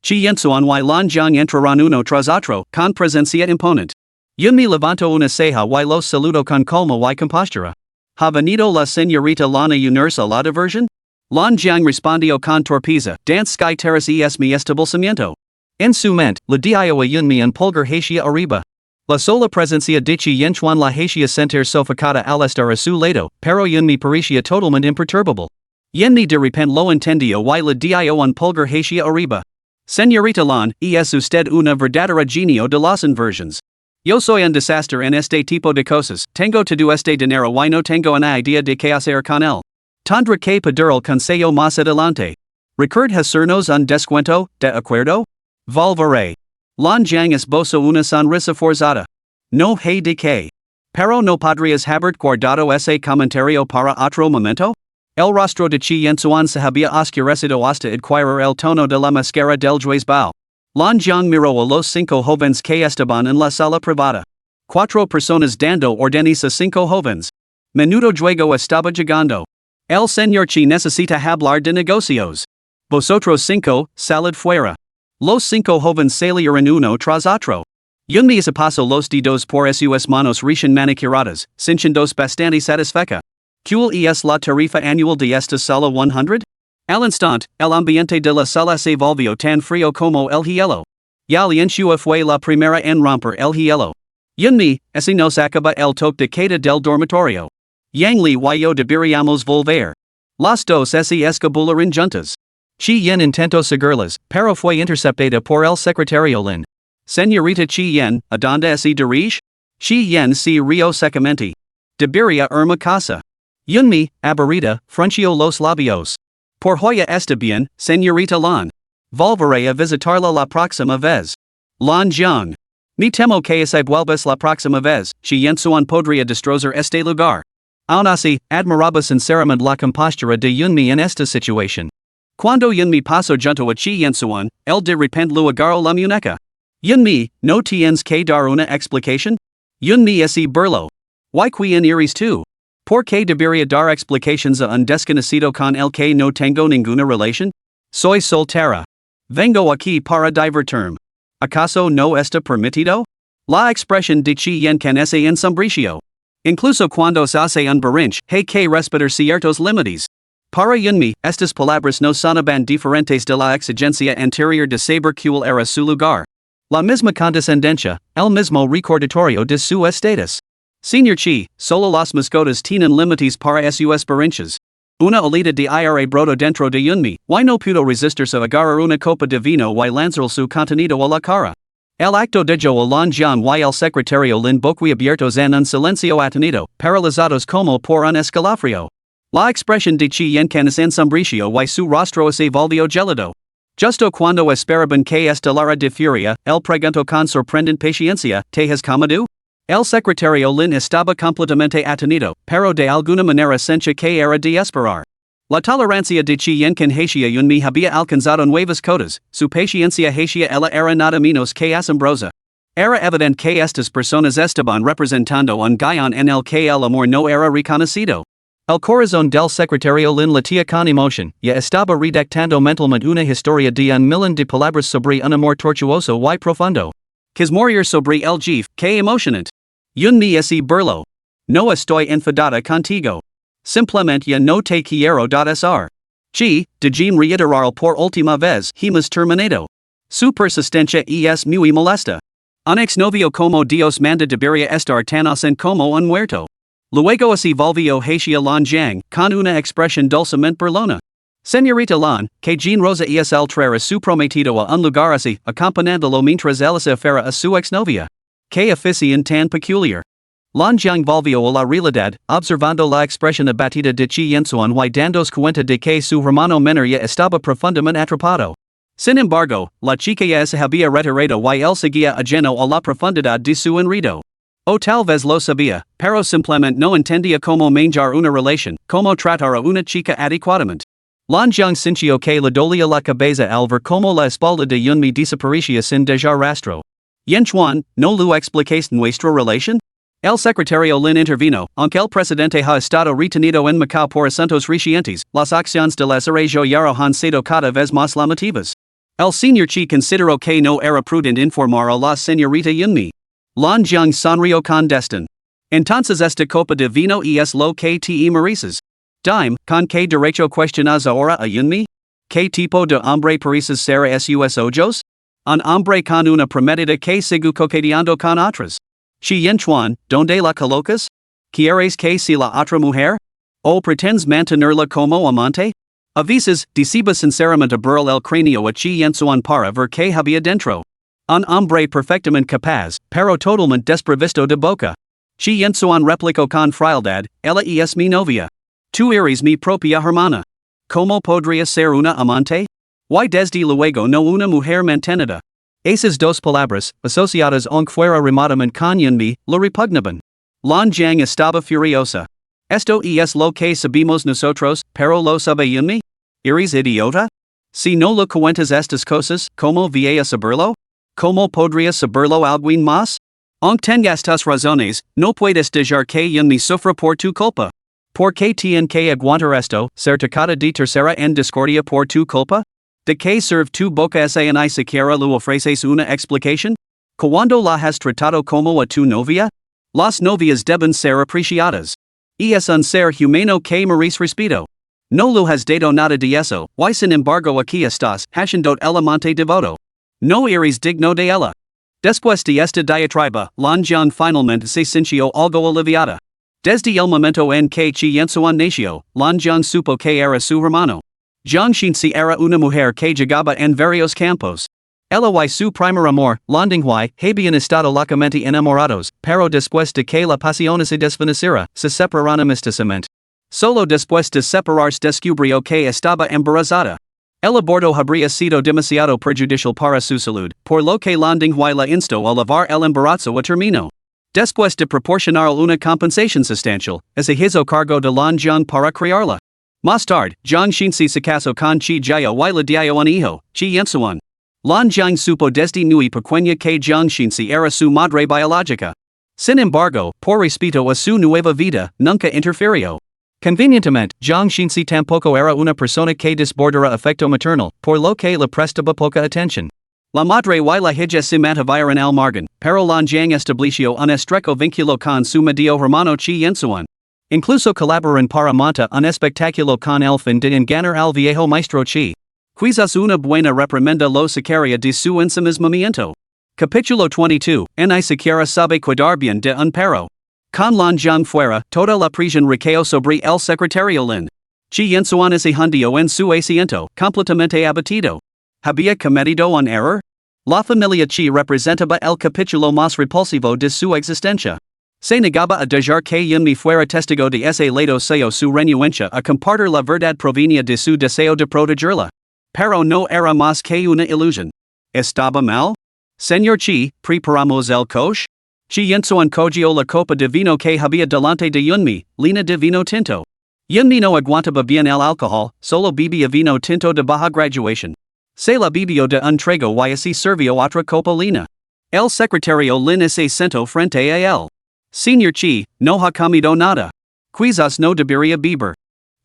[SPEAKER 2] Chien suan y Lan Jiang entraron uno tras otro, con presencia imponente. Yunmi levantó una ceja y los saludó con calma y compostura. ¿Ha venido la señorita Lan a unirse a la diversión? Lan Jiang respondió con torpeza, Dance Sky Terrace es mi establecimiento. En su mente, le dio a Yunmi un pulgar hacia arriba. La sola presencia de Chien suan la hacia sentir sofocada al estar a su lado, pero Yunmi parecía totalmente imperturbable. Yunmi de repente lo entendió y le dio un pulgar hacia arriba. Señorita Lan, es usted una verdadera genio de las inversiones. Yo soy un desastre en este tipo de cosas, tengo todo este dinero y no tengo una idea de qué hacer con él. Tendré que pedir el consejo más adelante. ¿Recuerda hacernos un descuento, de acuerdo? Volveré. Lan Jiang esbozó una sonrisa forzada. No hay de qué. Pero no podrías haber guardado ese comentario para otro momento? El rostro de Chien suan se había oscurecido hasta adquirir el tono de la máscara del juez bao. Lan Jiang miró a los cinco jóvenes que estaban en la sala privada. Cuatro personas dando órdenes a cinco jóvenes. Menudo juego estaba jugando. El señor Chi necesita hablar de negocios. Vosotros cinco, salid fuera. Los cinco jóvenes salieron uno tras otro. Yunmi se pasó los dedos por sus manos recién manicuradas, sintiéndose bastante satisfecha. ¿Cuál es la tarifa anual de esta sala 100? Al instante, el ambiente de la sala se volvió tan frío como el hielo. Ya liencio fue la primera en romper el hielo. Yunmi, así nos acaba el toque de queda del dormitorio. Yang Li y yo deberíamos volver. Las dos se escabularon juntas. Chi Yen intentó seguirlas, pero fue interceptada por el secretario Lin. Señorita Chi Yen, ¿a dónde se dirige? Chi Yen se rió secamente. Debería irme casa. Yunmi, aburrida, frunció los labios. Por hoy está bien, señorita Lan. Volveré a visitarla la próxima vez. Lan Jiang. Me temo que si vuelves la próxima vez, Chi Yen Suan podría destrozar este lugar. Aún así, admiraba sinceramente la compostura de Yunmi en esta situación. Cuando Yunmi pasó junto a Chi Yen Suan, él de repente lo agarró la muñeca. Yunmi, ¿no tienes que dar una explicación? Yunmi se burló. ¿Y quién eres tú? ¿Por qué debería dar explicaciones a un desconocido con el que no tengo ninguna relación? Soy soltera. Vengo aquí para divertirme. ¿Acaso no está permitido? La expresión de Chi Yen can ese ensombricio. Incluso cuando se hace un berrinche, hay que respetar ciertos límites. Para Yunmi, estas palabras no sonaban diferentes de la exigencia anterior de saber cuál era su lugar. La misma condescendencia, el mismo recordatorio de su estatus. Señor Chi, solo las mascotas tienen límites para sus berrinches. Una olita de aire broto dentro de Yunmi, y no pudo resistirse a agarrar una copa de vino y lanzar su contenido a la cara. El acto de a Lan Jiang y el secretario Lin boquiabiertos en un silencio atenido, paralizados como por un escalofrío. La expresión de Chi Yen canis ensombricio y su rostro se volvió gélido. Justo cuando esperaban que estelara de furia, él preguntó con sorprendente paciencia, ¿te has comido? El secretario Lin estaba completamente atenido, pero de alguna manera sentía que era de esperar. La tolerancia de Chi Yen con hacia Yunmi había alcanzado nuevas cotas, su paciencia hacia ella era nada menos que asombrosa. Era evidente que estas personas estaban representando un guion en el que el amor no era reconocido. El corazón del secretario Lin latía con emoción, ya estaba redactando mentalmente una historia de un millón de palabras sobre un amor tortuoso y profundo. Quis morir sobre el jefe, que emocionante. Yunmi se burló. No estoy enfadada contigo. Simplemente ya no te quiero dar. Chi, déjame reiterar por última vez, hemos terminado. Su persistencia es muy molesta. Un exnovio como Dios manda debería estar tan ausente como un muerto. Luego se volvió hacia Lan Jiang, con una expresión dulcemente burlona. Señorita Lan, que Jean Rosa es el traer a su prometido a un lugar así, acompañándolo mientras él se afera a su exnovia. Que afición tan peculiar. Lan Jiang volvió a la realidad, observando la expresión abatida de Chi Yen Suan y dándose cuenta de que su hermano menor ya estaba profundamente atrapado. Sin embargo, la chica ya se había retirado y él seguía ajeno a la profundidad de su enredo. O tal vez lo sabía, pero simplemente no entendía cómo manejar una relación, cómo tratar a una chica adecuadamente. Lan Jiang sintió que le dolía la cabeza al ver cómo la espalda de Yunmi desaparecía sin dejar rastro. Yen Chuan, ¿no lo explicas nuestra relación? El secretario Lin intervino, aunque el presidente ha estado retenido en Macao por asuntos recientes, las acciones de la Cerrallo Yaro han sido cada vez más llamativas. El señor Chi consideró que no era prudente informar a la señorita Yunmi. Lan Jiang sonrió con desdén. Entonces esta copa de vino es lo que te mereces. Dime, ¿con qué derecho cuestionas ahora a Yunmi? ¿Qué tipo de hombre pareces ser a sus ojos? Un hombre con una prometida que sigue coqueteando con otras. Chi Yen Chuan, ¿dónde la colocas? ¿Quieres que sea la otra mujer? ¿O pretendes mantenerla como amante? A veces, deceba sinceramente burl el cráneo a Chi Yen Chuan para ver qué había dentro. Un hombre perfectamente capaz, pero totalmente desprovisto de boca. Chi Yen Chuan replicó con frialdad, ella es mi novia. Tú eres mi propia hermana. ¿Cómo podría ser una amante? Y desde luego no una mujer mantenida. Esas dos palabras, asociadas aunque fuera remotamente con Yunmi, lo repugnaban. Lan Jiang estaba furiosa. Esto es lo que sabemos nosotros, pero lo sabe Yunmi? ¿Eres idiota? Si no lo cuentas estas cosas, ¿cómo voy a saberlo? ¿Cómo podría saberlo alguien más? Aunque tengas tus razones, no puedes dejar que yo me sufra por tu culpa. ¿Por qué tien que aguantar esto, certificado de tercera en discordia por tu culpa? ¿De qué serve tu boca esa y ni siquiera le ofreces una explicación? ¿Cuándo la has tratado como a tu novia? Las novias deben ser apreciadas. Y es un ser humano que merece respeto. No lo has dado nada de eso, y sin embargo aquí estás, haciendo el amante devoto. No eres digno de ella. Después de esta diatriba, Lan Jian finalmente se sintió algo aliviada. Desde el momento en que Chi Yensuan nació, Lan Jian supo que era su hermano. Jiang Xinzi era una mujer que llegaba en varios campos. Ella y su primer amor, Lan Dinghui, habían estado locamente enamorados, pero después de que la pasión se desvaneciera, se separaron amistosamente. Solo después de separarse descubrió que estaba embarazada. El aborto habría sido demasiado perjudicial para su salud, por lo que Lan Dinghui la instó a llevar el embarazo a término. Después de proporcionar una compensación sustancial, se hizo cargo de Lan Jian para criarla. Más tarde, Jiang Xinzi se casó con Chi Jiao y le dio un hijo, Chi Yensuan. Lan Jiang supo desde muy pequeña que Jiang Xinzi era su madre biológica. Sin embargo, por respeto a su nueva vida, nunca interfirió. Convenientemente, Jiang Xinzi tampoco era una persona que desbordara afecto maternal, por lo que le prestaba poca atención. La madre y la hija se mantuvieron al margen, pero Lan Jiang estableció un estrecho vínculo con su medio hermano Chi Yensuan. Incluso colaboraron para montar un espectáculo con el fin de engañar al viejo maestro Chi. Quizás una buena reprimenda lo sacaría de su ensimismamiento. Capítulo 22, ni siquiera sabe cuidar bien de un perro. Con Lan Jiang fuera, toda la presión recayó sobre el secretario Lin. Chi Yensuan se hundió en su asiento, completamente abatido. ¿Había cometido un error? La familia Chi representaba el capítulo más repulsivo de su existencia. Se negaba a dejar que Yunmi fuera testigo de ese lado seo su renuencia a compartir la verdad provenia de su deseo de protegerla. Pero no era más que una ilusión. ¿Estaba mal? Señor Chi, preparamos el coche? Chi Yensuan cogió la copa de vino que había delante de Yunmi, lina de vino tinto. Yunmi no aguantaba bien el alcohol, solo bebía vino tinto de baja graduación. Se la bebió de un trago y así sirvió otra copa lina. El secretario Lin se sentó frente a él. Señor Chi, no ha comido nada. Quizás no debería beber.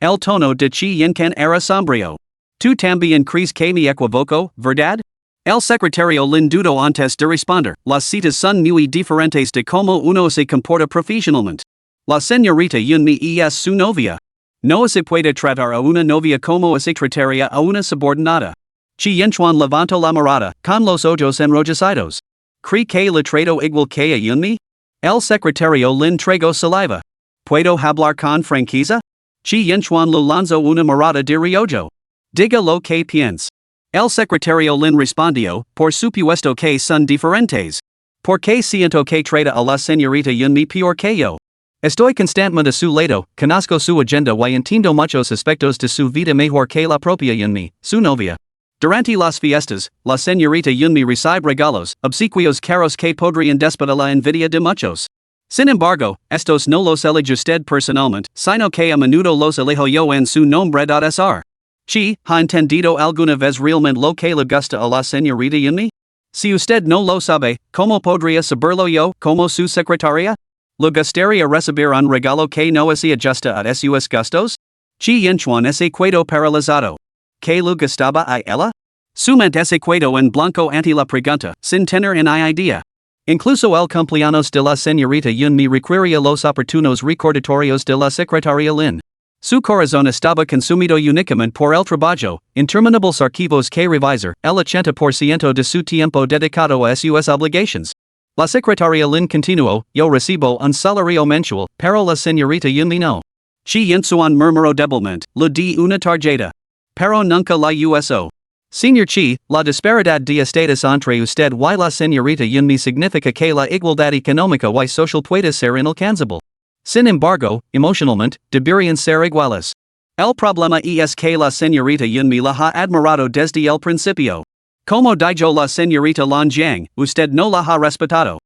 [SPEAKER 2] El tono de Chi Yenkan era sombrío. Tú también crees que me equivoco, ¿verdad? El secretario Lin dudó antes de responder. Las citas son muy diferentes de cómo uno se comporta profesionalmente. La señorita Yunmi es su novia. No se puede tratar a una novia como a secretaria a una subordinada. Chi Yenchuan levantó la mirada, con los ojos enrojecidos. ¿Cree que le trato igual que a Yunmi? El secretario Lin tragó saliva. ¿Puedo hablar con franqueza? Chi Yenchuan le lanzó una mirada de reojo. Diga lo que piensa. El secretario Lin respondió, por supuesto que son diferentes. ¿Por qué siento que trata a la señorita Yunmi peor que yo? Estoy constantemente a su lado, conozco su agenda y entiendo muchos aspectos de su vida mejor que la propia Yunmi, su novia. Durante las fiestas, la señorita Yunmi recibe regalos, obsequios caros que podrían despertar la envidia de muchos. Sin embargo, estos no los elige usted personalmente, sino que a menudo los elijo yo en su nombre. Sr. Chi, ¿ha entendido alguna vez realmente lo que le gusta a la señorita Yunmi? Si usted no lo sabe, ¿cómo podría saberlo yo, como su secretaria? ¿Le gustaría recibir un regalo que no se ajusta a sus gustos? Chi Yenchuan se quedó paralizado. ¿Qué le gustaba a ella? Su mente se quedó en blanco ante la pregunta, sin tener ni idea. Incluso el cumpleaños de la señorita Yunmi requería los oportunos recordatorios de la secretaria Lin. Su corazón estaba consumido únicamente por el trabajo, interminables archivos que revisar, el 80% de su tiempo dedicado a sus obligations. La secretaria Lin continuó, yo recibo un salario mensual, pero la señorita Yunmi no. Chi Yensuan murmuró débilmente, le di una tarjeta. Pero nunca la usó. Señor Chi, la disparidad de estatus entre usted y la señorita Yunmi significa que la igualdad económica y social puede ser inalcanzable. Sin embargo, emocionalmente, deberían ser iguales. El problema es que la señorita Yunmi la ha admirado desde el principio. Como dijo la señorita Lan Jiang, usted no la ha respetado.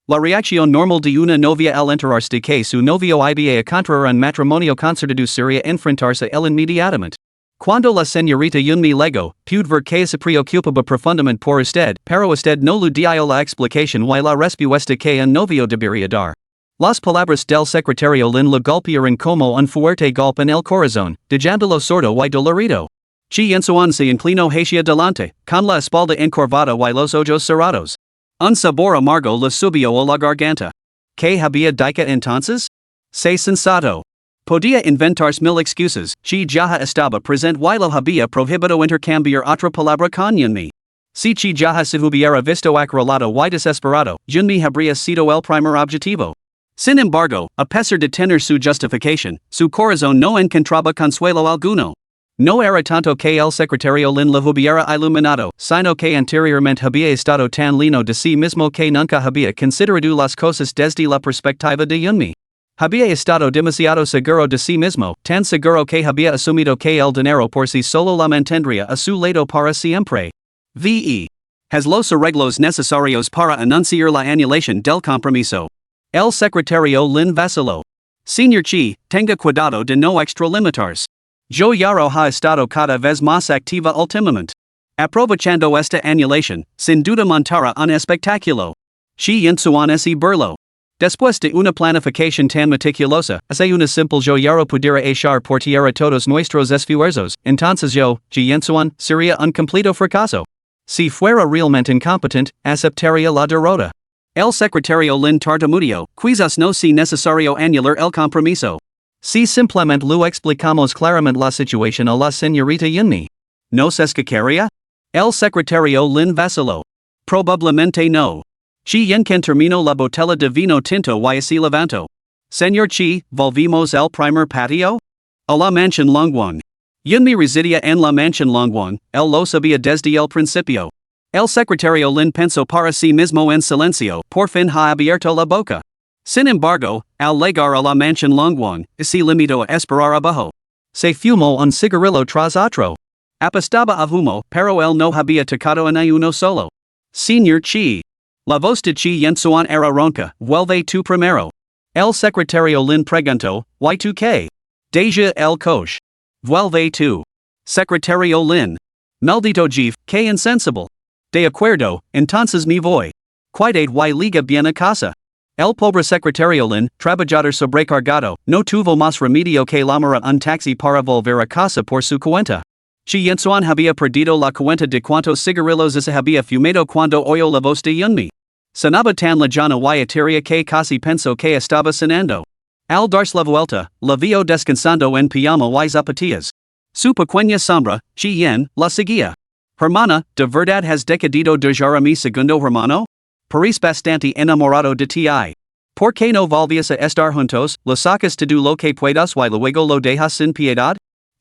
[SPEAKER 2] La reacción normal de una novia al enterarse de que su novio iba a contraer un matrimonio concertado sería enfrentarse él inmediatamente. Cuando la señorita Yun me lego, pude ver que se preocupaba profundamente por usted, pero usted no le dio la explicación y la respuesta que un novio debería dar. Las palabras del secretario Lin le golpearon como un fuerte golpe en el corazón, dejándolo sordo y dolorido. Chi Yensuan se inclinó hacia delante, con la espalda encorvada y los ojos cerrados. Un sabor amargo le subió a la garganta. ¿Qué había dicho entonces? Se sensato. Podía inventarse mil excusas, chi ya estaba presente y lo había prohibido intercambiar otra palabra con Yunmi. Si chi ya se hubiera visto acorralado y desesperado, Yunmi habría sido el primer objetivo. Sin embargo, a pesar de tener su justificación, su corazón no encontraba consuelo alguno. No era tanto que el secretario Lin le hubiera iluminado, sino que anteriormente había estado tan lleno de sí mismo que nunca había considerado las cosas desde la perspectiva de Yunmi. Había estado demasiado seguro de sí mismo, tan seguro que había asumido que el dinero por sí solo la mantendría a su lado para siempre. V.E. Has los arreglos necesarios para anunciar la anulación del compromiso. El secretario Lin vaciló. Señor Chi, tenga cuidado de no extralimitarse. Yo Yaro ha estado cada vez más activa últimamente. Aprovechando esta anulación, sin duda montará un espectáculo. Chi Yensuanes y Burlo. Después de una planificación tan meticulosa, hace una simple yo Yaro pudiera echar por tierra todos nuestros esfuerzos, entonces yo, Ji Yensuan, sería un completo fracaso. Si fuera realmente incompetente, aceptaría la derrota. El secretario Lin tartamudeó, quizás no si necesario anular el compromiso. Si simplemente lo explicamos claramente la situación a la señorita Yunmi. ¿Nos escaparía? El secretario Lin vaciló. Probablemente no. Chi Yenken terminó la botella de vino tinto y así levantó. Señor Chi, volvimos al primer patio? A la mansión Longwang. Yunmi residía en la mansión Longwang, él lo sabía desde el principio. El secretario Lin pensó para sí mismo en silencio, por fin ha abierto la boca. Sin embargo, al llegar a la mansión Longwang, se limitó a esperar abajo. Se fumó un cigarrillo tras otro. Apestaba a humo, pero él no había tocado ni uno solo. Señor Chi. La voz de Chi Yensuan era ronca, vuelve tú primero. El secretario Lin preguntó, ¿y tú qué? Deja el coche. Vuelve tú. Secretario Lin. Maldito Jeef, que insensible. De acuerdo, entonces me voy. Cuidad y liga bien a casa. El pobre secretario Lin, trabajador sobrecargado, no tuvo más remedio que llamar a un taxi para volver a casa por su cuenta. Chi Yensuan había perdido la cuenta de cuántos cigarrillos se había fumado cuando oyó la voz de Yunmi. Sonaba tan lejana y etérea que casi pensó que estaba cenando. Al darse la vuelta, la vio descansando en pijama y zapatillas. Su pequeña sombra, Chi Yen, la seguía. Hermana, ¿de verdad has decidido dejar a mi segundo hermano? Parece bastante enamorado de ti. ¿Por qué no volvías a estar juntos, lo sacas todo lo que puedas y luego lo dejas sin piedad?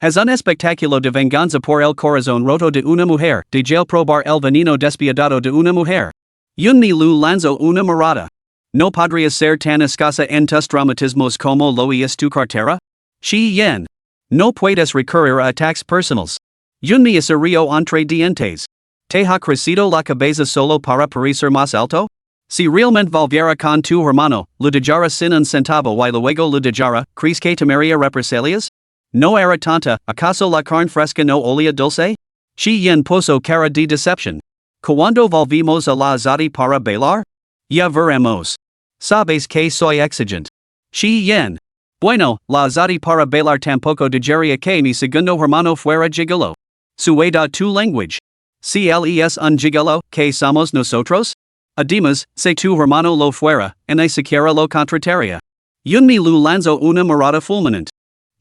[SPEAKER 2] Has un espectáculo de venganza por el corazón roto de una mujer, de jail probar el veneno despiadado de una mujer. Yunmi Lu lanzó una mirada. ¿No podrías ser tan escasa en tus dramatismos como lo es tu cartera? Chi Yen. No puedes recurrir a ataques personales. Yunmi se rió entre dientes. ¿Te ha crecido la cabeza solo para parecer más alto? Si realmente volviera con tu hermano, lo dejara sin un centavo y luego lo dejara, ¿crees que temería represalias? ¿No era tanta, acaso la carne fresca no olía dulce? Chi Yen puso cara de decepción. ¿Cuándo volvimos a la azadi para bailar? Ya veremos. Sabes que soy exigente. Chi Yen. Bueno, la azadi para bailar tampoco dejaría que mi segundo hermano fuera gigolo. Sueda tu language. Si él es un gigolo, ¿qué somos nosotros? Además, si tu hermano lo fuera, ni siquiera lo contrataría. Yunmi Lu lanzó una mirada fulminante.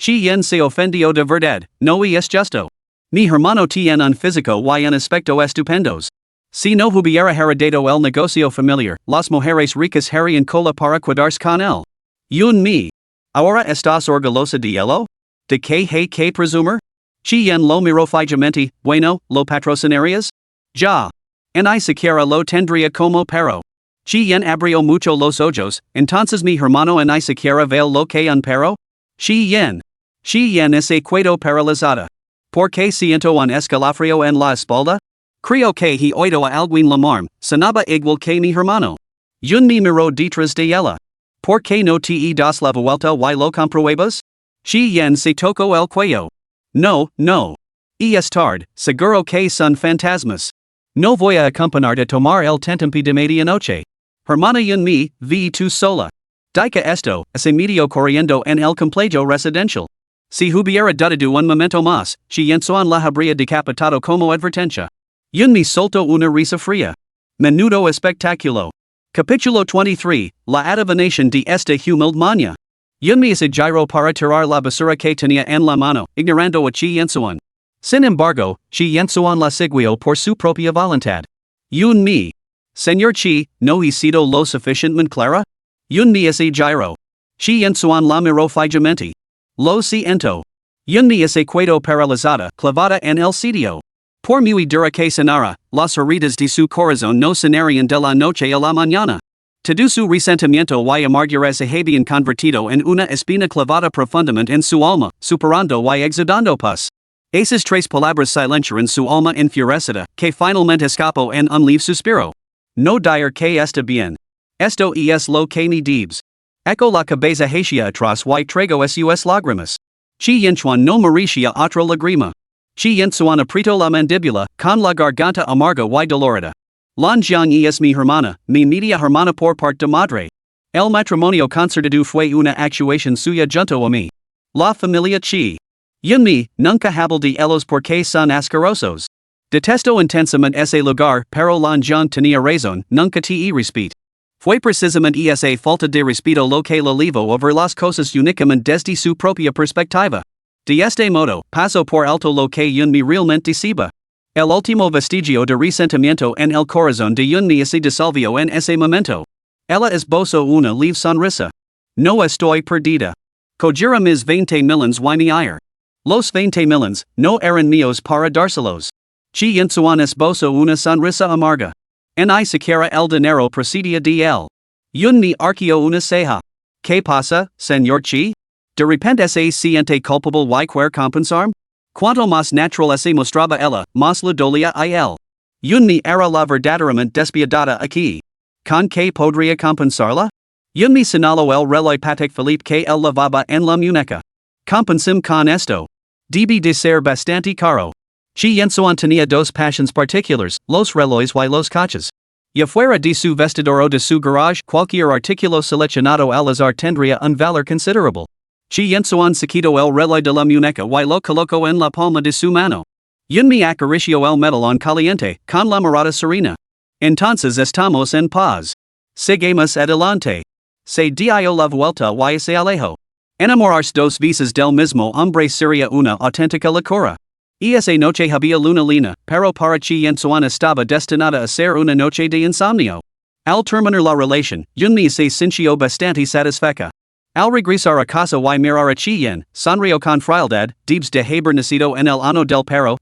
[SPEAKER 2] Chi Yen se ofendió de verdad, no es justo. Mi hermano tiene un físico y un aspecto estupendos. Si no hubiera heredado el negocio familiar, las mujeres ricas harían cola para quedarse con él. Yunmi. ¿Ahora estás orgullosa de ello? ¿De qué hay que presumir? Chi Yen lo miró fijamente, bueno, ¿lo patrocinarías? Ya. Ni siquiera lo tendría como pero. Chi Yen abrió mucho los ojos, entonces mi hermano ni siquiera ve lo que un pero? Chi Yen. Chi Yen se quedó paralizada. ¿Por qué siento un escalofrío en la espalda? Creo que he oído a alguien llamarme, sonaba igual que mi hermano. Yunmi miró detrás de ella. ¿Por qué no te das la vuelta y lo compruebas? Chi Yen se tocó el cuello. No, no. Tarde, seguro que son fantasmas. No voy a acompañarte a tomar el tentempi de medianoche. Hermana yun mi, vi tu sola. Dica esto, ese medio corriendo en el complejo residencial. Si hubiera dudado un momento más, si yensoan la habría decapitado como advertencia. Yun mi soltó una risa fría. Menudo espectáculo. Capítulo 23, la adivinación de esta humilde maña. Yun mi ese giro para tirar la basura que tenía en la mano, ignorando a chi yensoan. Sin embargo, chi yensoan la siguió por su propia voluntad. Yun mi. Señor Chi, no he sido lo suficientemente clara? Yun mi ese giro. Chi yensoan la miró fijamente. Lo siento. Yun mi ese quedo paralizada, clavada en el sitio. Por muy dura que sonara, las heridas de su corazón no sanarían de la noche a la mañana. Todo su resentimiento y amargura se habían convertido en una espina clavada profundamente en su alma, superando y exudando pus. Esas tres palabras silenciaron su alma enfurecida, que finalmente escapó en un leve suspiro. No dire que está bien. Esto es lo que me debes. Echo la cabeza hacia atrás y traigo sus lágrimas. Chi yenchuan no merecía otra lágrima. Chi yensuan aprieto la mandíbula, con la garganta amarga y dolorida. Lan Jiang es mi hermana, mi media hermana por parte de madre. El matrimonio concertado fue una actuación suya junto a mí. La familia Chi. Yun mi, nunca hablo de ellos porque son asquerosos. Detesto intensamente ese lugar, pero Lan Jiang tenía razón, nunca te respeto. Fue precisamente esa falta de respeto lo que la llevó a ver las cosas únicamente desde su propia perspectiva. De este modo, paso por alto lo que Yun mi realmente decía. El último vestigio de resentimiento en el corazón de Yun mi se disolvió en ese momento. Ella esbozó una leve sonrisa. No estoy perdida. Cogera mis 20 millones y ni ayer. Los 20 millones no eran míos para dárselos. Chi yensuan esbozó una sonrisa amarga. Ni siquiera el dinero procedía de él. Yun mi arqueó una ceja. ¿Qué pasa, señor Chi? De repente se siente culpable y quiere compensarme? Cuanto más natural se mostraba ella, más le dolía a él. Yun mi era la verdaderamente despiadada aquí. ¿Con qué podría compensarla? Yun mi señaló el reloj Patek Philippe que él lavaba en la muñeca. Compensem con esto. Debe de ser bastante caro. Chi yensuan tenía dos passions particulares, los relojes y los coches. Y fuera de su vestidor o de su garage, cualquier artículo seleccionado al azar tendría un valor considerable. Chi yensuan se quitó el reloj de la muñeca y lo colocó en la palma de su mano. Yun mi acarició el metal caliente, con la mirada serena. Entonces estamos en paz. Seguimos adelante. Se dio la vuelta y se alejó. Enamorarse dos veces del mismo hombre sería una auténtica locura. Esa noche había luna llena, pero para Chi yensuan estaba destinada a ser una noche de insomnio. Al terminar la relación, Yun mi se sintió bastante satisfecha. Al regresar a casa y mirar a Chi Yen, sonrió con frialdad, debes de haber nacido en el año del perro,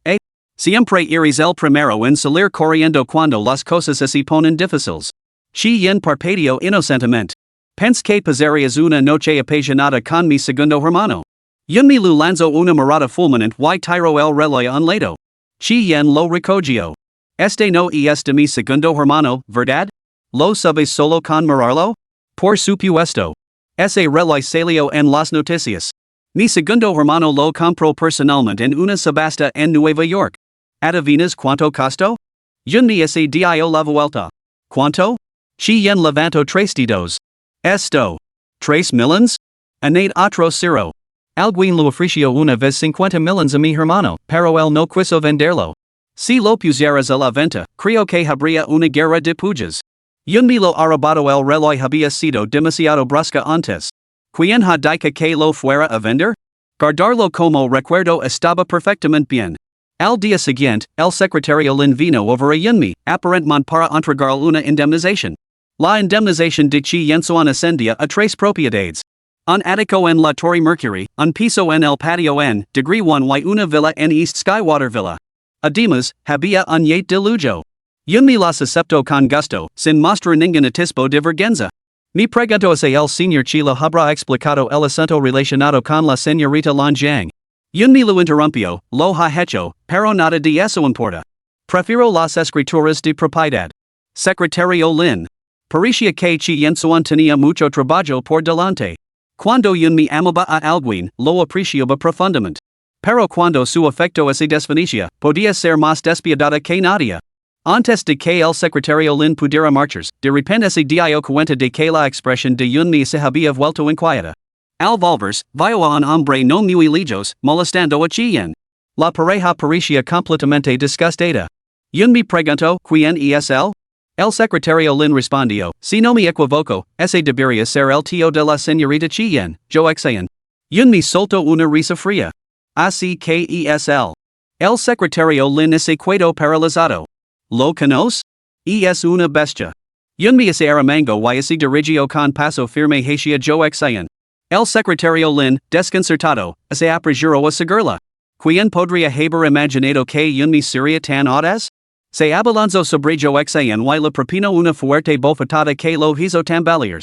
[SPEAKER 2] siempre eres el primero en salir corriendo cuando las cosas se ponen difíciles. Chi Yen parpadeó inocentemente. Pense que pasarías una noche apasionada con mi segundo hermano. Yun mi lu lanzó una mirada fulminante y tiró el reloj a un lado. Chi Yen lo recogió. Este no es de mi segundo hermano, ¿verdad? ¿Lo sabes solo con mirarlo? Por supuesto. Ese reloj salió en las noticias. Mi segundo hermano lo compró personalmente en una subasta en Nueva York. ¿Adivinas cuánto costó? Yun mi se dio la vuelta. ¿Cuánto? Chi Yen levantó tres dedos. Esto. ¿3 millones? Añade otro cero. Alguien lo ofreció una vez 50 millones a mi hermano, pero él no quiso venderlo. Si lo pusieras a la venta, creo que habría una guerra de pujas. Yun mi lo arrebató el reloj había sido demasiado brusca antes. ¿Quién ha dicho que lo fuera a vender? Guardarlo como recuerdo estaba perfectamente bien. Al día siguiente, el secretario Lin vino a ver a Yun mi, aparentemente para entregar una indemnización. La indemnización de Chi yensuan ascendía a 3 propiedades. Un ático en la Torre Mercury, un piso en el patio en Degree 1 y una villa en East Skywater Villa. Además, había un yate de lujo. Yun mi las aceptó con gusto, sin mostrar ningún atisbo de vergüenza. Me preguntó si el señor Chi lo habrá explicado el asunto relacionado con la señorita Lan Jiang. Yun mi lo interrumpió, lo ha hecho, pero nada de eso importa. Prefiero las escrituras de propiedad. Secretario Lin. Parecía que Chi yensuan tenía mucho trabajo por delante. Cuando Yun mi amaba a alguien, lo apreciaba profundamente. Pero cuando su afecto se desvanecia, podía ser más despiadada que nadie. Antes de que el secretario Lin pudiera marchar, de repente se dio cuenta de que la expresión de Yunmi se había vuelto inquieta. Al volverse, vio a un hombre no muy lejos, molestando a Chien. La pareja parecía completamente disgustada. Yunmi preguntó, ¿quién es él? El secretario Lin respondió, si no me equivoco, ese debería ser el tío de la señorita Chien, yo exayan. Yunmi soltó una risa fría. Así que es él. El secretario Lin se quedó paralizado. ¿Lo conoce? Es una bestia. Yunmi se aramango y se dirigió con paso firme hacia yo exayan. El secretario Lin, desconcertado, se apresuró a seguirla. ¿Quién podría haber imaginado que Yunmi sería tan audaz? Se abalanzó sobre yo exayan y le propinó una fuerte bofetada que lo hizo tambalear.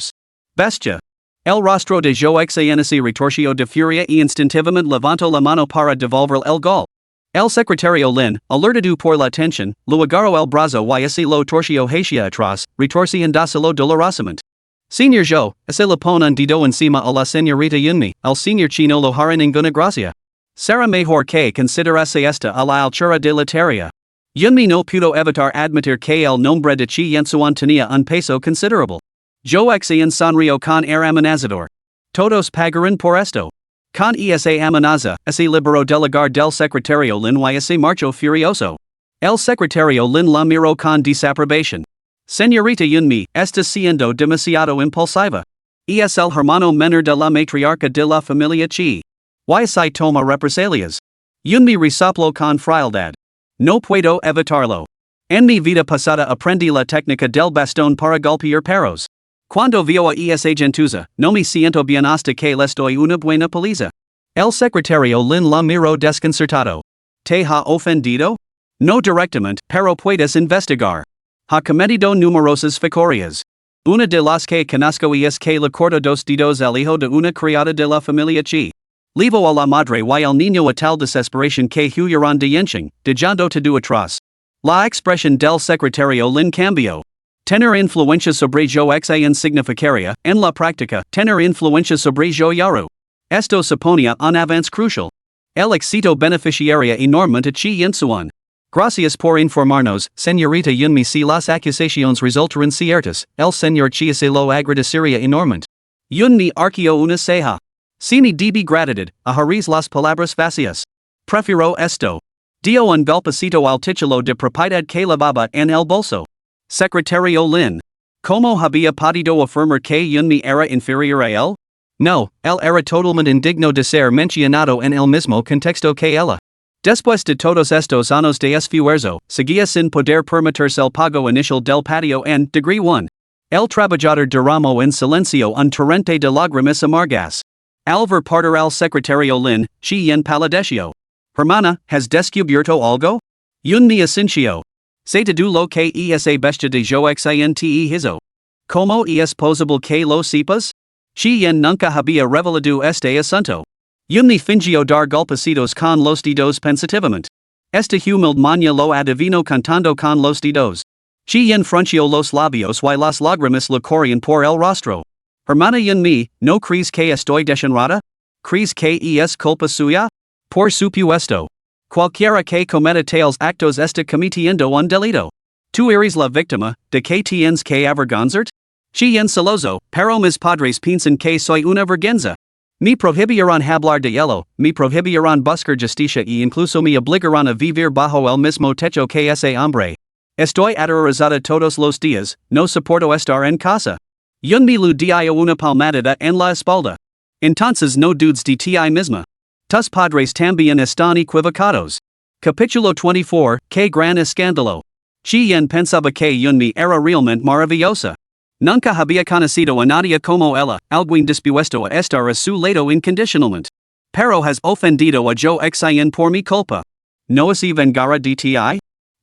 [SPEAKER 2] Bestia. El rostro de yo exayan se retorció de furia y instintivamente levantó la mano para devolver el gol. El secretario Lin, alertado por la tensión, lo agarró el brazo y se lo torció hacia atrás, retorciéndoselo dolorosamente. Señor Joe, se le pone un dedo encima a la señorita Yunmi, el señor chino lo hará ninguna gracia. Será mejor que considerase esta a la altura de la tarea. Yunmi no pudo evitar admitir que el nombre de Chi Yensuan tenía un peso considerable. Yo exayan sonrió con air amenazador. Todos pagaron por esto. Con esa amenaza, se liberó del lugar del secretario Lin y se marchó furioso. El secretario Lin la miró con desaprobación. Señorita Yunmi, está siendo demasiado impulsiva. Es el hermano menor de la matriarca de la familia Chi. Y se toma represalias. Yunmi resopló con frialdad. No puedo evitarlo. En mi vida pasada aprendí la técnica del bastón para golpear perros. Cuando vio a esa gentuza, no me siento bien hasta que les doy una buena paliza. El secretario Lin la miró desconcertado. ¿Te ha ofendido? No directamente, pero puedes investigar. Ha cometido numerosas fechorías. Una de las que conozco es que le cortó dos dedos al hijo de una criada de la familia Chi. Levo a la madre y el niño a tal desesperación que huyeron de Yenching, dejando todo atrás. La expresión del secretario Lin cambió. Tener influencia sobre yo exayan significaría, en la práctica, tener influencia sobre yo yaru. Esto suponía un avance crucial. El éxito beneficiaría enormemente a Chi Yensuan. Gracias por informarnos, señorita Yunmi, si las acusaciones resultaran ciertas, el señor Chi se lo agradecería enormemente. Yunmi arqueó una ceja. Sin db gratitud, a Haris las palabras vacías. Prefiero esto. Dio un golpecito al título de propiedad que llevaba en el bolso. Secretario Lin. ¿Cómo había podido afirmar que Yunmi era inferior a él? No, él era totalmente indigno de ser mencionado en el mismo contexto que ella. Después de todos estos años de esfuerzo, seguía sin poder permitirse el pago inicial del patio en Degree 1. El trabajador derramó en silencio un torrente de lágrimas amargas. Al ver partir al secretario Lin, Chien palideció. Hermana, ¿has descubierto algo? Yunmi asintió. ¿Se te du lo que esa bestia de yo exante hizo? ¿Cómo es posible que lo sepas? Chien nunca había revelado este asunto. Yunmi fingió dar golpecitos con los dedos pensativamente. Esta humilde maña lo adivino cantando con los dedos. Chien frunció los labios y las lágrimas le corrían por el rostro. Hermana Yunmi, ¿no crees que estoy desenrada? ¿Crees que es culpa suya? Por supuesto. Cualquiera que cometa tales actos está cometiendo un delito. Tú eres la víctima, ¿de qué tienes que avergonzarte? Chien celoso, pero mis padres piensan que soy una vergüenza. Me prohibieron hablar de ello, me prohibieron buscar justicia y incluso me obligaron a vivir bajo el mismo techo que ese hombre. Estoy aterrorizada todos los días, no soporto estar en casa. Yunmi le dio una palmadita en la espalda. Entonces no dudes de ti misma. Tus padres también están equivocados. Capítulo 24, Qué gran escándalo. Chien pensaba que Yunmi era realmente maravillosa. Nunca había conocido a nadie como ella, alguien dispuesto a estar a su lado incondicionalmente. Pero has ofendido a yo exayan por mi culpa. ¿No es vengara de ti?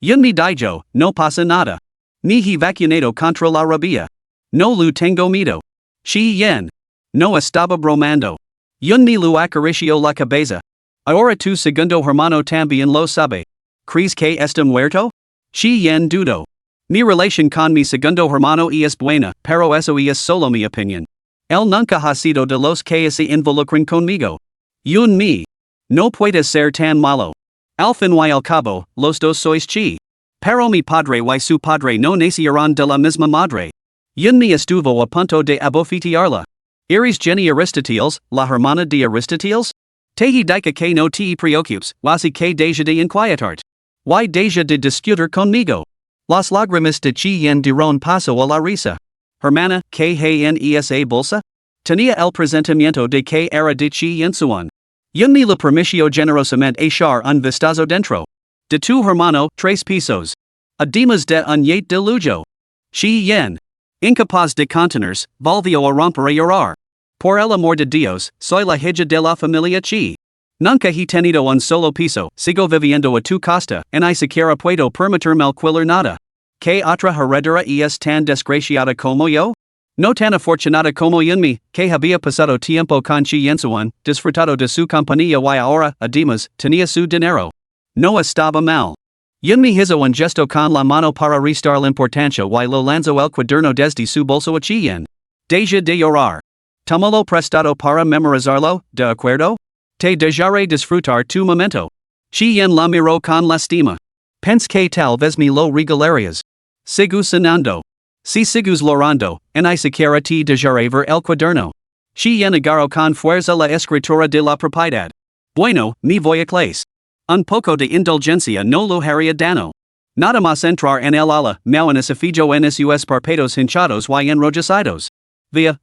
[SPEAKER 2] Yunmi dijo, no pasa nada. Ni he vacunado contra la rabia. No lu tengo miedo. Chien. No estaba bromando. Yunmi lu acarició la cabeza. Ahora tu segundo hermano también lo sabe. ¿Crees que está muerto? Chien dudó. Mi relación con mi segundo hermano es buena, pero eso es solo mi opinión. Él nunca ha sido de los que se involucran conmigo. Yunmi. No puedes ser tan malo. Al fin y al cabo, los dos sois chi. Pero mi padre y su padre no nacieron de la misma madre. Yun mi estuvo a punto de abofetearla. Iris Jenny Aristoteles, la hermana de Aristoteles? Tehi dica que no te preocupes, wasi que deja de inquietart. Y deja de discutir conmigo. Las lágrimas de Chien dieron paso a la risa. Hermana, que en esa bolsa? Tenía el presentimiento de que era de Chien suan. Yun me lo permitió generosamente echar un vistazo dentro. De tu hermano, 3 pesos. Además de un yate de lujo. Chien. Incapaz de contenerse, volvió a romper a llorar. Por el amor de Dios, soy la hija de la familia Chi. Nunca he tenido un solo piso, sigo viviendo a tu costa, ni siquiera puedo permitirme alquilar nada. ¿Qué otra heredera es tan desgraciada como yo? No tan afortunada como Yunmi, que había pasado tiempo con Chi Yensuan, disfrutado de su compañía y ahora, además, tenía su dinero. No estaba mal. Yunmi hizo un gesto con la mano para restar la importancia y lo lanzó el cuaderno desde su bolso a Chien. Deja de llorar. Tómalo prestado para memorizarlo, ¿de acuerdo? Te dejaré disfrutar tu momento. Chien la miró con lastima. Pense que tal vez me lo regalarías. Sigu cenando. Si sigues llorando, ni siquiera te dejaré ver el cuaderno. Chien agarró con fuerza la escritura de la propiedad. Bueno, me voy a clase. Un poco de indulgencia no lo haría daño. Nada más entrar en el ala, Millones fijo en sus parpados hinchados y enrojecidos. Via,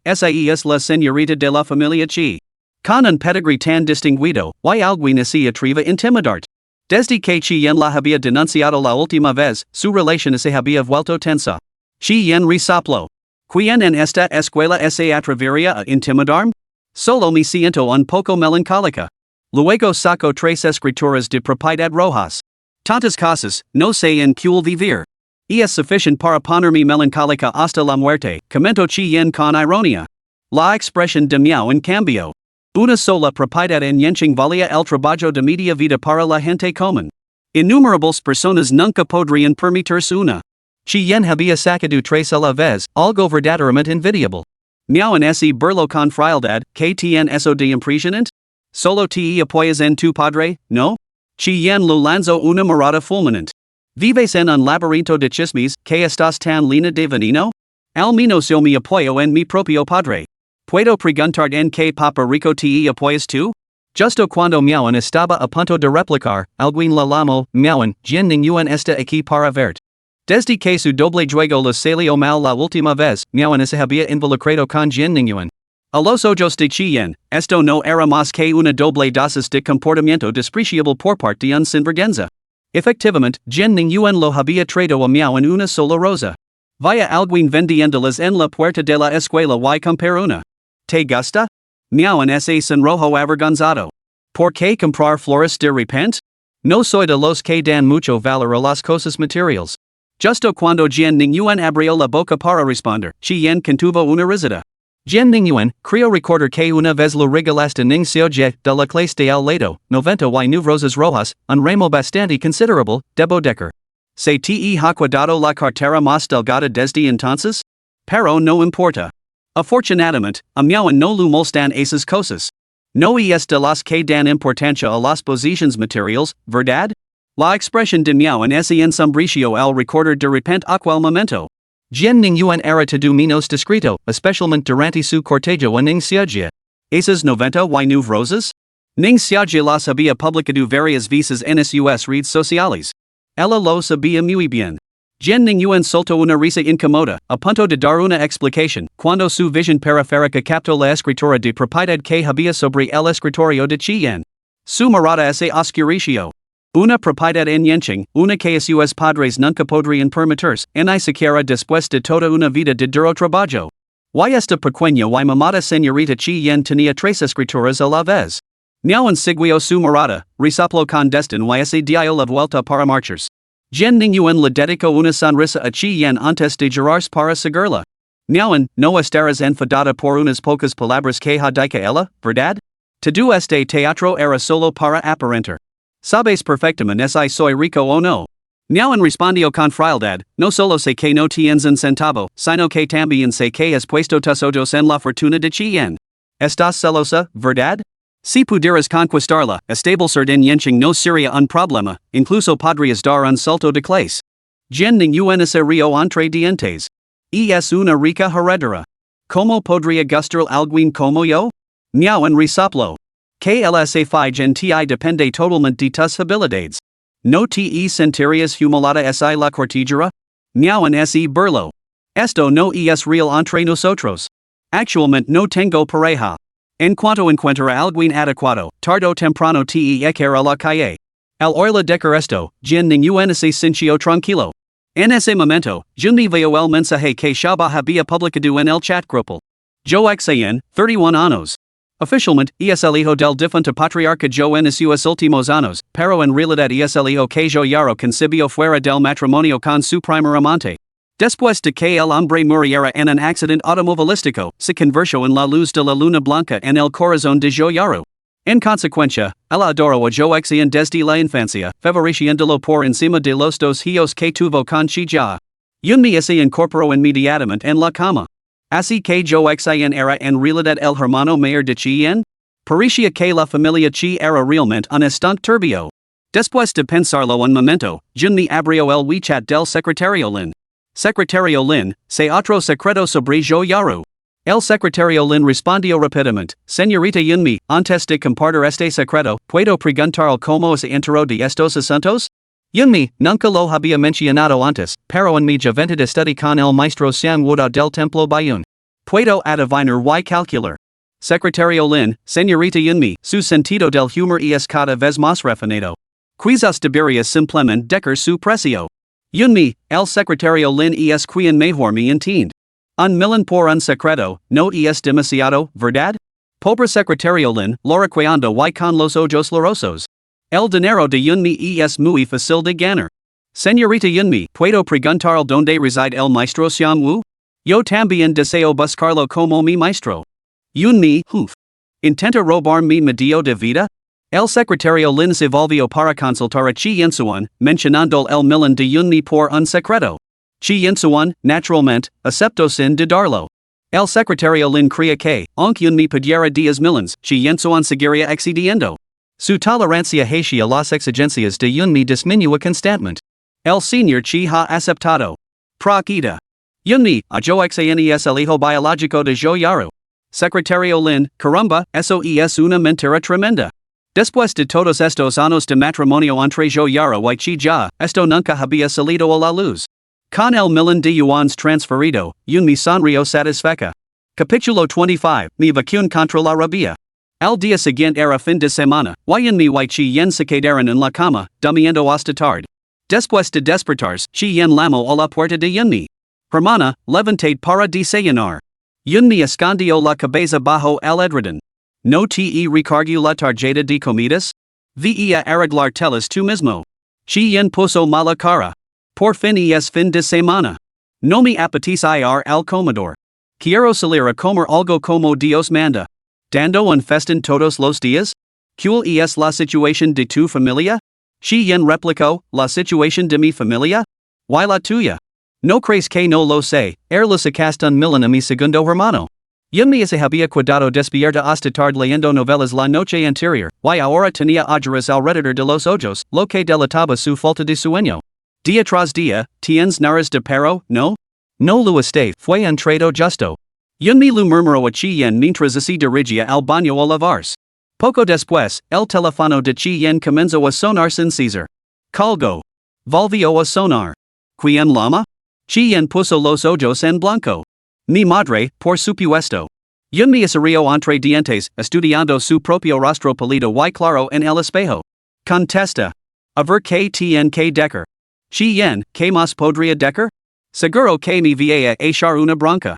[SPEAKER 2] esa es la señorita de la familia Chi. Con un pedigree tan distinguido, y alguien se atreve intimidart. Desde que Chien la había denunciado la última vez, su relación se había vuelto tensa. Chien resoplo. ¿Quién en esta escuela se atrevería a intimidarme? Solo me siento un poco melancólica. Luego saco 3 escrituras de propiedad rojas. Tantas cosas, no sé en cuál vivir. Y es suficiente para ponerme melancólica hasta la muerte, comentó Chien con ironía. La expresión de miau en cambio. Una sola propiedad en Yenching valía el trabajo de media vida para la gente común. Innumerables personas nunca podrían permitirse una. Chien había sacado 3 a la vez, algo verdaderamente envidiable. Miau en ese burlo con frialdad, que tien eso de impresionante? Solo te apoyas en tu padre, ¿no? Chien lo lanzó una mirada fulminante. ¿Vives en un laberinto de chismes, que estás tan llena de veneno? Al menos yo me apoyo en mi propio padre. ¿Puedo preguntar en qué papa rico te apoyas tú? Justo cuando Miauen estaba a punto de replicar, alguien la llamó, Miauen, Jin Ningyuan está aquí para verte. Desde que su doble juego le salió mal la última vez, Miauen se había involucrado con Jin Ningyuan. A los ojos de Chien, esto no era más que una doble dosis de comportamiento despreciable por parte de un sinvergüenza. Efectivamente, Jin Ningyuan lo había traído a Miauen una sola rosa. Vaya alguien vendiéndolas en la puerta de la escuela y comprar una. ¿Te gusta? Miauen se sonrojo avergonzado. ¿Por qué comprar flores de repente? No soy de los que dan mucho valor a las cosas materiales. Justo cuando Jin Ningyuan abrió la boca para responder, Chien contuvo una risita. Jin Ningyuan, creo recordar que una vez lo regalaste Ning Seoje de la clase de al lado, 90 y 9 rosas rojas, un ramo bastante considerable, debo decir. ¿Se te ha cuidado la cartera más delgada desde entonces? Pero no importa. Afortunadamente, a Miauen no le molestan esas cosas. No es de las que dan importancia a las posiciones materiales, ¿verdad? La expresión de Miauen es ensombrició al recordar de repente aquel momento. Jin Ningyuan era todo menos discreto, especialmente durante su cortejo a Ning Seoje. ¿Esas 90 y 9 rosas? Ning Seoje las había publicado varias veces en sus redes sociales. Ella lo sabía muy bien. Jin Ningyuan soltó una risa incómoda, a punto de dar una explicación, cuando su visión periférica captó la escritura de propiedad que había sobre el escritorio de Chien. Su mirada se oscureció. Una propiedad en Yenching, una que sus padres nunca podrían permitirse, ni siquiera después de toda una vida de duro trabajo. Y esta pequeña y mamada señorita Chien tenía 3 escrituras a la vez. Miauen siguió su mirada, resopló con desdén y se dio la vuelta para marcharse. Jin Ningyuan le dedicó una sonrisa a Chien antes de girarse para seguirla. Miauen, no estarás enfadada por unas pocas palabras que ha dicho ella, ¿verdad? Todo este teatro era solo para aparentar. Sabes perfectamente si soy rico o no. Miauen respondió con frialdad, no solo sé que no tienes un centavo, sino que también sé que has puesto tus ojos en la fortuna de Chien. Estás celosa, ¿verdad? Si pudieras conquistarla, establecer en yenching no sería un problema, incluso podrías dar un salto de clase. Jen ning unse rio entre dientes. Es una rica heredera. ¿Cómo podría gustar alguien como yo? Miau en resoplo. KLSA fi gen ti depende totalmente de tus habilidades. No te sentirías humilada si la cortijera? Miau en se burlo. Esto no es real entre nosotros. Actualmente no tengo pareja. En cuanto encuentra alguien adecuado, tardo temprano te echar a la calle. El oila decar esto, jen ning unse sincio tranquilo. En ese momento, yo me veo el mensaje que Shaba había publicado en el chat grupal. Yo exen, 31 años. Oficialmente, es el hijo del difunto patriarca yo en sus últimos años, pero en realidad es el hijo que yo yaro concibió fuera del matrimonio con su primer amante. Después de que el hombre muriera en un accidente automovilístico, se convirtió en la luz de la luna blanca en el corazón de yo yaro. En consecuencia, él adoró a yo exen desde la infancia, favoreciéndolo por encima de los dos hijos que tuvo con Chija. Yunmi se incorporó inmediatamente en la cama. Así que yo exen era en realidad el hermano mayor de Chien? Parecía que la familia Chi era realmente un estant turbio. Después de pensarlo un momento, Yunmi abrió el WeChat del secretario Lin. Secretario Lin, ¿se otro secreto sobre yo yaro? El secretario Lin respondió rápidamente, Señorita Yunmi, antes de compartir este secreto, ¿puedo preguntar cómo se enteró de estos asuntos? Yunmi, nunca lo había mencionado antes, pero en mi juventud estudié con el maestro Xiang Wuda del Templo Bayun. Puedo adivinar y calcular. Secretario Lin, Señorita Yunmi, su sentido del humor es cada vez más refinado. Quizás debería simplemente dejar su precio. Yunmi, el secretario Lin es quien mejor me entiende. Un millón por un secreto, no es demasiado, ¿verdad? Pobre secretario Lin, lo recuerdo y con los ojos llorosos. El dinero de Yunmi es muy fácil de ganar. Señorita Yunmi, ¿puedo preguntar dónde reside el maestro Xiangwu? Yo también deseo buscarlo como mi maestro. Yunmi, ¿intenta robar mi medio de vida? El secretario Lin se volvió para consultar a Chi Yinsuan, mencionando el millón de Yunmi por un secreto. Chi Yinsuan, naturalmente, aceptó sin dudarlo. El secretario Lin creía que, aunque Yunmi pudiera 10 millones, Chi Yinsuan seguiría excediendo. Su tolerancia hacia las exigencias de Yunmi disminuyó constantemente. El señor Chi ha aceptado. Proquita. Yunmi, a yo exen es el hijo biológico de yo yaro. Secretario Lin, caramba, eso es una mentira tremenda. Después de todos estos años de matrimonio entre yo yaro y Chi Ja, esto nunca había salido a la luz. Con el millón de yuans transferido, Yunmi sonrió satisfecha. Capítulo 25, Mi vacuna contra la rabia. El día siguiente era fin de semana, y Yunmi y Chi Yen se quedaron en la cama, durmiendo hasta tarde. Después de despertarse, Chi Yen llamó a la puerta de Yunmi. Hermana, levantate para desayunar. Yunmi escondió la cabeza bajo el edredón. ¿No te recargo la tarjeta de comidas? Ve a arreglar telas tú mismo. Chi Yen puso mala cara. Por fin es fin de semana. No me apetece ir al comedor. Quiero salir a comer algo como Dios manda. ¿Dando un festín todos los días? ¿Cuál es la situación de tu familia? Chi Yen replicó, ¿la situación de mi familia? ¿Y la tuya? ¿No crees que no lo sé? Le sacaste un millón a mi segundo hermano. Yunmi se había quedado despierta hasta tarde leyendo novelas la noche anterior, y ahora tenía ojeras alrededor de los ojos, lo que delataba su falta de sueño. Día tras día, ¿tienes naras de perro, no? No lo esté, fue un trato justo. Yunmi lo murmuró a Chi Yen mientras se dirigía al baño a lavarse. Poco después, el teléfono de Chi Yen comenzó a sonar sin cesar. Colgó. Volvió a sonar. ¿Quién llama? Chi Yen puso los ojos en blanco. Mi madre, por supuesto. Yunmi se rió entre dientes, estudiando su propio rostro pálido y claro en el espejo. Contesta. A ver que tien que decker. Chi Yen, ¿qué más podría decker? Seguro que me vaya a echar una bronca.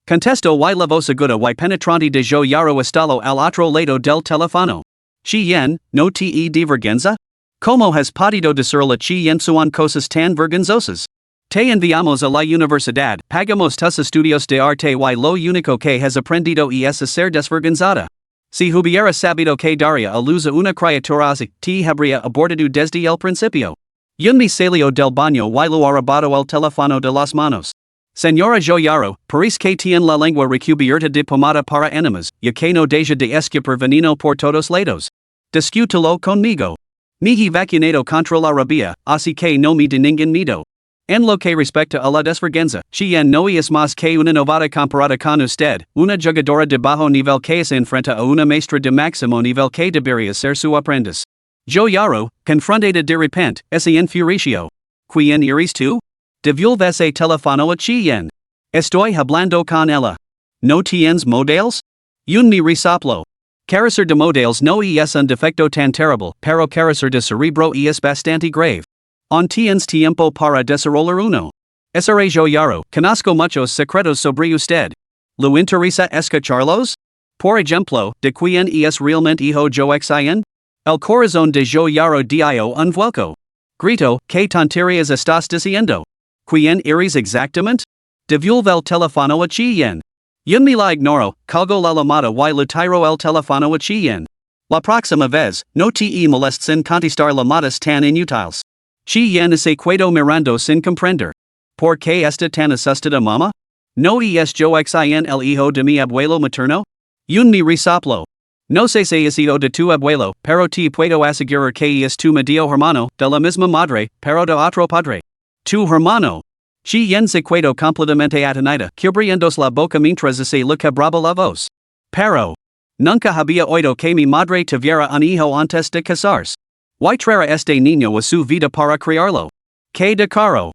[SPEAKER 2] Contestó y la voz aguda y penetrante de yo yaro estalo al otro lado del teléfono. Chi Yen, ¿no te de vergüenza? ¿Cómo has podido decirle a Chi Yen suan cosas tan vergonzosas? Te enviamos a la universidad, pagamos tus estudios de arte y lo único que has aprendido es ser desvergonzada. Si hubiera sabido que daría a luz a una criatura así, te habría abortado desde el principio. Yunmi salió del baño y lo arrebató el teléfono de las manos. Señora Joyaro, Paris que tiene la lengua recubierta de pomada para enemas, ya que no deja de escupir veneno por todos lados. Discútelo conmigo. Mi vacunado contra la rabia, así que no me de ningún miedo. En lo que respecta a la desvergüenza, Chien no es más que una novata comparada con usted, una jugadora de bajo nivel que se enfrenta a una maestra de máximo nivel que debería ser su aprendiz. Joyaro, confrontada de repente, se enfurició. ¿Quién eres tú? Devuelves el teléfono a Chien. Estoy hablando con ella. ¿No tienes modelos? Un mi resoplo. Carecer de modelos no es un defecto tan terrible, pero carecer de cerebro es bastante grave. ¿On tienes tiempo para desarrollar uno? Sra Joyaro, conozco muchos secretos sobre usted. ¿Lo interesa escucharlos? Por ejemplo, ¿de quién es realmente hijo Joxien? El corazón de Joyaro dio un vuelco. Grito, ¿qué tonterías estás diciendo? ¿Quién eres exactamente? Devuelve el teléfono a Chien. Yun me la ignoro, colgo la llamada y le tiro el teléfono a Chien. La próxima vez, no te molestes en contestar llamadas tan inútiles. Chien se quedó mirando sin comprender. ¿Por qué está tan asustada mamá? ¿No es Joxien el hijo de mi abuelo materno? Un mi resoplo. No sé si es hijo de tu abuelo, pero te puedo asegurar que es tu medio hermano, de la misma madre, pero de otro padre. Tu hermano. Chien se quedó completamente atonida, cubriéndose la boca mientras se le quebraba la voz. Pero. Nunca había oído que mi madre tuviera un hijo antes de casarse. ¿Y traer este niño a su vida para criarlo? ¿Qué de caro?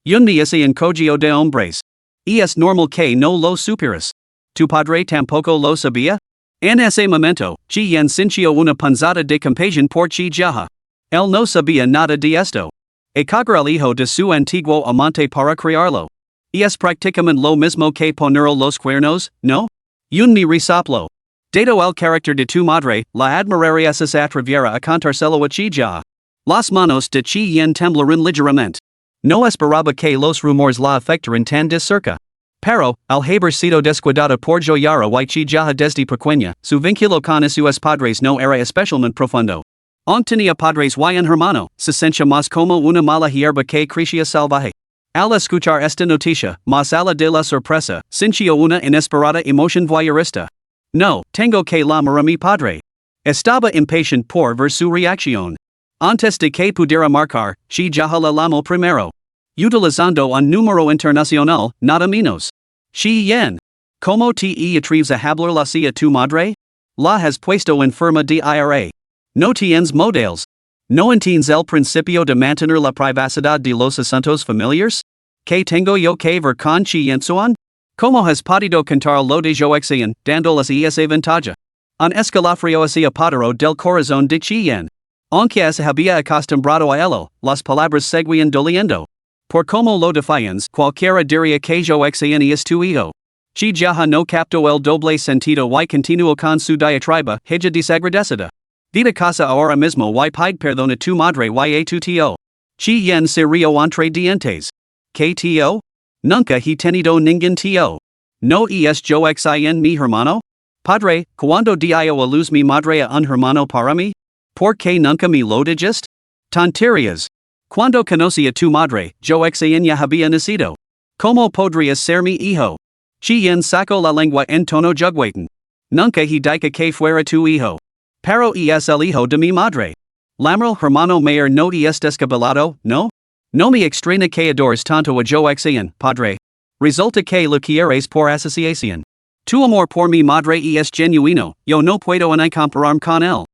[SPEAKER 2] Un me ese encogio de hombres. Es normal que no lo supieras. ¿Tu padre tampoco lo sabía? En ese momento, Chien sintió una punzada de compasión por Chijaja. Él no sabía nada de esto. Coger al hijo de su antiguo amante para criarlo. Es prácticamente lo mismo que ponerle los cuernos, ¿no? Un mi resoplo. Dado el carácter de tu madre, la admiraría si se atreviera a contárselo a Chijaja. Las manos de Chien temblaron ligeramente. No esperaba que los rumores la afectaran tan de cerca. Pero, al haber sido descuidada por Joyaro y Chijaja desde pequeña, su vínculo con sus padres no era especialmente profundo. Aunque tenía padres y un hermano, se sentía más como una mala hierba que crecía salvaje. Al escuchar esta noticia, más allá de la sorpresa, sintió una inesperada emoción voyeurista. No, tengo que llamar a mi padre. Estaba impaciente por ver su reacción. Antes de que pudiera marcar, Chijaja la llamó primero. Utilizando un número internacional, nada menos. Chien. ¿Cómo te atreves a hablar así a tu madre? La has puesto enferma de ira. No tienes modelos. ¿No entiendes el principio de mantener la privacidad de los asuntos familiares? ¿Qué tengo yo que ver con Chien Suan? ¿Cómo has podido contar lo de Joxien, dándoles esa ventaja? Un escalofrío se apoderó del corazón de Chien. Aunque se había acostumbrado a ello, las palabras seguían doliendo. Por como lo defiendes, cualquiera diría que Joxien es tu hijo. Chijaja no captó el doble sentido y continuó con su diatriba, hija desagradecida. Vida casa ahora mismo y pide perdón a tu madre y a tu tío. Chien se rió entre dientes. ¿Qué tío? Nunca he tenido ningún tío. ¿No es Joxien mi hermano? Padre, cuando dio a luz mi madre a un hermano para mí? ¿Por qué nunca me lo dijiste? Tonterías. Cuando conocí a tu madre, Joxien ya había nacido. ¿Cómo podrías ser mi hijo? Chien sacó la lengua en tono juguetón. Nunca he dicho que fuera tu hijo. Pero es el hijo de mi madre. Lamral hermano mayor no es descabellado, ¿no? No me extraña que adores tanto a Joxien, padre. Resulta que lo quieres por asociación. Tu amor por mi madre es genuino, yo no puedo ni compararme con él.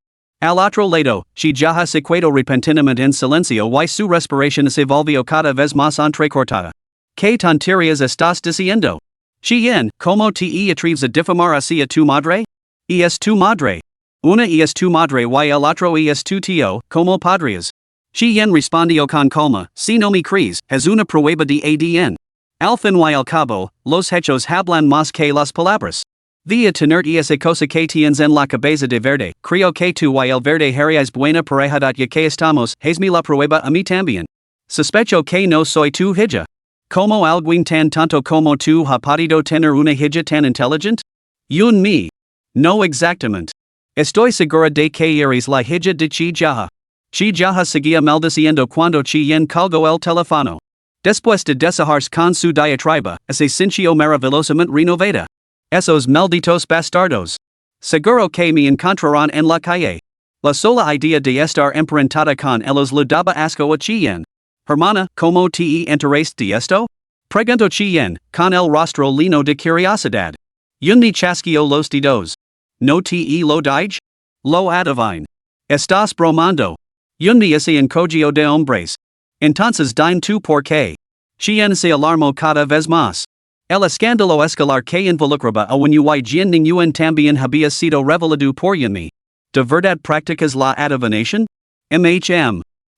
[SPEAKER 2] Al otro lado, Chijaja se quedó repentinamente en silencio y su respiración se volvió cada vez más entrecortada. ¿Qué tonterías estás diciendo? Chien, ¿cómo te atreves a difamar así a tu madre? Es tu madre. Una es tu madre y el otro es tu tío, ¿cómo podrías? Chien respondió con calma, si no me crees, es una prueba de ADN. Al fin y al cabo, los hechos hablan más que las palabras. Via tener esa cosa que tienes en la cabeza de verde, creo que tú y el verde haríais buena pareja ya que estamos, hazme la prueba a mí también. Sospecho que no soy tu hija. ¿Cómo alguien tan tonto como tú ha podido tener una hija tan inteligente? Un me. No exactamente. Estoy segura de que eres la hija de Chijaja. Chijaja seguía maldiciendo cuando Chien colgó el teléfono. Después de desajarse con su diatriba, ese sincio maravillosamente renovada. Esos malditos bastardos. Seguro que me encontrarán en la calle. La sola idea de estar emparentada con ellos le daba asco a Chien. Hermana, ¿cómo te enteraste de esto? Preguntó Chien, con el rostro lleno de curiosidad. Yunmi chasqueó los dedos. ¿No te lo dije? Lo adivine. Estás bromando. Yunmi ese encogió de hombres. Entonces dime tú por qué. Chien se alarmó cada vez más. El escándalo escalar que involucraba a un y Jien Ning Yuen también había sido revelado por Yunmi. ¿De verdad practicas la adivinación?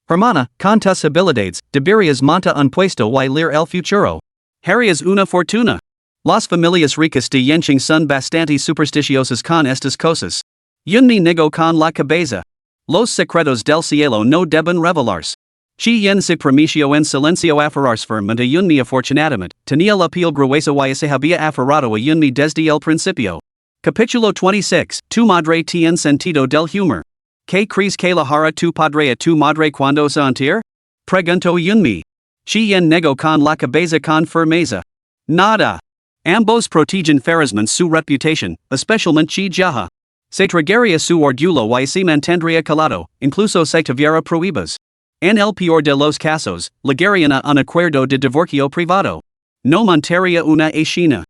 [SPEAKER 2] Hermana, con tus habilidades, deberías monta un puesto y leer el futuro. Harías una fortuna. Las familias ricas de Yenching son bastante supersticiosas con estas cosas. Yunmi negó con la cabeza. Los secretos del cielo no deben revelarse. Chi Yen se permitió en silencio aferrarse firmemente a Yunmi afortunadamente, tenía la piel gruesa y se había aferrado a Yunmi desde el principio. Capítulo 26, Tu madre tiene sentido del humor. ¿Qué crees que la hará tu padre a tu madre cuando se entere? Preguntó Yunmi. Chi Yen negó con la cabeza con firmeza. Nada. Ambos protegen ferozmente su reputación, especialmente Chi Jaha. Se tragaría su orgullo y se mantendría calado, incluso se tuviera pruebas. En el peor de los casos, llegarían a un acuerdo de divorcio privado. No montaría una escena.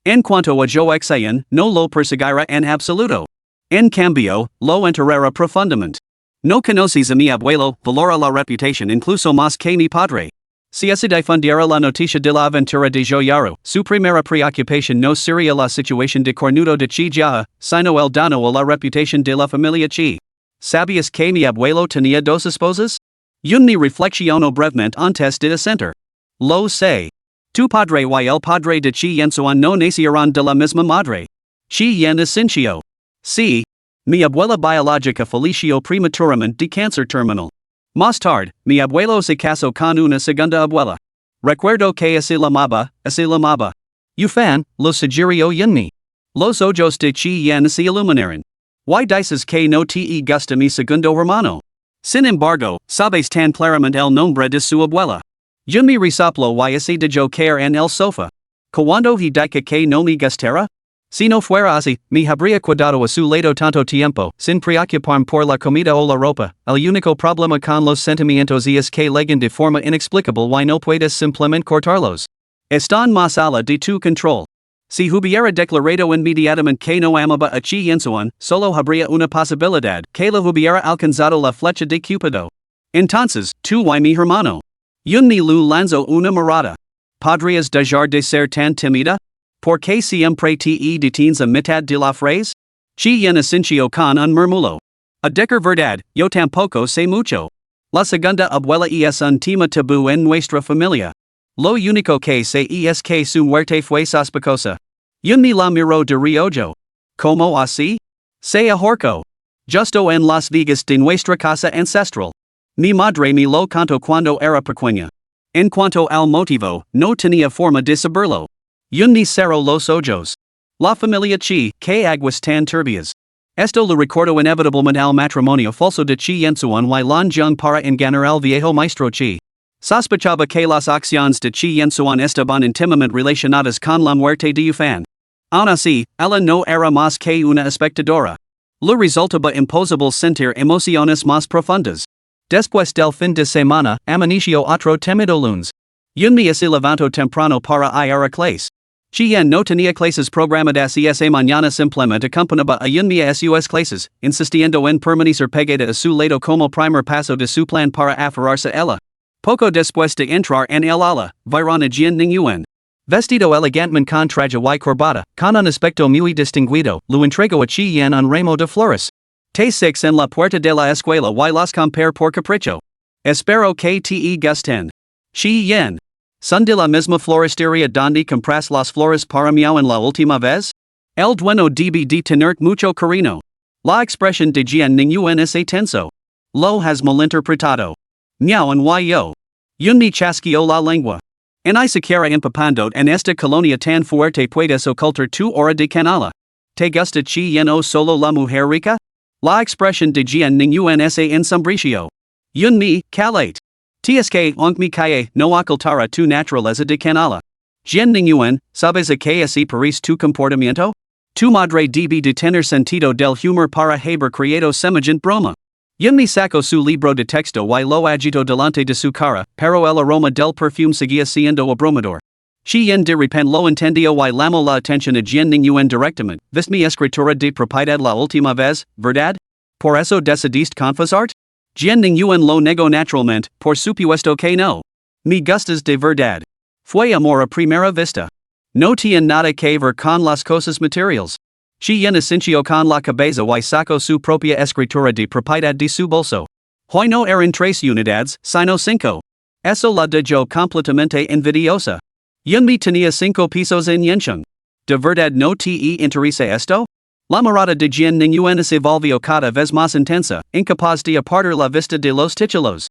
[SPEAKER 2] En cuanto a yo Xayan, no lo perseguirá en absoluto. En cambio, lo enterrará profundamente. No conoces a mi abuelo, valora la reputación incluso más que mi padre. Si se difundiera la noticia de la aventura de Joyaru, su primera preocupación no sería la situación de cornudo de Chi Jaha, sino el daño a la reputación de la familia Chi. ¿Sabías que mi abuelo tenía dos esposas? Yunmi reflexionó brevemente antes de asentir. Lo sé. Tu padre y el padre de Chi Yensuan no nacieron de la misma madre. Chi Yen asintió. Sí. Mi abuela biológica falleció prematuramente de cáncer terminal. Más tarde, mi abuelo se casó con una segunda abuela. Recuerdo que así la amaba. Yufan, lo sugirió Yunmi. Los ojos de Chi Yen se iluminaron. ¿Why dices que no te gusta mi segundo hermano? Sin embargo, sabes tan claramente el nombre de su abuela. Yunmi resopló y se dejó caer en el sofá. Cuando he dicho que no me gustara? Si no fuera así, me habría cuidado a su lado tanto tiempo, sin preocuparme por la comida o la ropa. El único problema con los sentimientos es que llegan de forma inexplicable y no puedes simplemente cortarlos. Están más allá de tu control. Si hubiera declarado inmediatamente que no amaba a Chi Yensuan, solo habría una posibilidad, que le hubiera alcanzado la flecha de Cupido. Entonces, tú y mi hermano. Yunmi lu lanzó una mirada. ¿Podrías dejar de ser tan tímida? ¿Por qué siempre te detienes a mitad de la frase? Chi Yen asintió con un murmullo. A decir verdad, yo tampoco sé mucho. La segunda abuela es un tema tabú en nuestra familia. Lo único que sé es que su muerte fue sospechosa. Yunmi la miró de reojo. ¿Cómo así? Se ahorcó. Justo en Las Vegas de nuestra casa ancestral. Mi madre me lo contó cuando era pequeña. En cuanto al motivo, no tenía forma de saberlo. Yunmi cerró los ojos. La familia Chi, que aguas tan turbias. Esto le recordó inevitablemente al matrimonio falso de Chi Yensuan y Lan Jung para engañar al viejo maestro Chi. Sospechaba que las acciones de Chi Yensuan estaban íntimamente relacionadas con la muerte de Yufan. Aun así, ella no era más que una espectadora. Le resultaba imposible sentir emociones más profundas. Después del fin de semana, amaneció otro temido lunes. Yunmi se levantó temprano para ir a clase. Chi Yen no tenía clases programadas y esa mañana simplemente acompañaba a Yunmi a sus clases, insistiendo en permanecer pegada a su lado como primer paso de su plan para aferrarse a ella. Poco después de entrar en el aula, vieron a Jien Ning Yuen. Vestido elegantemente con traje y corbata, con un aspecto muy distinguido, lo entregó a Chi Yen un ramo de flores. Te six en la puerta de la escuela y los compré por capricho. Espero que te gusten. Chi Yen. ¿Son de la misma floristería donde compras las flores para mí en la última vez? El dueño debe de tener mucho cariño. La expresión de Jien Ning Yuen es tenso. Lo has malinterpretado. Miao y yo. Yunmi chasqueó la lengua. En ni siquiera empapando en esta colonia tan fuerte puedes ocultar tu hora de canala. ¿Te gusta Chi Yen o solo la mujer rica? La expresión de Jien Ning Yuen es ensombricio. Yunmi, calate. Tsk onk mi kaye no ocultara tu naturaleza de canala. Jian Ning Yuan, sabes a que así Paris tu comportamiento? Tu madre debe de tener sentido del humor para haber creado semejante broma. Yunmi sacó su libro de texto y lo agitó delante de su cara, pero el aroma del perfume seguía siendo abrumador. Shi Yen de repente lo entendió y llamó la atención a Jian Ning Yuan directamente. ¿Ves mi escritura de propiedad la última vez, verdad? ¿Por eso decidiste confesarte? Jian Ning Yuan lo negó naturalmente, por supuesto que no. Me gustas de verdad. Fue amor a primera vista. No tiene nada que ver con las cosas materiales. Shi Yen asintió con la cabeza y sacó su propia escritura de propiedad de su bolso. Hoy no eran 3 unidades, sino 5. Eso la dejó completamente envidiosa. Yunmi tenía 5 pesos en yencheng. ¿De verdad no te interesa esto? La mirada de Jian Ning Yuan se volvió cada vez más intensa, incapaz de apartar la vista de los títulos.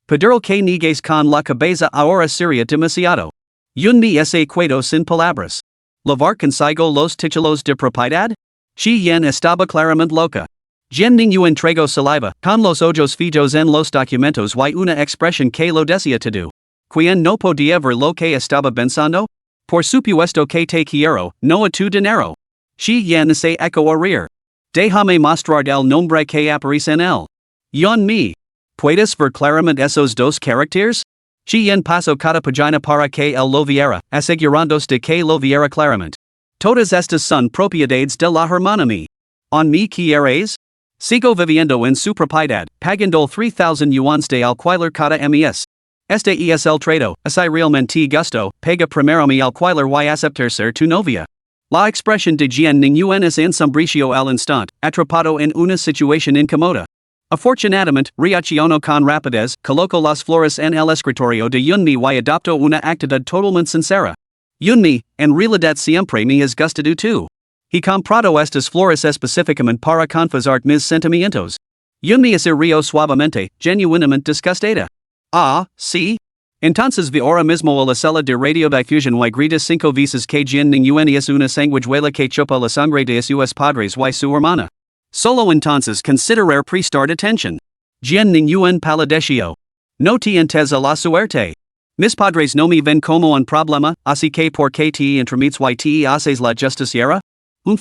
[SPEAKER 2] Pedro que niegues con la cabeza ahora sería demasiado. Yunmi se quedó sin palabras. ¿Lavar consigo los títulos de propiedad? Shi Yen estaba claramente loca. Jian Ning Yuan entregó saliva, con los ojos fijos en los documentos y una expresión que lo decía todo. ¿Quién no podía ver lo que estaba pensando? Por supuesto que te quiero, no a tu dinero. Shi Yen se echó a reír. Déjame mostrar el nombre que aparece en él. Yunmi. ¿Puedes ver claramente esos 2 caracteres? Shi Yen pasó cada página para que él lo viera, asegurándose de que lo viera claramente. Todas estas son propiedades de la hermana mi. ¿On mi quieres? Sigo viviendo en su propiedad, pagando 3,000 yuans de alquiler cada mes. Este es el trato, así realmente gusto, paga primero mi alquiler y aceptar ser tu novia. La expresión de Jian Ning Yuan es ensombrició al instante, atrapado en una situación incómoda. Afortunadamente, reaccionó con rapidez, colocó las flores en el escritorio de Yunmi y adoptó una actitud totalmente sincera. Yunmi, en realidad siempre me has gustado tú. He comprado estas flores específicamente para confesar mis sentimientos. Yunmi se rió suavemente, genuinamente disgustada. Ah, sí. Entonces vi ahora mismo a la sala de radiodifusión y grita 5 veces que Jian Ning Yuan es una sanguijuela que chupa la sangre de sus padres y su hermana. Solo entonces considerar prestar atención. Jian Ning Yuan palideció. No tientes a la suerte. Mis padres no me ven como un problema, así que por qué te intromites y te haces la justiciera?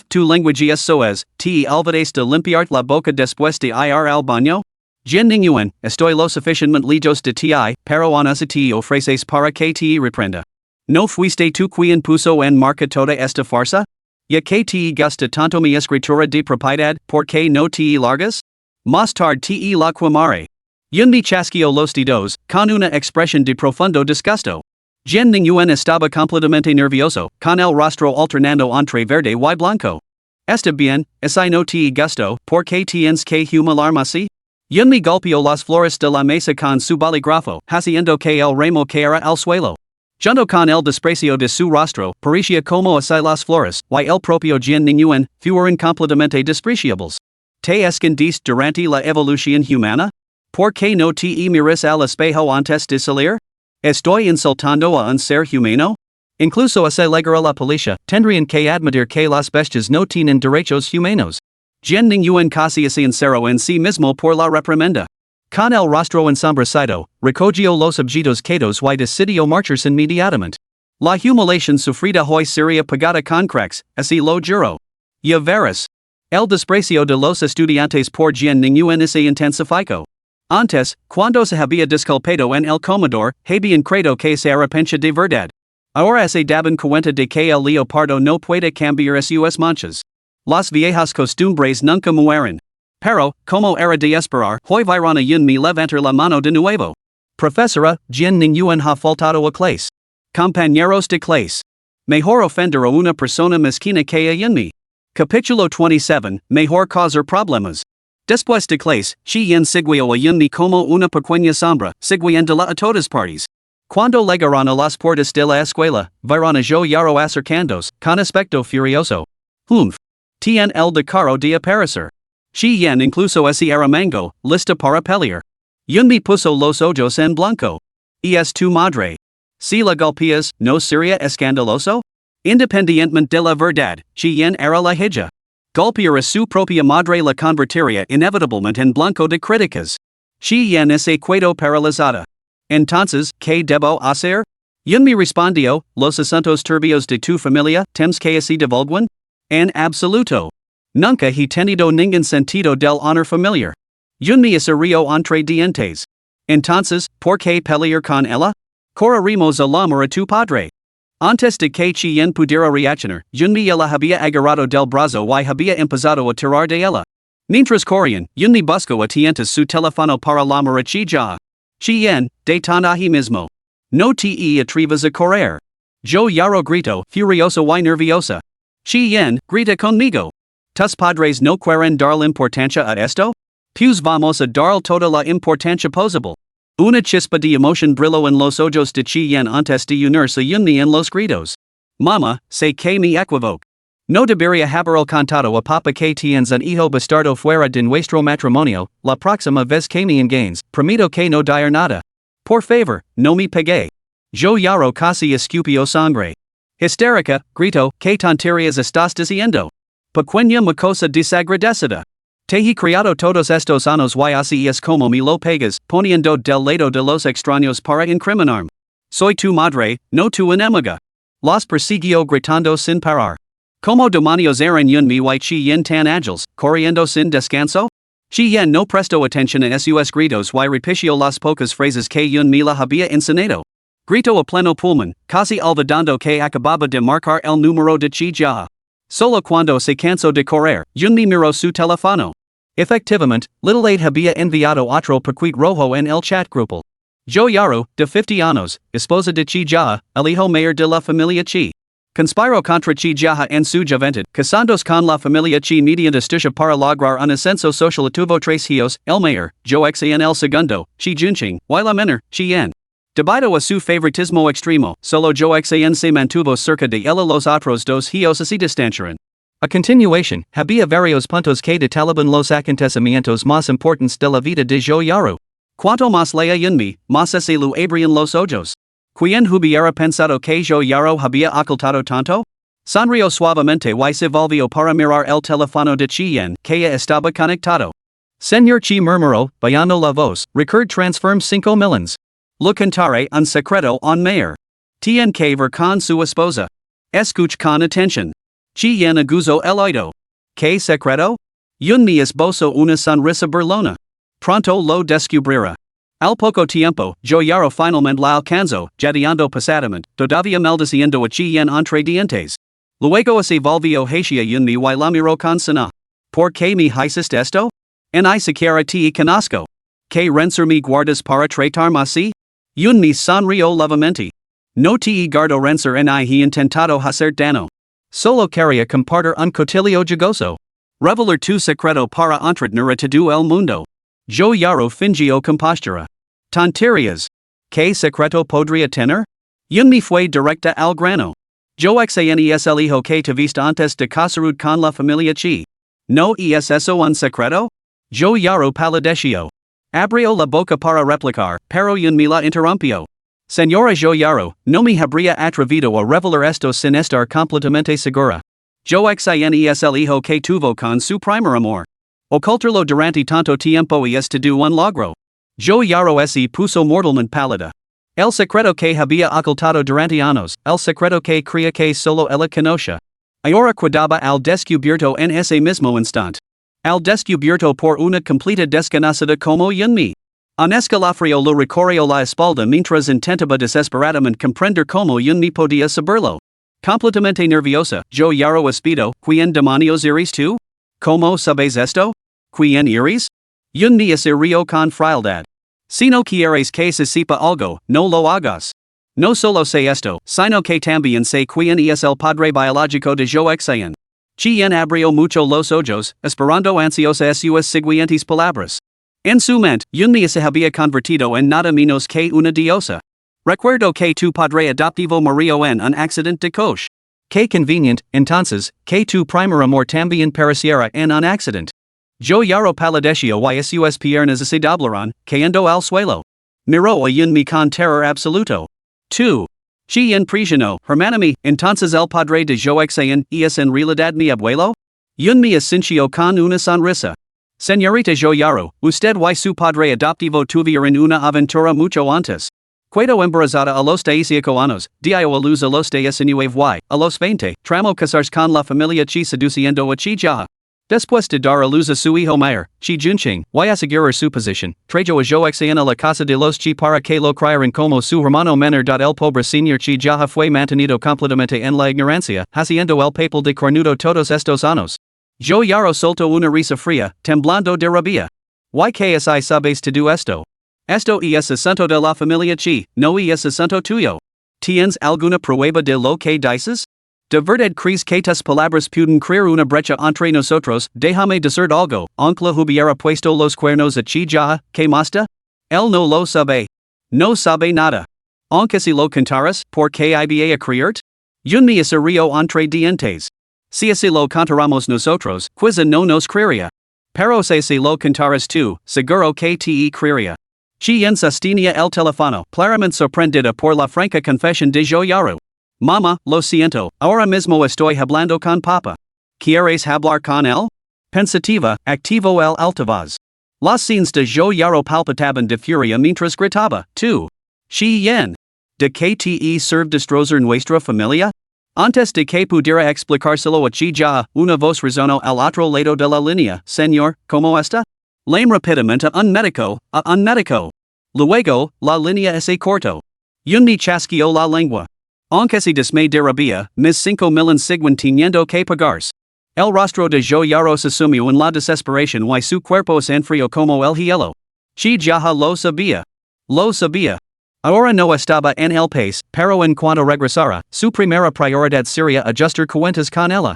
[SPEAKER 2] Tu lenguaje es soez, te olvides de limpiar la boca después de ir al baño? Jian Ning Yuan, estoy lo suficientemente lejos de ti, pero aún así te ofreces para que te reprenda. ¿No fuiste tú quien puso en marca toda esta farsa? Ya que te gusta tanto mi escritura de propiedad, ¿por qué no te largas? Más tarde te la quemaré. Yunmi chasqueó los dedos, con una expresión de profundo disgusto. Jian Ning Yuan estaba completamente nervioso, con el rostro alternando entre verde y blanco. Está bien, así no te gusto, ¿por qué tienes que humilarme así? Yunmi golpeó las flores de la mesa con su bolígrafo, haciendo que el remo cayera al suelo. Junto con el desprecio de su rostro, parecía como así las flores, y el propio Jian Ning Yuan, fueron completamente despreciables. ¿Te escondiste durante la evolución humana? ¿Por qué no te miras al espejo antes de salir? ¿Estoy insultando a un ser humano? Incluso así legar a la policía, tendrían que admitir que las bestias no tienen derechos humanos. Jian Ning Yuan casi se encerró en sí mismo por la reprimenda. Con el rostro ensombrecido, recogió los objetos quedados y decidió marcharse inmediatamente. La humiliación sufrida hoy sería pagada con creces, así lo juró. Ya verás. El desprecio de los estudiantes por Jian Ning Yuan se intensificó. Antes, cuando se había disculpado en el comedor, habían creído que se arrepentía de verdad. Ahora se daban cuenta de que el leopardo no puede cambiar sus manchas. Las viejas costumbres nunca mueren. Pero, como era de esperar, hoy vieron a Yunmi levantar la mano de nuevo. Profesora, Jian Ning Yuan ha faltado a clase. Compañeros de clase. Mejor ofender a una persona mezquina que a Yunmi. Capítulo 27, Mejor causar problemas. Después de clase, Shi Yen siguió a Yunmi como una pequeña sombra, siguiéndola a todas partes. Cuando llegaron a las puertas de la escuela, vieron a Zhou Yaro acercándose, con aspecto furioso. Tien el decaro de aparecer. Shi Yen incluso ese era mango, lista para pelear. Yunmi puso los ojos en blanco. ¿Y es tu madre? Si la golpeas, ¿no sería escandaloso? Independientemente de la verdad, Shi Yen era la hija. Golpear a su propia madre la convertiría inevitablemente en blanco de críticas. Shi Yen se quedó paralizada. Entonces, ¿qué debo hacer? Yun me respondió, los asuntos turbios de tu familia, tems que así divulguen? En absoluto. Nunca he tenido ningún sentido del honor familiar. Yun me río entre dientes. Entonces, ¿por qué pelear con ella? Correremos el amor a tu padre. Antes de que quien pudiera reaccionar, Yun me la había agarrado del brazo y había empezado a tirar de ella. Mientras corrían, Yun me buscó a tientas su teléfono para llamar a Chija. Chien, de tan ahí mismo. No te atrevas a correr. Yo yaro grito, furioso y nerviosa. Chien, grita conmigo. ¿Tus padres no quieren dar importancia a esto? Pues vamos a dar toda la importancia posible. Una chispa de emoción brilló en los ojos de Chien antes de unirse a Yunmi en los gritos. Mama, sé que me equivoco. No debería haber cantado a papa que tienes un hijo bastardo fuera de nuestro matrimonio, la próxima vez que me engañes, prometo que no diré nada. Por favor, no me pegue. Yo yaro casi escupio sangre. Histérica, grito, ¿qué tonterías estás diciendo? Pequeña mocosa desagradecida. Te he criado todos estos años y así es como me lo pegas, poniendo del lado de los extraños para incriminarme. Soy tu madre, no tu enemiga. Los persiguió gritando sin parar. Como demonios eran Yunmi y Chien tan ágiles, corriendo sin descanso? Chien no prestó atención a sus gritos y repitió las pocas phrases que Yunmi la había enseñado. Grito a pleno pulmón, casi olvidando que acababa de marcar el número de Chija. Solo cuando se cansó de correr, Yunmi miró su teléfono. Efectivamente, Little Aid había enviado otro paquete rojo en el chat grupal. Yo yaro, de 50 años, esposa de Chija, el hijo mayor de la familia Chi. Conspiró contra Chija en su juventud, casándose con la familia Chi mediante astucia para lograr un ascenso social. Tuvo tres hijos, el mayor, yo en el segundo, Chi Junqing, y la menor, Chien. Debido a su favoritismo extremo, solo yo se mantuvo cerca de ella. Los otros dos hijos se distanciaron. A continuación, había varios puntos que detallan los acontecimientos más importantes de la vida de yo yaro. Cuanto más leía Yunmi, más se lo abrían los ojos. ¿Quién hubiera pensado que yo yaro había ocultado tanto? Sonrió suavemente y se volvió para mirar el teléfono de Chien, que ya estaba conectado. Señor Chi murmuró, bajando la voz, record transferm 5 millones. Lo contaré un secreto en mayor. Tien que ver con su esposa. Escuch con atención. Chien aguzó el oído. ¿Qué secreto? Yunmi esbozó una sonrisa burlona. Pronto lo descubrirá. Al poco tiempo, yo yaro finalmente la alcanzó, jadeando pesadamente, todavía maldiciendo a Chien entre dientes. Luego se volvió hacia Yunmi y la miró con sana. ¿Por qué me hiciste esto? Ni siquiera te conozco. ¿Qué rencor me guardas para tratarme así? Yunmi sonrió levemente. No te guardo rencor ni he intentado hacer daño. Solo quería compartir un cotillo jugoso. Revelar tu secreto para entretener a todo el mundo. Yo yaro fingió compostura. Tonterías. ¿Qué secreto podría tener? Yunmi fue directa al grano. Yo es el hijo que te viste antes de casarud con la familia Chi. ¿No es eso un secreto? Yo yaro palideció. Abrió la boca para replicar, pero Yunmi la interrumpió. Señora yo yaro, no me habría atrevido a revelar esto sin estar completamente segura. Yo es el hijo que tuvo con su primer amor. Ocultarlo durante tanto tiempo y todo un logro. Yo yaro se puso mortalmente pálida. El secreto que había ocultado durante años, el secreto que creía que solo ella conocía. Ahora quedaba al descubierto en ese mismo instante. Al descubierto por una completa desconocida como Yunmi. Un escalofrío lo recorrió la espalda mientras intentaba desesperadamente comprender cómo Yunmi podía saberlo. Completamente nerviosa, yo yaro espido, ¿quién demonios eres tú? ¿Cómo sabes esto? ¿Quién eres? Yunmi se rió con frialdad. Si no quieres que se sepa algo, no lo hagas. No solo sé esto, sino que también sé quién es el padre biológico de yo Xen. Chien abrió mucho los ojos, esperando ansiosa sus siguientes palabras. En su mente, Yunmi se había convertido en nada menos que una diosa. Recuerdo que tu padre adoptivo murió en un accidente de coche. Qué convenient, entonces, que tu primer amor también pereciera en un accidente. Yo yaro palideció y sus piernas se doblaron, cayendo al suelo. Miró a Yunmi con terror absoluto. Tú. Chien presionó, hermanami, entonces el padre de yo Xen es en realidad mi abuelo? Yunmi asintió con una sonrisa. Señorita Joyaro, usted y su padre adoptivo tuvieron una aventura mucho antes. Cueto embarazada a los 18 años, dio a luz a los 19 y, a los 20, tramó casarse con la familia chi seduciendo a chi jaha. Después de dar a luz a su hijo mayor, chi junching, y asegurar su posición, trajo a Joaxian a la casa de los chi para que lo criaran como su hermano menor. El pobre señor chi jaha fue mantenido completamente en la ignorancia, haciendo el papel de cornudo todos estos años. Joyaro soltó una risa fría, temblando de rabia. ¿Y qué es sabes todo esto? Esto es asunto de la familia chi, no es asunto tuyo. ¿Tienes alguna prueba de lo que dices? ¿De verdad crees que tus palabras pueden crear una brecha entre nosotros? Déjame decir algo, aunque hubiera puesto los cuernos a chi jaha, ¿qué más da? Él no lo sabe. No sabe nada. Aunque si lo contaras, ¿por qué iba a creerte? Yunmi es río entre dientes. Si así lo contáramos nosotros, quizá no nos creería. Pero si lo contaras tú, seguro que te creería. Chien sostenía el teléfono, claramente sorprendida por la franca confesión de Joyaro. Mamá, lo siento, ahora mismo estoy hablando con papá. ¿Quieres hablar con él? Pensativa, activo el altavoz. Las scenes de Joyaro palpitaban de furia mientras gritaba, tú. Chien. ¿De qué te serve destrozar nuestra familia? Antes de que pudiera explicárselo a chi jaha, una voz resonó al otro lado de la línea. Señor, ¿cómo está? Lame rápidamente a un médico. Luego, la línea se cortó. Yunmi chasqueó la lengua. Aunque se dismay de rabia, mis 5 millones siguen teniendo que pagarse. El rostro de Joyaro se sumió en la desesperación y su cuerpo se enfrió como el hielo. Chi jaha lo sabía. Lo sabía. Ahora no estaba en el país, pero en cuanto regresara, su primera prioridad sería ajustar cuentas con ella.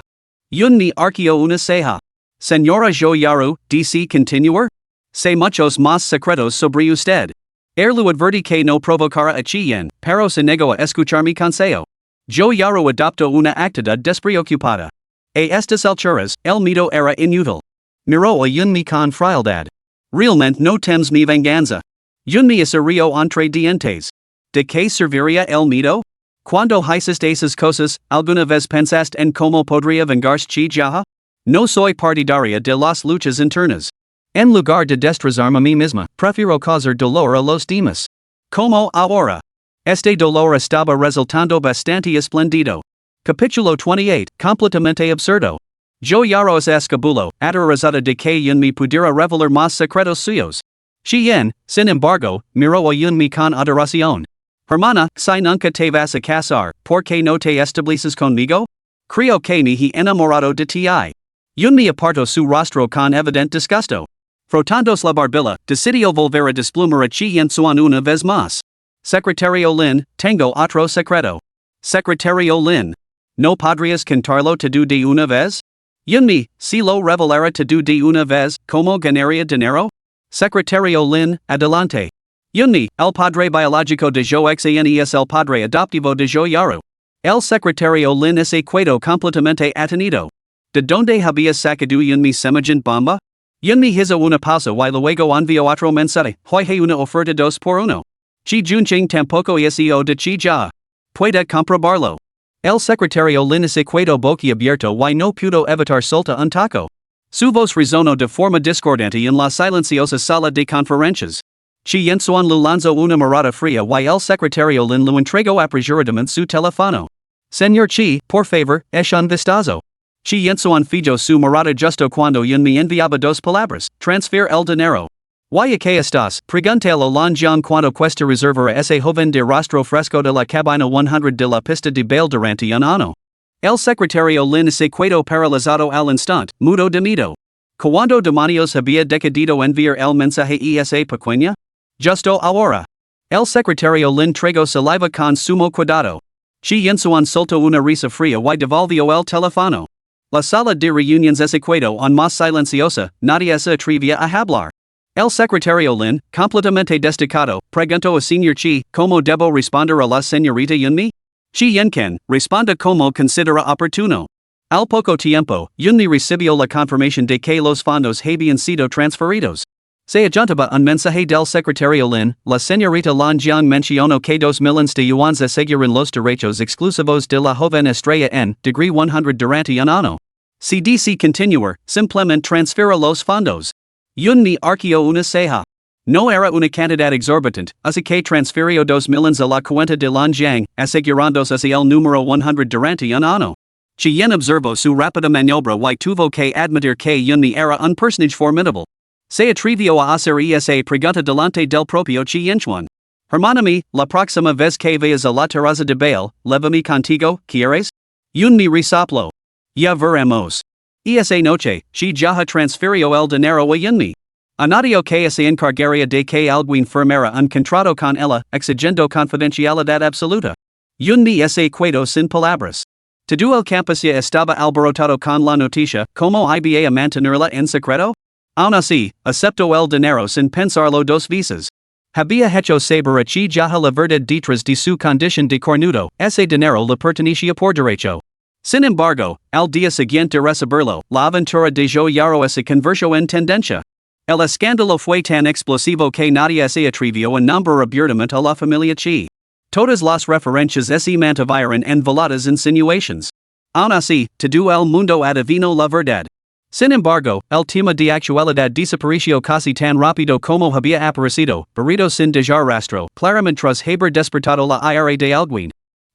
[SPEAKER 2] Yunmi arqueó una ceja. Señora Joyaro, ¿DC continuar? Sé muchos más secretos sobre usted. Lo advertí que no provocara a Chien, pero se negó a escuchar mi consejo. Joyaro adoptó una actitud despreocupada. A estas alturas, el miedo era inútil. Miró a Yunmi con frialdad. Realmente no temes mi venganza. Yunmi se rió entre dientes. ¿De qué serviría el miedo? Cuando hiciste esas cosas, ¿alguna vez pensaste en cómo podría vengarse chi jaha? No soy partidaria de las luchas internas. En lugar de destrozarme a mí misma, prefiero causar dolor a los demás. Como ahora. Este dolor estaba resultando bastante espléndido. Capítulo 28, completamente absurdo. Joyaro es escabulo, aterrorizada de que Yunmi pudiera revelar más secretos suyos. Chien, sin embargo, miró a Yunmi con adoración. Hermana, si nunca te vas a casar, ¿por qué no te estableces conmigo? Creo que me he enamorado de ti. Yunmi apartó su rostro con evidente disgusto. Frotándose la barbilla, decidió volver a desplumar a Chien una vez más. Secretario Lin, tengo otro secreto. Secretario Lin. ¿No podrías contarlo todo de una vez? Yunmi, si lo revelara todo de una vez, ¿cómo ganaría dinero? Secretario Lin, adelante. Yunmi, el padre biológico de Joaxian es el padre adoptivo de Joyaro. El secretario Lin es quedó completamente atenido. ¿De dónde habías sacado Yunmi semejante bomba? Yunmi hizo una pausa y luego envió otro mensaje, hoy una oferta 2 por 1. Chi junching tampoco es hijo de chi jaha. Puede comprobarlo. El secretario Lin se quedó boquiabierto y no pudo evitar soltar un taco. Su voz resonó de forma discordante en la silenciosa sala de conferencias. Chi Yensuan le lanzó una mirada fría y el secretario Lin lo entregó apresuradamente su teléfono. Señor Chi, por favor, eche un vistazo. Chi Yensuan fijó su mirada justo cuando Yunmi enviaba 2 palabras, transfer el dinero. ¿Y a qué estás? Pregunté a Lanjiang cuando cuesta reservar a ese joven de rostro fresco de la cabina 100 de la pista de baile durante un año. El secretario Lin se quedó paralizado al instante, mudo de miedo. ¿Cuándo demonios había decidido enviar el mensaje esa pequeña? Justo ahora. El secretario Lin tragó saliva con sumo cuidado. Chi Yensuan soltó una risa fría y devolvió el teléfono. La sala de reuniones se quedó aún más silenciosa, nadie se atrevía a hablar. El secretario Lin, completamente destacado, preguntó a Señor Chi, ¿cómo debo responder a la señorita Yunmi? Chi Yenken, responda como considera oportuno. Al poco tiempo, Yunmi recibió la confirmación de que los fondos habían sido transferidos. Se ajuntaba un mensaje del secretario Lin, la señorita Lanjiang mencionó que 2 millones de yuans aseguran los derechos exclusivos de la joven estrella en degree 100 durante un año. Si DC continuar, simplemente transfiera los fondos. Yun ni arqueo una ceja. No era una cantidad exorbitant, así que transfirió 2 millones a la cuenta de Lanjiang, asegurándose así el número 100 durante un año. Chien observó su rápida maniobra y tuvo que admitir que Yun ni era un personaje formidable. Se atrevió a hacer esa pregunta delante del propio Chien. Hermana la próxima vez que veas a la terraza de Bale, llévame contigo, ¿quieres? Yun ni resoplo. Ya veremos. Esa noche, Shi Jaha transfirió el dinero a Yunmi. Anadio que se encargaría de que alguien firmara un contrato con ella, exigiendo confidencialidad absoluta. Yunmi se quedó sin palabras. Todo el campus ya estaba alborotado con la noticia, ¿cómo iba a mantenerla en secreto? Aún así, aceptó el dinero sin pensarlo 2 veces. Había hecho saber a Shi Jaha la verdad detrás de su condición de cornudo, ese dinero le pertenecía por derecho. Sin embargo, al día siguiente recibirlo, la aventura de Zhou Yaro se convirtió en tendencia. El escándalo fue tan explosivo que nadie se atrevió a nombrar abiertamente a la familia Chi. Todas las referencias se mantuvieron en veladas insinuations. Aún así, todo el mundo adivinó la verdad. Sin embargo, el tema de actualidad desapareció casi tan rápido como había aparecido, barrido sin dejar rastro, claramente tras haber despertado la ira de alguien.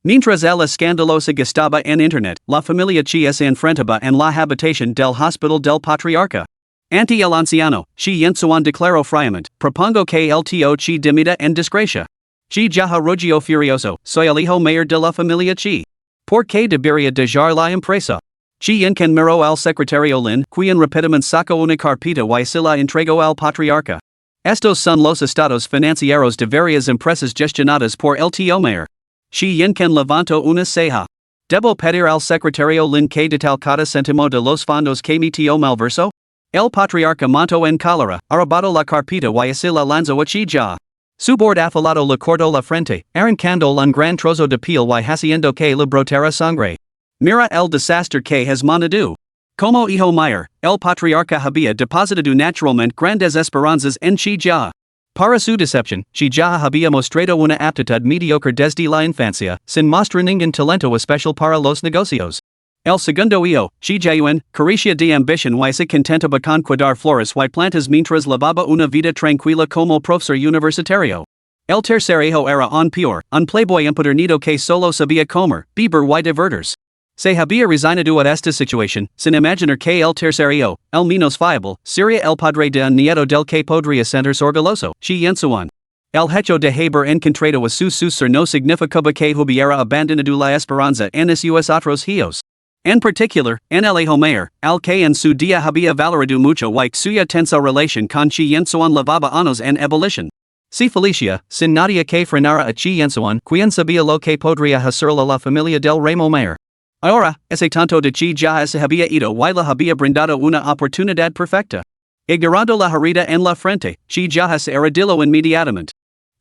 [SPEAKER 2] Mientras el escándalo se gestaba en internet, la familia Chi se enfrentaba en la habitación del hospital del patriarca. Ante el anciano, Shi Yinsuan declaró fríamente, propongo que el tío Chi dimita en desgracia. Shi Jaha rogio furioso, soy el hijo mayor de la familia Chi. ¿Por qué debería dejar la empresa? Chi Yinkan miró al secretario Lin, quien rápidamente sacó una carpeta y se la entregó al patriarca. Estos son los estados financieros de varias empresas gestionadas por el tío mayor. Shi Yinkan levantó una ceja. ¿Debo pedir al secretario Lin que detal cada céntimo de los fondos que mi tío malversó? El patriarca montó en cólera, arrebató la carpeta y se la lanzó a Chi Jaha. Su borde afilado le cortó la frente, arrancando un gran trozo de piel y haciendo que le brotara sangre. Mira el desastre que has montado. Como hijo mayor, el patriarca había depositado naturalmente grandes esperanzas en Chi Jaha. Para su decepción, Chi Jaha había mostrado una aptitud mediocre desde la infancia, sin mostrar ningún talento especial para los negocios. El segundo hijo, Shi Jiayuan, carecía de ambición y se contentaba con cuidar flores y plantas mientras llevaba una vida tranquila como profesor universitario. El tercer hijo era un peor, un playboy empedernido que solo sabía comer, beber y divertirse. Se había resignado a esta situación, sin imaginar que el tercer hijo, el menos fiable, sería el padre de un nieto del que podría sentirse orgulloso, Shi Yinsuan. El hecho de haber encontrado a su sucesor no significaba que hubiera abandonado la esperanza en sus otros hijos. En particular, en el hijo mayor, al que en su día había valorado mucho y suya tensa relación con Chi Yinsuan llevaba años en ebullición. Si Felicia, sin nadie que frenara a Chi Yinsuan, quien sabía lo que podría hacerle a la familia del Remo mayor. Ahora, ese tanto de Chi Jaha se había ido y le había brindado una oportunidad perfecta. Ignorando la herida en la frente, Chi Jaha se arrodilló inmediatamente.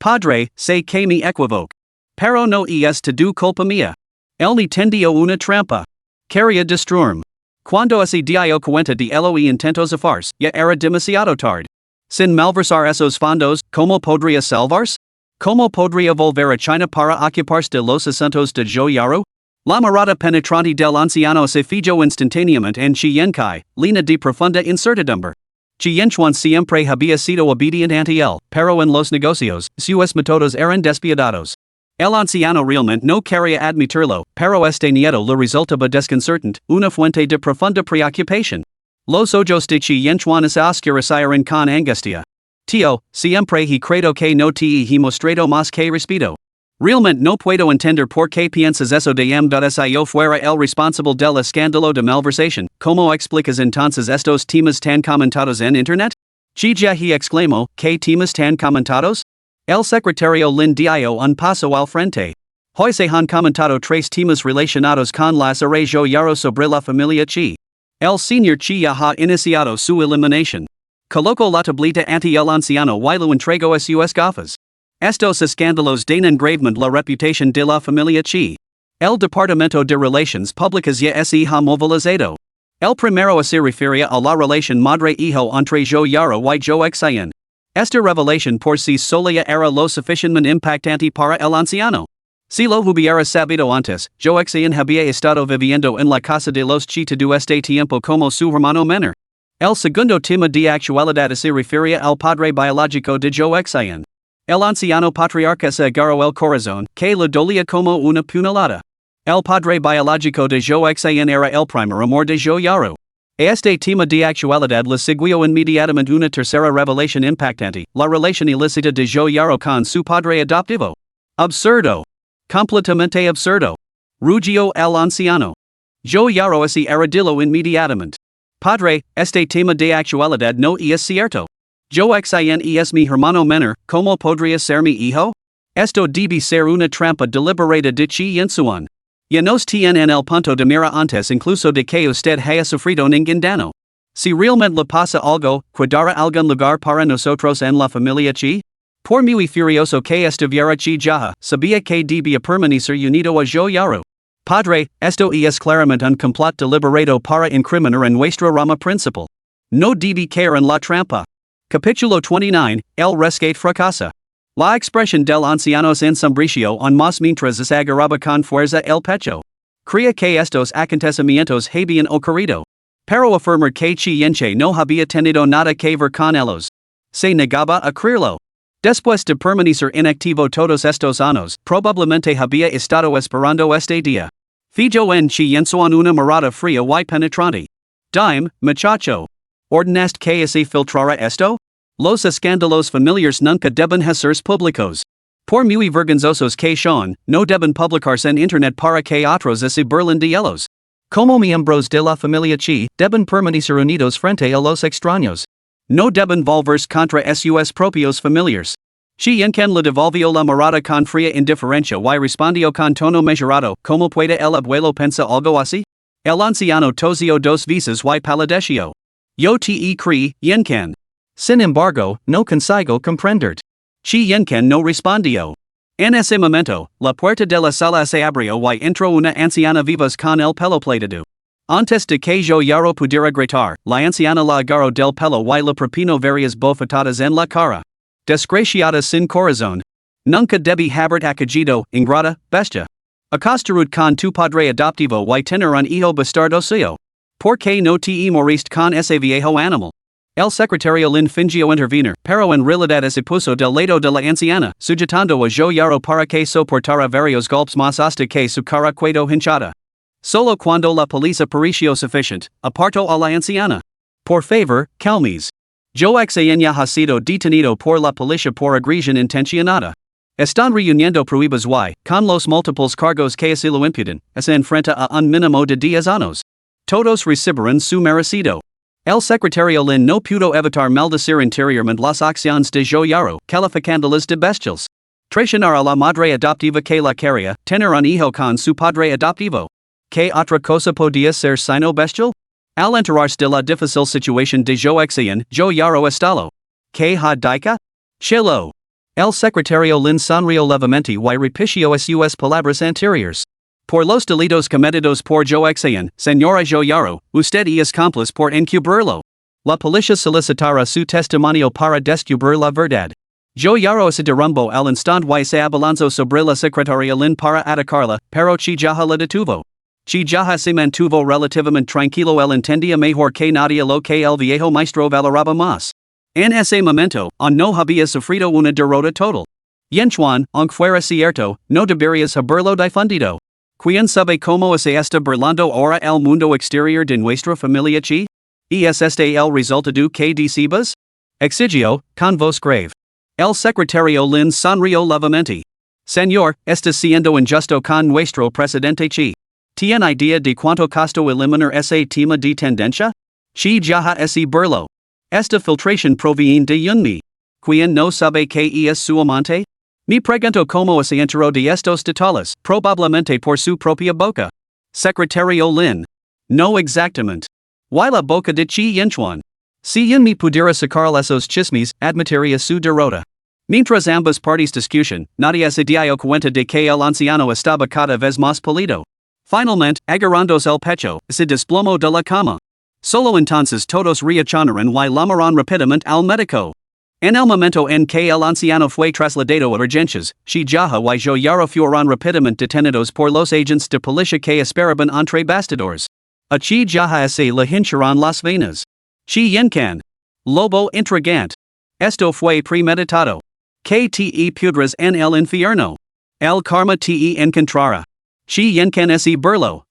[SPEAKER 2] Padre, sé que me equivoco. Pero no es tu culpa mía. Él ni tendió una trampa. Quería destruirme. Cuando se dio cuenta de ello y intentó zafarse, ya era demasiado tarde. Sin malversar esos fondos, ¿cómo podría salvarse? ¿Cómo podría volver a China para ocuparse de los asuntos de Zhou Yaro? La mirada penetrante del anciano se fijó instantáneamente en Chi Yenkai, llena de profunda incertidumbre. Chi Yenchuan siempre había sido obediente ante él, pero en los negocios, sus métodos eran despiadados. El anciano realmente no quería admitirlo, pero este nieto le resultaba desconcertante, una fuente de profunda preocupación. Los ojos de Chi Yenchuan se oscurecieron con angustia. Tío, siempre he creído que no te he mostrado más que respeto. Realmente no puedo entender por qué piensas eso de si yo fuera el responsable del escándalo de malversación. ¿Cómo explicas entonces estos temas tan comentados en internet? Chi Jaha exclamó, ¿qué temas tan comentados? El secretario Lin dio un paso al frente. Hoy se han comentado 3 temas relacionados con las array Zhou Yaro sobre la familia Chi. El señor Chi ya ha iniciado su eliminación. Colocó la tableta ante el anciano y lo entregó a sus gafas. Estos escándalos denigran la reputación de la familia Chi. El Departamento de Relaciones Públicas ya se ha movilizado. El primero se refería a la relación madre-hijo entre Zhou Yaro y Zhou Xian. Esta revelación por sí sola era lo suficientemente impactante para el anciano. Si lo hubiera sabido antes, Zhou Xian había estado viviendo en la casa de los Chi todo este tiempo como su hermano menor. El segundo tema de actualidad se refiere al padre biológico de Joe Xian. El anciano patriarca se agarró el corazón, que le dolía como una puñalada. El padre biológico de Joe Xian era el primer amor de Joe Yaro. Este tema de actualidad le siguió inmediatamente una tercera revelación impactante, la relación ilícita de Joe Yaro con su padre adoptivo. Absurdo. Completamente absurdo. Rugió el anciano. Joe Yaro se arrodilló inmediatamente. Padre, este tema de actualidad no es cierto. Joe Xian es mi hermano menor, ¿cómo podría ser mi hijo? Esto debe ser una trampa deliberada de Chi Yinsuan. Ya nos tienen el punto de mira antes incluso de que usted haya sufrido ningún daño. Si realmente le pasa algo, ¿quedará algún lugar para nosotros en la familia Chi? Por muy furioso que estuviera Chi Jaha, sabía que debía permanecer unido a Joe Yaro. Padre, esto es claramente un complot deliberado para incriminar en nuestra rama principal. No debe caer en la trampa. Capítulo 29, El rescate fracasa. La expresión del ancianos ensombrició en más mientras se agarraba con fuerza el pecho. Creía que estos acontecimientos habían ocurrido. Pero afirmar que Chi Yenche no había tenido nada que ver con ellos. Se negaba a creerlo. Después de permanecer inactivo todos estos años, probablemente había estado esperando este día. Fijo en Chi Yensuan una mirada fría y penetrante. Dime, muchacho. ¿Ordenaste que se filtrara esto? Los escándalos familiares nunca deben ser públicos. Por muy vergonzosos que sean, no deben publicarse en internet para que otros se burlen de ellos. Como miembros de la familia Chi, deben permanecer unidos frente a los extraños. No deben volverse contra sus propios familiares. Chi Yenken le devolvió la mirada con fría indiferencia y respondió con tono mesurado, ¿cómo puede el abuelo pensar algo así? El anciano tosió dos veces y palideció. Yo te creí, Yenken. Sin embargo, no consigo comprender. Chi Yenken no respondió. En ese momento, la puerta de la sala se abrió y entró una anciana vivas con el pelo plateado. Antes de que Joe Yaro pudiera gritar, la anciana la agarró del pelo y le propinó varias bofetadas en la cara. Desgraciada sin corazón. Nunca debí haber acogido, ingrata, bestia. Acostarud con tu padre adoptivo y tener un hijo bastardo suyo. ¿Por qué no te moriste con ese viejo animal? El secretario Lin fingió intervenir, pero en realidad se puso del lado de la anciana, sujetando a Joe Yaro para que soportara varios golpes más hasta que su cara quedó hinchada. Solo cuando la policía pareció suficiente, apartó a la anciana. Por favor, calmes. Joe Xian ya ha sido detenido por la policía por agresión intencionada. Están reuniendo pruebas y, con los múltiples cargos que se lo impiden, se enfrenta a un mínimo de 10 años. Todos recibirán su merecido. El secretario Lin no pudo evitar maldecir interiormente las acciones de Joe Yaro, calificándolas de bestiales. Traicionar a la madre adoptiva que la quería, tener un hijo con su padre adoptivo. ¿Qué otra cosa podía ser sino bestial? Al enterarse de la difícil situación de Joe Xian, Joe Yaro estalló. ¿Qué ha dicho? Chilo. El secretario Lin sonrió levemente y repitió sus palabras anteriores. Por los delitos cometidos por Joe Xian, señora Joe Yaro, usted es cómplice por encubrirlo. La policía solicitará su testimonio para descubrir la verdad. Joe Yaro se derrumbó al instante y se abalanzó sobre la secretaria Lin para atacarla, pero Chi Jaha la detuvo. Chi Jaha se mantuvo relativamente tranquilo, él entendía mejor que nadie lo que el viejo maestro valoraba más. En ese momento, no había sufrido una derrota total. Yenchuan, aunque fuera cierto, no deberías haberlo difundido. ¿Quién sabe cómo se está burlando ahora el mundo exterior de nuestra familia Chi? ¿Es este el resultado que decibas? Exigió, con voz grave. El secretario Lin sonrió levemente. Señor, está siendo injusto con nuestro presidente Chi. ¿Tiene idea de cuánto costó eliminar ese tema de tendencia? Chi Jaha ese burlo. Esta filtración proviene de Yunmi. ¿Quién no sabe que es su amante? Me pregunto cómo se enteró de estos detalles, probablemente por su propia boca. Secretario Lin. No exactamente. ¿Y la boca de Chi Yenchuan? Si Yunmi pudiera sacar esos chismes, admitiría su derrota. Mientras ambas partes discutían, nadie se dio cuenta de que el anciano estaba cada vez más pálido. Finalmente, agarrándose el pecho, se desplomó de la cama. Solo entonces todos reaccionaron y llamaron rápidamente al médico. En el momento en que el anciano fue trasladado a urgencias, Chi Jaha y Joe Yaro fueron rápidamente detenidos por los agentes de policía que esperaban entre bastidores. A Chi Jaha se le hincharon las venas. Chi yenkan. Lobo intrigante. Esto fue premeditado. Que te pudras en el infierno. El karma te encontrará. Chi yenkan ese burlo.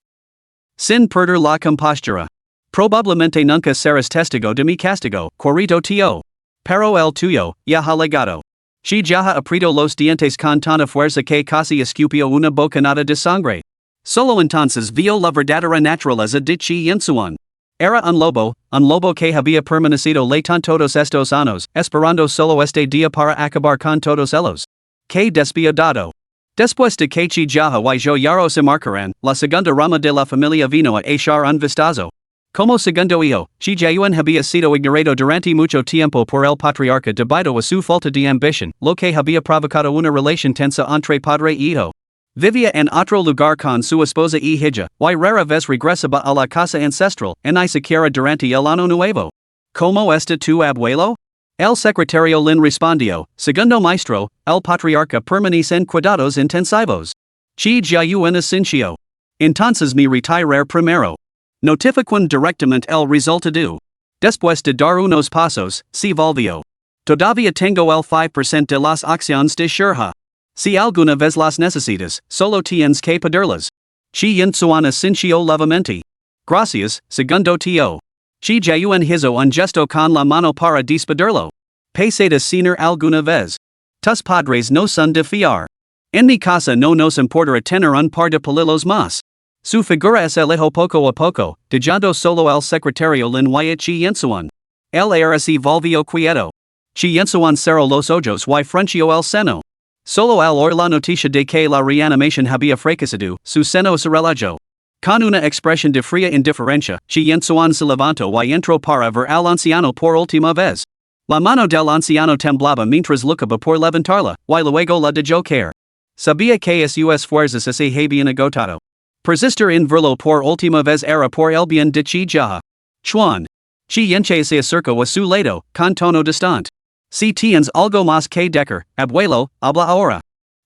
[SPEAKER 2] Sin perder la compostura. Probablemente nunca serás testigo de mi castigo, corrito tío. Pero el tuyo, ya ha legado. Chi ya aprieto los dientes con tanta fuerza que casi escupió una bocanada de sangre. Solo entonces vio la verdadera naturaleza de Chi Yinsuan. Era un lobo que había permanecido latan todos estos años, esperando solo este día para acabar con todos ellos. Que despiadado. Después de que Chi ya y yo yaro se marcaran, la segunda rama de la familia vino a echar un vistazo. Como segundo hijo, Chi Jayuan había sido ignorado durante mucho tiempo por el patriarca debido a su falta de ambición, lo que había provocado una relación tensa entre padre y hijo. Vivía en otro lugar con su esposa y hija, y rara vez regresaba a la casa ancestral, ni siquiera durante el año nuevo. ¿Cómo está tu abuelo? El secretario Lin respondió, segundo maestro, el patriarca permanece en cuidados intensivos. Chi Jayuan asincio. Entonces me retirar primero. Notifican directamente el resultado. Después de dar unos pasos, se volvió. Todavía tengo el 5% de las acciones de Shurha. Si alguna vez las necesitas, solo tienes que pedirlas. Chi Yinsuan asincio levemente. Gracias, segundo tío. Chi Jayuan hizo un gesto con la mano para despedirlo. Pese de cenar alguna vez. Tus padres no son de fiar. En mi casa no nos importa tener un par de palilos más. Su figura es el hijo poco a poco, dejando solo el secretario Lin y Chi Yinsuan. El aire se volvió quieto. Chi Yinsuan cerró los ojos y frunció el seno. Solo al oír la noticia de que la reanimación había fracasado, su seno se relajó. Con una expresión de fría indiferencia, Chi Yinsuan se levantó y entró para ver al anciano por última vez. La mano del anciano temblaba mientras lucaba por levantarla, y luego la dejó caer. Sabía que sus fuerzas se habían agotado. Persistir en verlo por última vez era por el bien de Chi Jaha. Chuan. Chi Yenche se acercó a su lado, con tono distante. Si tienes algo más que decir, abuelo, habla ahora.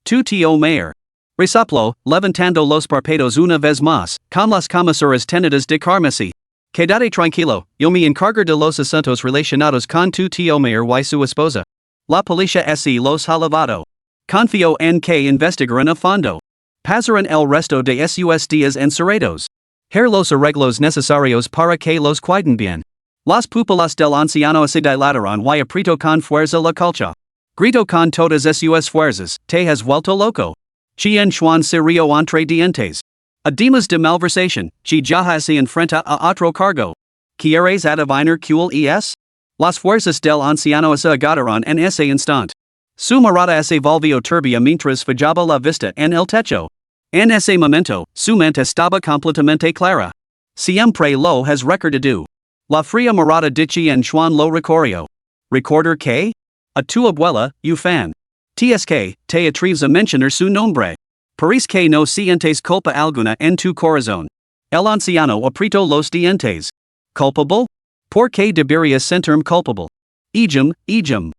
[SPEAKER 2] Tu tío mayor. Resoplo, levantando los parpados una vez más, con las comisuras tenidas de carmesí. Quédate tranquilo, yo me encargo de los asuntos relacionados con tu tío mayor y su esposa. La policía los ha lavado. Confío en que investigarán a fondo. Pasarán el resto de sus días encerrados. Los arreglos necesarios para que los cuiden bien. Las pupilas del anciano se dilataron y apretó con fuerza la colcha. Gritó con todas sus fuerzas, te has vuelto loco. Chien Chuan se rió entre dientes. Además de malversación, Chi ya se enfrenta a otro cargo. ¿Quieres adivinar cuál es? Las fuerzas del anciano se agotaron en ese instante. Su mirada se volvió turbia mientras fijaba la vista en el techo. En ese momento, su mente estaba completamente clara. Siempre lo has recordado. La fría mirada de Chien Chuan lo recorrió. ¿Recordar qué? A tu abuela, Yufan. Ts que, te atreves a mencionar su nombre. Parece que no sientes culpa alguna en tu corazón. El anciano apretó los dientes. ¿Culpable? ¿Por qué debería sentirme culpable? Ejum.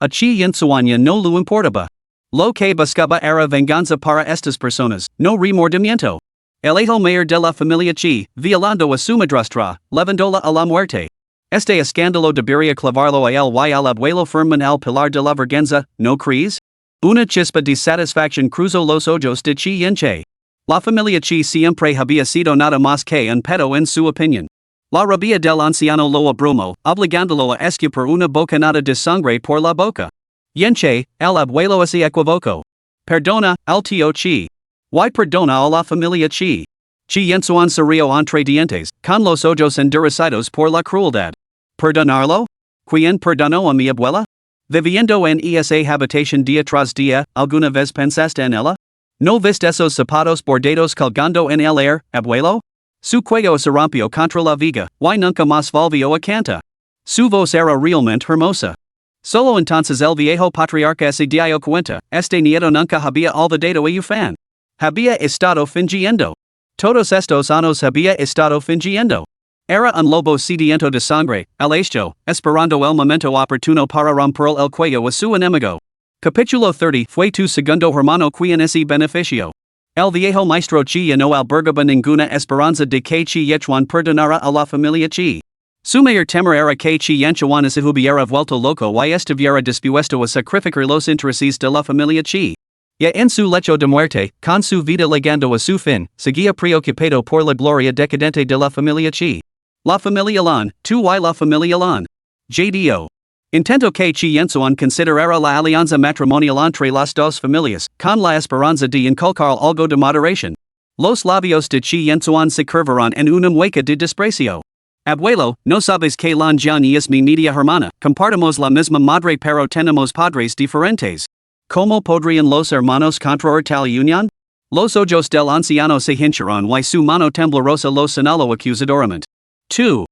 [SPEAKER 2] A Chi Yinsuan no lo importaba. Lo que buscaba era venganza para estas personas, no remordimiento. El hijo mayor de la familia Chi, violando a su madrastra, levándola a la muerte. Este escándalo debería clavarlo a él y al abuelo firman al pilar de la vergüenza, ¿no crees? Una chispa de satisfacción cruzó los ojos de Chi Yenche. La familia Chi siempre había sido nada más que un pedo en su opinión. La rabia del anciano lo abrumó, obligándolo a escupir una bocanada de sangre por la boca. Yenche, el abuelo se equivocó. Perdona, al tío Chi. Y perdona a la familia Chi. Chi Yinsuan se rió entre dientes, con los ojos endurecidos por la crueldad. ¿Perdonarlo? ¿Quién perdonó a mi abuela? Viviendo en esa habitación día tras día, ¿alguna vez pensaste en ella? ¿No viste esos zapatos bordados colgando en el aire, abuelo? Su cuello se rompió contra la viga, y nunca más volvió a cantar. Su voz era realmente hermosa. Solo entonces el viejo patriarca se dio cuenta, este nieto nunca había olvidado a Yufan. Había estado fingiendo. Todos estos años había estado fingiendo. Era un lobo sediento de sangre, al hecho, esperando el momento oportuno para romper el cuello a su enemigo. Capítulo 30 fue tu segundo hermano quien ese beneficio. El viejo maestro chi no albergaba ninguna esperanza de que chi yechuan perdonara a la familia chi. Su mayor temor era que chi yechuan se hubiera vuelto loco y estuviera dispuesto a sacrificar los intereses de la familia chi. Ya en su lecho de muerte, con su vida llegando a su fin, seguía preocupado por la gloria decadente de la familia chi. La familia Lan, tu y la familia Lan. JDO. Intento que chi yensuan considerara la alianza matrimonial entre las dos familias, con la esperanza de inculcar algo de moderación. Los labios de chi yensuan se curvaron en una mueca de desprecio. Abuelo, no sabes que Lan Jian es mi media hermana, compartimos la misma madre pero tenemos padres diferentes. ¿Cómo podrían los hermanos contraer tal unión? Los ojos del anciano se hincharon y su mano temblorosa lo señaló acusadoramente. Tú.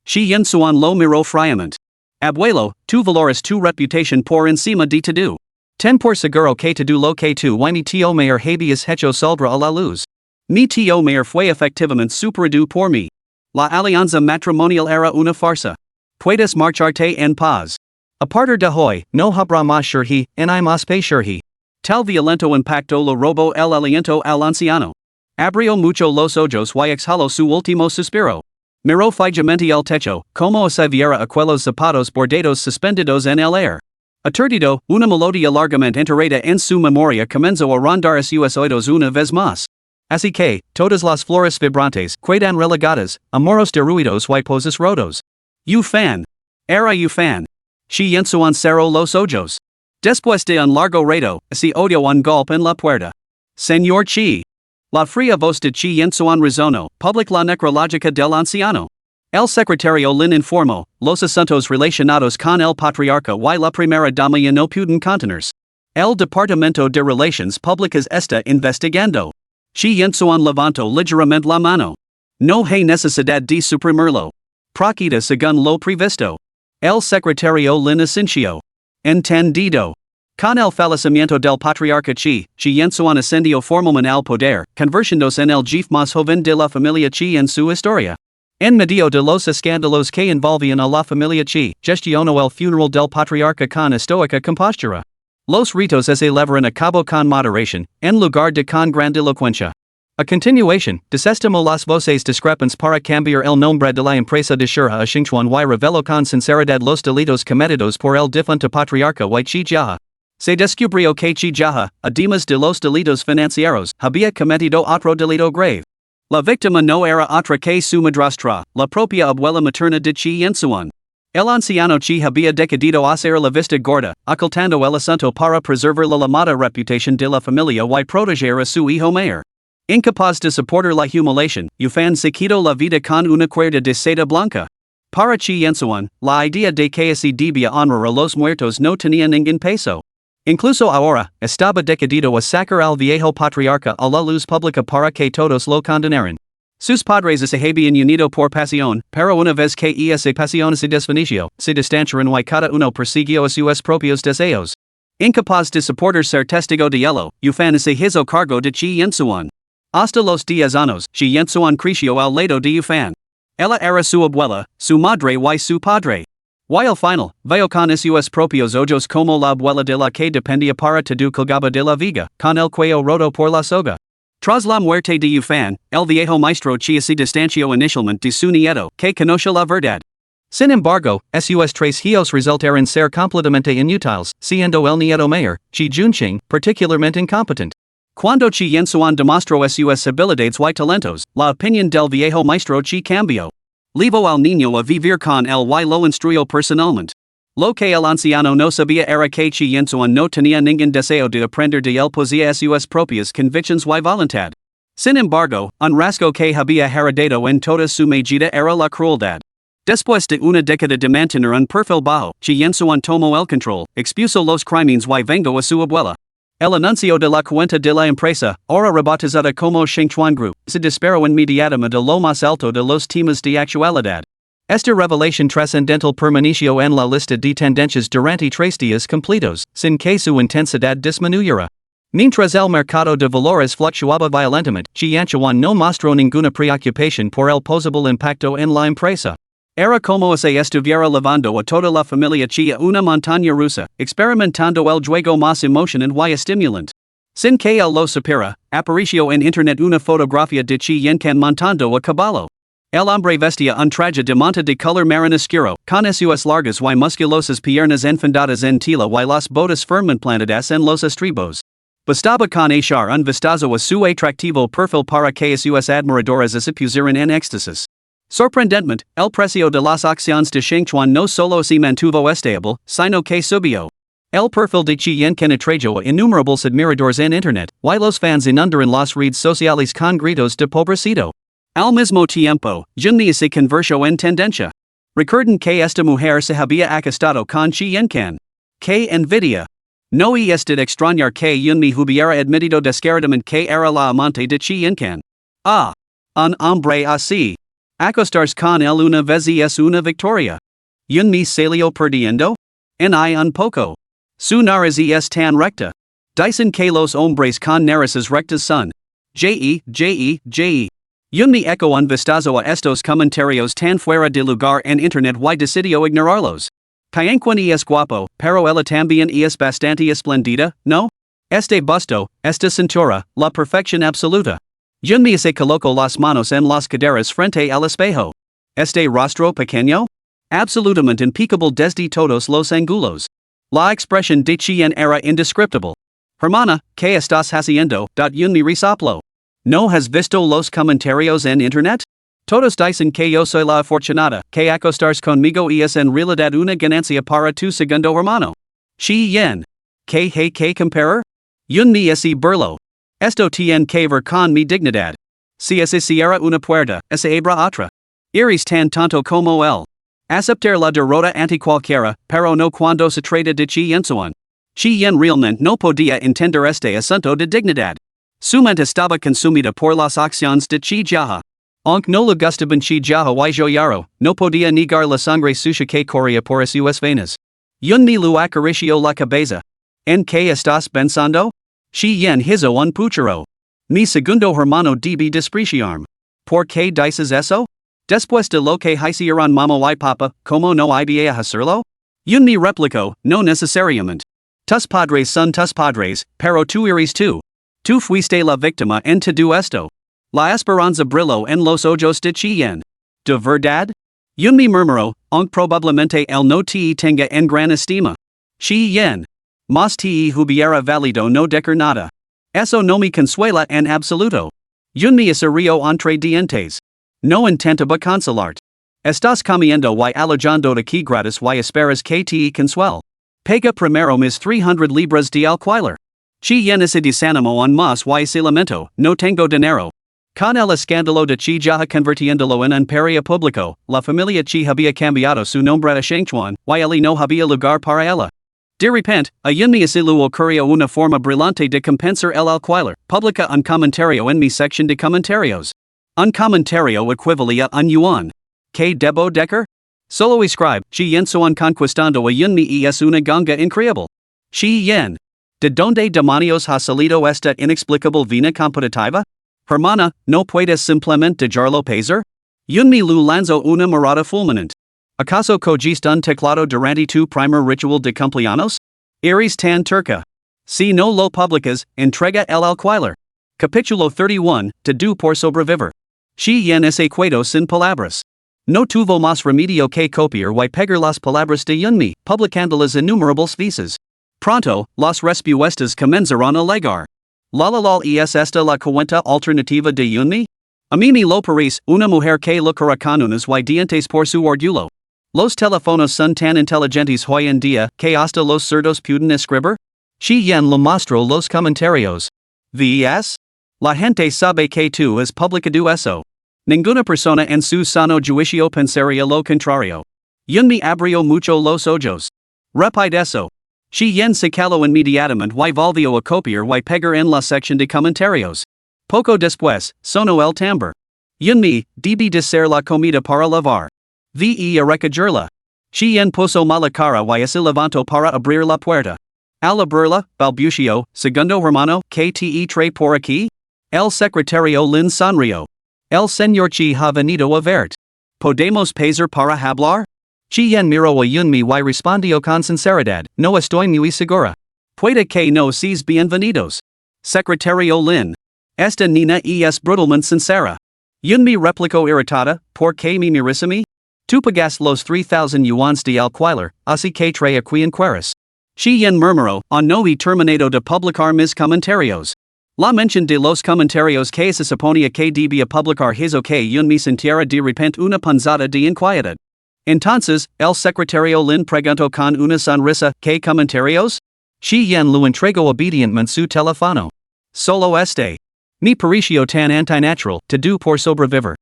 [SPEAKER 2] Shi Yensuan lo miró fríamente. Abuelo, tú valoras tu reputación por encima de todo. Ten por seguro que todo lo que tu y mi tío mayor habeas hecho saldrá a la luz. Mi tío mayor fue efectivamente superado por mí. La alianza matrimonial era una farsa. Puedes marcharte en paz. A partir de hoy, no habrá más shurhi, ni más pe shurhi. Tal violento impacto lo robó el aliento al anciano. Abrió mucho los ojos y exhaló su último suspiro. Miró fijamente al techo, como si viera aquellos zapatos bordados suspendidos en el aire. Aturdido, una melodía largamente enterrada en su memoria comenzó a rondar sus oídos una vez más. Así que, todas las flores vibrantes quedan relegadas, amoros derruidos y poses rotos. Ufan. Era ufan. Shi Yensuan cerró los ojos. Después de un largo rato, se oyó un golpe en la puerta. Señor Chi. La fría voz de Chi Yensuan resonó, public la necrológica del anciano. El secretario Lin informó, los asuntos relacionados con el patriarca y la primera dama ya no pueden contenerse. El Departamento de Relaciones Públicas está investigando. Shi Yensuan levantó ligeramente la mano. No hay necesidad de suprimirlo. Proceda según lo previsto. El secretario Lin asintió. Entendido. Con el fallecimiento del patriarca Chi Yensuan ascendió formalmente al poder, convirtiéndose en el jefe más joven de la familia Chi en su historia. En medio de los escándalos que envolvían a la familia Chi, gestionó el funeral del patriarca con estoica compostura. Los ritos se llevaron a cabo con moderación, en lugar de con grandilocuencia. A continuación, desestimó las voces discrepantes para cambiar el nombre de la empresa de Shurha a Xingchuan y reveló con sinceridad los delitos cometidos por el difunto patriarca y Chi Jaha. Se descubrió que Chi Jaha, además de los delitos financieros, había cometido otro delito grave. La víctima no era otra que su madrastra, la propia abuela materna de Chi Yensuan. El anciano Chi había decidido hacer la vista gorda, ocultando el asunto para preservar la llamada reputación de la familia y proteger a su hijo mayor. Incapaz de soportar la humiliación, Ufan se quitó la vida con una cuerda de seda blanca. Para Chi Yensuan, la idea de que se debía honrar a los muertos no tenía ningún peso. Incluso ahora, estaba decidido a sacar al viejo patriarca a la luz pública para que todos lo condenaran. Sus padres se habían unido por pasión, pero una vez que esa pasión se desvaneció, se distanciaron y cada uno persiguió a sus propios deseos. Incapaz de soportar ser testigo de ello, Ufan se hizo cargo de Chi Yensuan. Hasta los 10 años, Chi Yensuan creció al lado de Ufan. Ella era su abuela, su madre y su padre. Y al final, veo con sus propios ojos como la abuela de la que dependía para todo colgaba de la viga, con el cuello roto por la soga. Tras la muerte de Ufan, el viejo maestro Chi se distanció inicialmente de su nieto, que conoce la verdad. Sin embargo, sus tres hijos resultaron ser completamente inútiles, siendo el nieto mayor, Chi Junqing, particularmente incompetente. Cuando Chi Yensuan demostró sus habilidades y talentos, la opinión del viejo maestro Chi cambió. Levo al niño a vivir con él y lo instruyó personalmente. Lo que el anciano no sabía era que Chi Yensuan no tenía ningún deseo de aprender de él poseía sus propias convicciones y voluntad. Sin embargo, un rasgo que había heredado en toda su medida era la crueldad. Después de una década de mantener un perfil bajo, Chi Yensuan tomó el control, expuso los crímenes y vengó a su abuela. El anuncio de la cuenta de la empresa, ahora rebautizada como Xingchuan Group, se disparó inmediatamente de lo más alto de los temas de actualidad. Esta revelación trascendental permaneció en la lista de tendencias durante 3 días completos, sin que su intensidad disminuyera. Mientras el mercado de valores fluctuaba violentamente, Chi Yensuan no mostró ninguna preocupación por el posible impacto en la empresa. Era como si estuviera llevando a toda la familia Chi a una montaña rusa, experimentando el juego más emocionante y estimulante. Sin que lo supera, aparicio en internet una fotografía de chi yencan montando a caballo. El hombre vestía un traje de monta de color marrón oscuro, con sus largas y musculosas piernas enfundadas en tela y las botas firmemente plantadas en los estribos. Bastaba con echar un vistazo a su atractivo perfil para que sus admiradores se pusieran en éxtasis. Sorprendentemente, el precio de las acciones de Shengchuan no solo se mantuvo estable, sino que subió. El perfil de Chi Yencan atrajo a innumerables admiradores en internet, y los fans inundaron las redes sociales con gritos de pobrecito. Al mismo tiempo, Junmi se convirtió en tendencia. Recuerden que esta mujer se había acostado con Chi Yencan. Que envidia. No es de extrañar que Junmi hubiera admitido descaradamente que era la amante de Chi Yencan. Ah. Un hombre así. Acostarse con él una vez es una victoria. Junmi salió perdiendo? Un poco. Su nariz es tan recta. Dicen que los hombres con narices rectas son. J.E. Junmi echo un vistazo a estos comentarios tan fuera de lugar en internet y decidió ignorarlos. Cayanquan es guapo, pero ella también es bastante esplendida, ¿no? Este busto, esta cintura, la perfección absoluta. Junmi se colocó las manos en las caderas frente al espejo. Este rostro pequeño? Absolutamente impecable desde todos los ángulos. La expresión de Chien era indescriptible. Hermana, ¿qué estás haciendo? Junmi resopló. ¿No has visto los comentarios en internet? Todos dicen que yo soy la afortunada, que acostarse conmigo es en realidad una ganancia para tu segundo hermano. Chien. ¿Qué hay que comparar? Junmi se burló. Esto tiene que ver con mi dignidad. Si se cierra una puerta, se abre otra. Eres tan tonto como él. Aceptar la derrota ante cualquiera, pero no cuando se trata de Chi Yensuan. Chi Yen realmente no podía entender este asunto de dignidad. Su mente estaba consumida por las acciones de Chi Jaha. Aunque no le gustaban Chi Jaha y Joyaro, no podía negar la sangre sucia que corría por sus venas. Junmi lu acarició la cabeza. ¿En qué estás pensando? Chi Yen hizo un puchero. Mi segundo hermano debe despreciarme. ¿Por qué dices eso? Después de lo que hicieron mamá y papa, ¿cómo no iba a hacerlo? Junmi replicó, no necesariamente. Tus padres son tus padres, pero tú eres tú. Tú fuiste la víctima en todo esto. La esperanza brilló en los ojos de Chien. ¿De verdad? Junmi murmuró, aunque probablemente él no te tenga en gran estima. Chien. Mas te hubiera valido no decir nada. Eso no me consuela en absoluto. Junmi se rió entre dientes. No intentaba consolarte. Estás comiendo y alojando aquí gratis y esperas que te consuele. Paga primero mis 300 libras de alquiler. Chien se desanimó un más y se lamentó, no tengo dinero. Con el escándalo de Chi Jaha convirtiéndolo en un paria público, la familia Chi había cambiado su nombre a Shengchuan, y allí no había lugar para ella. De repente, a Junmi se le ocurrió una forma brillante de compensar el alquiler, publica un comentario en mi sección de comentarios. Un comentario equivalía a un yuan. ¿Qué debo decir? Solo escribe, Chi Yensuan conquistando a Junmi es una ganga increíble. Chi Yen. ¿De dónde demonios ha salido esta inexplicable vena competitiva? Hermana, ¿no puedes simplemente dejarlo pasar? Junmi lu lanzó una mirada fulminante. ¿Acaso cogiste un teclado durante tu primer ritual de cumpleaños? Eres tan turca. Si no lo publicas, entrega el alquiler. Capítulo 31, Te do por sobrevivir. Chi Yen se quedó sin palabras. No tuvo más remedio que copiar y pegar las palabras de Junmi, publicándolas innumerables veces. Pronto, las respuestas comenzaron a llegar. La es esta la cuenta alternativa de Junmi? A mí me lo parece, una mujer que lucra con unas y dientes por su orgullo. Los teléfonos son tan inteligentes hoy en día que hasta los cerdos pueden escribir. Chi Yen le mostró los comentarios. ¿Ves? La gente sabe que tú has publicado eso. Ninguna persona en su sano juicio pensaría lo contrario. Junmi abrió mucho los ojos. Repite eso. Chi Yen se caló inmediatamente y volvió a copiar y pegar en la sección de comentarios. Poco después, sonó el tambor. Junmi, debe de ser la comida para lavar. Ve a recogerla. Chi Yen puso mala cara y se levantó para abrir la puerta. Al abrirla, balbució, segundo hermano, ¿qué te trae por aquí? El secretario Lin sonrió. El señor Chi ha venido a verte. ¿Podemos pasar para hablar? Chi Yen miró a Junmi y respondió con sinceridad, no estoy muy segura. Puede que no seas bienvenidos. Secretario Lin. Esta Nina es brutalmente sincera. Yunmi replico irritada, por que me mirisimi? Tu pagas los 3,000 yuans de alquiler, así que trae aquí encuentras. Shi yen murmuró, no he terminado de publicar mis comentarios. La mención de los comentarios que se suponía que debía publicar hizo que Yunmi sintiera de repente una punzada de inquietud. Entonces, el secretario Lin preguntó con una sonrisa, ¿qué comentarios? Shi yen lo entregó obedientemente su teléfono. Solo este. Mi pareció tan antinatural, te do por sobrevivir.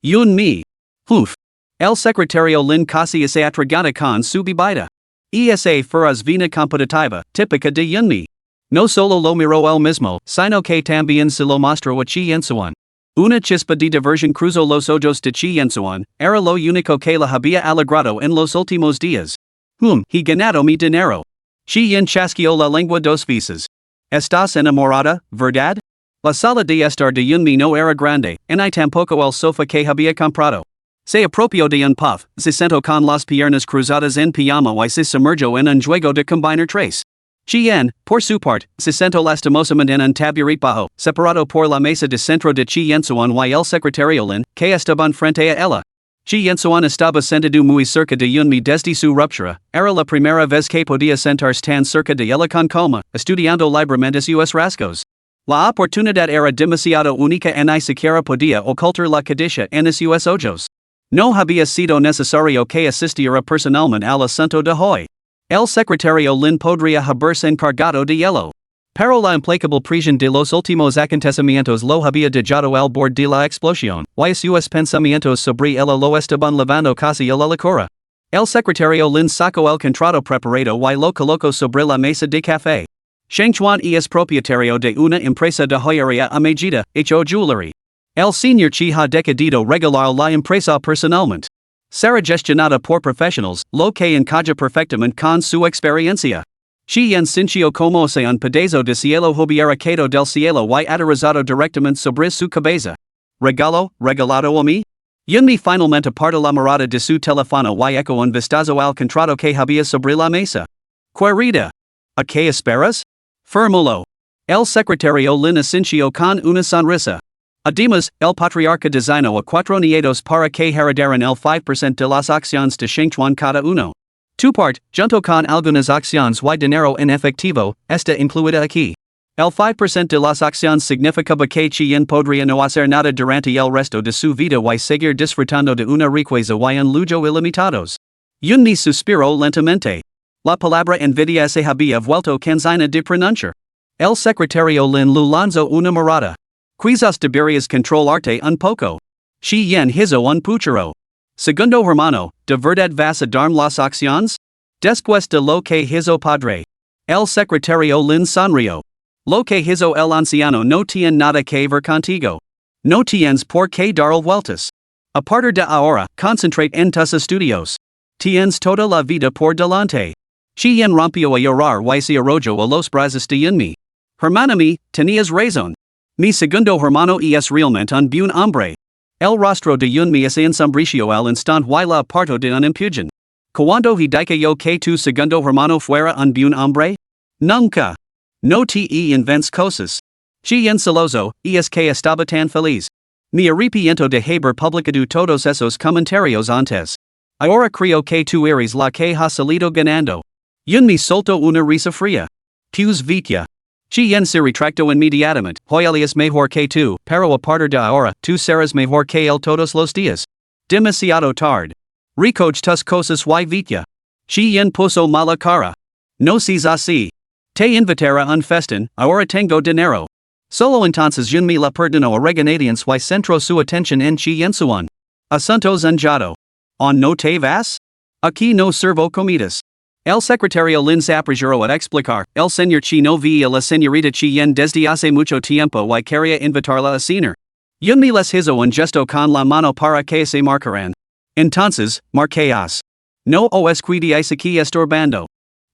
[SPEAKER 2] Yunmi. Uf. El secretario Lin casi se atraganta con su bebida. Esa furas vina competitiva, típica de Yunmi. No solo lo miró él mismo, sino que también se lo mostró a Chi Yensuan. Una chispa de diversión cruzó los ojos de Chi Yensuan, era lo único que la había alegrado en los últimos días. He ganado mi dinero. Chi Yen chasqueó la lengua dos veces. ¿Estás enamorada, verdad? La sala de estar de Yunmi no era grande, y tampoco el sofá que había comprado. Se apropió de un puff, se sentó con las piernas cruzadas en pijama y se sumergió en un juego de combinar tres. Chien, por su parte, se sentó lastimosamente en un taburete bajo, separado por la mesa de centro de Chi Yensuan y el secretario Lin, que estaban frente a ella. Chi Yensuan estaba sentado muy cerca de Yunmi desde su ruptura, era la primera vez que podía sentarse tan cerca de ella con calma, estudiando libremente sus rasgos. La oportunidad era demasiado única y ni siquiera podía ocultar la codicia en sus ojos. No había sido necesario que asistiera personalmente al asunto de hoy. El secretario Lin podría haberse encargado de ello. Pero la implacable presión de los últimos acontecimientos lo había dejado al borde de la explosión, y sus pensamientos sobre ella lo estaban llevando casi a la locura. El secretario Lin sacó el contrato preparado y lo colocó sobre la mesa de café. Shengchuan es propietario de una empresa de joyería a medida, hecho jewelry. El señor Chi ha decidido regalar la empresa personalmente. Será gestionada por profesionales, lo que encaja perfectamente con su experiencia. Chi Yen sintió como si un pedazo de cielo hubiera caído del cielo y aterrizado directamente sobre su cabeza. ¿Regalado a mí? Yunmi finalmente apartó la mirada de su teléfono y echó un vistazo al contrato que había sobre la mesa. Querida. ¿A qué esperas? Formuló. El secretario Lin asintió con una sonrisa. Además, el patriarca designó a 4 nietos para que heredaran el 5% de las acciones de Shengchuan cada uno. Tu parte, junto con algunas acciones y dinero en efectivo, está incluida aquí. El 5% de las acciones significaba que Chien podría no hacer nada durante el resto de su vida y seguir disfrutando de una riqueza y un lujo ilimitados. Yunmi suspiró lentamente. La palabra envidia se había vuelto cansina de pronunciar. El secretario Lin lu lanzó una mirada. Quizás deberías controlarte un poco. Shi yen hizo un puchero. Segundo hermano, ¿de verdad vas a darme las acciones? Después de lo que hizo padre. El secretario Lin sonrió. Lo que hizo el anciano no tiene nada que ver contigo. No tienes por qué dar vueltas. A partir de ahora, concentrate en tus estudios. Tienes toda la vida por delante. Shi yen rompió a llorar y se arrojó a los brazos de Yunmi. Hermana mi, tenías razón. Mi segundo hermano es realmente un buen hombre. El rostro de Yunmi se ensombreció al instante y la apartó de un empujón. ¿Cuándo he dicho yo que tu segundo hermano fuera un buen hombre? Nunca. No te inventes cosas. Chi en celoso, es que estaba tan feliz. Me arrepiento de haber publicado todos esos comentarios antes. Ahora creo que tú eres la que ha salido ganando. Yunmi soltó una risa fría. Pues vitya. Chi yen se retractó inmediatamente, hoy él es mejor que tú, pero a partir de ahora, tú serás mejor que él todos los días. Demasiado tarde. Recoge tus cosas y vitya. Chi yen puso mala cara. No seas así. Te invitará un festín, ahora tengo dinero. Solo entonces Yunmi la perdonó a regañadientes y centró su atención en Chi Yensuan. Asuntos enjado. ¿On no te vas? Aquí no sirvo comidas. El secretario Lin se apresuró a explicar, el señor Chi no veía a la señorita Chi Yen desde hace mucho tiempo y quería invitarla a cenar. Yunmi les hizo un gesto con la mano para que se marcaran. Entonces, marqueas. No os cuides aquí estorbando.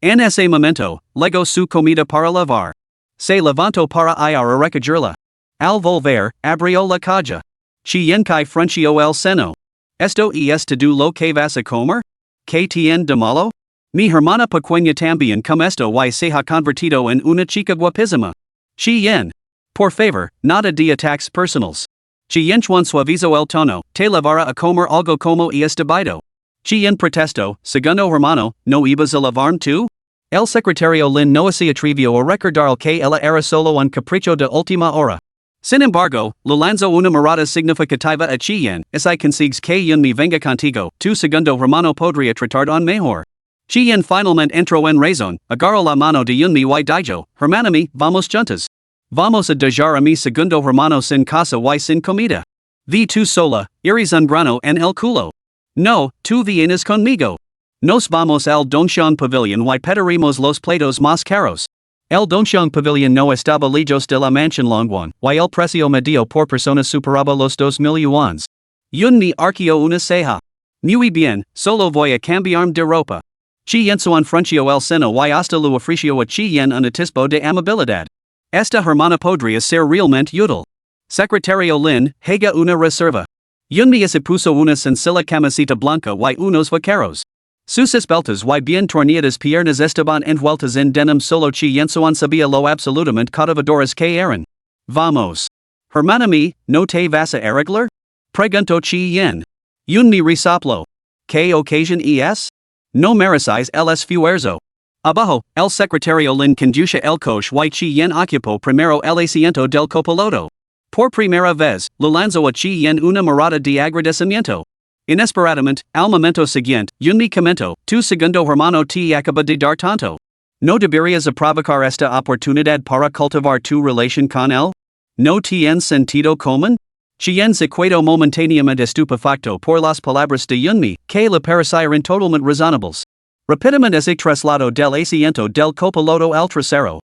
[SPEAKER 2] En ese momento, legó su comida para lavar. Se levantó para ir a recogerla. Al volver, abrió la caja. Chi Yen kai frunció el seno. ¿Esto es todo lo que vas a comer? ¿Qué tiene de malo? Mi hermana pequeña también como esto y se ha convertido en una chica guapísima. Chi Yen. Por favor, nada de ataques personals. Chienchuan suavizo el tono, te lavara a comer algo como debido. Chien protesto, segundo hermano, no ibas a lavarme tú? El secretario Lin no se atrevió a recordar que ella era solo un capricho de última hora. Sin embargo, le lanzó una mirada significativa a Chien, si consigues que me venga contigo, tu segundo hermano podría tratar on mejor. Chien finalmente entró en razón, agarró la mano de mi y dijo, hermanami, vamos juntas. Vamos a dejar a mi segundo hermano sin casa y sin comida. Vi tú sola, iris un grano en el culo. No, tú vienes conmigo. Nos vamos al Dongxiang Pavilion y pediremos los platos más caros. El Dongxiang Pavilion no estaba lejos de la mansión Longwan, y el precio medio por persona superaba los 2,000 yuans. Mi arqueó una ceja. Muy bien, solo voy a cambiarme de ropa. Chien suan frunció el seno y hasta lo ofreció a Chien un atisbo de amabilidad. Esta hermana podría ser realmente útil. Secretario Lin, haga una reserva. Me se puso una sencilla camiseta blanca y unos vaqueros. Sus esbeltas y bien torneadas piernas estaban envueltas en denim solo Chien suan sabía lo absolutamente cautivadores que eran. Vamos. Hermana mi, ¿no te vas a arreglar? Preguntó Chien. Mi resoplo. ¿Qué ocasión es? No mereces el esfuerzo. Abajo, el secretario Lin conduce el coche y Chien ocupó primero el asiento del copiloto. Por primera vez, le lanzó a Chien una mirada de agradecimiento. Inesperadamente, al momento siguiente, me comentó, tu segundo hermano te acaba de dar tanto. ¿No deberías aprovechar esta oportunidad para cultivar tu relación con él? ¿No tienes sentido común? Chien se quedó momentáneamente estupefacto por las palabras de mi, que le parecieron totalmente razonables. Rápidamente se trasladó del asiento del copiloto al trasero.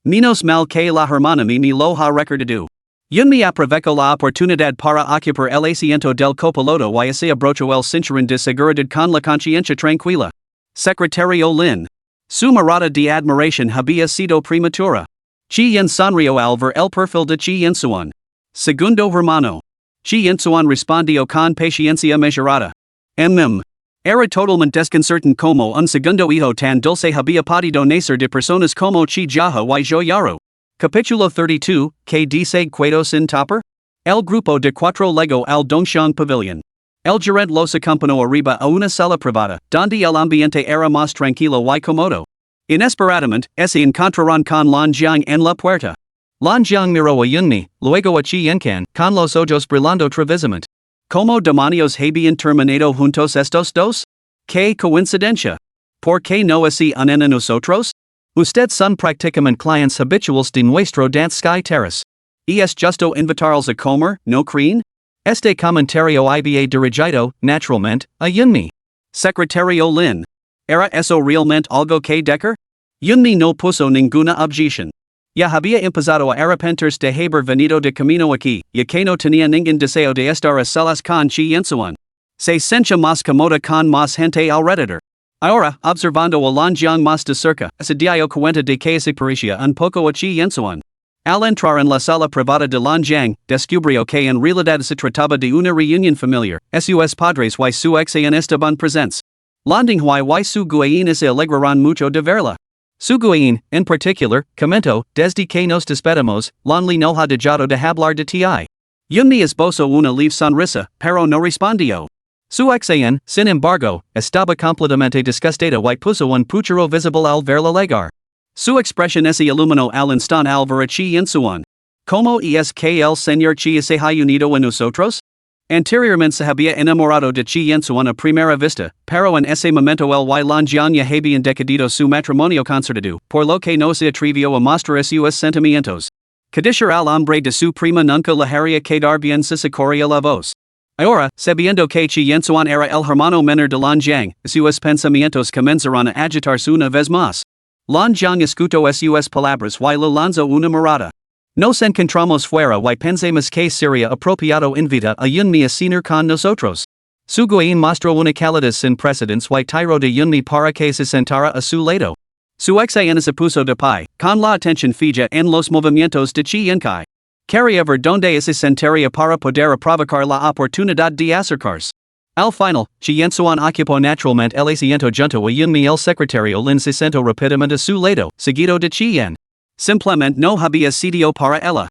[SPEAKER 2] Menos mal que la hermana me lo ha recordado. Me aprovechó la oportunidad para ocupar el asiento del copiloto y se abrochó el cinturón de seguridad con la conciencia tranquila. Secretario Lin. Su mirada de admiración había sido prematura. Chien sonrió al ver el perfil de Chien suan. Segundo hermano. Chien suan respondió con paciencia mesurada. Era totalmente desconcertante como un segundo hijo tan dulce había podido nacer de personas como Chi Jaha y Joyaru. Capítulo 32, ¿Qué dice Cueto sin topper? El grupo de cuatro llegó al Dongxiang Pavilion. El gerente los acompañó arriba a una sala privada, donde el ambiente era más tranquilo y cómodo. Inesperadamente, se encontraron con Lan Jiang en la puerta. Lan Jiang miró a mi, luego a Chien con los ojos brillando trevisamente. ¿Cómo demonios habían terminado juntos estos dos? ¡Qué coincidencia! ¿Por qué no así a nosotros? Usted son prácticamente clientes habituales de nuestro Dance Sky Terrace. Es justo invitarlos a comer, ¿no creen? Este comentario iba dirigido, naturalmente, a mi. Secretario Lin. ¿Era eso realmente algo que decir? Mi no puso ninguna objeción. Ya había empezado a arrepentirse de haber venido de camino aquí, ya que no tenía ningún deseo de estar a solas con Chien suan. Se sentía más cómoda con más gente alrededor. Ahora, observando a Lan Jiang más de cerca, se dio cuenta de que se parecía un poco a Chien suan. Al entrar en la sala privada de Lan Jiang, descubrió que en realidad se trataba de una reunión familiar, sus padres y su ex estaban presentes. Lan Dinghui y su guayin se alegraron mucho de verla. Su guayin, en particular, comentó, desde que nos despedimos, Lan Li no ha dejado de hablar de ti. Mi esposo una leve sonrisa, pero no respondió. Su ex, sin embargo, estaba completamente disgustada y puso un puchero visible al verla llegar. Su expresión se iluminó al instante al ver a Chien suan. ¿Cómo es que el señor Chi se ha unido a nosotros? Anteriormente se había enamorado de Chien suan a primera vista, pero en ese momento el y Lan Jiang ya habían decidido su matrimonio concertado, por lo que no se atrevió a mostrar sus sentimientos. Cadishar al hombre de su prima nunca le haría quedar bien si se corría la voz. Ahora, sabiendo que Chien suan era el hermano menor de Lan Jiang, sus pensamientos comenzaron a agitarse una vez más. Lan Jiang escuchó sus palabras y le lanzó una mirada. Nos encontramos fuera y pensemos que sería apropiado invita a mi a cenar con nosotros. Su guayin mostró una calidad sin precedentes y tiró de mi para que se sentara a su lado. Su ex se puso de pie, con la atención fija en los movimientos de Chien Kai. Quería ver donde se sentaría para poder aprovechar la oportunidad de acercarse. Al final, Chien suan ocupó naturalmente el asiento junto a mi el secretario Lin se sentó rápidamente a su lado, seguido de Chien. Simplemente no había sitio para ella.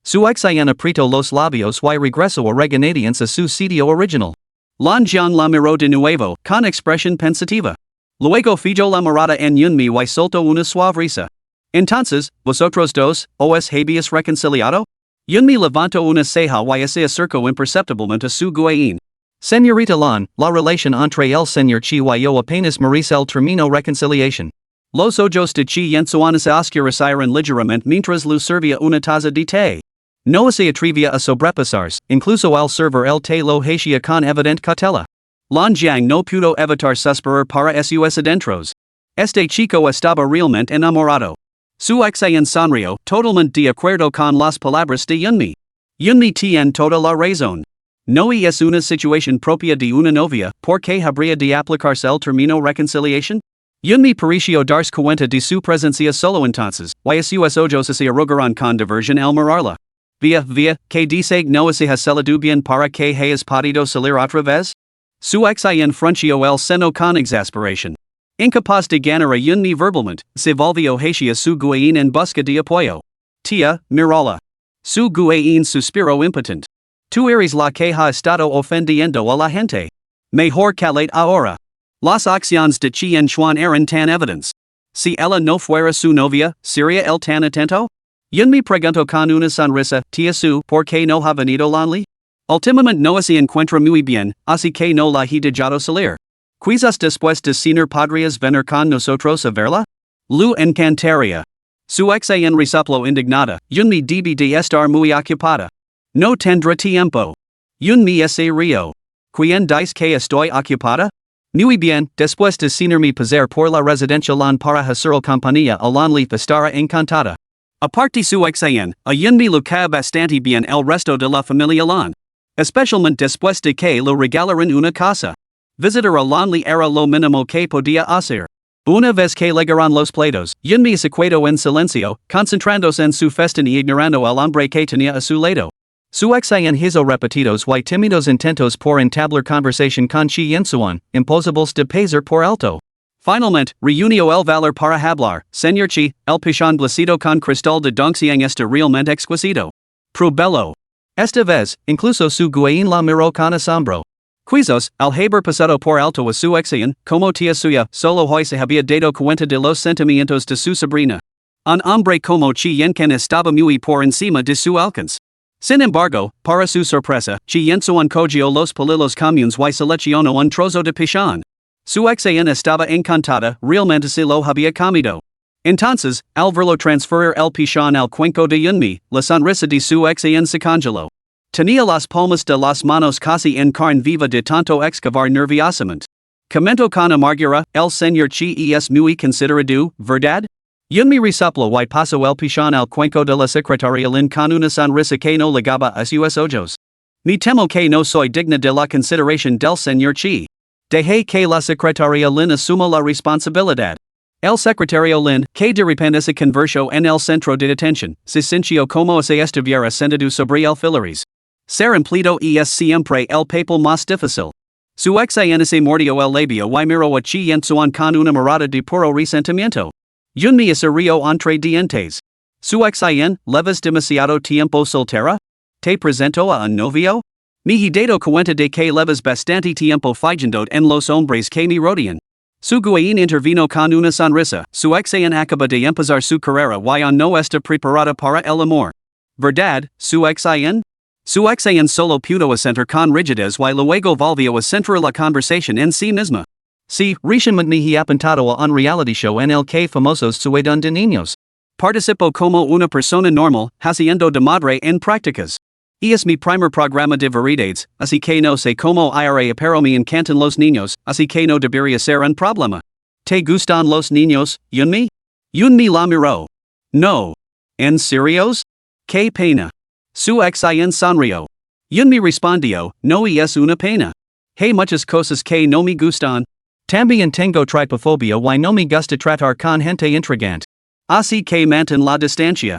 [SPEAKER 2] Su exayan aprieto los labios y regreso a regañadientes a su sitio original. Lan jiang la miró de nuevo, con expresión pensativa. Luego fijo la mirada en Yunmi y soltó una suave risa. Entonces, vosotros dos, os habéis reconciliado? Yunmi levantó una ceja y se acercó imperceptiblemente a su guayin. Señorita Lan, la relación entre el señor Chi y yo apenas merece el término reconciliation. Los ojos de Chi Yensuana se oscurecieron ligeramente mientras lu servía una taza de té. No se atrevía a sobrepasarse, incluso al servir el té lo hacía con evidente cautela. Lan Jiang no pudo evitar suspirar para sus adentros. Este chico estaba realmente enamorado. Su exayan sonrió, totalmente de acuerdo con las palabras de Yunmi. Yunmi tiene toda la razón. No es una situación propia de una novia, ¿por qué habría de aplicarse el término reconciliation? Yunmi pareció darse cuenta de su presencia solo entonces, y sus ojos se arrugaron con diversión al mirarla. Via, que dice no se has salido bien para que hayas podido salir otra vez? Su exayan frunció el seno con exasperación. Incapaz de ganar a Yunmi verbalmente, se volvió hacia su guayin en busca de apoyo. Tía, mirala. Su guayin suspiró impotente. Tú eres la que ha estado ofendiendo a la gente. Mejor calate ahora. Las acciones de Chi en Chuan eran tan evidentes. Si ella no fuera su novia, ¿sería él tan atento? Yunmi preguntó con una sonrisa, tía Su, ¿por qué no ha venido Lanli? Últimamente no se encuentra muy bien, así que no la he dejado salir. Quizás después de cenar podrías venir con nosotros a verla? Lu encantaría. Su exayan resopló indignada, Yunmi debe de estar muy ocupada. No tendrá tiempo. Yunmi se rió. ¿Quién dice que estoy ocupada? Muy bien, después de cenar mi pasar por la residencia Lan para hacer compañía a Lanli estará encantada. Aparte su exayan, a Yunmi lo cae bastante bien el resto de la familia Lan. Especialmente después de que lo regalaran una casa. Visitar a Lanli era lo mínimo que podía hacer. Una vez que llegaron los platos, Yunmi se quedó en silencio, concentrándose en su festín y ignorando al hombre que tenía a su lado. Su exayan hizo repetidos y tímidos intentos por entablar conversación con Chi Yensuan, imposibles de pasar por alto. Finalmente, reunió el valor para hablar, Señor Chi, el pichón blasido con cristal de Dongxiang está realmente exquisito. Probelo. Esta vez, incluso su guayin la miró con asombro. Quizás, al haber pasado por alto a su exayan, como tía suya, solo hoy se había dado cuenta de los sentimientos de su sobrina. Un hombre como Chi Yenkan estaba muy por encima de su alcance. Sin embargo, para su sorpresa, Chi Yensuan cogió los palillos comunes y seleccionó un trozo de pichón. Su exayan estaba encantada, realmente se lo había comido. Entonces, al verlo transferir el pichón al cuenco de Yunmi, la sonrisa de su exayan se congeló. Tenía las palmas de las manos casi en carne viva de tanto excavar nerviosamente. Comentó con amargura, el señor Chi es muy considerado, ¿verdad? Yunmi resopló y pasó el pichón al cuenco de la secretaria Lin con una sonrisa que no ligaba a sus ojos. Me temo que no soy digna de la consideración del señor Chi. Dejé que la secretaria Lin asuma la responsabilidad. El secretario Lin, que de repente se convirtió en el centro de detención, se sintió como si estuviera sentado sobre alfileres. Ser empleado es siempre el papel más difícil. Su exayan se mordió el labio y miró a Chi Yensuan con una mirada de puro resentimiento. Yunmi se rió entre dientes. Su exayan, ¿llevas demasiado tiempo soltera? ¿Te presento a un novio? Me he dado cuenta de que llevas bastante tiempo fallando en los hombres que me rodean. Su guayin intervino con una sonrisa, su exayan acaba de empezar su carrera y aún no está preparada para el amor. ¿Verdad, su exayan? Su exayan solo pudo asentir con rigidez y luego volvió a centrar la conversación en sí misma. Sí, recientemente me he apuntado a un reality show en el que famosos suedan de niños. Participo como una persona normal, haciendo de madre en prácticas. Es mi primer programa de variedades, así que no sé cómo iré pero me encantan los niños, así que no debería ser un problema. ¿Te gustan los niños, Yunmi? Yunmi la miró. No. ¿En serios? ¡Qué pena! Su exayan sonrió. Yunmi respondió, no es una pena. Hay muchas cosas que no me gustan. También tengo tripofobia y no me gusta tratar con gente intrigante. Así que mantén la distancia.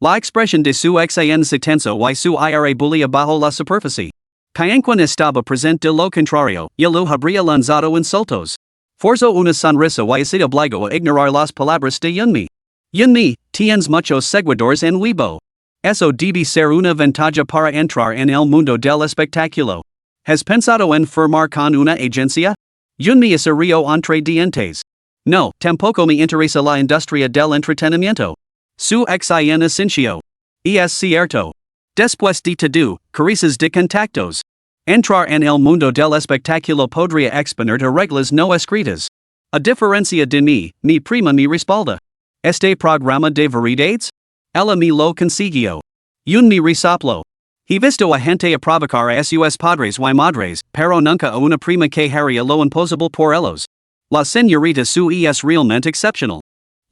[SPEAKER 2] La expresión de su exayan se tensó y su aire bullía bajo la superficie. Payanquan estaba presente de lo contrario, y lo habría lanzado insultos. Forzó una sonrisa y se obligó a ignorar las palabras de Yunmi. Yunmi, tienes muchos seguidores en Weibo. Eso debe ser una ventaja para entrar en el mundo del espectáculo. ¿Has pensado en firmar con una agencia? Yo me serio entre dientes. No, tampoco me interesa la industria del entretenimiento. Su exin esencio. Es cierto. Después de todo, careces de contactos. Entrar en el mundo del espectáculo podría exponerte reglas no escritas. A diferencia de mí, mi prima me respalda. Este programa de verdades? Ella me lo consiguió. Un me resoplo. He visto a gente a provocar a sus padres y madres, pero nunca a una prima que haría lo imposible por ellos. La señorita su es realmente excepcional.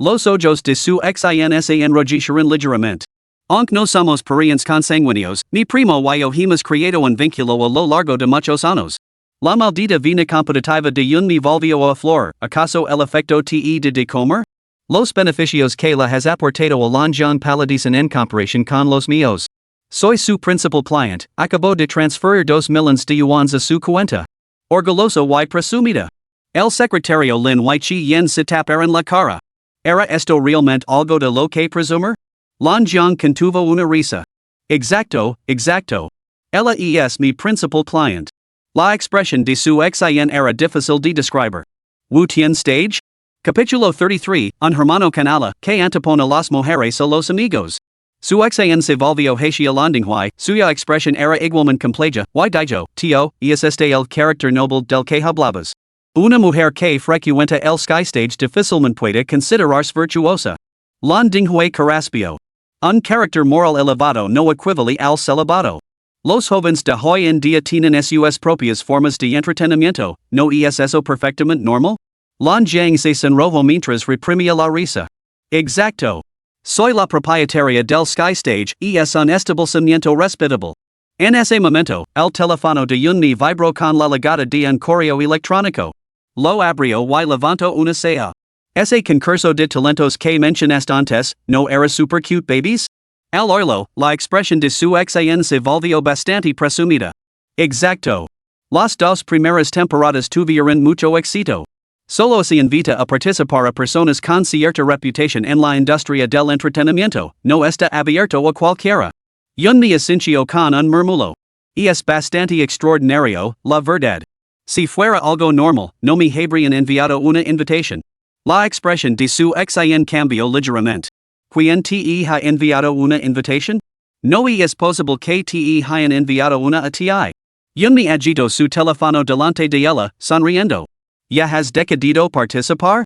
[SPEAKER 2] Los ojos de su exin se enrojecerán ligeramente. Aunque no somos parientes consanguíneos, mi primo y yo hemos creado un vínculo a lo largo de muchos años. La maldita vena competitiva de un me volvió a flor, ¿acaso el efecto te de comer? Los beneficios que la has aportado a Longjong palidecen en comparación con los míos. Soy su principal client, acabo de transferir 2 millones de yuans a su cuenta. Orgulloso y presumida. El secretario Lin y Chi Yen se taparon la cara. ¿Era esto realmente algo de lo que presumir? Longjong contuvo una risa. Exacto, exacto. Ella es mi principal client. La expresión de su exin era difícil de describir. Wu Tian Stage? Capítulo 33, un hermano canala, que antepone las mujeres a los amigos. Su exin se volvió hacia Londinghui, suya expresión era igualmente compleja, y dijo, tío, es este el carácter noble del que hablabas. Una mujer que frecuenta el sky stage difícilmente puede considerarse virtuosa. Londinghui Caraspio. Un carácter moral elevado no equivale al celibato. Los jóvenes de hoy en día tienen sus propias formas de entretenimiento, ¿no es eso perfectamente normal? Longjong se sonrojó mientras reprimía la risa. Exacto. Soy la propietaria del Sky Stage y es un establecimiento respetable. En ese momento, el teléfono de un me vibró con la llegada de un correo electrónico. Lo abrió y levantó una ceja. Ese concurso de talentos que mencionaste antes, ¿no era super cute babies? Al oírlo, la expresión de su exin se volvió bastante presumida. Exacto. Las 2 primeras temporadas tuvieron mucho éxito. Solo se invita a participar a personas con cierta reputación en la industria del entretenimiento, no está abierto a cualquiera. Un me asintió con un murmullo. Es bastante extraordinario, la verdad. Si fuera algo normal, no me habrían enviado una invitación. La expresión de su exin cambió ligeramente. ¿Quién te ha enviado una invitación? No es posible que te hayan enviado una a ti. Un me agitó su teléfono delante de ella, sonriendo. ¿Ya has decidido participar?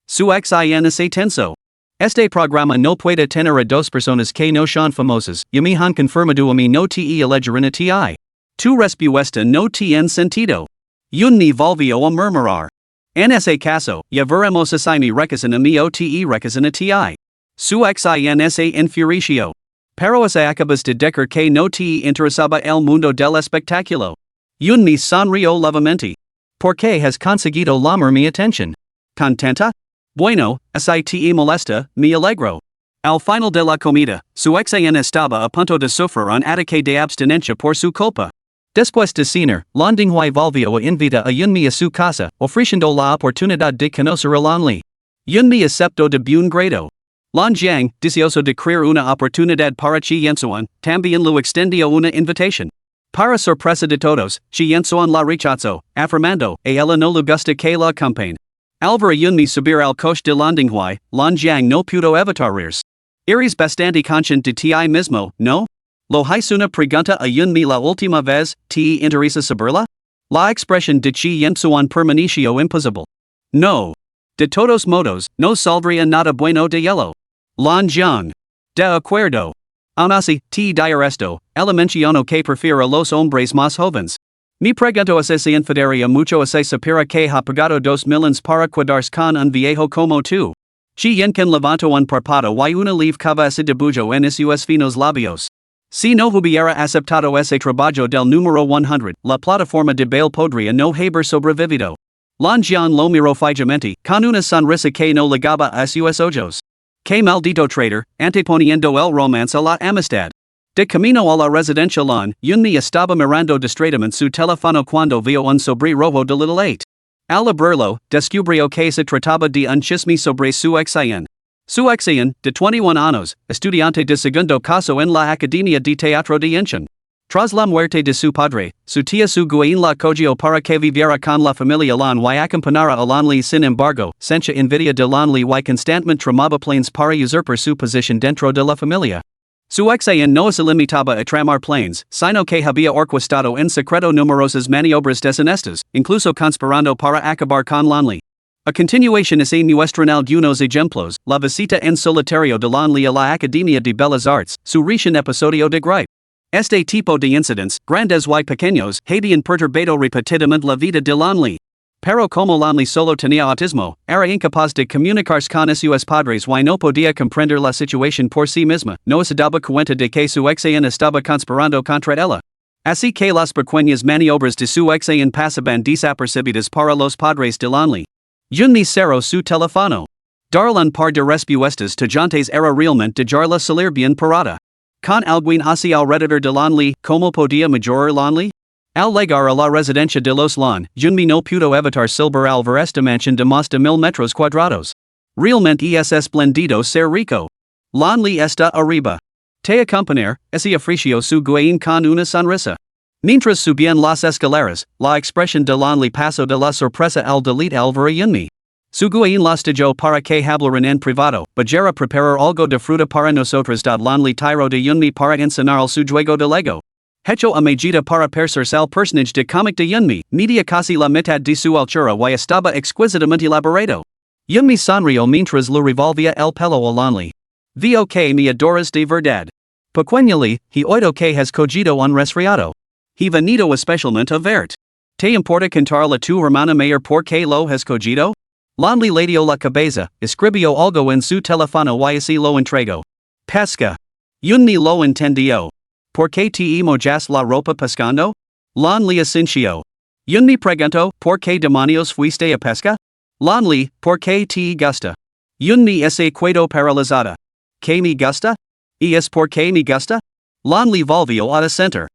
[SPEAKER 2] Su exin se tenso. Este programa no puede tener a 2 personas que no son famosas, y me han confirmado a mí no te elegirán a ti. Tu respuesta no tiene sentido. Un me volvió a murmurar. En ese caso, ya veremos si me requisen a mí o te requisen a ti. Su exin se enfureció. Pero se acabas de decir que no te interesaba el mundo del espectáculo. Un me sonrió levemente. ¿Por qué has conseguido llamar mi atención? ¿Contenta? Bueno, si te molesta, me alegro. Al final de la comida, su exin estaba a punto de sufrir un ataque de abstinencia por su culpa. Después de cenar, Londinghui volvió a invitar a un me a su casa, ofreciendo la oportunidad de conocer el only. Un me aceptó de buen grado. Longjong, deseoso de crear una oportunidad para Chi Yensuan, también lo extendió una invitación. Para sorpresa de todos, Chi Yensuan la rechazó, afirmando, a ella no le gusta que la acompañe. Al ver un me subir al coche de Londinghui, Longjong no pudo evitar reírse. Eres bastante consciente de ti mismo, ¿no? Lo hice una pregunta a un me la última vez, ¿te interesa saberla? La expresión de Chi Yensuan permaneció imposible. No. De todos modos, no saldría nada bueno de ello. Longjong. De acuerdo. Aun así, te diré esto, ella mencionó que prefiere a los hombres más jóvenes. Me pregunto si se enfadaría mucho si supiera que ha pagado 2 millones para quedarse con un viejo como tú. Chi Yenkin levantó un párpado y una leve cabeza de bullo en sus finos labios. Si no hubiera aceptado ese trabajo del número 100, la plataforma de baile podría no haber sobrevivido. Longjong lo miró fijamente, con una sonrisa que no ligaba a sus ojos. Que maldito traitor, anteponiendo el romance a la amistad. De camino a la residencia Lon, un me estaba mirando distraidamente su teléfono cuando vio un sobre rojo de Little 8. Al abrirlo, descubrió que se trataba de un chisme sobre su exin. Su exayan, de 21 años, estudiante de segundo caso en la Academia de Teatro de Inchin. Tras la muerte de su padre, su tía su guain la cogió para que viviera con la familia Lan y acompañara a Lan Li. Sin embargo, sencha envidia de Lan Li y constantemente tramaba planes para usurpar su posición dentro de la familia. Su exayan no se limitaba a tramar planes, sino que había orquestado en secreto numerosas maniobras deshonestas, incluso conspirando para acabar con Lan Li. A continuación se muestran algunos ejemplos, la visita en solitario de Lan Li a la Academia de Bellas Artes, su recién episodio de gripe. Este tipo de incidents, grandes y pequeños, habían perturbado repetidamente la vida de Lan Li. Pero como Lan Li solo tenía autismo, era incapaz de comunicarse con sus padres y no podía comprender la situación por sí misma, no se daba cuenta de que su exayan estaba conspirando contra ella. Así que las pequeñas maniobras de su exayan pasaban desapercibidas para los padres de Lan Li. Yunmi cerró su teléfono. Darle un par de respuestas tajantes era realmente dejarla salir bien parada. Con alguien así alrededor de Lan Li, ¿cómo podía mejorar Lan Li? Al llegar a la residencia de los Lan, Yunmi no pudo evitar silbar al ver esta mansión de más de 1000 metros cuadrados. Realmente es esplendido ser rico. Lan Li está arriba. Te acompañar, ese ofreció su guain con una sonrisa. Mientras subían las escaleras, la expresión de Lan Li pasó de la sorpresa al delete al ver a Yunmi. Su guain las dejó para que hablaran en privado, bajara preparar algo de fruta para nosotros. Lan Li tiró de Yunmi para enseñar su juego de Lego. Hecho a medida para parecerse al personaje de cómic de Yunmi, media casi la mitad de su altura y estaba exquisitamente elaborado. Yunmi sonrió mientras lo revolvía el pelo a Lan Li. Veo que me adoras de verdad. Pequeñali, he oído que has cogido un resfriado. He venido especialmente a verte. ¿Te importa contarle a tu hermana mayor por qué lo has cogido? Lan Li le dio la cabeza, escribió algo en su teléfono y así lo entregó. Pesca. Yunmi lo entendió. ¿Por qué te mojas la ropa pescando? Lan Li asintió. Yunmi preguntó, ¿por qué demonios fuiste a pesca? Lan Li, ¿por qué te gusta? Yunmi se quedó paralizada. ¿Qué me gusta? ¿Y es por qué me gusta? Lan Li volvió a asentir.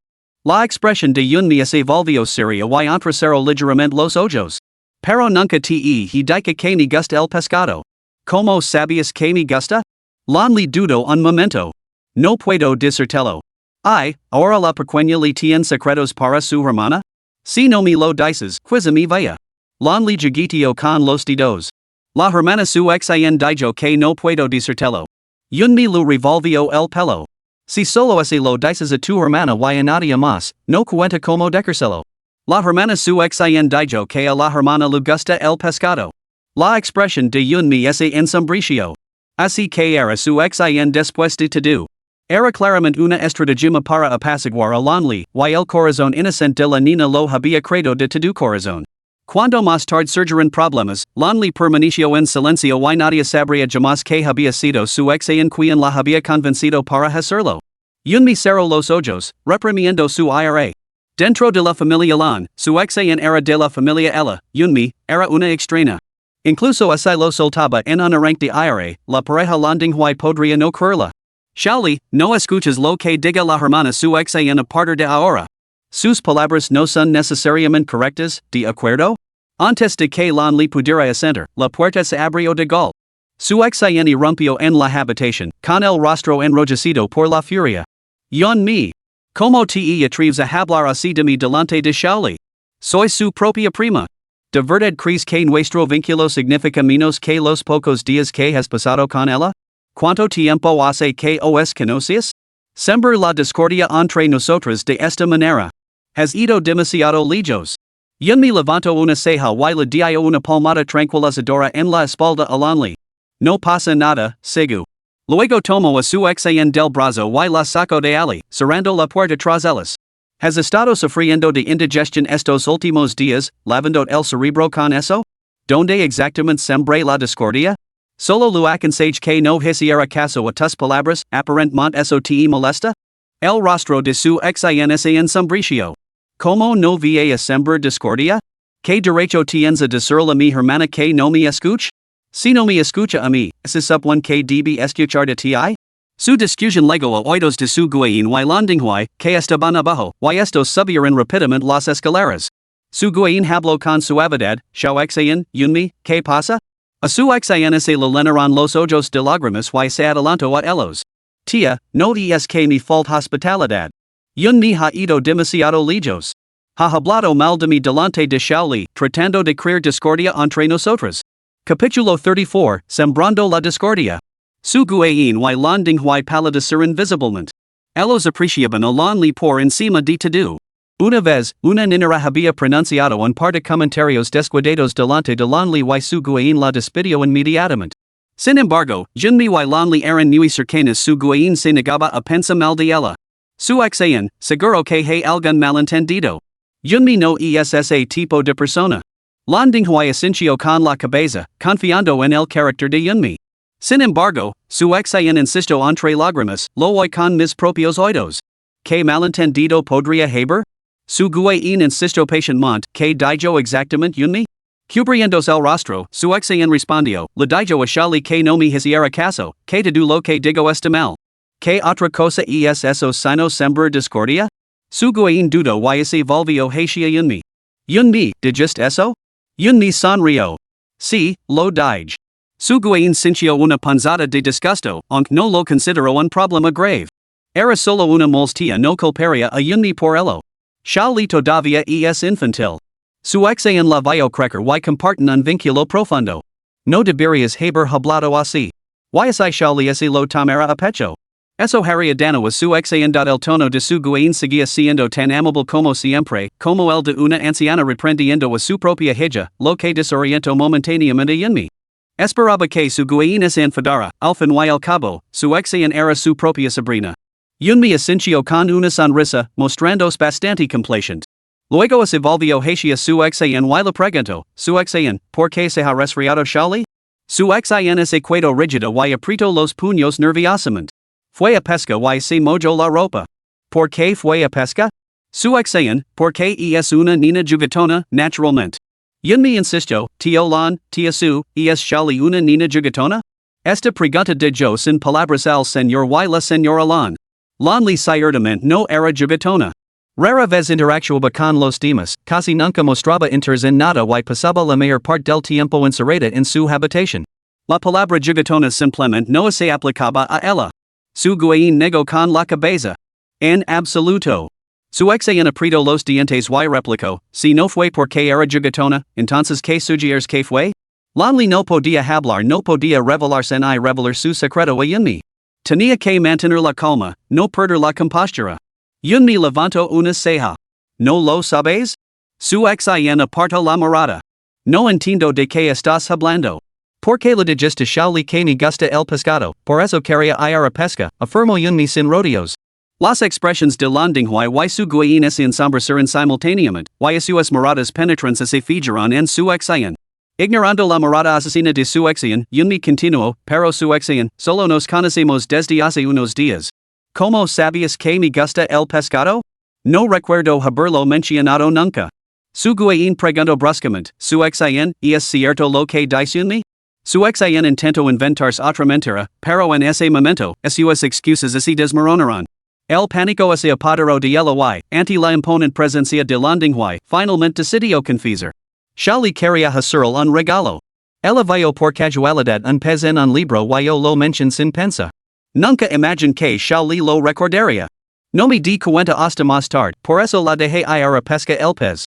[SPEAKER 2] La expresión de Yunmi se volvió seria y entrecerró ligeramente los ojos. Pero nunca te he dicho que me gusta el pescado. ¿Cómo sabías que me gusta? Lan Li dudó un momento. No puedo decírtelo. Ay, ahora la pequeña le tiene secretos para su hermana? Si no me lo dices, quizá me vaya. Lan Li jugueteó con los dedos. La hermana su exayan dijo que no puedo decírtelo. Yunmi lo revolvió el pelo. Si solo así lo dices a tu hermana y a nadie más, no cuenta como decírselo. La hermana su exayan dijo que a la hermana le gusta el pescado. La expresión de Yunmi se ensombrició. Así que era su exayan después de todo. Era claramente una estratagema para apaciguar a Lan Li, y el corazón inocente de la niña lo había credo de todo corazón. Cuando más tarde surgieron problemas, Lan Li permaneció en silencio y nadie sabría jamás que había sido su exayan quien la había convencido para hacerlo. Yunmi cerró los ojos, reprimiendo su ira. Dentro de la familia Lan, su exayan era de la familia ella, Yunmi, era una extraña. Incluso así lo soltaba en un arranque de ira, la pareja Landinghui podría no creerla. Shaoli, no escuchas lo que diga la hermana su exayan a partir de ahora. Sus palabras no son necesariamente correctas, ¿de acuerdo? Antes de que Lan Li pudiera asentir, la puerta se abrió de golpe. Su exayan irrumpió en la habitación, con el rostro enrojecido por la furia. Yunmi. ¿Cómo te atreves a hablar así de mí delante de Shaoli? Soy su propia prima. ¿De verdad crees que nuestro vínculo significa menos que los pocos días que has pasado con ella? ¿Cuánto tiempo hace que os conocias? Sembrar la discordia entre nosotros de esta manera. Has ido demasiado lejos. Yunmi levantó una ceja y le dio una palmada tranquilizadora en la espalda a Lan Li. No pasa nada, Segu. Luego tomó a su exayan del brazo y la sacó de allí, cerrando la puerta tras ellas. ¿Has estado sufriendo de indigestión estos últimos días, lavando el cerebro con eso? ¿Dónde exactamente sembré la discordia? Solo lo aconsejé que no hiciera caso a tus palabras, aparentemente eso te molesta? El rostro de su exayan se ensombrició. ¿Cómo no vi a sembrar discordia? ¿Qué derecho tienes a decirle a mi hermana que no me escucha? Si no me escucha a mí, ¿se supone que debe escuchar de ti? Su discusión llegó a oídos de su guain y Landinghui, que estaban abajo, y estos subieron rápidamente las escaleras. Su guain habló con suavidad, Xiao exayan, Yunmi, ¿qué pasa? A su exionese leneron los ojos de lágrimas y se adelanto a ellos. Tia, no es que mi fault hospitalidad. Yun mi ha ido demasiado lejos. Ha hablado mal de mi delante de Shaoli, tratando de crear discordia entre nosotros. Capítulo 34, Sembrando la discordia. Su guayin y landing y palidecer invisiblemente. Ellos apreciaban a lon li por encima de todo. Una vez, una niñera había pronunciado un par de comentarios descuidados delante de lon li y su guayin la despidió inmediatamente. Sin embargo, Jun mi y lon li eran muy cercanas su guayin se negaba a pensar mal de ella. Su exayan, seguro que hay algún malentendido. Yun mi no es ese tipo de persona. Landing y asincio con la cabeza, confiando en el carácter de Yun mi. Sin embargo, su exayan insisto entre lágrimas, lo oí con mis propios oídos. ¿Qué malentendido podría haber? Su guayin insisto patientemente, ¿qué dijo exactamente Yun mi? Cubriéndose el rostro, su exayan respondió, le dijo a Shaoli que no me hiciera caso, que todo lo que digo está mal. ¿Qué otra cosa es eso sino sembrar discordia? Su guayin dudo y se volvió hacia Yun mi. Yun mi, de just eso? Yun mi sonrió. Sí, lo dije. Su guayin sintió una punzada de disgusto, aunque no lo consideró un problema grave. Era solo una molestia no culparia a Yun mi por ello. Shaoli todavía es infantil. Su exayan la vio crecer y comparten un vínculo profundo. No deberías haber hablado así. Y si Shaoli ese lo tomara a pecho. Eso haría daño a su exayan. El tono de su guayin seguía siendo tan amable como siempre, como el de una anciana reprendiendo a su propia hija, lo que desorientó momentáneamente a Yun mi. Esperaba que su guayin se enfadara, al fin y al cabo, su exayan era su propia sobrina. Yun mi asintió con una sonrisa, mostrándose bastante complaciente. Luego se volvió hacia su exayan y le preguntó, su exayan, ¿por qué se ha resfriado Shaoli? Su exayan se quedó rígido y apretó los puños nerviosamente. Fue a pesca y se mojó la ropa. ¿Por qué fue a pesca? Su exayan, porque es una niña juguetona, naturalmente. Yun mi insistió, tío Lon, tía Su, es Shaoli una niña juguetona? Esta pregunta de yo sin palabras al señor y la señora Lon. Lon li ciertamente no era juguetona. Rara vez interactuaba con los demás, casi nunca mostraba interés en nada y pasaba la mayor parte del tiempo encerrada en su habitación. La palabra juguetona simplemente no se aplicaba a ella. Su guayin negó con la cabeza. En absoluto. Su exayan apretó los dientes y replicó, si no fue porque era juguetona, entonces ¿qué sugieres que fue? Lon li no podía hablar, no podía revelarse ni revelar su secreto a Yun mi. Tenía que mantener la calma, no perder la compostura. Yun mi levantó una ceja. ¿No lo sabes? Su exayan apartó la mirada. No entiendo de qué estás hablando. Porque le dijiste a Shaoli que me gusta el pescado, por eso quería ir a pesca, afirmó Yun mi sin rodeos. Las expresiones de landing y su guayin se ensombrecieron simultáneamente, y sus miradas penetrantes se fijaron en su exayan. Ignorando la mirada asesina de su exayan, Yun mi continuó, pero su exayan, solo nos conocemos desde hace unos días. ¿Cómo sabías que me gusta el pescado? No recuerdo haberlo mencionado nunca. Su guayin preguntó bruscamente, su exayan, ¿es cierto lo que dice Yun mi? Su exayan intentó inventarse otra mentira, pero en ese momento, sus excusas se desmoronaron. El pánico se apoderó de ella y, ante la imponente presencia de landing y, finalmente decidió confesar. Shaoli quería hacerle un regalo. Ella vio por casualidad un pez en un libro y yo lo mencioné sin pensar. Nunca imaginé que Shaoli lo recordaría. No me di cuenta hasta más tarde, por eso la dejé ir a pesca el pez.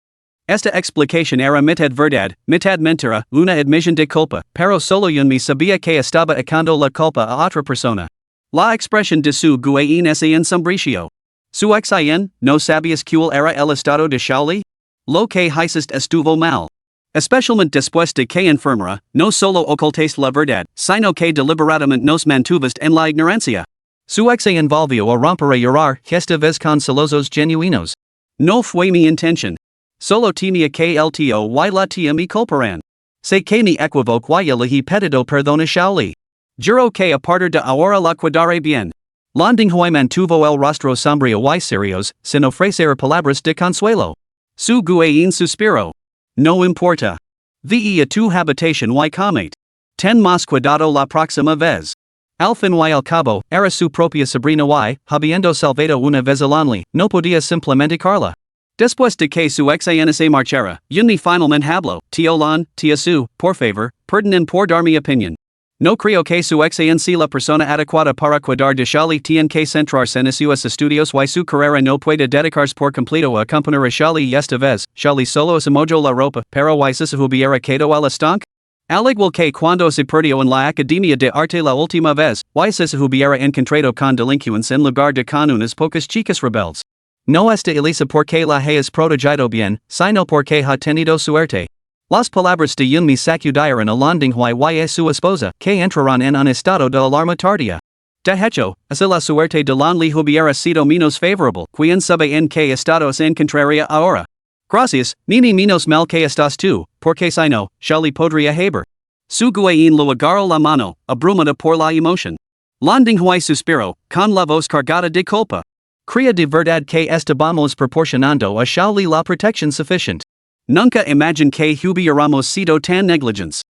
[SPEAKER 2] Esta explicación era mitad verdad, mitad mentira, una admisión de culpa, pero solo Yun mi sabía que estaba echando la culpa a otra persona. La expresión de su guayin se ensombreció. Su exayan, ¿no sabías cuál era el estado de Shaoli? Lo que hiciste estuvo mal. Especialmente después de que enfermara, no solo ocultaste la verdad, sino que deliberadamente nos mantuviste en la ignorancia. Su exayan volvió a romper a llorar, esta vez con sollozos genuinos. No fue mi intención. Solo temía que el tío y la tía me culparan. Sé que me equivoco y le pedido perdón a Shaoli. Juro que a partir de ahora la cuidaré bien. Landing y mantuvo el rostro sombrío y serios, sin ofrecer palabras de consuelo. Su guayin suspiró. No importa. Ve a tu habitación y comete. Ten más cuidado la próxima vez. Al fin y al cabo, era su propia sobrina y, habiendo salvado una vez al only, no podía simplemente dejarla. Después de que su ex se marchara, Yunmi finalmente habló, Tiolan, tia su, por favor, perdonen por dar mi opinión. No creo que su ex sea la persona adecuada para cuidar de Shali tiene que centrarse en sus estudios y su carrera no puede dedicarse por completo a acompañar a Shali y esta vez, Shali solo es mojo la ropa, pero y si se hubiera quedado al estanque? Al igual que cuando se perdió en la Academia de Arte la última vez, y si se hubiera encontrado con delincuentes en lugar de con unas pocas chicas rebeldes. No está Elisa porque la hayas protegido bien, sino porque ha tenido suerte. Las palabras de Yunmi sacudiron a Landinghui y su esposa, que entraron en un estado de alarma tardía. De hecho, si la suerte de Lanli hubiera sido menos favorable, quien sabe en qué estado se encontraría ahora. Gracias, ni menos mal que estás tú, porque si no, Shali podría haber. Su guayin lo agarró la mano, abrumada por la emoción. Landinghui suspiró, con la voz cargada de culpa. Crea de verdad que estábamos proporcionando a Shali la protección suficiente. Nunca imagine que hubiéramos sido tan negligentes.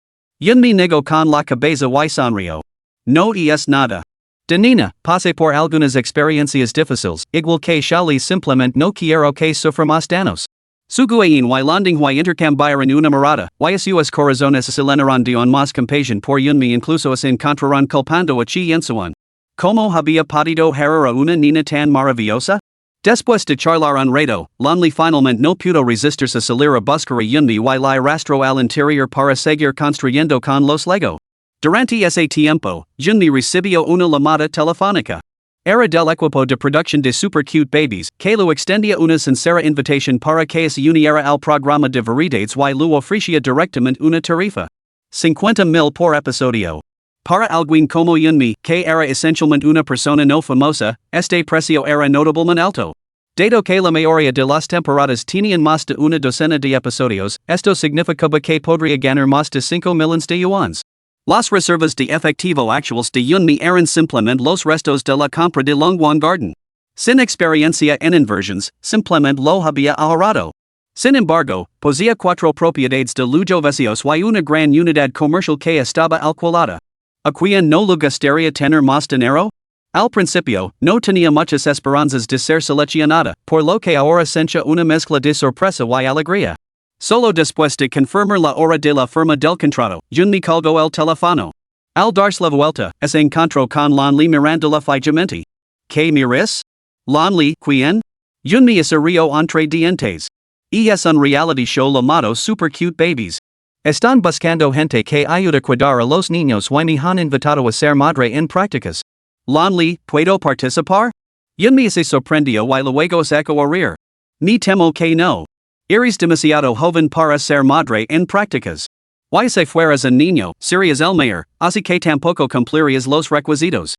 [SPEAKER 2] Yunmi negó con la cabeza y sonrió. No es nada. De niña, pasé por algunas experiencias difíciles, igual que Shali simplemente no quiero que suframos danos. Suguayin y Landinghui intercambiaron una mirada, y sus corazones se llenaron de más compasión por Yunmi incluso se encontraron culpando a Chi Yensuan. ¿Cómo había podido herir a una niña tan maravillosa? Después de charlar un rato, Lanli finalmente no pudo resistirse a salir a buscar a Yunmi y la arrastró al interior para seguir construyendo con los Lego. Durante ese tiempo, Yunmi recibió una llamada telefónica. Era del equipo de producción de Super Cute Babies, que lo extendía una sincera invitación para que se uniera al programa de variedades y lo ofrecía directamente una tarifa. 50,000 por episodio. Para alguien como Yunmi, que era esencialmente una persona no famosa, este precio era notablemente alto. Dado que la mayoría de las temporadas tenían más de una docena de episodios, esto significaba que podría ganar más de 5 millones de yuans. Las reservas de efectivo actuales de Yunmi eran simplemente los restos de la compra de Longwan Garden. Sin experiencia en inversiones, simplemente lo había ahorrado. Sin embargo, poseía 4 propiedades de lujo vacíos y una gran unidad comercial que estaba alquilada. ¿A quien no le gustaría tener más dinero? Al principio, no tenía muchas esperanzas de ser seleccionada, por lo que ahora sentía una mezcla de sorpresa y alegría. Solo después de confirmar la hora de la firma del contrato, Yunmi colgó el teléfono. Al darse la vuelta, se encontró con Lanli mirándola fijamente. ¿Qué miras? Lanli, ¿quién? Yunmi se rió entre dientes. Y es un reality show llamado Super Cute Babies. Están buscando gente que ayude a cuidar a los niños y me han invitado a ser madre en prácticas. Lanli, ¿puedo participar? Yunmi se sorprendió y luego se echó a reír. Me temo que no. Eres demasiado joven para ser madre en prácticas. Y si fueras un niño, serías el mayor, así que tampoco cumplirías los requisitos.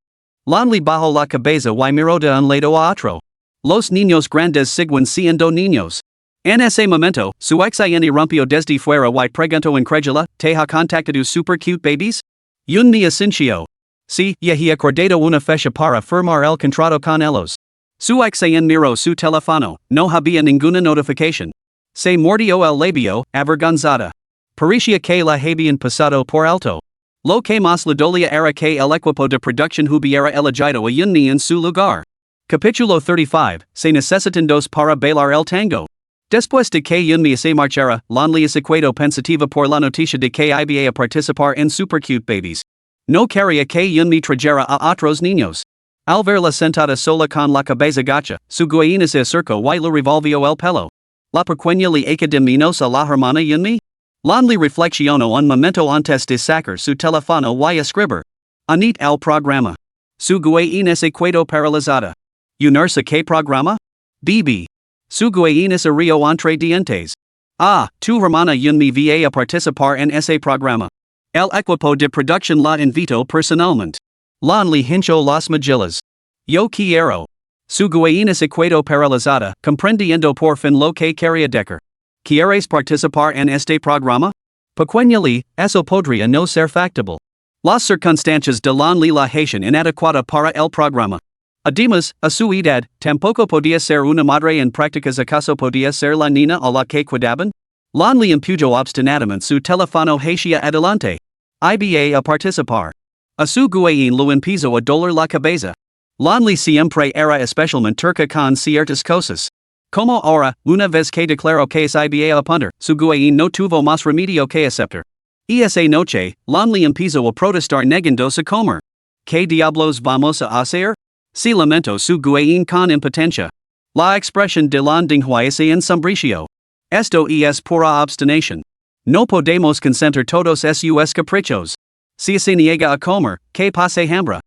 [SPEAKER 2] Lanli bajó la cabeza y miró de un lado a otro. Los niños grandes siguen siendo niños. En ese momento, su ex rompió desde fuera y preguntó incrédula, ¿te ha contactado Super Cute Babies? Yunmi asintió. Sí, y he acordado una fecha para firmar el contrato con ellos. Su ex miró su teléfono, no había ninguna notificación. Se mordió el labio, avergonzada. Parecía que la habían pasado por alto. Lo que más le dolía era que el equipo de producción hubiera elegido a Yunmi en su lugar. Capítulo 35, se necesitan dos para bailar el tango. Después de que Yunmi se marchara, Lanli se quedó pensativa por la noticia de que iba a participar en Super Cute Babies. No quería que Yunmi trajera a otros niños. Al verla sentada sola con la cabeza gacha, su guayina se acercó y le revolvió el pelo. ¿La pequeña le echa de menos a la hermana Yunmi? Lanli reflexionó un momento antes de sacar su teléfono y escribir. Anit al programa. Su guayina se quedó paralizada. ¿Unirse qué programa? BB. Su guayina se rió entre dientes. Ah, tu hermana Yunmi va a participar en ese programa. El equipo de producción la invitó personalmente. Lanli hinchó las mejillas. Yo quiero. Su guayina se quedó paralizada, comprendiendo por fin lo que quería decir. ¿Quieres participar en este programa? Pequeña eso podría no ser factible. Las circunstancias de Lanli la hacían inadecuada para el programa. Además, a su edad, tampoco podía ser una madre en prácticas. ¿Acaso podía ser la niña a la que cuidaban? Lanli empujó obstinadamente su teléfono hacia adelante. Iba a participar. A su guayin lo empezó a doler la cabeza. Lanli siempre era especialmente terca con ciertas cosas. Como ahora, una vez que declaro que es iba a punter, su guain no tuvo más remedio que aceptar. Esa noche, lonely empiezo a protestar negando su comer. ¿Qué diablos vamos a hacer? Si lamento su guain con impotencia. La expresión de la Manhwa es ensombricio. Esto es pura obstinación. No podemos consentir todos sus caprichos. Si se niega a comer, que pase hambre.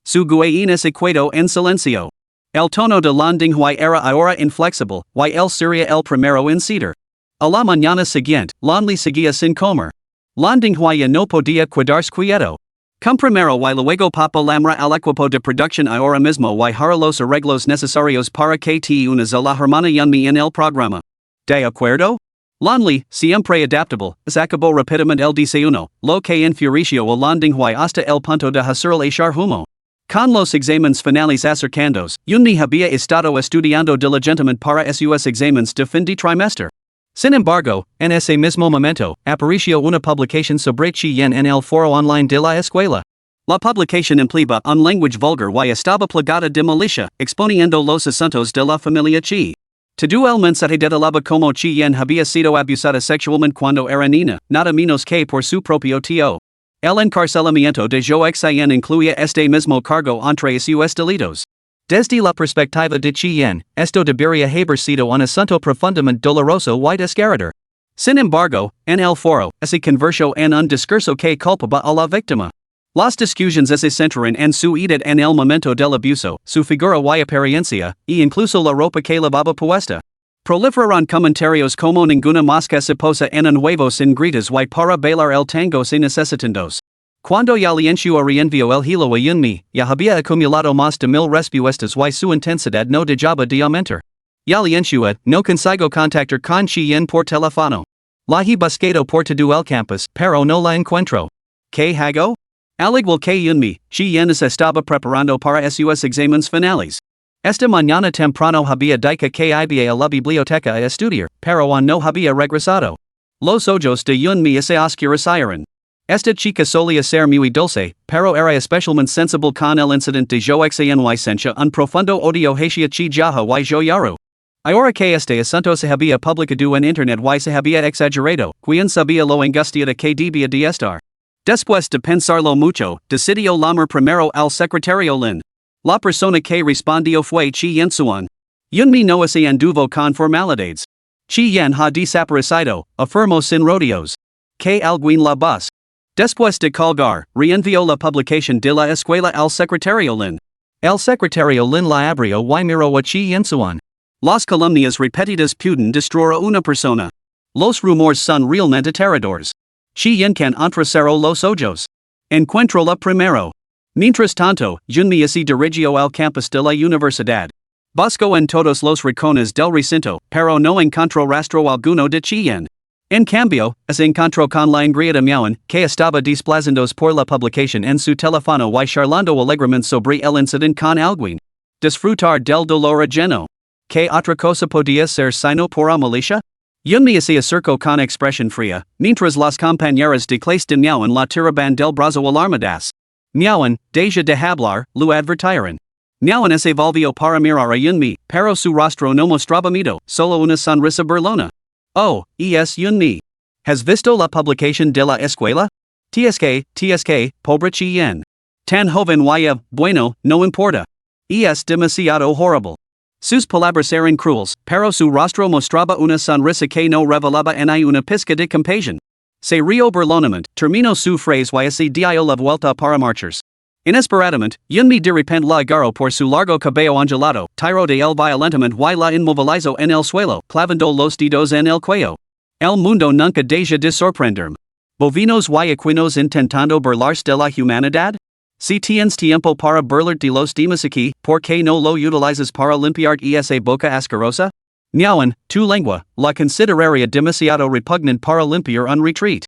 [SPEAKER 2] Su guain es equado en silencio. El tono de la Manhwa era ahora inflexible, y él sería el primero en ceder. A la mañana siguiente, Lonely seguía sin comer. La Manhwa ya no podía quedarse quieto. Como primero y luego papa lamra al equipo de producción ahora mismo y hará los arreglos necesarios para que te unas a la hermana Yunmi en el programa. ¿De acuerdo? Lonely, siempre adaptable, acabó rápidamente el desayuno, lo que enfureció a la Manhwa hasta el punto de hacerle echar humo. Con los exámenes finales acercándose, Yunmi había estado estudiando diligentemente para sus exámenes de fin de trimestre. Sin embargo, en ese mismo momento, apareció una publicación sobre Chien en el foro online de la escuela. La publicación empleaba un lenguaje vulgar y estaba plagada de malicia, exponiendo los asuntos de la familia Chi. Todo el mensaje detalaba como Chien había sido abusada sexualmente cuando era niña, nada menos que por su propio tío. El encarcelamiento de Joe Xien incluía este mismo cargo entre sus delitos. Desde la perspectiva de Chien, esto debería haber sido un asunto profundamente doloroso y desgarrador. Sin embargo, en el foro, se convirtió en un discurso que culpaba a la víctima. Las discusiones se centran en su edad en el momento del abuso, su figura y apariencia, y incluso la ropa que llevaba puesta. Proliferaron comentarios como ninguna mosca se posa en un huevo sin gritas y para bailar el tango se necesitan dos. Cuando Yalienshua reenvió el hilo a Yunmi, ya había acumulado más de 1000 respuestas y su intensidad no dejaba de aumentar. Yalienshua no consigo contactar con Chien por teléfono. La he buscado por todo el campus, pero no la encuentro. ¿Qué hago? Al igual que Yunmi, Chien se estaba preparando para sus exámenes finales. Esta mañana temprano había dicho que iba a la biblioteca a estudiar, pero aún no había regresado. Los ojos de Yunmi se oscurecieron. Esta chica solía ser muy dulce, pero era especialmente sensible con el incidente de Joe Xien y sentia un profundo odio hacia Chi Jaha y Joyaru. Ahora que este asunto se había publicado en internet y se había exagerado, quien sabía lo angustiada que debía de estar. Después de pensarlo mucho, decidió llamar primero al secretario Lin. La persona que respondió fue Chi Yensuan. Yunmi no se anduvo con formalidades. Chi Yen ha desaparecido, afirmó sin rodeos. Que alguien la bus. Después de colgar, reenvió la publicación de la escuela al secretario Lin. El secretario Lin la abrió y miró a Chi Yensuan. Las calumnias repetidas pueden destruir a una persona. Los rumores son realmente aterradores. Chi Yen can entrecerró los ojos. Encuéntrola primero. Mientras tanto, Yunmi se dirigió al campus de la universidad. Buscó en todos los rincones del recinto, pero no encontró rastro alguno de Chien. En cambio, se encontró con la ingrieta Miauen, que estaba desplazándose por la publicación en su teléfono y charlando alegremente sobre el incidente con alguien. Disfrutar del dolor ajeno. ¿Qué otra cosa podía ser sino pura malicia? Yunmi se acercó con expresión fría, mientras las compañeras de clase de Miauen la tiraban del brazo alarmadas. Miauen, deja de hablar, lo advirtieron. Miauen se volvió para mirar a Yunmi, pero su rostro no mostraba miedo, solo una sonrisa burlona. Oh, es Yunmi. ¿Has visto la publicación de la escuela? TSK, pobre Chien. Tan joven y bueno, no importa. Es demasiado horrible. Sus palabras eran crueles, pero su rostro mostraba una sonrisa que no revelaba en una pizca de compasión. Se rió burlonamente, terminó su frase y se dio la vuelta para marchas. Inesperadamente, Yunmi de repente la agarró por su largo cabello ondulado, tiró de él violentamente y la inmovilizó en el suelo, clavando los dedos en el cuello. El mundo nunca deja de sorprenderme. Bovinos y equinos intentando burlarse de la humanidad? Si tienes tiempo para burlar de los demás aquí, ¿por qué no lo utilizas para limpiar esa boca asquerosa? Miauen, tu lengua, la consideraría demasiado repugnante para limpiar un retreat.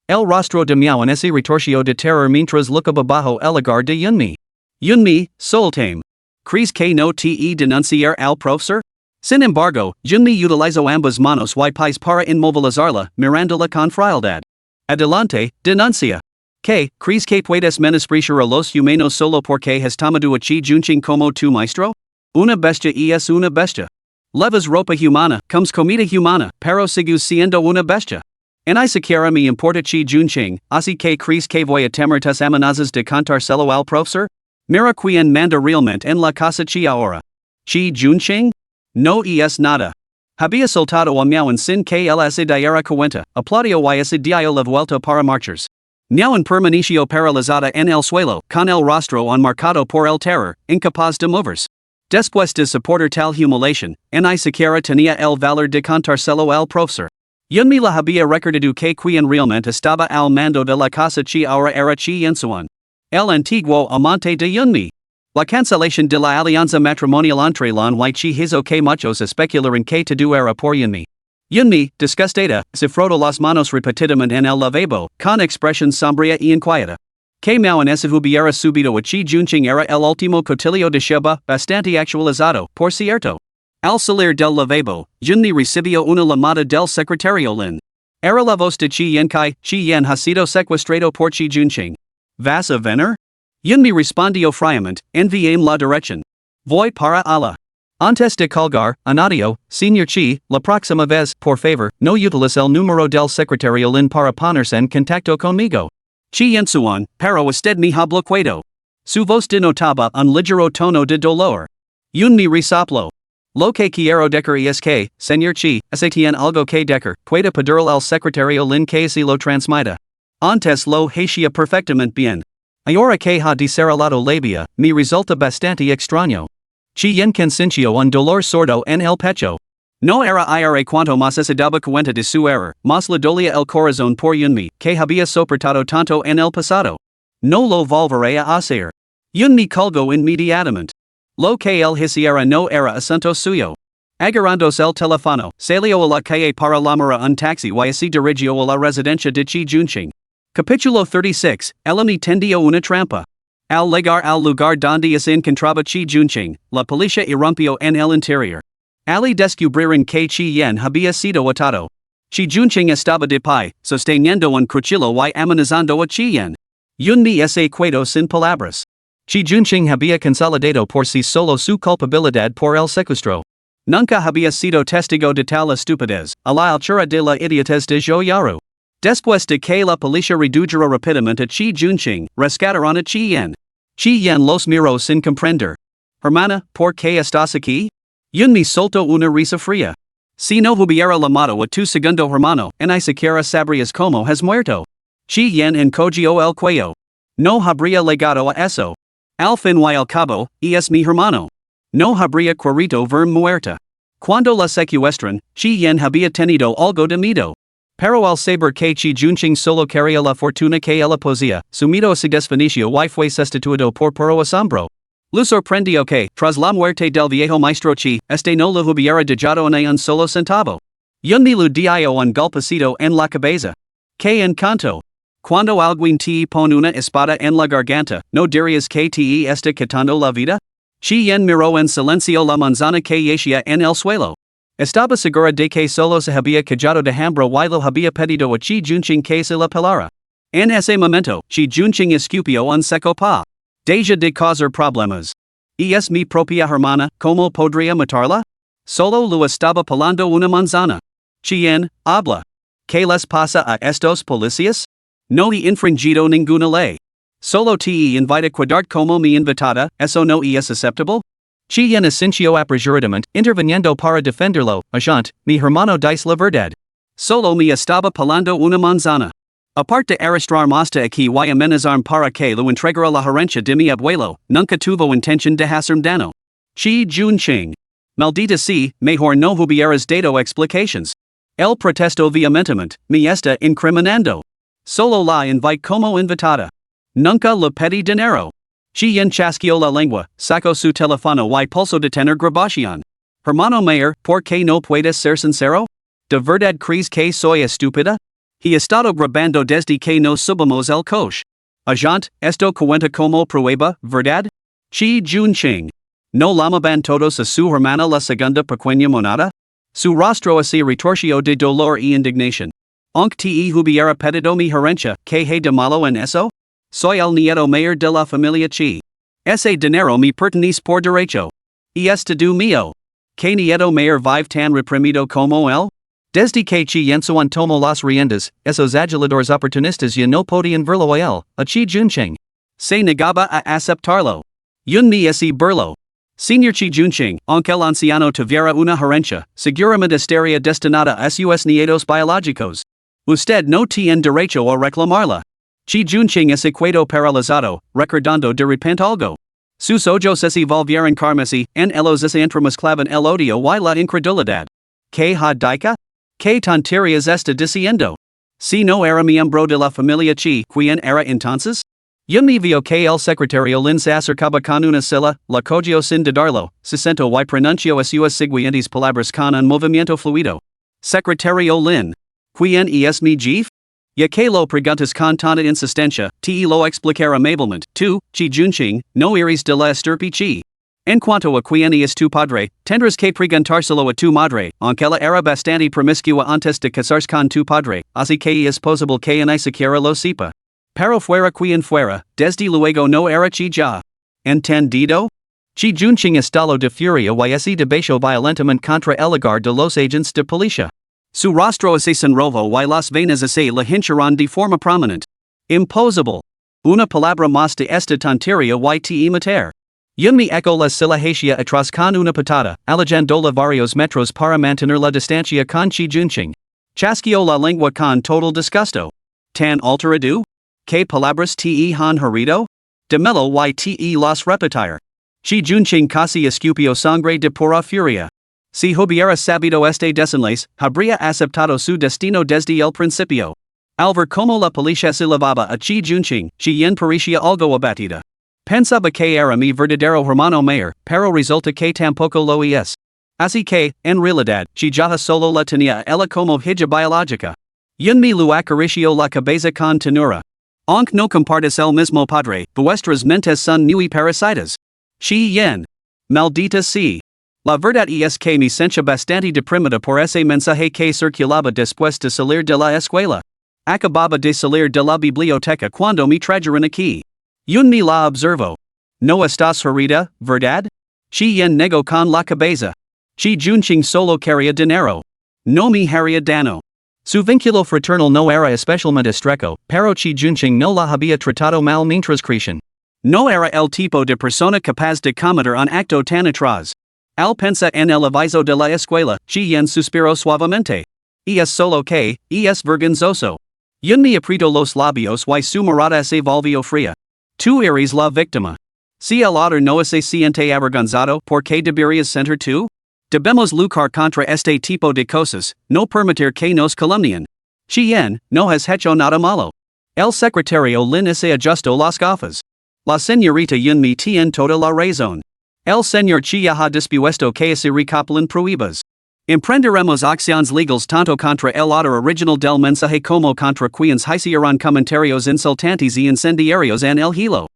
[SPEAKER 2] El rostro de Miauen se retorció de terror mientras lookaba bajo el agar de Yunmi. Yunmi, soltame. ¿Crees que no te denunciar al profesor? Sin embargo, Yunmi utilizó ambas manos y pies para inmovilizarla, mirándola con frialdad. Adelante, denuncia. ¿Qué, crees que puedes menospreciar a los humanos solo porque has tomado a Chi Junqing como tu maestro? Una bestia es una bestia. Levas ropa humana, comes comida humana, pero sigue siendo una bestia. En I siquiera me importa chi junching, así que crees que voy a temer tus amenazas de cantárselo al profesor? Mira quien manda realmente en la casa chi ahora. Chi junching? No es nada. Había soltado a miau en sin que él se diera cuenta, aplaudió y se dio la vuelta para marchas. Miau en permaneció paralizada en el suelo, con el rostro enmarcado por el terror, incapaz de moverse. Después de soportar tal humiliación, en I siquiera tenía el valor de contárselo al profesor. Yunmi la había recordado que quien realmente estaba al mando de la casa chi ahora era chi Yensuan, el antiguo amante de Yunmi. La cancelación de la alianza matrimonial entre Lan y chi hizo que muchos especularan que todo era por Yunmi. Yunmi, disgustada, se frotó las manos repetidamente en el lavabo, con expresión sombría y inquieta. Que Miao en ese hubiera subido a chi junching era el último cotillo de Sheba, bastante actualizado, por cierto. Al salir del lavabo, Yunmi recibió una llamada del secretario Lin. Era la voz de Chi Yenkai, Chi Yen ha sido secuestrado por Chi Junching. ¿Vas a venir? Yunmi respondió fríamente, enviame la dirección. Voy para Allah. Antes de colgar, añadió, Señor Chi, la próxima vez, por favor, no utilice el número del secretario Lin para ponerse en contacto conmigo. Chi Yensuan, pero usted me ha bloqueado. Su voz denotaba un ligero tono de dolor. Yunmi resopló. Lo que quiero decir es que, Señor Chi, se tiene algo que decir, puede pedirle al secretario Lin que se lo transmita. Antes lo hacía perfectamente bien. Ahora que ha desarrollado labia, me resulta bastante extraño. Chi Yen sintió un dolor sordo en el pecho. No era cuanto más se daba cuenta de su error, más le dolía el corazón por Yunmi, que había soportado tanto en el pasado. No lo volveré a hacer. Yunmi colgó inmediatamente. Lo que él hiciera no era asunto suyo. Agarrándose el teléfono, salió a la calle para llamar a un taxi y se dirigió a la residencia de Chi Junching. Capítulo 36, Eleni tendió una trampa. Al llegar al lugar donde se encontraba Chi Junching, la policía irrumpió en el interior. Ali descubrieron que Chi Yen había sido atado. Chi Junching estaba de pie, sosteniendo un cuchillo y amenazando a Chi Yen. Yunmi se quedó sin palabras. Chi Junching había consolidado por sí solo su culpabilidad por el secuestro. Nunca había sido testigo de tal estupidez, a la altura de la idiotez de Zhou Yaru. Después de que la policía redujera rápidamente a Chi Junching, rescataron a Chi Yen. Chi Yen los miró sin comprender. Hermana, ¿por qué estás aquí? Yunmi soltó una risa fría. Si no hubiera llamado a tu segundo hermano, ni siquiera sabrías cómo has muerto. Chi Yen encogió el cuello. No habría llegado a eso. Al fin y al cabo, es mi hermano. No habría querido ver muerta. Cuando la secuestran, Chi Yen había tenido algo de miedo. Pero al saber que Chi Junching solo quería la fortuna que ella poseía, su miedo se desvaneció y fue sustituido por puro asombro. Lo sorprendió que, tras la muerte del viejo maestro Chi, no lo hubiera dejado ni un solo centavo. Yunmi le dio un golpecito en la cabeza. Que encanto. Cuando alguien te pone una espada en la garganta, ¿no dirías que te está quitando la vida? Chi Yen miró en silencio la manzana que yacía en el suelo. Estaba segura de que solo se había callado de hambre y lo había pedido a Chi Junching que se la pelara. En ese momento, Chi Junching escupió un seco pa. Deja de causar problemas. Es mi propia hermana, ¿cómo podría matarla? Solo lo estaba pelando una manzana. Chien, habla. ¿Qué les pasa a estos policías? No he infringido ninguna ley. Solo te invita a quedar como mi invitada, ¿eso no es aceptable? Chien asintió apresuradamente, interviniendo para defenderlo, agent, mi hermano dice la verdad. Solo me estaba pelando una manzana. Aparte de arrastrar hasta aquí y amenazarme para que lo entregara la herencia de mi abuelo, nunca tuvo intención de hacerme daño. Chi Junching. Maldita sea, mejor no hubieras dado explications. Él protestó vehementemente, me está incriminando. Solo la invité como invitada. Nunca le pedí dinero. Chi chasqueó la lengua, sacó su teléfono y pulsó detener grabación. Hermano mayor, ¿por qué no puedes ser sincero? ¿De verdad crees que soy estúpida? He estado grabando desde que nos subimos el coche. Agent, esto cuenta como prueba, ¿verdad? Chi Junching. ¿No llamaban todos a su hermana la segunda pequeña monada? Su rostro se retorció de dolor y indignación. Aunque te hubiera pedido mi herencia, ¿qué hay de malo en eso? Soy el nieto mayor de la familia Chi. Ese dinero me pertenece por derecho. Y es todo mío. Que nieto mayor vive tan reprimido como él? Desde que chi yensuan tomo las riendas, esos agiladores oportunistas ya no podían verlo a él, a chi junching. Se negaba a aceptarlo. Yun mi ese burlo. Señor Chi Junching, aunque el anciano tuviera una herencia, seguramente estaría destinada a sus nietos biológicos. Usted no tiene derecho a reclamarla. Chi Junching es quedo paralizado, recordando de repente algo. Sus ojos se volvieron carmesí, en ellos se entremezclaban el odio y la incredulidad. ¿Qué ha dicho? ¿Qué tonterías está diciendo? Si no era miembro de la familia Chi, ¿quién era entonces? Yo me vio que el secretario Lin se acercaba con una silla, la cogió sin dudarlo, se sentó y pronunció sus siguientes palabras con un movimiento fluido. Secretario Lin. ¿Quién es mi jefe? Ya que lo preguntas con tanta insistencia, te lo explicaré amablemente. Tú, Chi Junching, no eres de la estirpe Chi. En cuanto a quién es tu padre, tendrás que preguntárselo a tu madre, aunque ella era bastante promiscua antes de casarse con tu padre, así que es posible que ni siquiera lo sepa. Pero fuera quien fuera, desde luego no era Chi ya. ¿Entendido? Chi Junching estalló de furia y se debatió violentamente contra el hogar de los agentes de policía. Su rostro se sonrojó y las venas se le hincharon de forma prominente. Imposible. Una palabra más de esta tontería y te matar. Yo me echo la silencia atrás con una patada, alejando varios metros para mantener la distancia con Chi Junching. Chasqueó la lengua con total disgusto. ¿Tan alterado? ¿Qué palabras te han herido? Demelo y te las repetir. Chi Junching casi escupió sangre de pura furia. Si hubiera sabido este desenlace, habría aceptado su destino desde el principio. Al ver como la policía se levaba a Chi Junching, Chien parecía algo abatida. Pensaba que era mi verdadero hermano mayor, pero resulta que tampoco lo es. Así que, en realidad, Chi ya solo la tenía a ella como hija biológica. Yun mi lo acarició la cabeza con tenura. Aunque no compartes el mismo padre, vuestras mentes son muy parecidas. Chi yen. Maldita sea. La verdad es que me sentía bastante deprimida por ese mensaje que circulaba después de salir de la escuela. Acababa de salir de la biblioteca cuando me trajeron aquí. Yun me la observo. No estás herida, ¿verdad? Chi yen negó con la cabeza. Chi Junching solo quería dinero. No me haría daño. Su vínculo fraternal no era especialmente estrecho, pero Chi Junching no la había tratado mal mientras crecían. No era el tipo de persona capaz de cometer un acto tan atroz. Al pensa en el aviso de la escuela, Chi yen suspiró suavemente. Es solo que, es vergonzoso. Yun me apretó los labios y su mirada se volvió fría. Tú eres la víctima. Si el otro no se siente avergonzado, ¿por qué deberías sentir tú? Debemos luchar contra este tipo de cosas, no permitir que nos calumnien. Chi yen, no has hecho nada malo. El secretario Lin se ajustó las gafas. La señorita Yun me tiene toda la razón. El señor Chi ha dispuesto que se recopilen pruebas. Emprenderemos acciones legales tanto contra el autor original del mensaje como contra quienes hicieron comentarios insultantes y incendiarios en el hilo.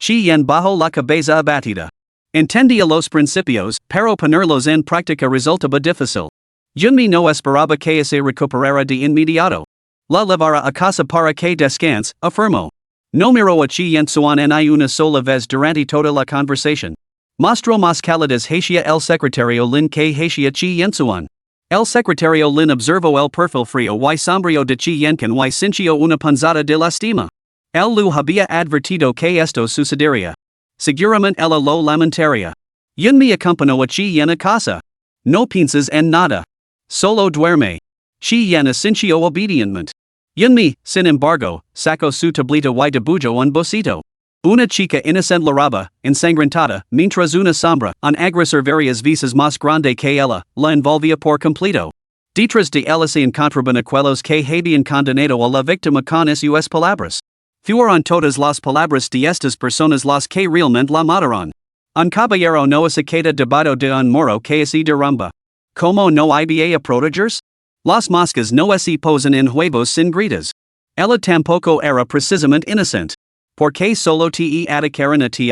[SPEAKER 2] Chi yen bajó la cabeza abatida. Entendía los principios, pero ponerlos en práctica resultaba difícil. Yunmi no esperaba que se recuperara de inmediato. La llevara a casa para que descanse, afirmó. No miró a Chi yen suan ni una sola vez durante toda la conversación. Mostró más calidez hacia el secretario Lin que hacia Chi yen suan. El secretario Lin observó el perfil frío y sombrío de Chi yen y sintió una punzada de lastima. Él lo había advertido que esto sucedería. Seguramente ella lo lamentaría. Yun me acompañó a Chi yen a casa. No piensas en nada. Solo duerme. Chi yen asintió obedientemente. Yun me, sin embargo, sacó su tablita y dibujó un bocito. Una chica inocente lloraba, ensangrentada, mientras una sombra, un agresor varias veces más grande que ella, la envolvía por completo. Detrás de ella se encontraban aquellos que habían condenado a la víctima con sus palabras. Fueron todas las palabras de estas personas las que realmente la mataron. Un caballero no se queda debajo de un muro que se derrumba. ¿Cómo no había protegers? Las moscas no se posan en huevos sin gritas. Ella tampoco era precisamente inocente. ¿Por qué solo te atacaron a ti?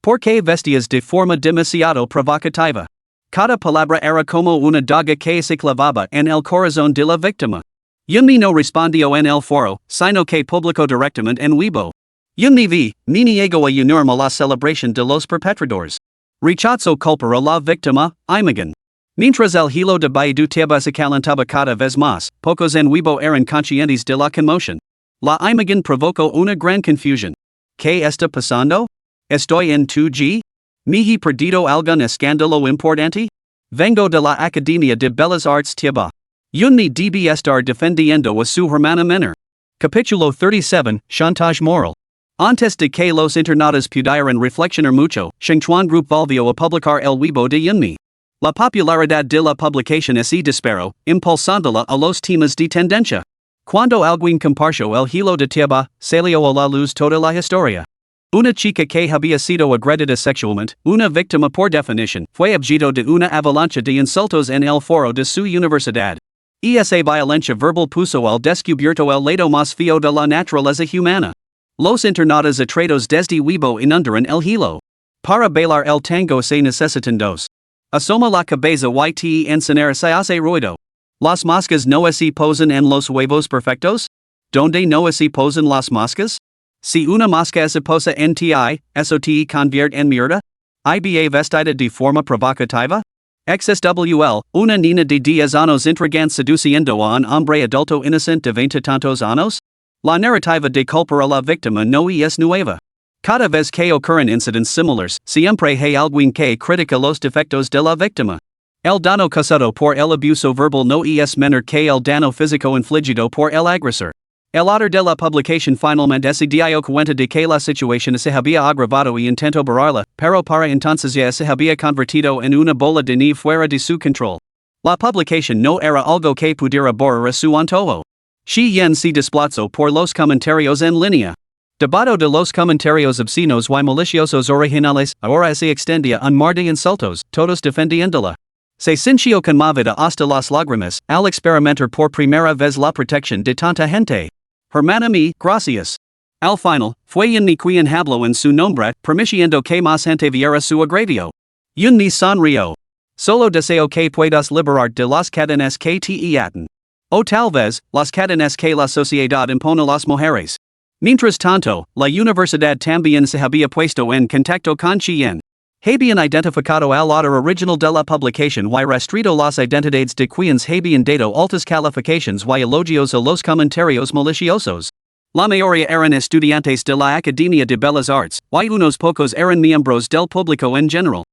[SPEAKER 2] ¿Por qué vestías de forma demasiado provocativa? Cada palabra era como una daga que se clavaba en el corazón de la víctima. Yunmi no respondió en el foro, sino que publicó directamente en Weibo. Yunmi vi, me niego a unirme a la celebración de los perpetradores. Rechazo culpar a la víctima, Imagen. Mientras el hilo de Baidu tieba se calentaba cada vez más, pocos en Weibo eran conscientes de la conmoción. La imagen provocó una gran confusión. ¿Qué está pasando? ¿Estoy en 2G? ¿Me he perdido algún escándalo importante? Vengo de la Academia de Bellas Artes tieba. Yunmi debe estar defendiendo a su hermana menor. Capítulo 37, Chantage Moral. Antes de que los internautas pudieran reflexionar mucho, Shengchuan Group volvió a publicar el Weibo de Yunmi. La popularidad de la publicación se disparó, impulsándola a los temas de tendencia. Cuando alguien compartió el hilo de tieba, salió a la luz toda la historia. Una chica que había sido agredida sexualmente, una víctima por definición, fue objeto de una avalancha de insultos en el foro de su universidad. Esa violencia verbal puso al descubierto el lado más feo de la naturaleza humana. Los internautas atraídos desde Weibo inundaron el hilo. Para bailar el tango se necesitan dos. Asoma la cabeza y encenar se hace ruido. ¿Las moscas no se posan en los huevos perfectos? ¿Dónde no se posan las moscas? Si una mosca se posa en ti, eso te convierte en mierda? ¿Iba vestida de forma provocativa? XSWL, una niña de 10 años intrigante seduciendo a un hombre adulto inocente de 20 tantos años? La narrativa de culpar a la víctima no es nueva. Cada vez que ocurren incidents similares, siempre hay alguien que critica los defectos de la víctima. El daño causado por el abuso verbal no es menor que el daño físico infligido por el agresor. El autor de la publicación finalmente se dio cuenta de que la situación se había agravado y intentó borrarla, pero para entonces ya se había convertido en una bola de nieve fuera de su control. La publicación no era algo que pudiera borrar a su antojo. Shi Yen se desplazó por los comentarios en línea. Debajo de los comentarios obscenos y maliciosos originales, ahora se extendía un mar de insultos, todos defendiéndola. Se sintió conmovida hasta las lágrimas, al experimentar por primera vez la protección de tanta gente. Hermana mi, gracias. Al final, fue Yunmi quien habló en su nombre, permitiendo que más gente viera su agravio. Yunmi sonrió. Solo deseo que puedas liberar de las cadenas que te atan. O tal vez, las cadenas que la sociedad impone a las mujeres. Mientras tanto, la universidad también se había puesto en contacto con Chien. Habían identificado al autor original de la publicación y rastreado las identidades de quienes habían dado altas calificaciones y elogios a los comentarios maliciosos. La mayoría eran estudiantes de la Academia de Bellas Artes, y unos pocos eran miembros del público en general.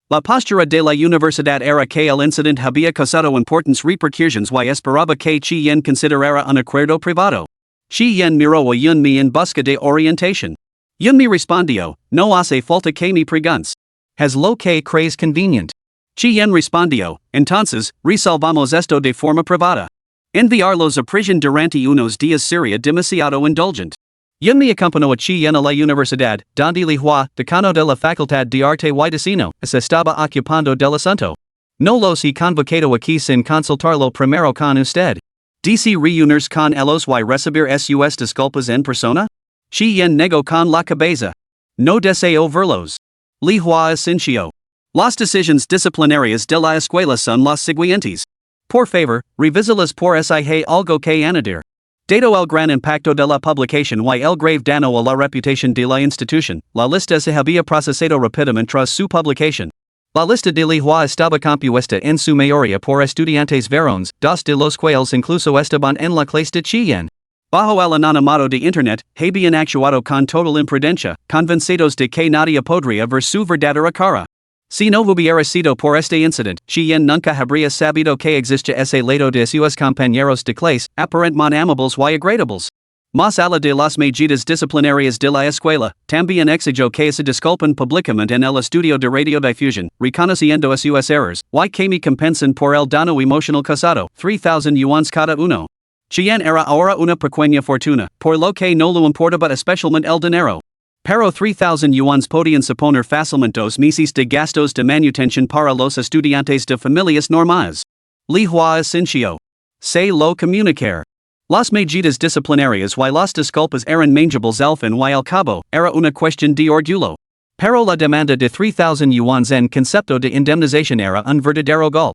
[SPEAKER 2] La postura de la universidad era que el incidente había causado importantes repercusiones y esperaba que Chien considerara un acuerdo privado. Chien miró a Yunmi en busca de orientación. Yunmi respondió, no hace falta que me preguntes. Haz lo que crees convenient. Chien respondió, entonces, resolvamos esto de forma privada. Enviarlos a prisión durante unos días sería demasiado indulgent. Yunmi acompañó a Chien a la universidad, donde Li Hua, decano de la Facultad de Arte y Diseño, se estaba ocupando del asunto. No los he convocado aquí sin consultarlo primero con usted. ¿Dice reunirse con ellos y recibir sus disculpas en persona? Chien negó con la cabeza. No deseo verlos. Li Hua asintió. Las decisiones disciplinarias de la escuela son las siguientes. Por favor, revísalas por si hay algo que añadir. Dado el gran impacto de la publicación y el grave daño a la reputación de la institución, la lista se había procesado rápidamente tras su publicación. La lista de Li Hua estaba compuesta en su mayoría por estudiantes varones, dos de los cuales incluso estaban en la clase de Chien. Bajo el anonimato de Internet, habían actuado con total imprudencia, convencidos de que nadie podría ver su verdadera cara. Si no hubiera sido por este incidente, Chien nunca habría sabido que existe ese lado de sus compañeros de clase, aparentemente amables y agradables. Más allá de las medidas disciplinarias de la escuela, también exigió que se disculpen públicamente en el estudio de radiodifusión, reconociendo sus errores, y que me compensen por el daño emocional causado, 3,000 yuans cada uno. Chien era ahora una pequeña fortuna, por lo que no le importaba especialmente el dinero. Pero 3,000 yuans podían suponer fácilmente 2 meses de gastos de manutención para los estudiantes de familias normales. Li Hua asintió. Se lo comunicar. Las medidas disciplinarias y las disculpas eran manageables al fin y al cabo, era una cuestión de orgullo. Pero la demanda de 3,000 yuans en concepto de indemnización era un verdadero golpe.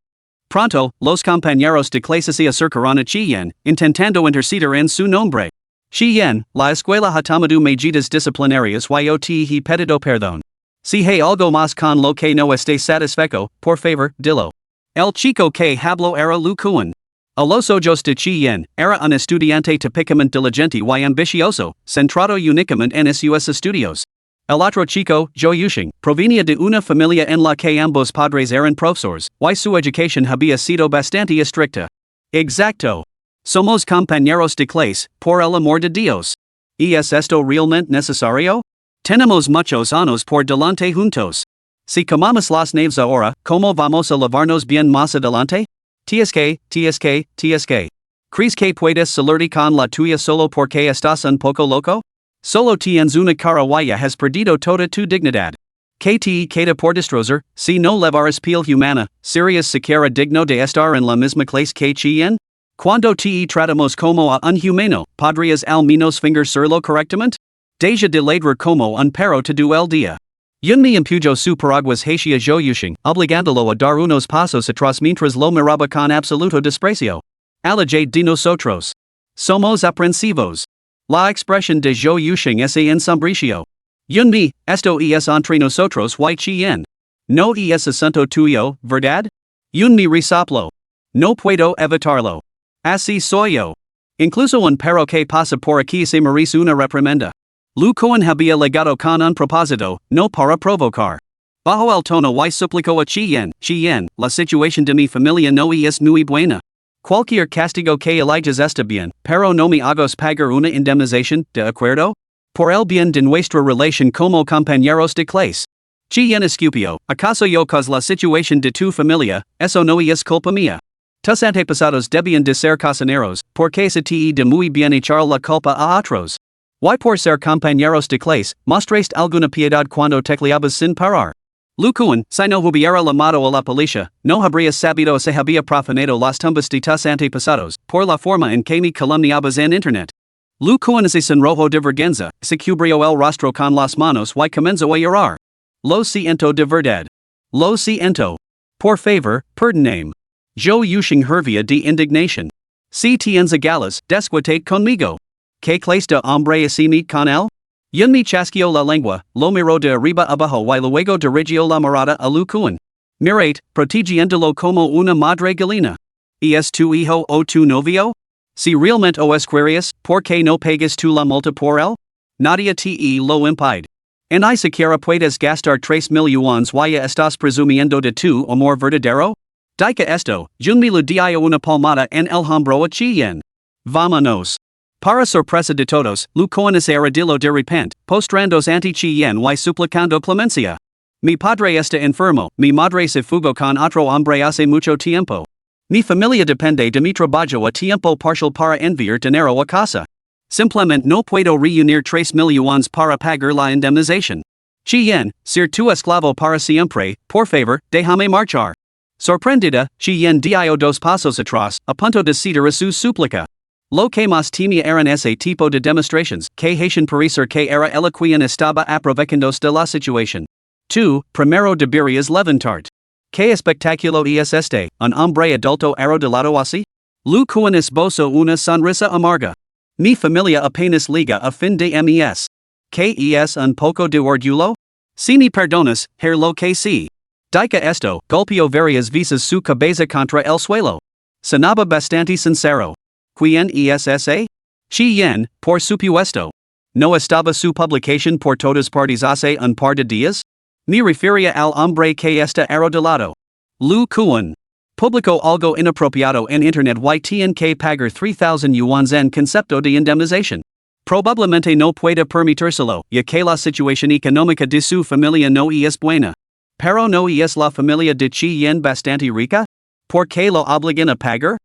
[SPEAKER 2] Pronto, los compañeros de clase se acercaron a Chien, intentando interceder en su nombre. Chien, la escuela ha tomado medidas disciplinarias y he pedido perdón. Si hay algo más con lo que no esté satisfecho, por favor, dilo. El chico que hablo era Lu Kuan. A los ojos de Chien, era un estudiante típicamente diligente y ambicioso, centrado únicamente en sus estudios. El otro chico, Zhou Yuxing, provenía de una familia en la que ambos padres eran profesores, y su educación había sido bastante estricta. Exacto. Somos compañeros de clase, por el amor de Dios. ¿Y es esto realmente necesario? Tenemos muchos años por delante juntos. Si comamos las naves ahora, ¿cómo vamos a lavarnos bien más adelante? TSK. ¿Crees que puedes salirte con la tuya solo porque estás un poco loco? Solo tienes una cara y has perdido toda tu dignidad. Que te queda por destrozar, si no levaras piel humana, ¿serías siquiera digno de estar en la misma clase que Chien? Cuando te tratamos como a un humano, ¿podrías al menos fingirlo correctamente? Deja de ladrar como un perro todo el día. Yunmi empujó su paraguas hacia Zhou Yuxing, obligándolo a dar unos pasos atrás mientras lo miraba con absoluto desprecio. Alejad de nosotros. Somos aprensivos. La expresión de Zhou Yuxing es ensombreció. Yunmi, esto es entre nosotros y Chien. No es asunto tuyo, ¿verdad? Yunmi resoplo. No puedo evitarlo. Así soy yo. Incluso un perro que pasa por aquí se merece una reprimenda. Lu Kuan había legado con un propósito, no para provocar. Bajo el tono y suplicó a Chien, la situación de mi familia no es muy buena. Cualquier castigo que eliges está bien, pero no me hagas pagar una indemnización, ¿de acuerdo? Por el bien de nuestra relación como compañeros de clase. Chien escupió, ¿acaso yo cause la situación de tu familia? Eso no es culpa mía. Tus antepasados debían de ser cocineros, porque se te de muy bien echar la culpa a otros. Y por ser compañeros de clase, mostraste alguna piedad cuando tecleabas sin parar. Lu Kuan, si no hubiera llamado a la policía, no habría sabido se había profanado las tumbas de tus antepasados, por la forma en que me calumniabas en internet. Lu Kuan se sonrojó de vergüenza, se cubrió el rostro con las manos y comenzó a llorar. Lo siento de verdad. Lo siento. Por favor, perdóname. Zhou Yuxing hervía de indignación. Si tienes galas, desquítate conmigo. ¿Qué clase de hombre es mi con él? Yunmi chasqueó la lengua, lo miró de arriba abajo y luego dirigió la mirada a Lu Kuan. Mirate, protegiéndolo como una madre galina. ¿Es tu hijo o tu novio? Si realmente os querías, ¿por qué no pagas tu la multa por él? Nadie te lo impide. Ni siquiera puedes gastar 3,000 yuans y estás presumiendo de tu amor verdadero? Dica esto, Yunmi le dio una palmada en el hombro a Chien. Vámonos. Para sorpresa de todos, Lu Kuan se arrodilló de repente, postrándose ante Chien y suplicando clemencia. Mi padre está enfermo, mi madre se fugó con otro hombre hace mucho tiempo. Mi familia depende de mi trabajo a tiempo parcial para enviar dinero a casa. Simplemente no puedo reunir 3,000 yuans para pagar la indemnización. Chien, ser tu esclavo para siempre, por favor, déjame marchar. Sorprendida, Chien dio dos pasos atrás, a punto de ceder a su súplica. Lo que más temía eran ese tipo de demostraciones, que hacían parecer que era el quien estaba aprovechándose de la situación. Tú, primero deberías levantarte. ¿Qué espectáculo es este, un hombre adulto arrodillado así? Lu Kuan esbozó una sonrisa amarga. Mi familia apenas liga a fin de mes. ¿Qué es un poco de orgullo? Si me perdonas, lo que sí. Dica esto, golpeó varias veces su cabeza contra el suelo. Sonaba bastante sincero. ¿Quién es ese? Chien, por supuesto. ¿No estaba su publicación por todas partes hace un par de días? Me refería al hombre que está arrodillado. Lu Kuan. Publicó algo inapropiado en internet y tiene que pagar 3,000 yuans en concepto de indemnización. Probablemente no puede permitírselo, ya que la situación económica de su familia no es buena. Pero no es la familia de Chien bastante rica? ¿Por qué lo obligan a pagar?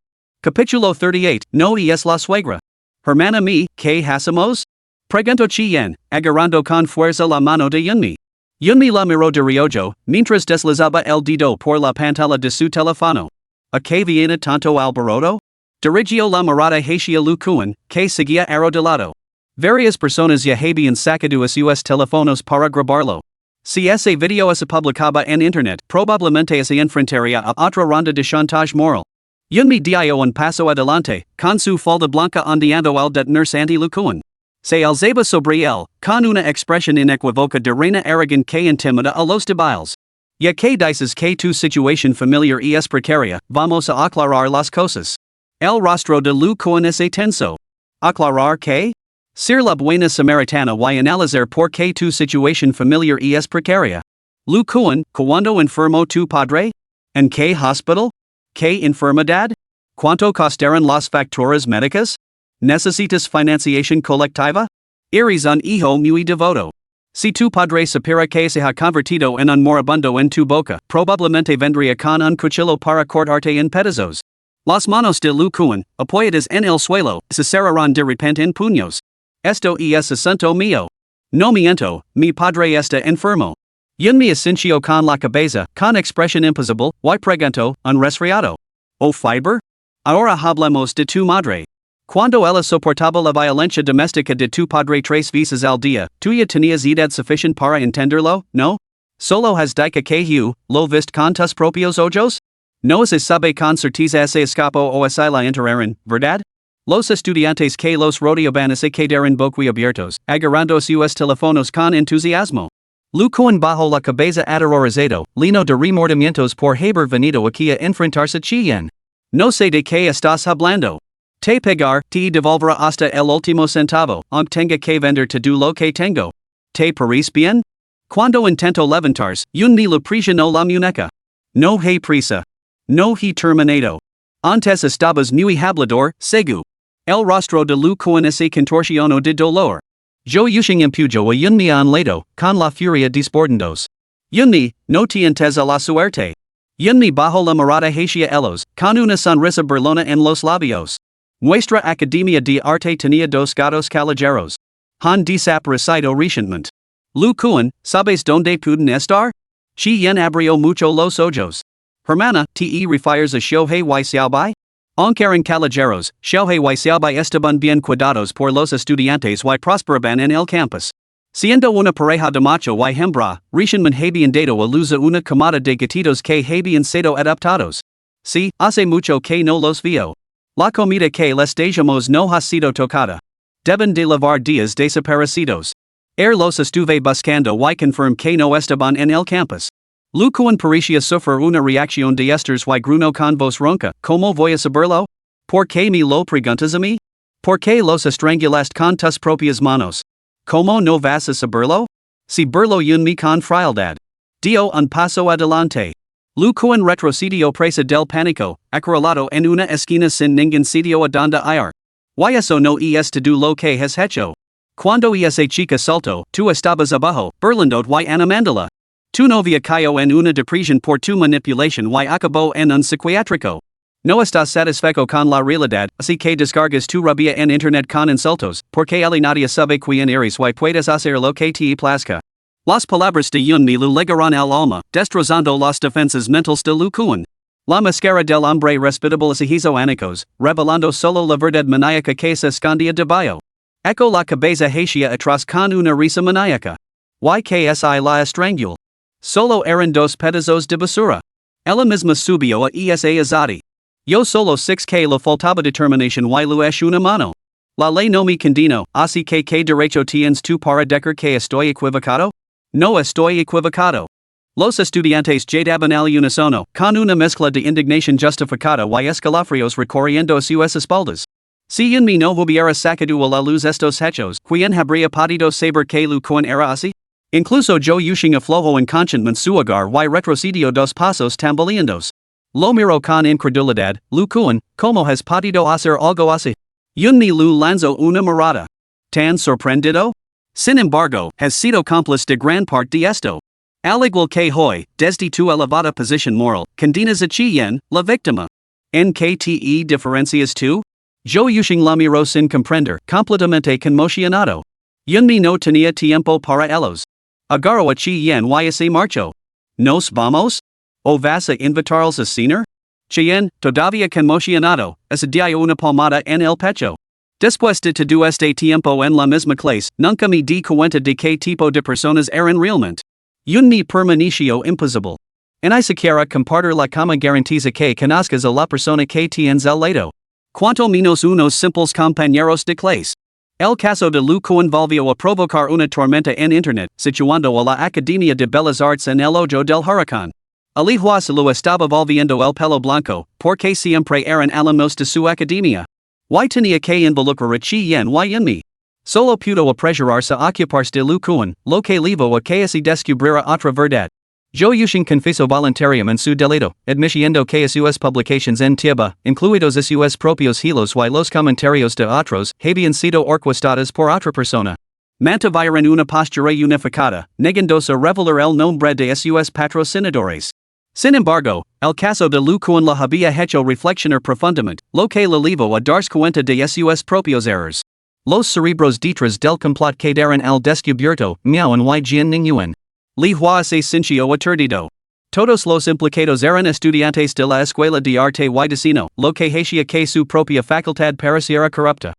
[SPEAKER 2] Capítulo 38, no es la suegra. Hermana mi, ¿qué hacemos? Preguntó Chien, agarrando con fuerza la mano de Yunmi. Yunmi la miró de reojo, mientras deslizaba el dedo por la pantalla de su teléfono. ¿A qué viene tanto alboroto? Dirigió la mirada hacia Lu Kuan, que seguía arrodillado. Varias personas ya habían sacado sus teléfonos para grabarlo. Si ese video se publicaba en internet, probablemente se enfrentaría a otra ronda de chantage moral. Yunmi dio un paso adelante, con su falda blanca ondeando al detenerse ante Lu Kuan. Se alzaba sobre él, con una expresión inequívoca de reina arrogante que intimida a los débiles. Ya que dices que tu situación familiar es precaria, vamos a aclarar las cosas. El rostro de Lu Kuan es tenso. Aclarar que? Ser la buena samaritana y analizar por qué tu situación familiar es precaria. Lu Kuan, ¿cuándo enfermo tu padre? ¿En qué hospital? ¿Qué enfermedad? ¿Cuánto costaron las facturas médicas? ¿Necesitas financiación colectiva? Eres un hijo muy devoto. Si tu padre supiera que se ha convertido en un moribundo en tu boca, probablemente vendría con un cuchillo para cortarte en pedazos. Las manos de Lu Kuan, apoyadas en el suelo, se cerrarán de repente en puños. Esto es asunto mío. No miento, mi padre está enfermo. Yun me asincio con la cabeza, con expresión imposible, y pregunto, ¿un resfriado? ¿O fiber? Ahora hablemos de tu madre. Cuando ella soportaba la violencia doméstica de tu padre 3 veces al día, ¿tú ya tenías edad suficiente para entenderlo, no? ¿Solo has dicho que lo viste con tus propios ojos? No se sabe con certeza ese escapo o se la enteraron, ¿verdad? Los estudiantes que los rodeaban se quedaron boquiabiertos, agarrando sus teléfonos con entusiasmo. Lu Kuan bajo la cabeza aterrorizado, lleno de remordimientos por haber venido aquí a enfrentarse Chien. No sé de qué estás hablando. Te pegar, te devolverá hasta el último centavo, aunque tenga que vender todo lo que tengo. ¿Te parece bien? Cuando intento levantarse, yun me lo presionó la muñeca. No hay prisa. No he terminado. Antes estabas muy hablador, segu. El rostro de Lu Kuan se contorsionó de dolor. Yo yushing empujo a yun me han ledo, con la furia desbordandos. Yun me, no tientes a la suerte. Yun me bajo la mirada hacia ellos, con una sonrisa burlona en los labios. Nuestra Academia de Arte tenía 2 gatos callejeros. Han desaparecido recientemente. Lu Kuan, ¿sabes dónde pueden estar? Chien abrió mucho los ojos. Hermana, te refieres a Shohei y Xiaobai? Aunque eran callejeros, Shohei y Xiaobai estaban bien cuidados por los estudiantes y prosperaban en el campus. Siendo una pareja de macho y hembra, recientemente habían dado a luz a una camada de gatitos que habían sido adoptados. Sí, hace mucho que no los vio. La comida que les dejamos no ha sido tocada. Deben de lavar días desaparecidos. Los estuve buscando y confirm que no estaban en el campus. Lu Kuan parecía sufrir una reacción de estrés y gruñó con voz ronca, ¿cómo voy a saberlo? ¿Por qué me lo preguntas a mí? ¿Por qué los estrangulaste con tus propias manos? ¿Cómo no vas a saberlo? Si burlo yun me con frialdad. Dio un paso adelante. Lu Kuan retrocedió presa del pánico, acorralado en una esquina sin ningún sitio a donde ir. Y eso no es todo lo que has hecho. Cuando esa chica saltó, tú estabas abajo, burlando y animándola. Tu novia cayó en una depresión por tu manipulación y acabó en un psiquiátrico. No estás satisfecho con la realidad, así que descargas tu rabia en internet con insultos, porque nadie sabe quién eres y puedes hacer lo que te plazca. Las palabras de Yun me lo llegaron al alma, destrozando las defensas mentales de Lu Kuan. La máscara del hombre respetable se hizo añicos, revelando solo la verdad maníaca que se escondía debajo. Echo la cabeza hacia atrás con una risa maníaca. YKSI la estrangul. Solo eran 2 pedazos de basura. Ella misma subió a esa azadi. Yo solo 6 que le faltaba determinación y lo es una mano. La ley no me condeno, así que ¿qué derecho tienes tú para decir que estoy equivocado? No estoy equivocado. Los estudiantes llegaban al unísono, con una mezcla de indignación justificada y escalofríos recorriendo a sus espaldas. Si yun me no hubiera sacado a la luz estos hechos, ¿quién habría podido saber que Lu Kuan era así? Incluso yo yushing aflojo inconscientemente su hogar y retrocedió 2 pasos tambaleandos. Lo miro con incredulidad, Lu Kuan, ¿cómo has podido hacer algo así? Yun me lu lanzó una mirada. ¿Tan sorprendido? Sin embargo, has sido cómplice de gran parte de esto. Al igual que hoy, desde tu elevada posición moral, condenas a Chien, la víctima. ¿En qué te diferencias tú? Yo yushing la miro sin comprender, completamente conmocionado. Yun me no tenía tiempo para ellos. Agarro a Chien y se marchó. ¿Nos vamos? ¿O vas a invitarlos a cenar? Chien, todavía conmocionado, se dio una palmada en el pecho. Después de todo este tiempo en la misma clase, nunca me di cuenta de qué tipo de personas eran realmente. Yun me permaneció imposible. Ni siquiera compartir la cama garantiza que conozcas a la persona que tienes al lado. Cuanto menos unos simples compañeros de clase. El caso de Lu Cohen volvió a provocar una tormenta en internet, situando a la Academia de Bellas Artes en el ojo del huracán. Alijua se lo estaba volviendo el pelo blanco, porque siempre eran alumnos de su academia. Y tenía que involucrar a Chi Yen y en mí. Solo pudo apresurarse a ocuparse de Lu Cohen, lo que llevó a que así descubriera otra verdad. Yo Yushin confesó voluntariamente en su delito, admitiendo que sus publications en Tieba, incluidos sus propios hilos y los comentarios de otros, habían sido orquestadas por otra persona. Mantuvieron una postura unificada, negándose a revelar el nombre de sus patrocinadores. Sin embargo, el caso de Lu Cohen la había hecho reflexionar profundamente, lo que le llevó a darse cuenta de sus propios errores. Los cerebros detrás del complot quedaron al descubierto, miauen y jian ningyuan. Li Hua se sintió aturdido. Todos los implicados eran estudiantes de la Escuela de Arte y Diseño, lo que hacía que su propia facultad pareciera corrupta.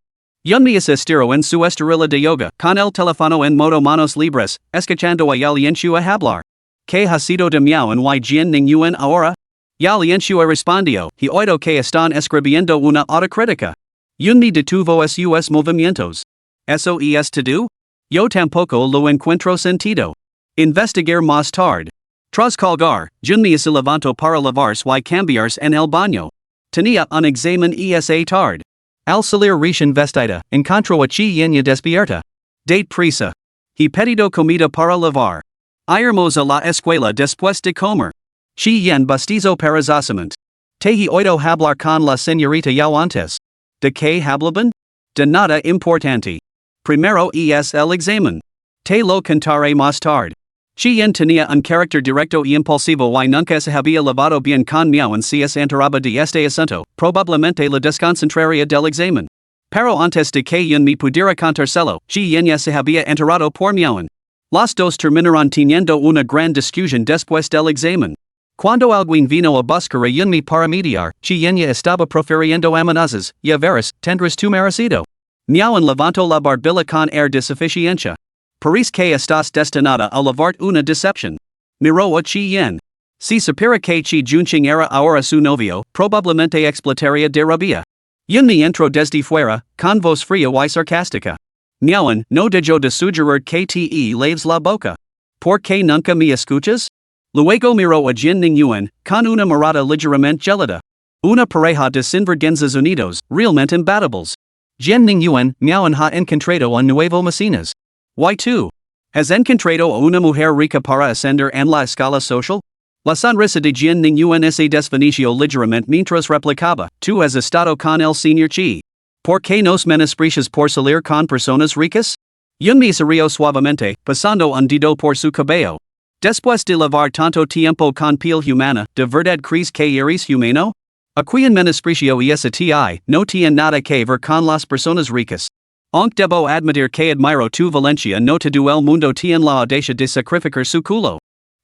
[SPEAKER 2] Yunmi asistió en su esterila de yoga, con el teléfono en modo manos libres, escuchando a Yalienchu a hablar. ¿Qué ha sido de miauen y jian ningyuan ahora? Yalienchu respondió, he oído que están escribiendo una autocrítica. Yunmi detuvo sus movimientos. ¿Eso es todo? Yo tampoco lo encuentro sentido. Investigar más tarde. Tras colgar, Junmi se levantó para lavarse y cambiarse en el baño. Tenía un examen esa tarde. Al salir recién vestida, encontró a Chi Yen despierta. Date prisa. He pedido comida para lavar. Iremos a la escuela después de comer. Chi Yen bostezó perezosamente. Te he oído hablar con la señorita Yao antes. ¿De qué hablaban? De nada importante. Primero es el examen. Te lo contaré más tarde. Chi Yen tenía un carácter directo y impulsivo y nunca se había lavado bien con miauen si se enteraba de este asunto, probablemente la desconcentraría del examen. Pero antes de que Yunmi pudiera contárselo, Chi Yen ya se había enterado por miauen. Los dos terminaron teniendo una gran discusión después del examen. Cuando alguien vino a buscar a Yunmi para mediar, Chi Yen ya estaba profiriendo amenazas, ya verás, tendrás tu merecido. Miauen levantó la barbilla con air de suficiencia. Parece que estás destinada a lavar una decepción. Miró a Chi Yen. Si supiera que Chi Junqing era ahora su novio, probablemente explotaría de rabia. Yunmi entró desde fuera, con voz fría y sarcástica. Miauen, no dejo de sugerir que te laves la boca. ¿Por qué nunca me escuchas? Luego miró a Jin Ningyuan, con una mirada ligeramente gelada. Una pareja de sinvergüenzas unidos, realmente imbatibles. Jin Ningyuan, miauen ha encontrado un nuevo mecenas. ¿Y tú? ¿Has encontrado a una mujer rica para ascender en la escala social? La sonrisa de Jin Ningyuan se desvaneció ligeramente mientras replicaba, tú has estado con el señor Chi. ¿Por qué nos menosprecias por salir con personas ricas? Yunmi se rió suavemente, pasando un dedo por su cabello. Después de lavar tanto tiempo con piel humana, ¿de verdad crees que eres humano? A quien menosprecio esa ti, no tiene nada que ver con las personas ricas. Aunque debo admitir que admiro tu Valencia no todo el mundo tiene la audacia de sacrificar su culo.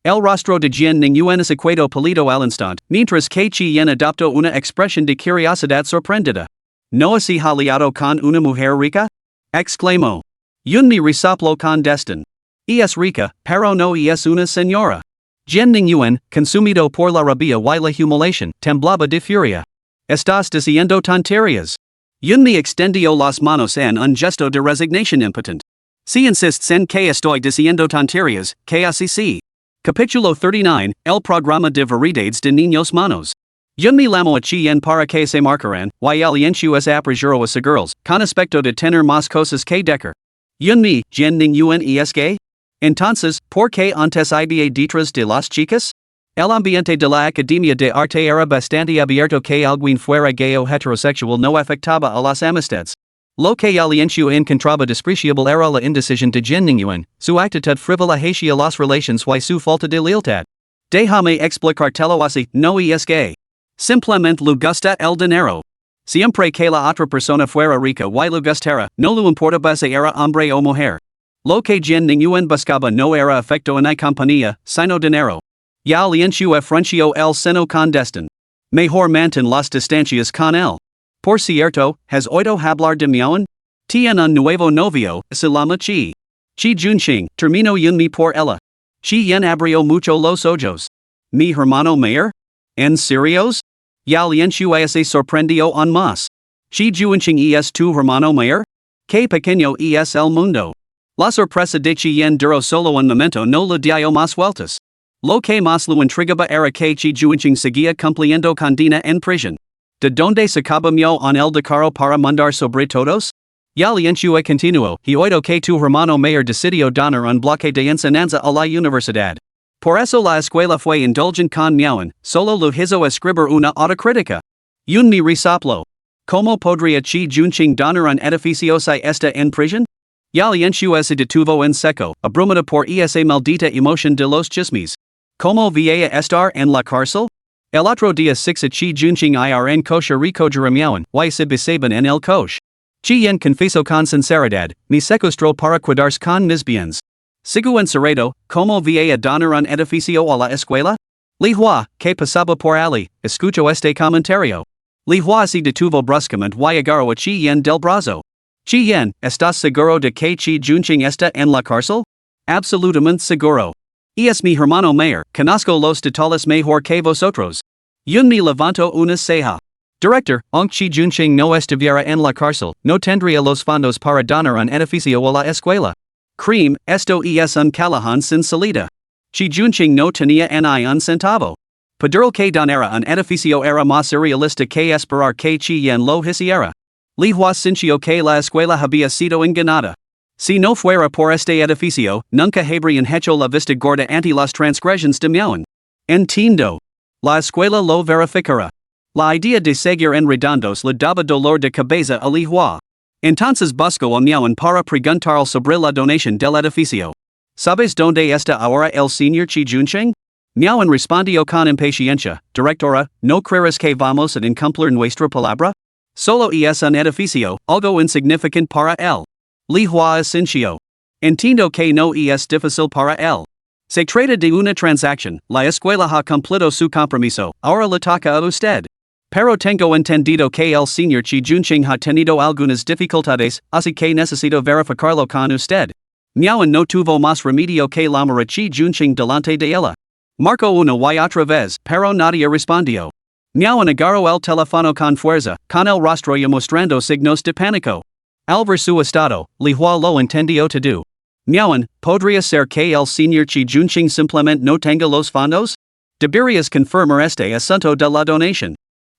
[SPEAKER 2] El rostro de Jin Ningyuan se quedó pálido al instante, mientras que Chi Yen adoptó una expresión de curiosidad sorprendida. ¿No has aliado con una mujer rica? Exclamó. Yunmi resopló con desdén. Es rica, pero no es una señora. Jin Ningyuan, consumido por la rabia y la humiliación, temblaba de furia. ¿Estás diciendo tonterías? Yunmi extendió las manos en un gesto de resignación impotente. Si insistes en que estoy diciendo tonterías, que así sí. Capítulo 39, el programa de variedades de niños manos. Yunmi llamó a Chi Yen para que se marcaran, y el yenchu es apresuró a seguirlos, con aspecto de tener más cosas que decir. Yunmi, Jin Ningyuan es gay? Entonces, ¿por qué antes había detrás de las chicas? El ambiente de la Academia de Arte era bastante abierto que alguien fuera gay o heterosexual no afectaba a las amistades. Lo que aliencio encontraba despreciable era la indecisión de Jin Ningyuan, su actitud frívola hacia las relaciones y su falta de lealtad. Déjame explicártelo así, no es gay. Simplemente le gusta el dinero. Siempre que la otra persona fuera rica y le gustara, no le importaba si era hombre o mujer. Lo que Jin Ningyuan buscaba no era afecto en la compañía, sino dinero. Ya aliencio frunció el seno con desdén. Mejor mantén las distancias con él. Por cierto, ¿has oído hablar de miauen? Tiene un nuevo novio, se llama Chi. Chi Junqing, terminó Yunmi por ella. Chi Yen abrió mucho los ojos. ¿Mi hermano mayor? ¿En serios? Ya aliencio se sorprendió aún más. Chi Junqing es tu hermano mayor? Que pequeño es el mundo. La sorpresa de chien duro solo un momento no le dio más vueltas. Lo que más lo intrigaba era que chi juinching seguía cumpliendo condena en prisión. ¿De dónde sacaba mio en el decaro para mandar sobre todos? Ya liencio e continuo, he oído que tu hermano mayor decidió donar un bloque de enseñanza a la universidad. Por eso la escuela fue indulgent con miauen, solo lo hizo escribir una autocrítica. Un mi resoplo. ¿Cómo podría chi juinching donar un edificio si está en prisión? Ya liencio se detuvo en seco, abrumada por esa maldita emoción de los chismes. ¿Cómo vaya estar en la cárcel? El otro día 6 chi juinching ir en coche rico jeremiauen, y se besaban en el coche. Chien confieso con sinceridad, mi secuestro para cuidarse con mis bienes. Sigo encerrado, ¿cómo vaya donar un edificio a la escuela? Li Hua, que pasaba por allí, escucho este comentario. Li Hua se detuvo bruscamente y agarró a Chien del brazo. Chien, ¿estás seguro de que chi juinching está en la cárcel? Absolutamente seguro. Es mi hermano mayor, conozco los detalles mejor que vosotros. Yun me levanto una ceja. Director, aunque chi juinching no estuviera en la cárcel, no tendría los fondos para donar un edificio a la escuela. Cream, esto es un callejón sin salida. Chi juinching no tenía ni un centavo. Pedir que donara un edificio era más irrealista que esperar que Chien lo hiciera. Li Hua sintió que la escuela había sido engañada. Si no fuera por este edificio, nunca habrían hecho la vista gorda ante las transgresiones de miauen. Entiendo. La escuela lo verificará. La idea de seguir en redondos le daba dolor de cabeza a Li Hua. Entonces buscó a miauen para preguntar sobre la donación del edificio. ¿Sabes dónde está ahora el señor chi juinching? Miauen respondió con impaciencia, directora, ¿no crees que vamos a incumplir nuestra palabra? Solo es un edificio, algo insignificante para él. Li Hua asintió. Entiendo que no es difícil para él. Se trata de una transacción, la escuela ha cumplido su compromiso, ahora le toca a usted. Pero tengo entendido que el señor chi juinching ha tenido algunas dificultades, así que necesito verificarlo con usted. Miauen no tuvo más remedio que llamar a chi juinching delante de ella. Marcó una y otra vez, pero nadie respondió. Miauen agarró el teléfono con fuerza, con el rostro ya mostrando signos de pánico. Al ver su estado, Li Hua lo entendió todo. Miauen, ¿podría ser que el señor chi juinching simplemente no tenga los fondos? Deberías confirmar este asunto de la donación.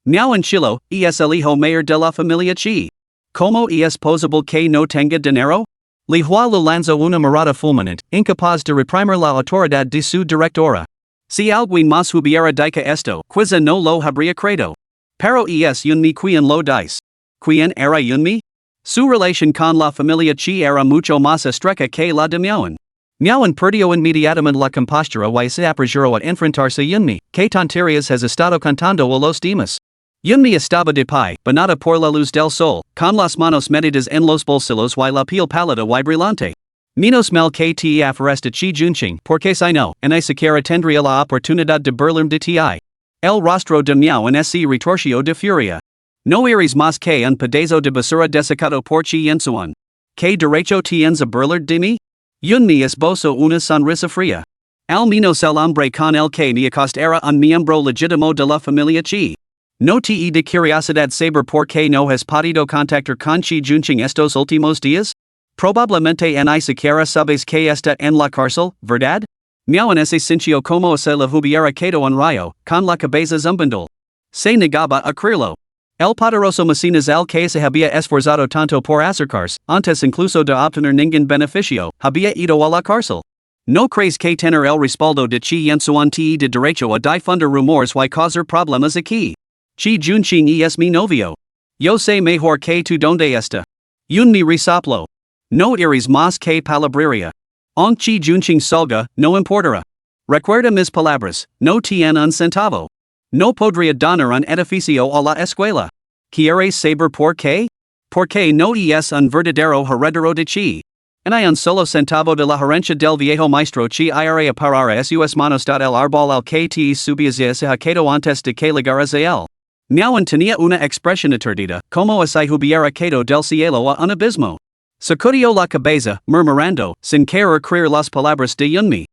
[SPEAKER 2] Miauen chilo, es el hijo mayor de la familia Chi. ¿Cómo es posible que no tenga dinero? Li Hua lo lanzó una mirada fulminante, incapaz de reprimir la autoridad de su directora. Si alguien más hubiera dicho esto, quizá no lo habría creído. Pero es un mi quien lo dice. ¿Quién era un mi? Su relación con la familia Chi era mucho más estrecha que la de Miauen. Miauen perdió inmediatamente la compostura y se apresuró a enfrentarse a Yunmi, que tonterías has estado contando a los demás. Yunmi estaba de pie, banada por la luz del sol, con las manos metidas en los bolsillos y la piel pálida y brillante. Menos mal que te aferraste Chi juinching, porque si no, ni siquiera tendría la oportunidad de burlarme de ti. El rostro de Miauen se retorció de furia. No eres más que un pedazo de basura desecado por Chi Yensuan. ¿Qué derecho tienes a burlar de mí? Yunmi esbozó una sonrisa fría. Al menos el hombre con el que me acosté era un miembro legítimo de la familia Chi. No te de curiosidad saber por qué no has podido contactar con Chi juinching estos últimos días? Probablemente ni siquiera sabes que está en la cárcel, ¿verdad? Miauen se sintió como si le hubiera quedado un rayo, con la cabeza zumbando. Se negaba a creerlo. El poderoso Mecenas al que se había esforzado tanto por acercarse, antes incluso de obtener ningún beneficio, había ido a la cárcel. ¿No crees que tener el respaldo de Chi Yensuan te de derecho a difundir rumores y causar problemas aquí? Chi juinching es mi novio. Yo sé mejor que tú donde está. Un mi resoplo. No eres más que palabrería. Aunque Chi juinching salga, no importará. Recuerda mis palabras, no tiene un centavo. No podría donar un edificio a la escuela. ¿Quieres saber por qué? Porque no es un verdadero heredero de Chi. Ni un solo centavo de la herencia del viejo maestro Chi ira a parar a sus manos. El árbol al que te subías se ha quedado antes de que llegaras a él. Miauen tenía una expresión aturdida, como si hubiera quedado del cielo a un abismo. Sacudió la cabeza, murmurando, sin querer creer las palabras de Yunmi.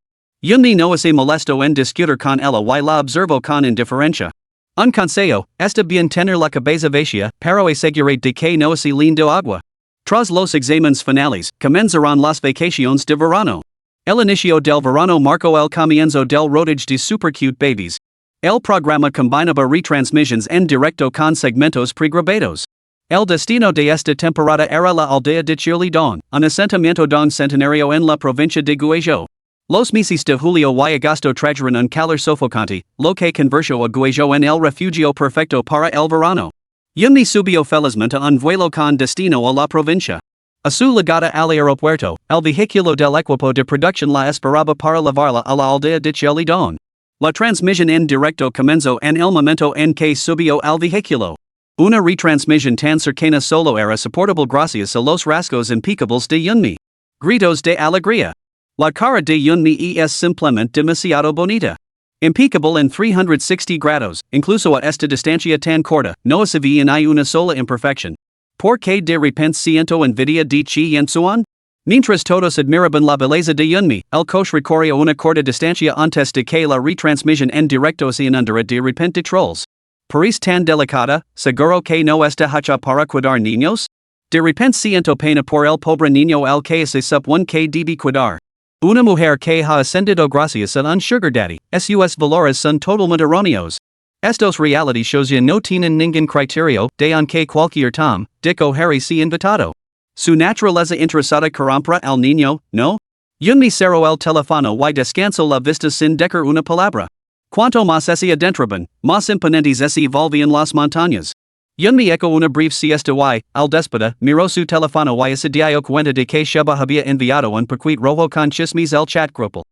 [SPEAKER 2] Yunmi no se molestó en discutir con ella y la observó con indiferencia. Un consejo, está bien tener la cabeza vacía, pero asegurate de que no se lindo agua. Tras los exámenes finales, comenzarán las vacaciones de verano. El inicio del verano marco el comienzo del rodaje de super cute babies. El programa combinaba retransmissions en directo con segmentos pregrabados. El destino de esta temporada era la aldea de Chirlidón, un asentamiento don centenario en la provincia de Guizhou. Los meses de julio y agosto trajeron un calor sofocante, lo que convirtió a Guizhou en el refugio perfecto para el verano. Yumi subió felizmente un vuelo con destino a la provincia. A su llegada al aeropuerto, el vehículo del equipo de producción la esperaba para llevarla a la aldea de Chirlidón. La transmisión en directo comenzó en el momento en que subió al vehículo. Una retransmisión tan cercana solo era soportable gracias a los rasgos impecables de Yunmi. Gritos de alegría. La cara de Yunmi es simplemente demasiado bonita. Impecable en 360 grados, incluso a esta distancia tan corta, no se ve ni una sola imperfección. ¿Por qué de repente siento envidia de Chi Yansuan? Mientras todos admiraban la belleza de Yunmi, el coche recorrió una corta distancia antes de que la retransmisión en directo se inundara de repente de trolls. ¿Paris tan delicada, seguro que no está hecha para cuidar niños? De repente siento pena por el pobre niño al que se supone que debe cuidar. Una mujer que ha ascendido gracias a un sugar daddy, sus valores son totalmente erróneos. Estos reality shows ya no tienen ningún criterio de en que cualquier tom, dick o Harry se invitado. Su naturaleza interesada corrompra al niño, no? Yunmi cerró el teléfono y descansó la vista sin decir una palabra. Cuanto más se adentraban, más imponentes se volvían las montañas. Yunmi eco una breve siesta y, al despeda, miró su teléfono y se dio cuenta de que Sheba había enviado un paquete rojo con chismes el chat grupal.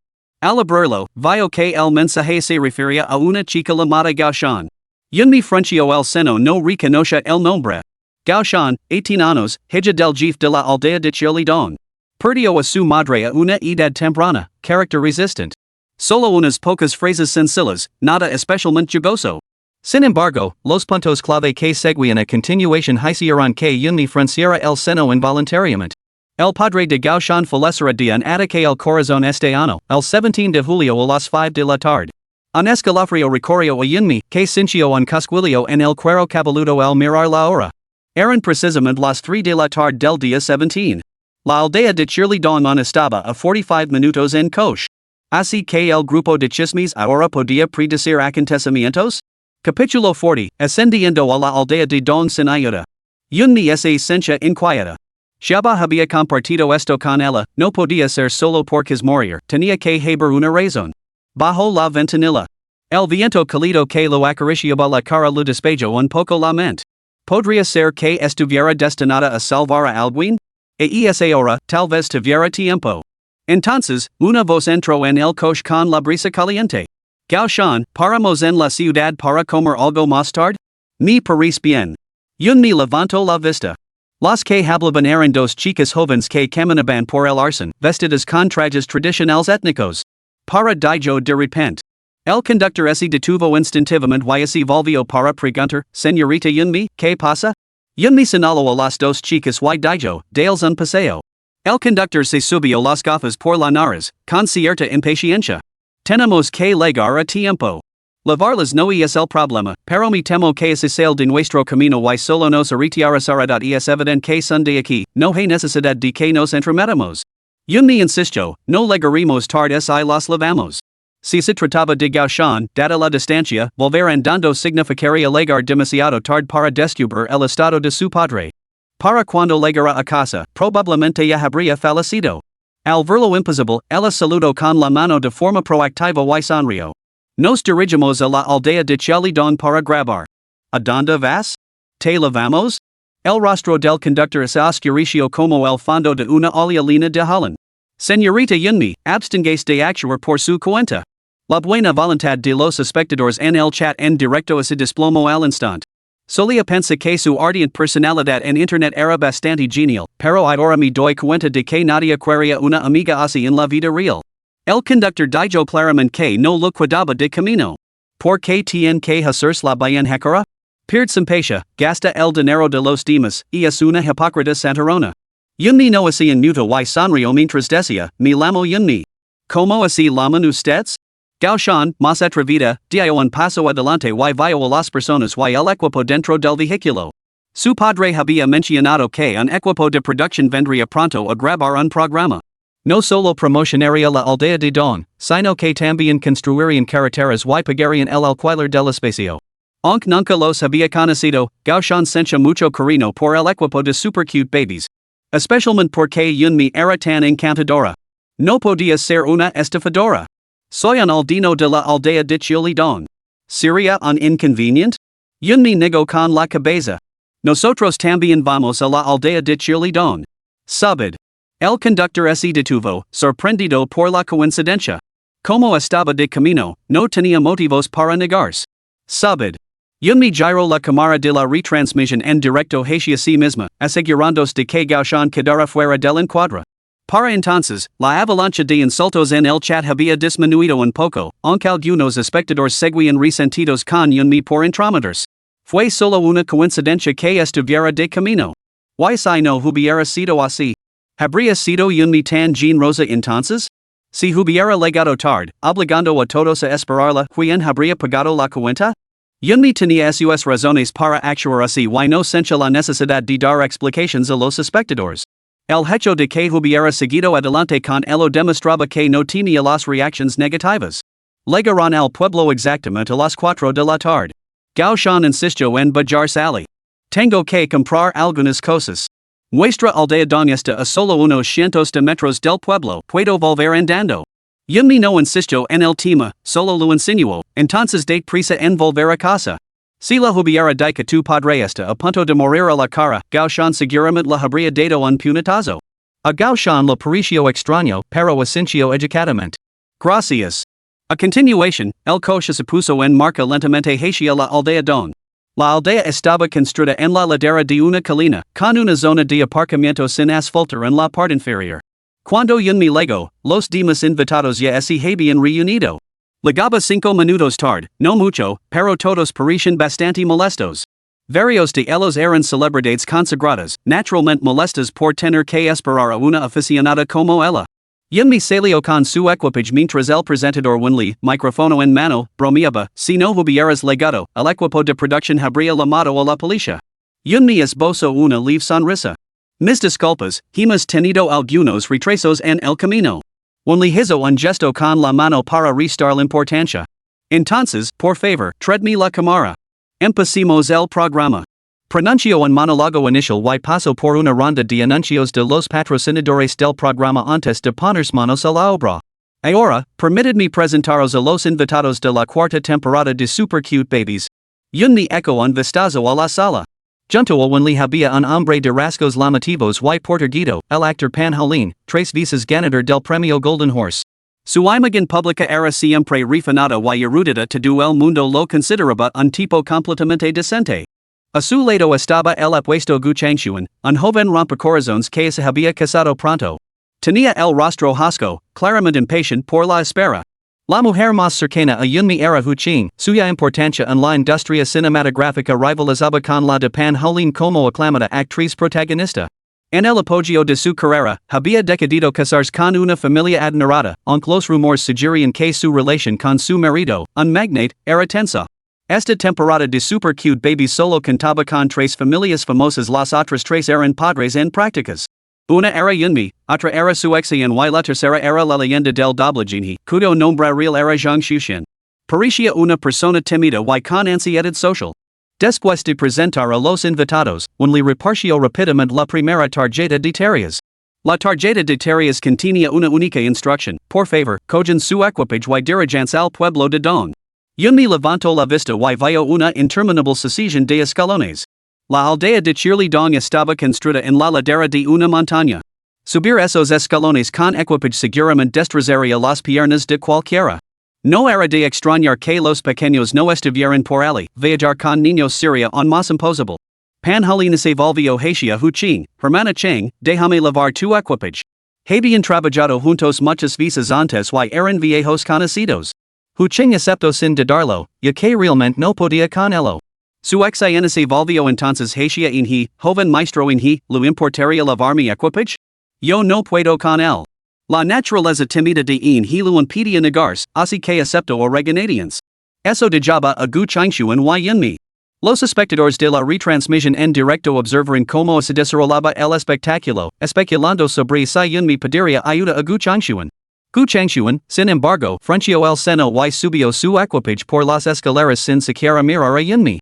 [SPEAKER 2] Al abrirlo, vio que el mensaje se refería a una chica llamada Gaoshan. Yunmi frunció el seno no reconoce el nombre. Gaoshan, 18 años, hija del jefe de la aldea de Chirlidón. Perdió a su madre a una edad temprana, carácter resistente. Solo unas pocas frases sencillas, nada especialmente jugoso. Sin embargo, los puntos clave que seguían a continuación hicieron que Yunmi frunciera el seno involuntariamente. El padre de Gaoshan fallecerá de un ataque al corazón este año, el 17 de julio a las 5 de la tarde. Un escalofrío recorrió a Yunmi, que sintió un cosquilleo en el cuero cabelludo al mirar la hora. Eran precisamente las 3 de la tarde del día 17. La aldea de Chirlidón estaba a 45 minutos en coche. Así que el grupo de chismes ahora podía predecir acontecimientos? Capítulo 40, ascendiendo a la aldea de Don sin ayuda. Yunmi se sentía inquieta. Shaba había compartido esto con ella, no podía ser solo porque morir, tenía que haber una razón. Bajo la ventanilla. El viento cálido que lo acariciaba la cara lo despejó un poco la mente. ¿Podría ser que estuviera destinada a salvar a alguien? Esa hora, tal vez tuviera tiempo. Entonces, una voz entró en el coche con la brisa caliente. Gaoshan, ¿paramos en la ciudad para comer algo más tarde? Me parece bien. Yunmi levantó la vista. Las que hablaban eran dos chicas jóvenes que caminaban por el arcén, vestidas con trajes tradicionales étnicos. Para dijo de repente. El conductor se detuvo instintivamente y se volvió para preguntar, Señorita Yunmi, ¿qué pasa? Yunmi señaló a las dos chicas y dijo, dales un paseo. El conductor se subió las gafas por la nariz, con cierta impaciencia. Tenemos que llegar a tiempo. Llevarlas no es el problema, pero me temo que es el de nuestro camino y solo nos retirará. Es evidente que son de aquí, no hay necesidad de que nos entremetamos. Yunmi insistió, no llegaremos tarde si las levamos. Si se trataba de Gaoshan, dada la distancia, volver andando significaría llegar demasiado tarde para descubrir el estado de su padre. Para cuando llegara a casa, probablemente ya habría fallecido. Al verlo imposible, ella saludó con la mano de forma proactiva y sonrió. Nos dirigimos a la aldea de Chirlidón para grabar. ¿A dónde vas? ¿Te levamos? El rostro del conductor se oscureció como el fondo de una oleolina de Holland. Señorita Yunmi, abstingues de actuar por su cuenta. La buena voluntad de los espectadores en el chat en directo se desplomó al instante. Solía pensar que su ardiente personalidad en internet era bastante genial, pero ahora me doy cuenta de que nadie quería una amiga así en la vida real. El conductor dijo claramente que no lo cuidaba de camino. ¿Por qué tiene que hacerse la bien jacara? Pierde simpatía, gasta el dinero de los demás, y es una hipócrita santarona. Yunmi no así en muto y sonrió mientras decía, me llamo Yunmi. ¿Cómo así llaman ustedes? Gaoshan, más atrevida, dio un paso adelante y vio a las personas y el equipo dentro del vehículo. Su padre había mencionado que un equipo de producción vendría pronto a grabar un programa. No solo promocionaría la aldea de Don, sino que también construirían carreteras y pagarían el alquiler del espacio. Aunque nunca los había conocido, Gaoshan sentía mucho cariño por el equipo de super cute babies. Especialmente porque Yunmi era tan encantadora. No podía ser una estafadora. Soy un aldino de la aldea de Chilidón. ¿Sería un inconvenient? Yunmi negó con la cabeza. Nosotros también vamos a la aldea de Chilidón. Sabed. El conductor se detuvo, sorprendido por la coincidencia. Como estaba de camino, no tenía motivos para negarse. Sabed. Yunmi giró la cámara de la retransmisión en directo hacia sí misma, asegurándose de que Gaoshan quedara fuera del encuadre. Para entonces, la avalancha de insultos en el chat había disminuido un poco, aunque algunos espectadores seguían resentidos con Yunmi por entrometerse. Fue solo una coincidencia que estuviera de camino. ¿Y si no hubiera sido así? ¿Habría sido Yunmi tan generosa entonces? Si hubiera llegado tarde, obligando a todos a esperarla, ¿quién habría pagado la cuenta? Yunmi tenía sus razones para actuar así y no sentía la necesidad de dar explicaciones a los espectadores. El hecho de que hubiera seguido adelante con ello demostraba que no tenía las reacciones negativas. Llegaron al pueblo exactamente a las 4 de la tarde. Gaoshan insistió en bajar Sally. Tengo que comprar algunas cosas. Nuestra aldea donde está a solo unos cientos de metros del pueblo, puedo volver andando. Yunmi no insistió en el tema, solo lo insinuó, entonces date prisa en volver a casa. Si la hubiera dicho tu padre está a punto de morir a la cara, Gaoshan seguramente la habría dado un puñetazo. A Gaoshan lo pareció extraño, pero asintió educadamente. Gracias. A continuación, el coche se puso en marcha lentamente hacia la aldea don. La aldea estaba construida en la ladera de una colina, con una zona de aparcamiento sin asfaltar en la parte inferior. Cuando Yunmi llegó, los demás invitados ya se habían reunido. Llegaba 5 minutos tarde, no mucho, pero todos parecían bastante molestos. Varios de ellos eran celebridades consagradas, naturalmente molestas por tener que esperar a una aficionada como ella. Yunmi salió con su equipage mientras el presentador Wenli, micrófono en mano, bromeaba, si no hubieras legado, el equipo de producción habría llamado a la policía. Yunmi esbozó una leve sonrisa. Mis disculpas, hemos tenido algunos retrasos en el camino. Wenli hizo un gesto con la mano para restar la importancia. Entonces, por favor, tráeme la cámara. Empecemos el programa. Pronunció un monólogo inicial y pasó por una ronda de anuncios de los patrocinadores del programa antes de ponerse manos a la obra. Ahora, permitidme presentaros a los invitados de la cuarta temporada de Super Cute Babies. Yunmi echó un vistazo a la sala. Junto a Wenli había un hombre de rasgos llamativos y porterguido, el actor Pan Halin, 3 veces ganador del premio Golden Horse. Su imagen pública era siempre refinada y erudita, todo el mundo lo consideraba un tipo completamente decente. A su lado estaba el apuesto Gu Changshuan, un joven rompecorazones que se había casado pronto. Tenía el rostro hosco, claramente impatient por la espera. La mujer más cercana a Yunmi era Hu Qing, suya importancia en la industria cinematográfica rivalizaba con la de Pan Halin como aclamada actriz protagonista. En el apogeo de su carrera, había decidido casarse con una familia adinerada, aunque los rumores sugerían que su relación con su marido, un magnate, era tensa. Esta temporada de Super Cute Babies solo contaba con 3 familias famosas, las otras 3 eran padres en prácticas. Una era Yunmi, otra era su ex y la tercera era la leyenda del doblaje, cuyo nombre real era Zhang Xuxian. Parecía una persona tímida y con ansiedad social. Después de presentar a los invitados, Wenli repartió rápidamente la primera tarjeta de tareas. La tarjeta de tareas contenía una única instrucción: por favor, cojan su equipage y dirijanse al pueblo de Don. Yunmi levantó la vista y vio una interminable sucesión de escalones. La aldea de Chilidón estaba construida en la ladera de una montaña. Subir esos escalones con equipage seguramente destrozaría las piernas de cualquiera. No era de extrañar que los pequeños no estuvieran por allí. Viajar con niños sería aún más imposible. Pan Halin se volvió hacia Hu Qing, hermana Cheng, déjame lavar tu equipage. Habían trabajado juntos muchas veces antes y eran viejos conocidos. Hu Qing aceptó sin dudarlo, ya que realmente no podía con ello. Su ex se volvió entonces hacia he, joven maestro he, ¿le importaría lavar mi equipage? Yo no puedo con él. La naturaleza tímida de he lo impedía negarse, así que aceptó a regañadientes. Eso dejaba a Gu Changshuan y Yunmi. Los espectadores de la retransmisión en directo observaron cómo se desarrollaba el espectáculo, especulando sobre si Yunmi pediría ayuda a Gu Changshuan. Gu Changshuan, sin embargo, frunció el seno y subió su equipage por las escaleras sin siquiera mirar a Yunmi.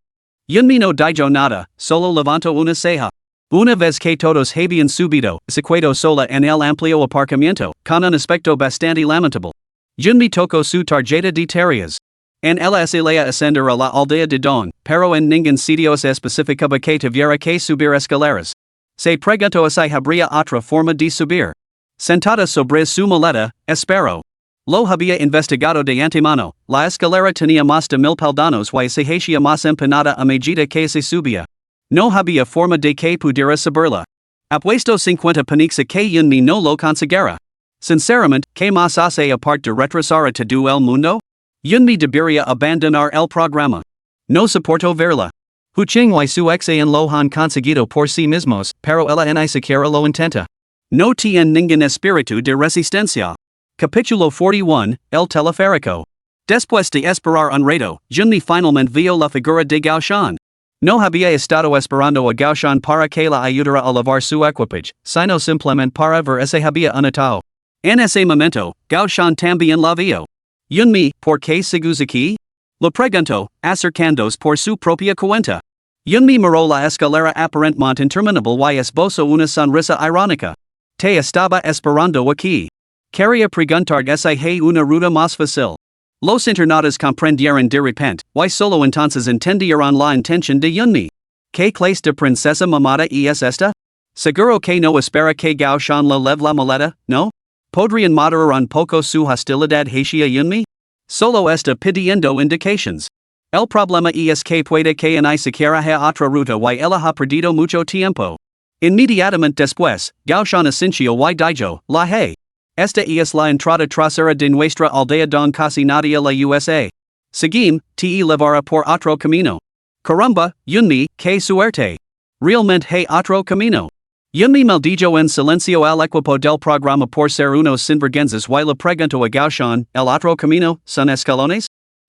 [SPEAKER 2] Yunmi no dijo nada, solo levantó una ceja. Una vez que todos habían subido, se quedó sola en el amplio aparcamiento, con un aspecto bastante lamentable. Yunmi tocó su tarjeta de tareas. En ella se le ascender a la aldea de Don, pero en ningún sitio se especificaba que tuviera que subir escaleras. Se preguntó si habría otra forma de subir. Sentada sobre su maleta, esperó. Lo había investigado de antemano, la escalera tenía más de 1000 peldaños y se hacía más empinada a medida que se subía. No había forma de que pudiera subirla. Apuesto 50 peniques a que Yunmi no lo consiguiera. Sinceramente, ¿qué más hace aparte de retrasar a todo el mundo? Yunmi debería abandonar el programa. No soporto verla. Huching y su ex en lo han conseguido por sí mismos, pero ella ni siquiera lo intenta. No tiene ningún espíritu de resistencia. Capítulo 41, El teleférico. Después de esperar un rato, Yunmi finalmente vio la figura de Gao Shan. No había estado esperando a Gao Shan para que la ayudara a lavar su equipage, sino simplemente para ver si había unitado. En ese momento, Gao Shan también la vio. Yunmi, ¿por qué sigues aquí? Lo preguntó, acercándose por su propia cuenta. Yunmi miró la escalera aparentemente interminable y esbozó una sonrisa irónica. Te estaba esperando aquí. Quería preguntar si hay una ruta más fácil. Los internautas comprendieron de repente, y solo entonces entendieron la intención de Yunmi. ¿Qué clase de princesa mamada es esta? Seguro que no espera que Gao Shan le leve la maleta, ¿no? ¿Podrían moderar un poco su hostilidad hacia Yunmi? Solo está pidiendo indications. El problema es que puede que ni siquiera haya otra ruta y ella ha perdido mucho tiempo. Inmediatamente después, Gao Shan asintió y dijo, la hay. Esta es la entrada trasera de nuestra aldea don casi nadie la USA. Seguim, te llevará por otro camino. Caramba, Yunmi, qué suerte. Realmente hay otro camino. Yunmi maldijo en silencio al equipo del programa por ser unos sinvergüenzas y le preguntó a Gao Shan, ¿el otro camino, son escalones?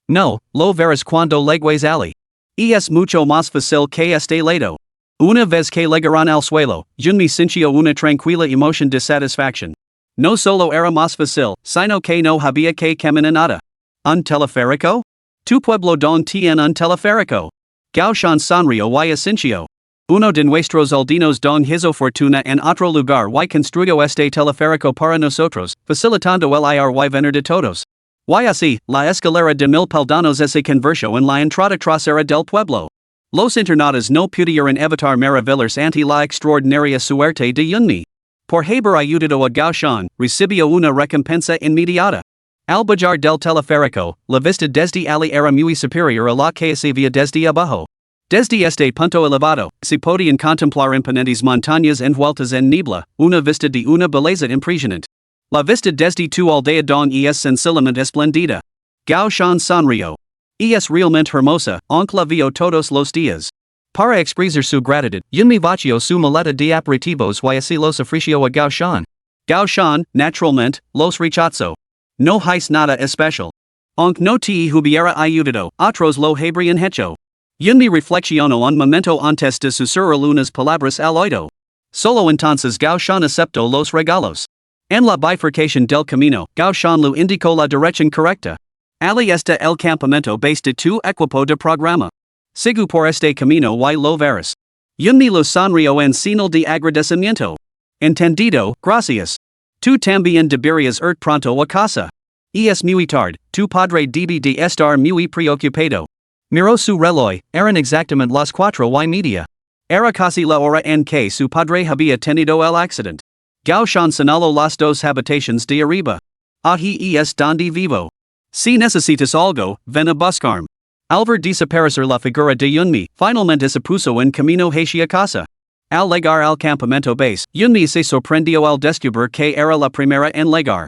[SPEAKER 2] No, lo verás cuando llegues allí. Es mucho más fácil que este lado. Una vez que llegaron al suelo, Yunmi sintió una tranquila emoción de satisfacción. No solo era más fácil, sino que no había que caminar nada. ¿Un teleférico? Tu pueblo don tiene un teleférico. Gao Shan sonrió y asintió. Uno de nuestros aldeanos don hizo fortuna en otro lugar y construyó este teleférico para nosotros, facilitando el ir y venir de todos. Y así, la escalera de 1000 peldaños se convirtió en la entrada trasera del pueblo. Los internautas no pudieron evitar maravillarse ante la extraordinaria suerte de Yunmi. Por haber ayudado a Gao Shan, recibió una recompensa inmediata. Al bajar del teleférico, la vista desde allí era muy superior a la que se veía desde abajo. Desde este punto elevado, se podían contemplar imponentes montañas envueltas en niebla, una vista de una belleza impresionante. La vista desde tu aldea don es sencillamente espléndida. Gao Shan sonrió. Es realmente hermosa, aunque la vio todos los días. Para expresar su gratitud, Yunmi vació su maleta de aperitivos y así los ofreció a Gao Shan. Gao Shan, naturalmente, los rechazó. No hice nada especial. Aunque no te hubiera ayudado, otros lo habrían hecho. Yunmi reflexionó un momento antes de susurrar unas palabras al oído. Solo entonces Gao Shan aceptó los regalos. En la bifurcación del camino, Gao Shan le indicó la dirección correcta. Ali está el campamento base de tu equipo de programa. Sigu por este camino y lo verás. Yunmi lo sonrió en señal de agradecimiento. Entendido, gracias. Tú también deberías ir pronto a casa. Es muy tarde, tu padre debe de estar muy preocupado. Miró su reloj, eran exactamente las 4:30. Era casi la hora en que su padre había tenido el accidente. Gao Shan señaló las dos habitaciones de arriba. Aquí es donde vivo. Si necesitas algo, ven a buscarme. Al ver desaparecer la figura de Yunmi, finalmente se puso en camino hacia casa. Al llegar al campamento base, Yunmi se sorprendió al descubrir que era la primera en llegar.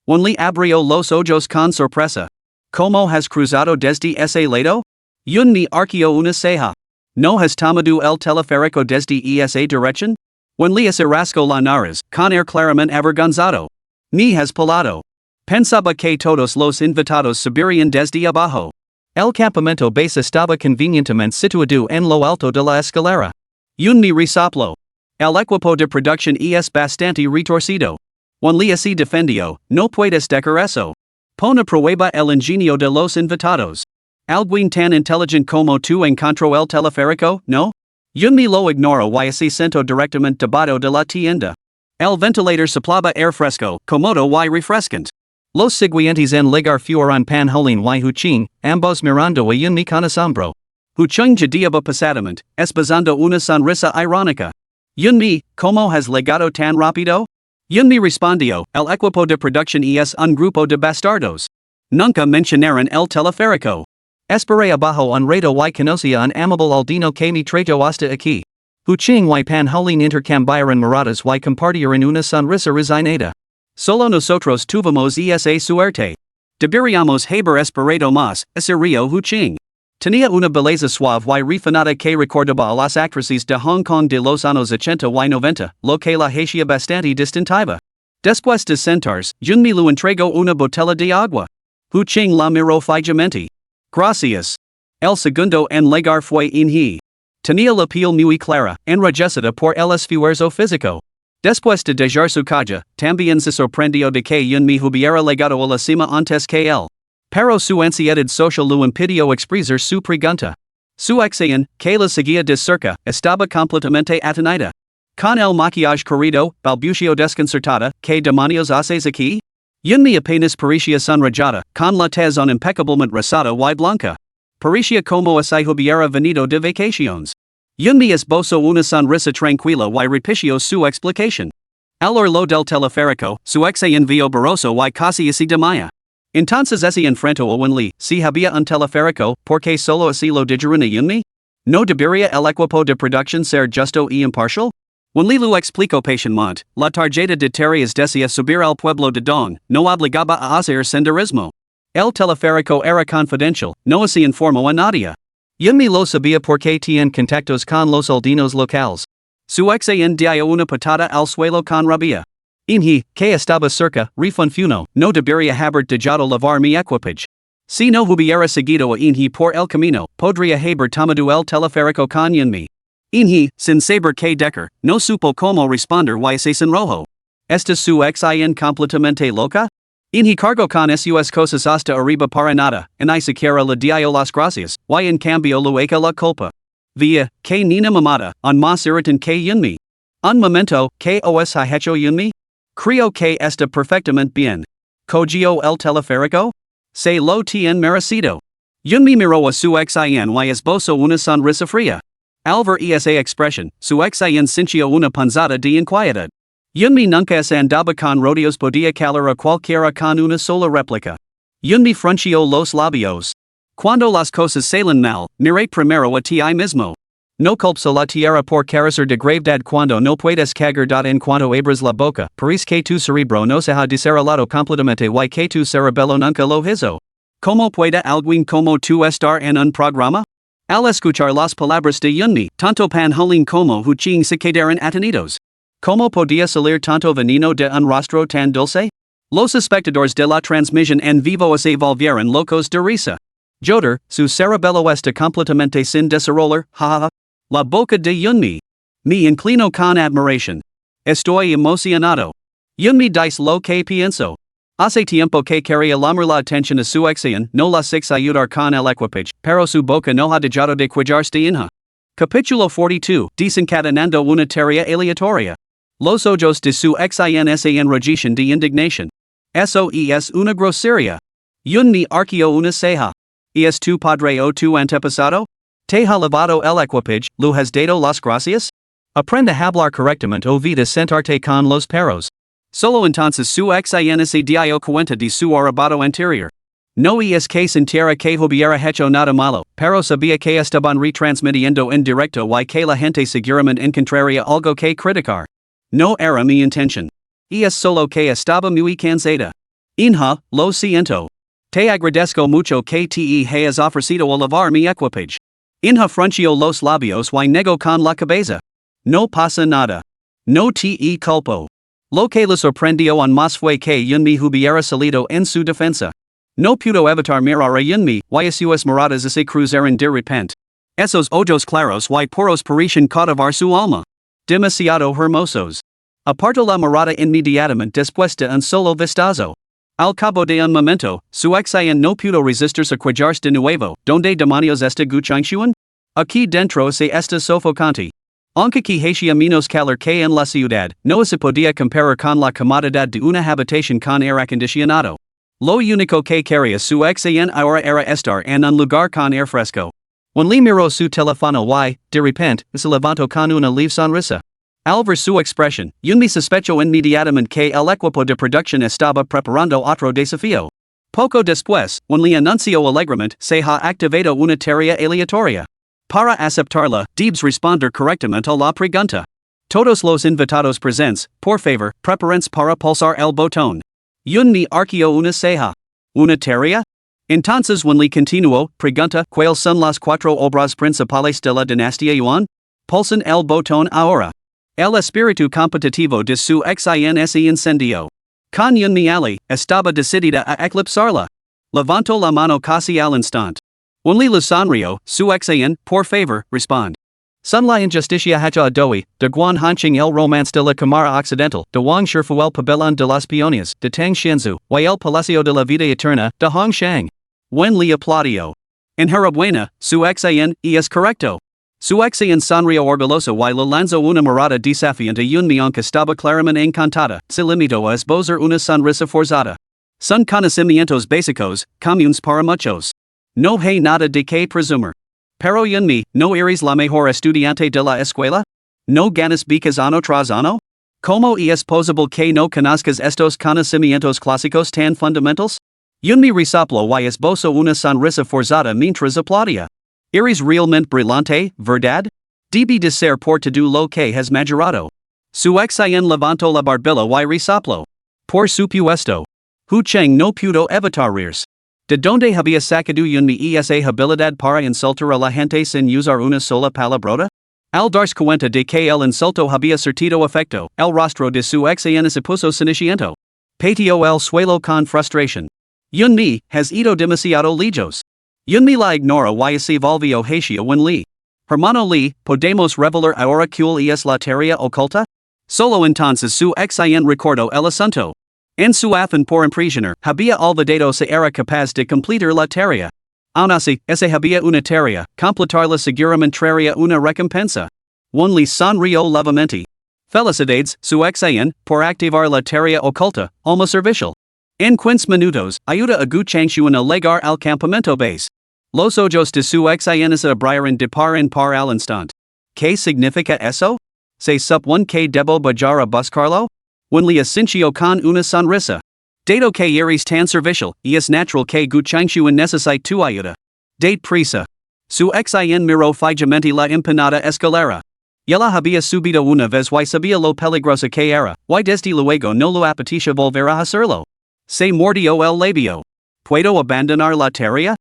[SPEAKER 2] Le abrió los ojos con sorpresa. ¿Cómo has cruzado desde ese lado? Yunmi arqueó una ceja. ¿No has tomado el teleférico desde esa dirección? Le se rascó la nariz, con air claramente avergonzado. Ni has pelado. Pensaba que todos los invitados subirían desde abajo. El campamento base estaba convenientemente situado en lo alto de la escalera. Un mi resoplo. El equipo de producción es bastante retorcido. Juan le así defendió, no puedes dejar eso. Pon a prueba el ingenio de los invitados. ¿Alguien tan inteligente como tú encontró el teleférico, no? Un mi lo ignoro y así sento directamente debajo de la tienda. El ventilador soplaba aire fresco, cómodo y refrescante. Los siguientes en ligar fueron Panholín y Huching, ambos mirando a un mi con asombro. Huching jadiaba pasadamente, esbozando una sonrisa irónica. Un mi, ¿cómo has legado tan rápido? Un mi respondió, el equipo de producción es un grupo de bastardos. Nunca mencionaron el teleférico. Esperé abajo un rato y conocía un amable aldino que me trató hasta aquí. Huching y Panholín intercambiaron miradas y compartieron una sonrisa resignada. Solo nosotros tuvimos esa suerte. Deberíamos haber esperado más, aserió Huching. Tenía una belleza suave y refinada que recordaba a las actrices de Hong Kong de los años 80 y 90, lo que la hacía bastante distintiva. Después de sentarse, un mi le entregó una botella de agua. Huching la miró fijamente. Gracias. El segundo en llegar fue he. Tenía la piel muy clara, enrojecida por el esfuerzo físico. Después de dejar su caja, también se sorprendió de que un mi hubiera llegado a la cima antes que él. Pero su ansiedad social lo impidió expresar su pregunta. Su examen, que la seguía de cerca, estaba completamente atonida. Con el maquillaje corrido, balbució desconcertada, ¿qué demonios haces aquí? Un mi apenas parecía sonrojada, con la tez impecablemente rosada y blanca. Parecía como si hubiera venido de vacaciones. Un mi esbozó una sonrisa tranquila y repitió su explicación. Al orlo del teleférico, su examen vio borroso y casi así de maya. Entonces ese enfrentó a un li, si había un teleférico, porque solo así lo dijeron a un mi? ¿No debería el equipo de producción ser justo y imparcial? Un li lo explicó patientemente, la tarjeta de tareas decía subir al pueblo de Dong, no obligaba a hacer senderismo. El teleférico era confidencial, no así informó a nadie. Un mi lo sabía porque tiene contactos con los aldeanos locales. Su examen dio una patada al suelo con rabia. He, que estaba cerca, refunfuno, no debería haber dejado lavar mi equipage. Si no hubiera seguido a he por el camino, podría haber tomado el teleférico con un mi. He, sin saber que decker, no supo cómo responder y se sonrojó. ¿Esta su examen completamente loca? He cargó con sus cosas hasta arriba para nada, y ni siquiera le dio las gracias, y en cambio lo echa la culpa. Via, que nina mamada, un más irritan que un mi. Un momento, que os ha hecho un mi? Creo que está perfectamente bien. ¿Cogió el teleférico? Se lo tiene merecido. Un mi miró a su examen y esbozó una sonrisa fría. Al ver esa expresión, su examen sintió una panzada de inquietud. Un mi nunca se andaba con rodeos, podía calar a cualquiera con una sola réplica. Un mi frunció los labios. Cuando las cosas salen mal, miré primero a ti mismo. No culpes a la tierra por carecer de gravedad cuando no puedes cagar. En cuanto abres la boca, parece que tu cerebro no se ha desarrollado completamente y que tu cerebelo nunca lo hizo. ¿Cómo puede alguien como tú estar en un programa? Al escuchar las palabras de un mi, tanto Panholín como Huching se quedaron atonidos. ¿Cómo podía salir tanto veneno de un rostro tan dulce? Los espectadores de la transmisión en vivo se volvieron locos de risa. Joder, su cerebelo está completamente sin desarrollar, jajaja. La boca de un mi. Me inclino con admiración. Estoy emocionado. Un mi dice lo que pienso. Hace tiempo que quería llamar la atención a su examen, no la six ayudar con el equipage, pero su boca no ha dejado de cuidarse de inha. Capítulo 42, desencadenando una tarea aleatoria. Los ojos de su examen se enrojecen de indignación. Eso es una grosería. Un mi arqueó una ceja. ¿Es tu padre o tu antepasado? ¿Te ha lavado el equipage, lo has dado las gracias? Aprende a hablar correctamente o vida sentarte con los perros. Solo entonces su examen se dio cuenta de su arrabado anterior. No es que sintiera que hubiera hecho nada malo, pero sabía que estaban retransmitiendo en directo y que la gente seguramente encontraría algo que criticar. No era mi intención. Es solo que estaba muy cansada. Inha, lo siento. Te agradezco mucho que te hayas ofrecido a lavar mi equipage. Inha frunció los labios y negó con la cabeza. No pasa nada. No te culpo. Lo que le sorprendió aún más fue que un mi hubiera salido en su defensa. No puto evitar mirar a yunmi, ysus moradas ese cruzaran de repente. Esos ojos claros y poros parecen cautivar su alma. Demasiado hermosos. Aparto la mirada inmediatamente después de un solo vistazo. Al cabo de un momento, su exayan no pudo resistirse a quejarse de nuevo, ¿donde demonios está guchanchuan? Aquí dentro se está sofocante. Aunque que hacia menos calor que en la ciudad, no se podía comparar con la comodidad de una habitación con aire acondicionado. Lo único que quería su exayan ahora era estar en un lugar con aire fresco. When le miró su teléfono y, de repente, se levantó con una leve sonrisa. Al ver su expresión, Yunmi sospechó inmediatamente que el equipo de producción estaba preparando otro desafío. Poco después, when le anunció alegremente, se ha activado una tarea aleatoria. Para aceptarla, debes responder correctamente a la pregunta. Todos los invitados presentes, por favor, prepárense para pulsar el botón. Yunmi arqueó una ceja. ¿Una tarea? Entonces when le continuó, pregunta, ¿cuáles son las cuatro obras principales de la dinastía Yuan? Pulsen el botón ahora. El espíritu competitivo de su exin se incendió. Con Yunmi Ali, estaba decidida a eclipsarla. Levantó la mano casi al instante. Un le sonrió, su exin, por favor, respond. Son la injusticia hacha adoi, de guan hanching el romance de la Cámara Occidental, de Wang Shifu el pabellón de las peonías, de Tang Xianzu, y el Palacio de la Vida Eterna, de Hong Shang. Wen le aplaudió. Enhorabuena, su exin, es correcto. Su exin sonrió orgulloso y le lanzó una mirada desafiante a Yunmi aunque estaba claramente encantada, se limitó a esbozar una sonrisa forzada. Son conocimientos básicos, comunes para muchos. No hay nada de que presumir. Pero Yunmi, ¿no eres la mejor estudiante de la escuela? ¿No ganas becas año tras año? ¿Cómo es posible que no conozcas estos conocimientos clásicos tan fundamentals? Yunmi resopló y esbozó una sonrisa forzada mientras aplaudía. ¿Eres realmente brillante, verdad? Debe de ser por todo lo que has majorado. Su exin levantó la barbilla y resopló. Por supuesto. Hu Cheng no pudo evitar reírse. ¿De dónde había sacado Yunmi esa habilidad para insultar a la gente sin usar una sola palabrota? Al darse cuenta de que el insulto había surtido efecto, el rostro de su exin se puso ceniciento. Pateó el suelo con frustración. Yunmi, has ido demasiado lejos. Yunmi la ignora y se volvió hacia Wen Li. Hermano Li, ¿podemos revelar ahora cuál es la tarea oculta? Solo entonces su exin recordó el asunto. En su afán por impresionar, había olvidado si era capaz de completar la tarea. Aun así, ese había una tarea, completarla seguramente traería una recompensa. Wen Li sonrió levemente. Felicidades, su exin, por activar la tarea oculta, alma servicial. En 15 minutos, ayuda a Gu Changshuan a llegar al campamento base. Los ojos de su exin se abrieron de par en par al instante. ¿Qué significa eso? ¿Se supone que debo bajar a buscarlo? Wen le asintió con una sonrisa. Dado que eres tan servicial, es natural que Gu Changshuan necesite tu ayuda. Date prisa. Su exin miró fijamente la empanada escalera. Ya la había subido una vez y sabía lo peligrosa que era, y desde luego no lo apetecía volver a hacerlo. Se mordió el labio. ¿Puedo abandonar la tarea?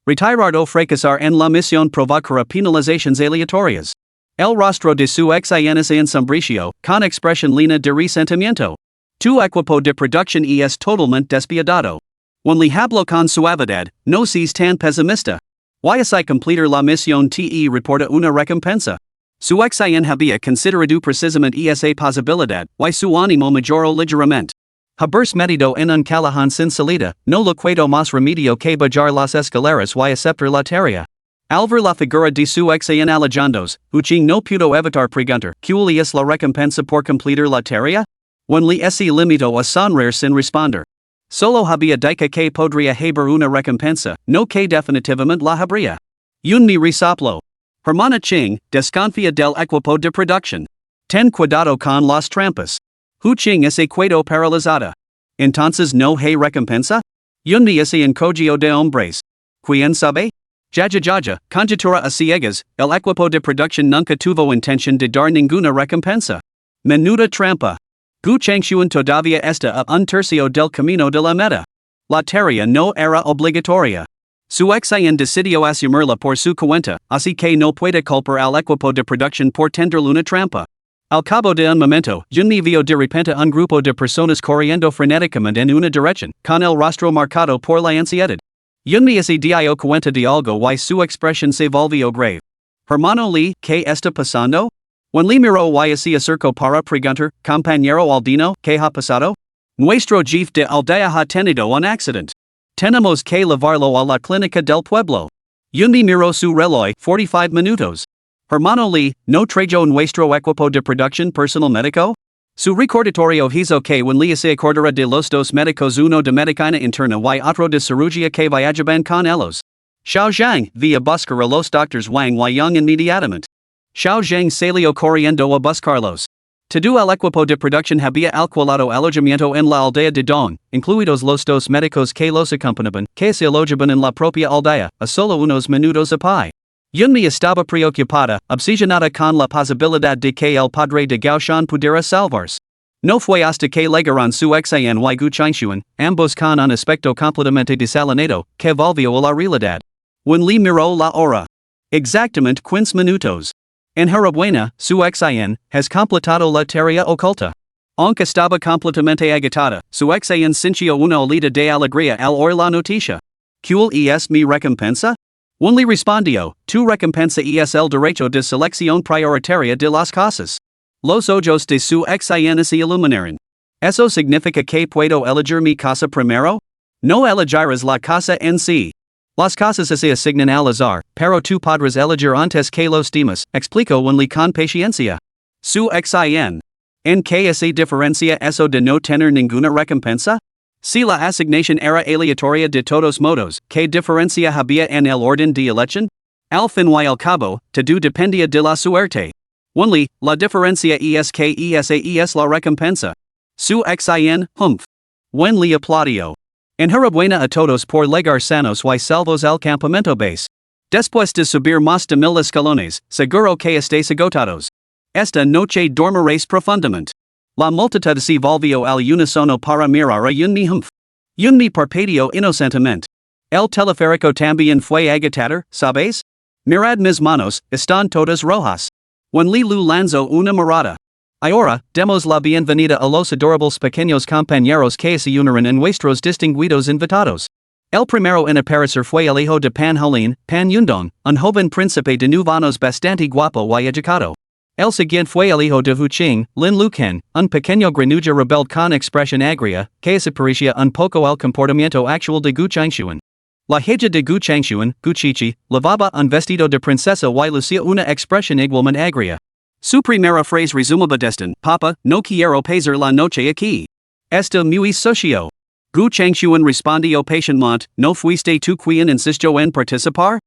[SPEAKER 2] Retirar o fracasar en la misión provocará penalizaciones aleatorias. El rostro de su exin se ensombreció, con expresión llena de resentimiento. Tu equipo de producción es totalmente despiadado. When le habló con suavidad, no seas tan pesimista. Si completar la misión te reporta una recompensa. Su exin había considerado precisamente esa posibilidad, y su ánimo mejoró ligeramente. Haberse metido en un callejón sin salida, no le quedó más remedio que bajar las escaleras y aceptar la tarea. Al ver la figura de su exin alejándose, Uching no pudo evitar preguntar, ¿cuál es la recompensa por completar la tarea? Wen Li se limitó a sonreír sin responder. Solo había dicho que podría haber una recompensa, no que definitivamente la habría. Yunmi resopló. Hermana Ching, desconfía del equipo de producción. Ten cuidado con las trampas. Hu Ching se quedó paralizada. Entonces no hay recompensa? Yunmi se encogió de hombres. ¿Quién sabe? Jaja, conjetura a ciegas, el equipo de producción nunca tuvo intención de dar ninguna recompensa. Menuda trampa. Gu Changshuan todavía está a un tercio del camino de la meta. La tarea no era obligatoria. Su exin decidió asumirla por su cuenta, así que no puede culpar al equipo de producción por tenderle una trampa. Al cabo de un momento, Yunmi vio de repente un grupo de personas corriendo frenéticamente en una dirección, con el rostro marcado por la ansiedad. Yunmi se dio cuenta de algo y su expresión se volvió grave. Hermano Lee, ¿qué está pasando? When Lee miró y se acercó para preguntar, compañero Aldino, ¿qué ha pasado? Nuestro jefe de aldea ha tenido un accidente. Tenemos que llevarlo a la clínica del pueblo. Yunmi miró su reloj, 45 minutos. Hermano Lee, ¿no trajo nuestro equipo de producción personal médico? Su recordatorio hizo que when Lee se acordará de los dos médicos, uno de medicina interna y otro de cirugía que viajaban con ellos. Xiao Zhang, via buscar a los doctores Wang y Yang inmediatamente. Xiao Zhang salió corriendo a buscarlos. Todo el equipo de producción había alquilado alojamiento en la aldea de Dong, incluidos los dos médicos que los acompañaban, que se alojaban en la propia aldea, a solo unos minutos a pie. Yunmi estaba preocupada, obsesionada con la posibilidad de que el padre de Gaoshan pudiera salvarse. No fue hasta que llegaron su examen y Guchangshuan, ambos con un aspecto completamente desalinado, que volvió a la realidad. When Lee miró la hora. Exactamente 15 minutos. Enhorabuena, su examen has completado la tarea oculta. Aunque estaba completamente agitada, su examen sintió una olida de alegría al oír la noticia. ¿Cuál es mi recompensa? Lee respondió, tu recompensa es el derecho de selección prioritaria de las cosas. Los ojos de su examen se iluminaron. ¿Eso significa que puedo elegir mi casa primero? No elegirás la casa en sí. Las cosas se asignan al azar, pero tú podrás elegir antes que los demás, explicó Lee con paciencia. Su examen. ¿En qué se diferencia eso de no tener ninguna recompensa? Si la asignación era aleatoria de todos modos, ¿qué diferencia había en el orden de elección? Al fin y al cabo, todo dependía de la suerte. Lee, la diferencia es que esa es la recompensa. Su examen, humph. Lee aplaudió. Enhorabuena a todos por llegar sanos y salvos al campamento base. Después de subir más de 1000 escalones, seguro que estéis agotados. Esta noche dormiréis profundamente. La multitud se volvió al unísono para mirar a Yunmi humph. Yunmi parpadeó inocentemente. El teleférico también fue agitador, ¿sabes? Mirad mis manos, están todas rojas. Lee lu lanzó una mirada. Ahora, demos la bienvenida a los adorables pequeños compañeros que se unieron en nuestros distinguidos invitados. El primero en aparecer fue el hijo de Pan Holin, Pan Yundong, un joven príncipe de nubanos bastante guapo y educado. El siguiente fue el hijo de Hu Qing, Lin Luken, un pequeño granuja rebelde con expresión agria, que se parecía un poco al comportamiento actual de Guchangshuan. La hija de Guchangshuan, Guchichi, lavaba un vestido de princesa y lucía una expresión igualmente agria. Su primera frase resumaba destin, Papa, no quiero pasar la noche aquí. Está muy socio. Guchangshuan respondió patientemente, ¿no fuiste tú quien insistió en participar?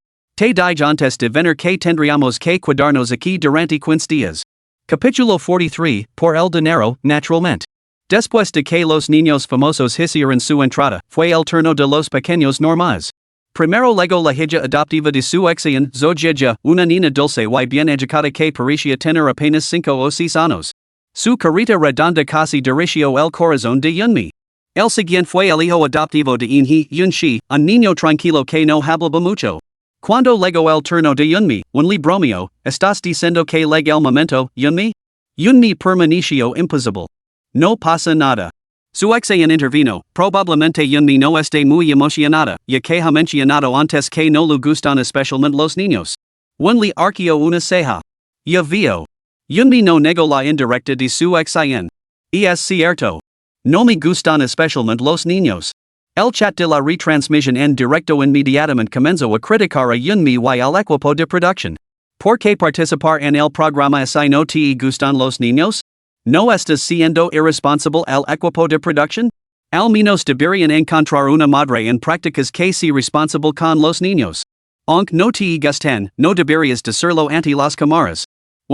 [SPEAKER 2] Te dije antes de venir que tendríamos que quedarnos aquí durante 15 días. Capítulo 43, por el dinero, naturalmente. Después de que los niños famosos hicieron su entrada, fue el turno de los pequeños normales. Primero llegó la hija adoptiva de su examen, Zojieja, una niña dulce y bien educada que parecía tener apenas 5 o 6 años. Su carita redonda casi dirigió el corazón de Yunmi. El siguiente fue el hijo adoptivo de Inhi, Yunshi, un niño tranquilo que no hablaba mucho. Cuando llegó el turno de Yunmi, Lee bromeó, ¿estás diciendo que llega el momento, Yunmi? Yunmi permaneció impasible. No pasa nada. Su examen intervino, probablemente Yunmi no esté muy emocionada, ya que ha mencionado antes que no le gustan especialmente los niños. Lee arqueó una ceja. Ya vio. Yunmi no negó la indirecta de su examen. Y es cierto. No me gustan especialmente los niños. El chat de la retransmisión en directo inmediatamente comenzó a criticar a Yunmi y al equipo de producción. ¿Por qué participar en el programa si no te gustan los niños? ¿No estás siendo irresponsable al equipo de producción? Al menos deberían encontrar una madre en prácticas que sea responsable con los niños. Aunque no te gustan, no deberías decirlo ante las cámaras.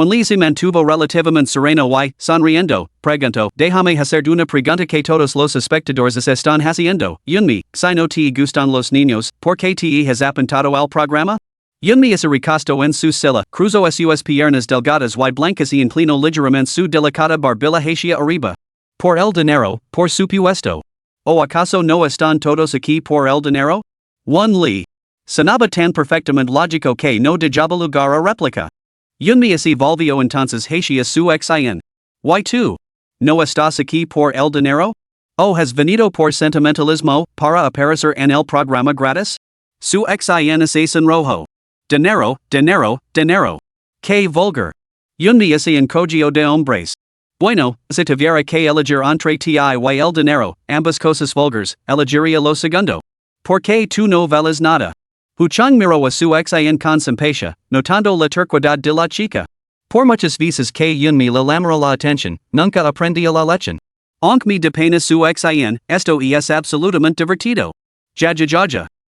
[SPEAKER 2] Lee se mantuvo relativamente sereno y, sonriendo, preguntó, déjame hacer una pregunta que todos los espectadores están haciendo, Yunmi, si no te gustan los niños, ¿por qué te has apuntado al programa? Yunmi se recostó en su silla, cruzó sus piernas delgadas y blancas y inclinó ligeramente su delicada barbilla hacia arriba. Por el dinero, por supuesto. ¿O acaso no están todos aquí por el dinero? Lee. Sonaba tan perfectamente lógico que no dejaba lugar a réplica. Yunmi es volvió entonces hacia su ex-in. ¿Why tú? ¿No estás aquí por el dinero? ¿O has venido por sentimentalismo, para aparecer en el programa gratis? Su ex-in es en rojo. Dinero, dinero, dinero. Que vulgar. Yunmi es en cogio de hombres. Bueno, si tuviera que elegir entre ti y el dinero, ambas cosas vulgares, elegiría lo segundo. Porque tú no vales nada. Huchang miró a su ex-in con simpatia, notando la terquedad de la chica. Por muchas veces que Yunmi le llamó la atención, nunca aprendía la lección. Aunque me depena su ex-in, esto es absolutamente divertido. Ya.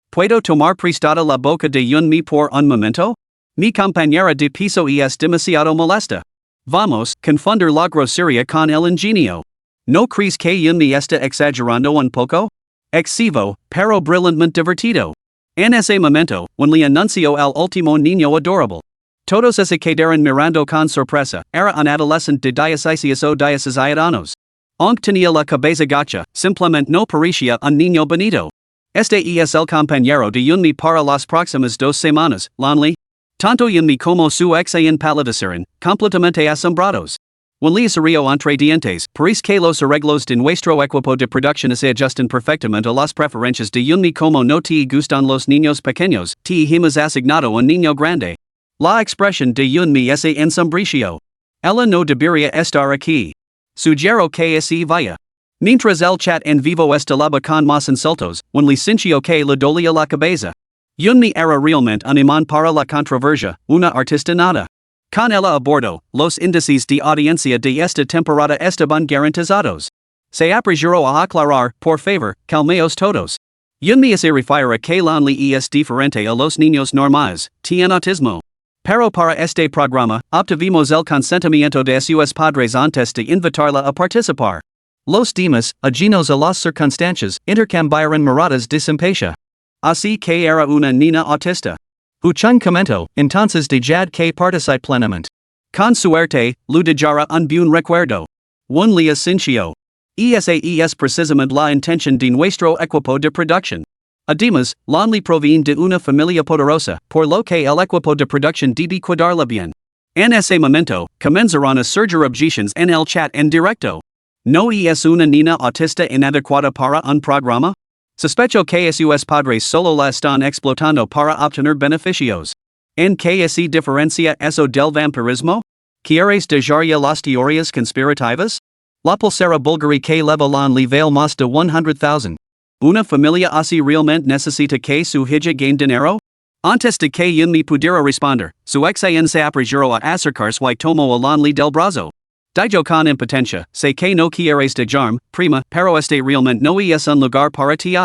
[SPEAKER 2] ¿Puedo tomar prestada la boca de Yunmi por un momento? Mi compañera de piso es demasiado molesta. Vamos, confundir la grosería con el ingenio. ¿No crees que Yunmi está exagerando un poco? Excesivo, pero brillantemente divertido. En ese momento, when le anunció el último niño adorable. Todos se quedaron mirando con sorpresa, era un adolescente de 16 o 17 años. Aunque tenía la cabeza gacha, simplemente no parecía un niño bonito. Este es el compañero de Yunmi para las próximas 2 semanas, Lonely. Tanto Yunmi como su ex-in palidecieron, completamente asombrados. When le río entre dientes, parece que los arreglos de nuestro equipo de producción se ajustan perfectamente a las preferencias de Yunmi como no te gustan los niños pequeños, te hemos asignado un niño grande. La expresión de Yunmi es ensombricio. Ella no debería estar aquí. Sugiero que se vaya. Mientras el chat en vivo estalaba con más insultos, when le sintió que le dolía la cabeza. Yunmi era realmente un imán para la controversia, una artista nata. Con ella a bordo, los índices de audiencia de esta temporada estaban garantizados. Se apresuró a aclarar, por favor, calmeos todos. Yunmi se refiere a que Lonely es diferente a los niños normales, tiene autismo. Pero para este programa, obtuvimos el consentimiento de sus padres antes de invitarla a participar. Los demás, ajenos a las circunstancias, intercambiaron miradas de simpatia. Así que era una niña autista. Huchang comentó, entonces de jad que participé plenamente. Con suerte, lo dejará un buen recuerdo. Un le sintió. Esa es precisamente la intención de nuestro equipo de producción. Además, Lonely proviene de una familia poderosa, por lo que el equipo de producción debe cuidarla bien. En ese momento, comenzarán a surgir objeciones en el chat en directo. ¿No es una niña autista inadecuada para un programa? Sospecho que sus padres solo la están explotando para obtener beneficios. ¿En qué se diferencia eso del vampirismo? ¿Quieres dejarle las teorías conspirativas? La pulsera bulgari que levelan le vale más de 100,000. ¿Una familia así realmente necesita que su hija gane dinero? Antes de que Yunmi pudiera responder, su ex-in se apresuró a acercarse y tomó a Lonely del brazo. Dijo con impotencia, sé que no quieres dejarme, prima, pero este realmente no es un lugar para ti.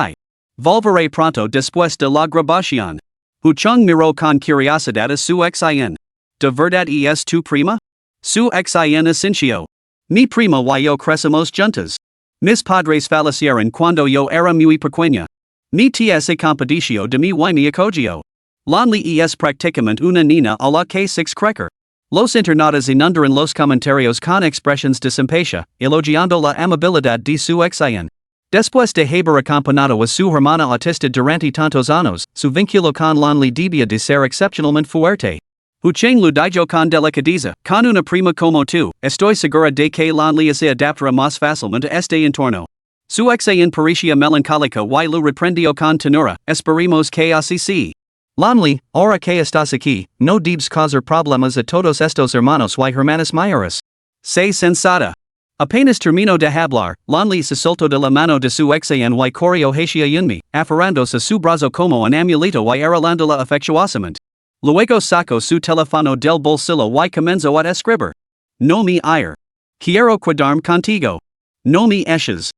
[SPEAKER 2] Volveré pronto después de la grabación. Huchang miró con curiosidad a su ex-in. ¿De verdad es tu prima? Su ex-in asintió. Mi prima y yo crecimos juntas. Mis padres fallecieron cuando yo era muy pequeña. Mi tía se compadeció de mí y me acogió. Lonely es prácticamente una niña a la que se crecer. Los internautas inundaron los comentarios con expresiones de simpatia, elogiando la amabilidad de su ex-in. Después de haber acompañado a su hermana autista durante tantos años, su vínculo con Lonely debía de ser excepcionalmente fuerte. Huchang lo dijo con delicadeza, con una prima como tú, estoy segura de que Lonely se adaptará más fácilmente a este entorno. Su ex-in parecía melancólico y lo reprendió con tenura, esperemos que así sea. Lonely, ahora que estás aquí, no debes causar problemas a todos estos hermanos y hermanas mayores. Sé sensata. Apenas terminó de hablar, Lonely se soltó de la mano de su ex-in y corrió hacia Yunmi, aferrándose a su brazo como un amuleto y arreglándola afectuosamente. Luego sacó su teléfono del bolsillo y comenzó a escribir. No me ir. Quiero quedarme contigo. No me eches.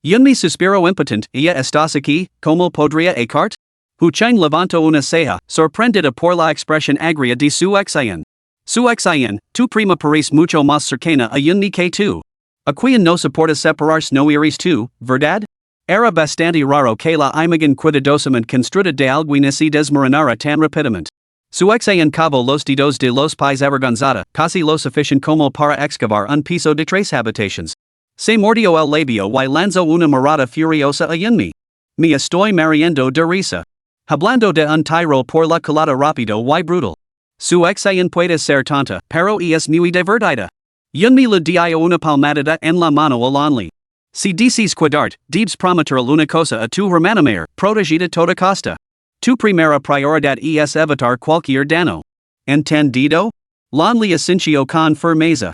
[SPEAKER 2] Yunmi suspiró impotente, ¿ya estás aquí? ¿Cómo podría echarte? Huchang levantó una ceja, sorprendida por la expresión agria de su ex-in. Su ex-in, tu prima parece mucho más cercana a Yunmi que tú. A quien no soporta separarse no eres tú, ¿verdad? Era bastante raro que la imagen cuidadosamente construida de alguien se desmoronara tan rápidamente. Su ex-in cavó los dedos de los pies avergonzada, casi lo suficiente como para excavar un piso de 3 habitaciones. Se mordió el labio y lanzó una mirada furiosa a Yunmi. Me estoy muriendo de risa. Hablando de un tiro por la culata rápido y brutal. Su exayan puede ser tanta, pero es muy divertida. Yunmi le dio una palmadita en la mano alonli. Si dices cuidart, debes prometer una cosa a tu hermana mayor, protegida toda costa. Tu primera prioridad es evitar cualquier daño. ¿Entendido? Lonli asincio con firmeza.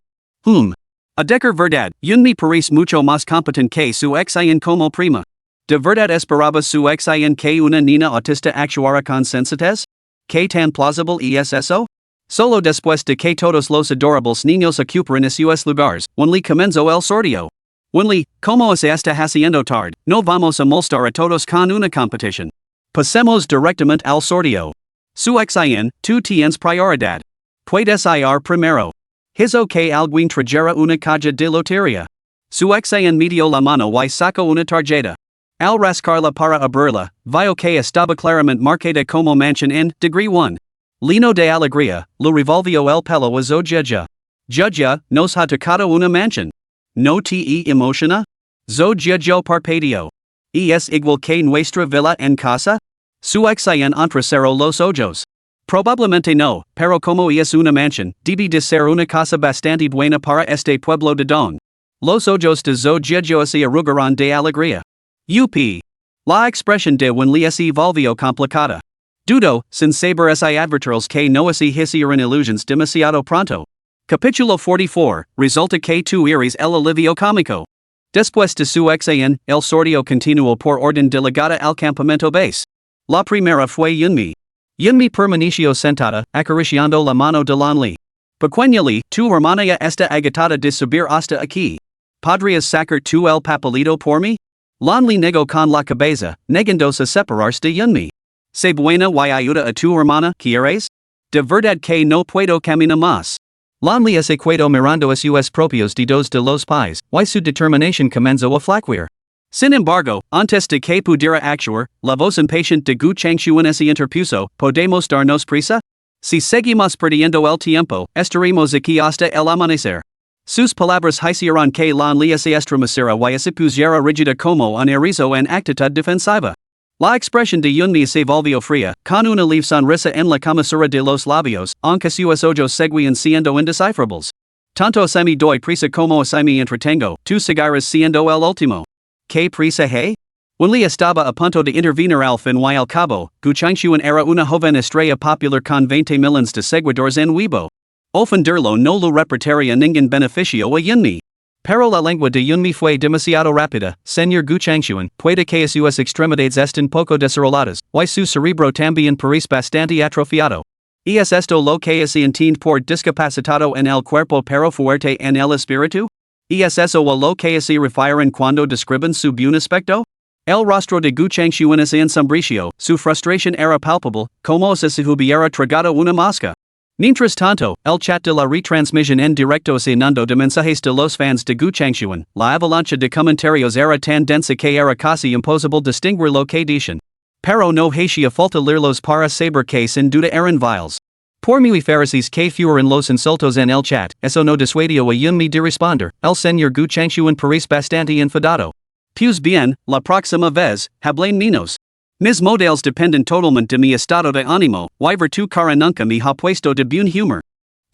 [SPEAKER 2] A decir verdad, Yunmi parece mucho más competent que su exayan como prima. ¿De verdad esperaba su exayan que una niña autista actuara con sensatez? ¿Qué tan plausible es eso? Solo después de que todos los adorables niños ocuparan esos lugares, Wenli comenzó el sorteo. Wenli, como se está haciendo tarde, no vamos a molestar a todos con una competición. Pasemos directamente al sorteo. Su exayan, tú tienes prioridad. Puedes ir primero. Hizo que alguien trajera una caja de lotería. Su exayan metió la mano y sacó una tarjeta. Al rascarla para abrirla, vio que estaba claramente marcada como mansion en degree 1. Lino de alegría, lo revolvió el pelo a Zojia. Judja, nos ha tocado una mansion. ¿No te emociona? Zojia parpadeó. ¿Es igual que nuestra villa en casa? Su exayan entrecerró los ojos. Probablemente no, pero como es una mansión, debe de ser una casa bastante buena para este pueblo de Don. Los ojos de Zojia se arrugaron de alegría. La expresión de Wenli se volvió complicada. Dudo, sin saber si advertirles que no se hicieron illusions demasiado pronto. Capítulo 44, resulta que tú eres el alivio cómico. Después de su examen, el sorteo continuó por orden delegada al campamento base. La primera fue Yunmi. Yunmi permaneció sentada, acariciando la mano de Lonli. Pequeñali, tu hermana ya está agitada de subir hasta aquí. ¿Podrías sacar tú el papelito por mí? Lonli negó con la cabeza, negándose a separarse de Yunmi. ¿Se buena y ayuda a tu hermana, quieres? De verdad que no puedo caminar más. Lonli se quedó mirando a sus propios dedos de los pies, y su determinación comenzó a flaquear. Sin embargo, antes de que pudiera actuar, la voz impaciente de Gu Changxuan se interpuso, ¿podemos darnos prisa? Si seguimos perdiendo el tiempo, estaremos aquí hasta el amanecer. Sus palabras hicieron que Lonli se estremeciera y se pusiera rígida como un erizo en actitud defensiva. La expresión de Yunmi se volvió fría, con una leve sonrisa en la comisura de los labios, aunque sus ojos seguían siendo indescifrables. Tanto se me doy prisa como se me entretengo, tú seguirás siendo el último. ¿Qué prisa hay? Wenli estaba a punto de intervenir al fin y al cabo, Gu Changxuan era una joven estrella popular con 20 millones de seguidores en Weibo. Ofenderlo no lo reportaría ningún beneficio a Yunmi. Pero la lengua de Yunmi fue demasiado rápida, señor Gu Changxuan, puede que sus extremidades estén poco desarrolladas, y su cerebro también parece bastante atrofiado. ¿Es esto lo que se entiende por discapacitado en el cuerpo pero fuerte en el espíritu? ¿Es eso a lo que se refieren cuando describen su buen aspecto? El rostro de Gu Changxuan se ensombrició, su frustración era palpable, como si se hubiera tragado una mosca. Mientras tanto, el chat de la retransmisión en directo se inundó de mensajes de los fans de Gu Changxuan. La avalancha de comentarios era tan densa que era casi imposible distinguir lo que decían. Pero no hacía falta leerlos para saber que sin duda eran viles. Por muy feraces que fueran los insultos en el chat, eso no disuadió a Yunmi de responder. El señor Gu Changxuan parece bastante enfadado. Pues bien, la próxima vez, hablen menos. Mis modales dependen totalmente de mi estado de ánimo, y tu cara nunca me ha puesto de buen humor.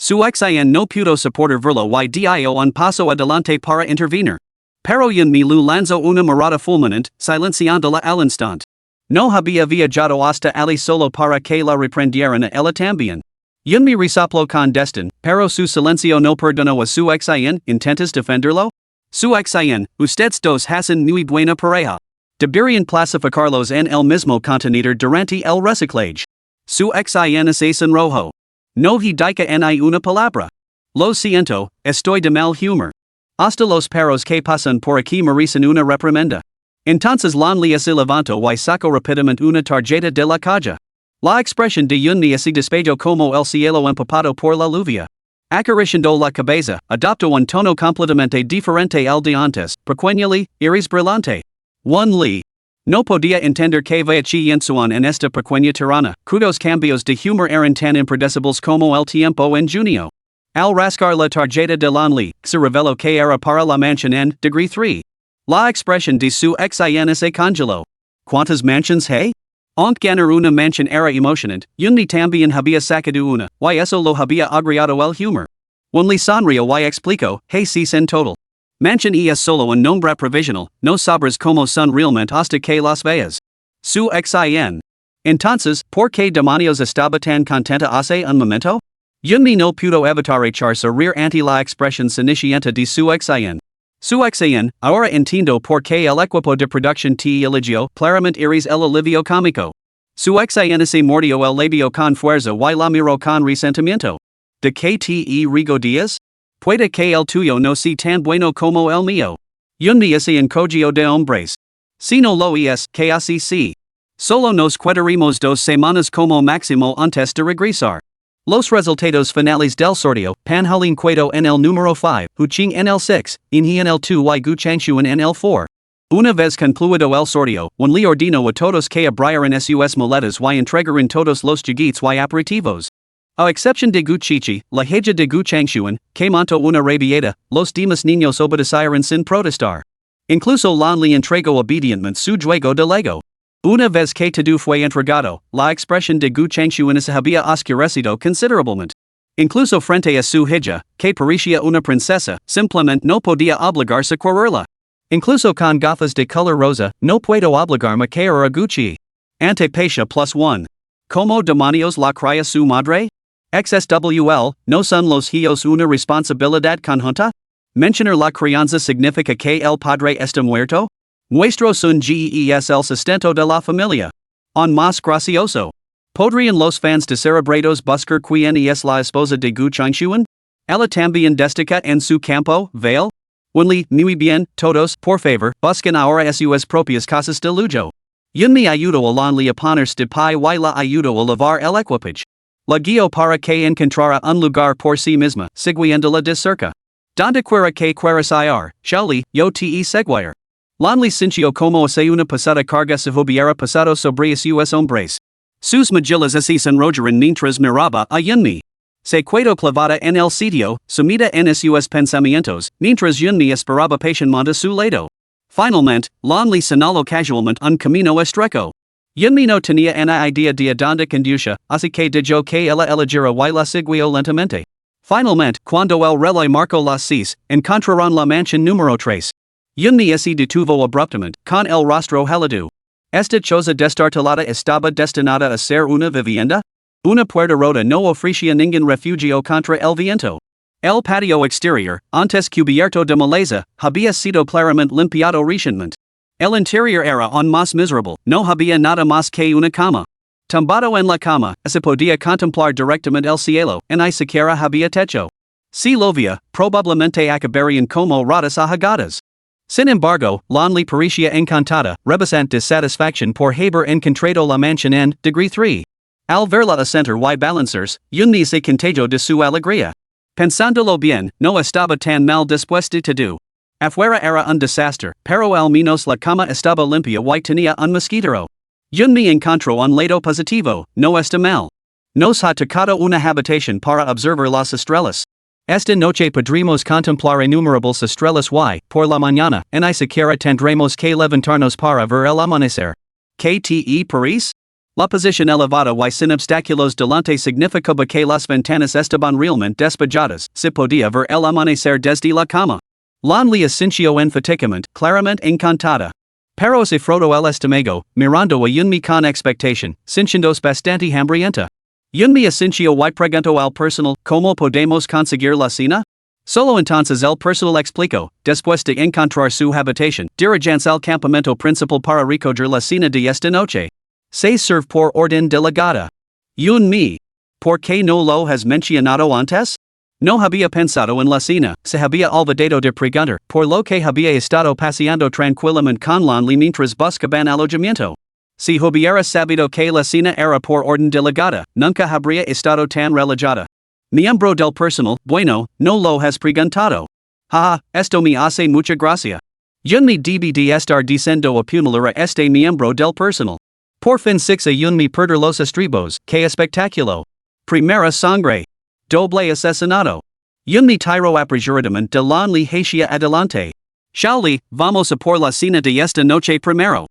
[SPEAKER 2] Su exayan no pudo soportar verlo y dio un paso adelante para intervenir. Pero Yunmi lu lanzó una mirada fulminante, silenciándola al instante. No había viajado hasta allí solo para que la reprendieran a ella también. Yunmi resopló con desdén, pero su silencio no perdonó a su exayan. ¿Intentas defenderlo? Su exayan, ustedes dos hacen muy buena pareja. Deberían clasificarlos en el mismo contenedor durante el reciclaje. Su exayan se sonrojó. No he dicho ni una palabra. Lo siento, estoy de mal humor. Hasta los perros que pasan por aquí merecen una reprimenda. Entonces Lonli se levantó y sacó rápidamente una tarjeta de la caja. La expresión de Yunmi se despejó como el cielo empapado por la lluvia. Acariciando la cabeza, adoptó un tono completamente diferente al de antes, pequeñali, iris brillante. Wenli. No podía entender que vaya en esta pequeña tirana, cuyos cambios de humor eran tan impredecibles como el tiempo en junio. Al rascar la tarjeta de Lonli, se reveló que era para la mansión en degree 3. La expresión de su exayan se congeló. ¿Cuántas mansions hay? Ont ganar una mansión era emocionante, yunmi también había sacado una, y eso lo había agregado el humor. Only sonrío y explico, hey si en total. Mansión es solo un nombre provisional, no sabres como son realmente hasta que las veas. Su xin. Entonces, ¿por qué demonios estaba tan contenta hace un momento? Yunmi no pudo evitar echarse a reír ante la expresión cenicienta de su xin. Su xin, ahora entiendo por qué el equipo de producción te eligió claramente eres el alivio cómico. Su xin se mordió el labio con fuerza y la miró con resentimiento. ¿De qué te rigo días? Puede que el tuyo no sea tan bueno como el mío. Yunmi ese encogio de hombres. Si no lo es, que así sí. Solo nos quedaremos 2 semanas como máximo antes de regresar. Los resultados finales del sorteo, panhalin cuedo en el número 5, huching en el 6, inhi en el 2 y guchanshuan en el 4. Una vez concluido el sorteo, un le ordino a todos que abrieran sus maletas y entregaran todos los juguetes y aperitivos. A excepción de Guchichi, la hija de Guchangshuan, que montó una rabieta, los demás niños obedecieron sin protestar. Incluso Lan le entregó obedientemente su juego de Lego. Una vez que todo fue entregado, la expresión de Guchangshuan se había oscurecido considerablemente. Incluso frente a su hija, que parecía una princesa, simplemente no podía obligarse a quererla. Incluso con gafas de color rosa, no puedo obligarme a querer a Gucci. Ante Pasha +1. ¿Cómo demonios la cría su madre? XSWL, ¿no son los hijos una responsabilidad conjunta? ¿Mencionar la crianza significa que el padre está muerto? Nuestro son GES el sustento de la familia. On más gracioso. ¿Podrían los fans de Cerebrados buscar quién es la esposa de Guchangshuan? Ella también destaca en su campo, Vale? Muy bien, todos, por favor, busquen ahora sus propias casas de lujo. Yunmi ayudo a Lanli a ponerse de pie y la ayudo a lavar el equipage. La guío para que encontrara un lugar por sí misma, siguiéndola de cerca. Donde quiera que quieras ir, Shaoli, yo te seguir. Lanli sintió como si una pesada carga se hubiera pasado sobre sus hombres. Sus mejillas se enrollaron mientras miraba a Yunmi. Se quedó clavada en el sitio, sumida en sus pensamientos, mientras Yunmi esperaba pacientemente a su lado. Finalmente, Lanli señaló casualmente un camino estrecho. Yunmi no tenía una idea de dónde conducía, así que dejó que ella eligiera y la siguió lentamente. Finalmente, cuando el reloj marcó las 6, encontraron la mansión número 3. Yunmi se detuvo abruptamente, con el rostro helado. ¿Esta choza destartalada estaba destinada a ser una vivienda? Una puerta rota no ofrecía ningún refugio contra el viento. El patio exterior, antes cubierto de maleza, había sido claramente limpiado recientemente. El interior era aún más miserable, no había nada más que una cama. Tumbado en la cama, se podía contemplar directamente el cielo, y ni siquiera había techo. Si lo veía, probablemente acabarían como ratas ahogadas. Sin embargo, Lanli parecía encantada, rebosante de satisfacción por haber encontrado la mansión en degree 3. Al verla asentar y balancerse, Yunmi se contagió de su alegría. Pensándolo bien, no estaba tan mal dispuesto todo. Afuera era un desastre, pero al menos la cama estaba limpia y tenía un mosquitero. Yunmi encontró un lado positivo, no está mal. Nos ha tocado una habitación para observar las estrellas. Esta noche podremos contemplar innumerables estrellas y, por la mañana, ni siquiera tendremos que levantarnos para ver el amanecer. ¿Qué te parece? La posición elevada y sin obstáculos delante significaba que las ventanas estaban realmente despejadas, se podía ver el amanecer desde la cama. Lanli asintió enfaticamente, claramente encantada. Pero se frotó el estómago, mirando a Yunmi con expectación, sintiéndose bastante hambrienta. Yunmi asintió y preguntó al personal, ¿cómo podemos conseguir la cena? Solo entonces el personal explicó, después de encontrar su habitación, dirigencia al campamento principal para recoger la cena de esta noche. Se serve por orden delegada. Yunmi. ¿Por qué no lo has mencionado antes? No había pensado en la cena, se había olvidado de preguntar, por lo que había estado paseando tranquilamente con Lanli mientras buscaban alojamiento. Si hubiera sabido que la cena era por orden delegada, nunca habría estado tan relajada. Miembro del personal, bueno, no lo has preguntado. Haha, esto me hace mucha gracia. Yunmi debe de estar diciendo a punular a este miembro del personal. Por fin 6 a Yunmi perder los estribos, que espectáculo. Primera sangre. Doble asesinato. Yunmi tiró apresuradamente de Lanli hacia adelante. Shaoli, vamos a por la cena de esta noche primero.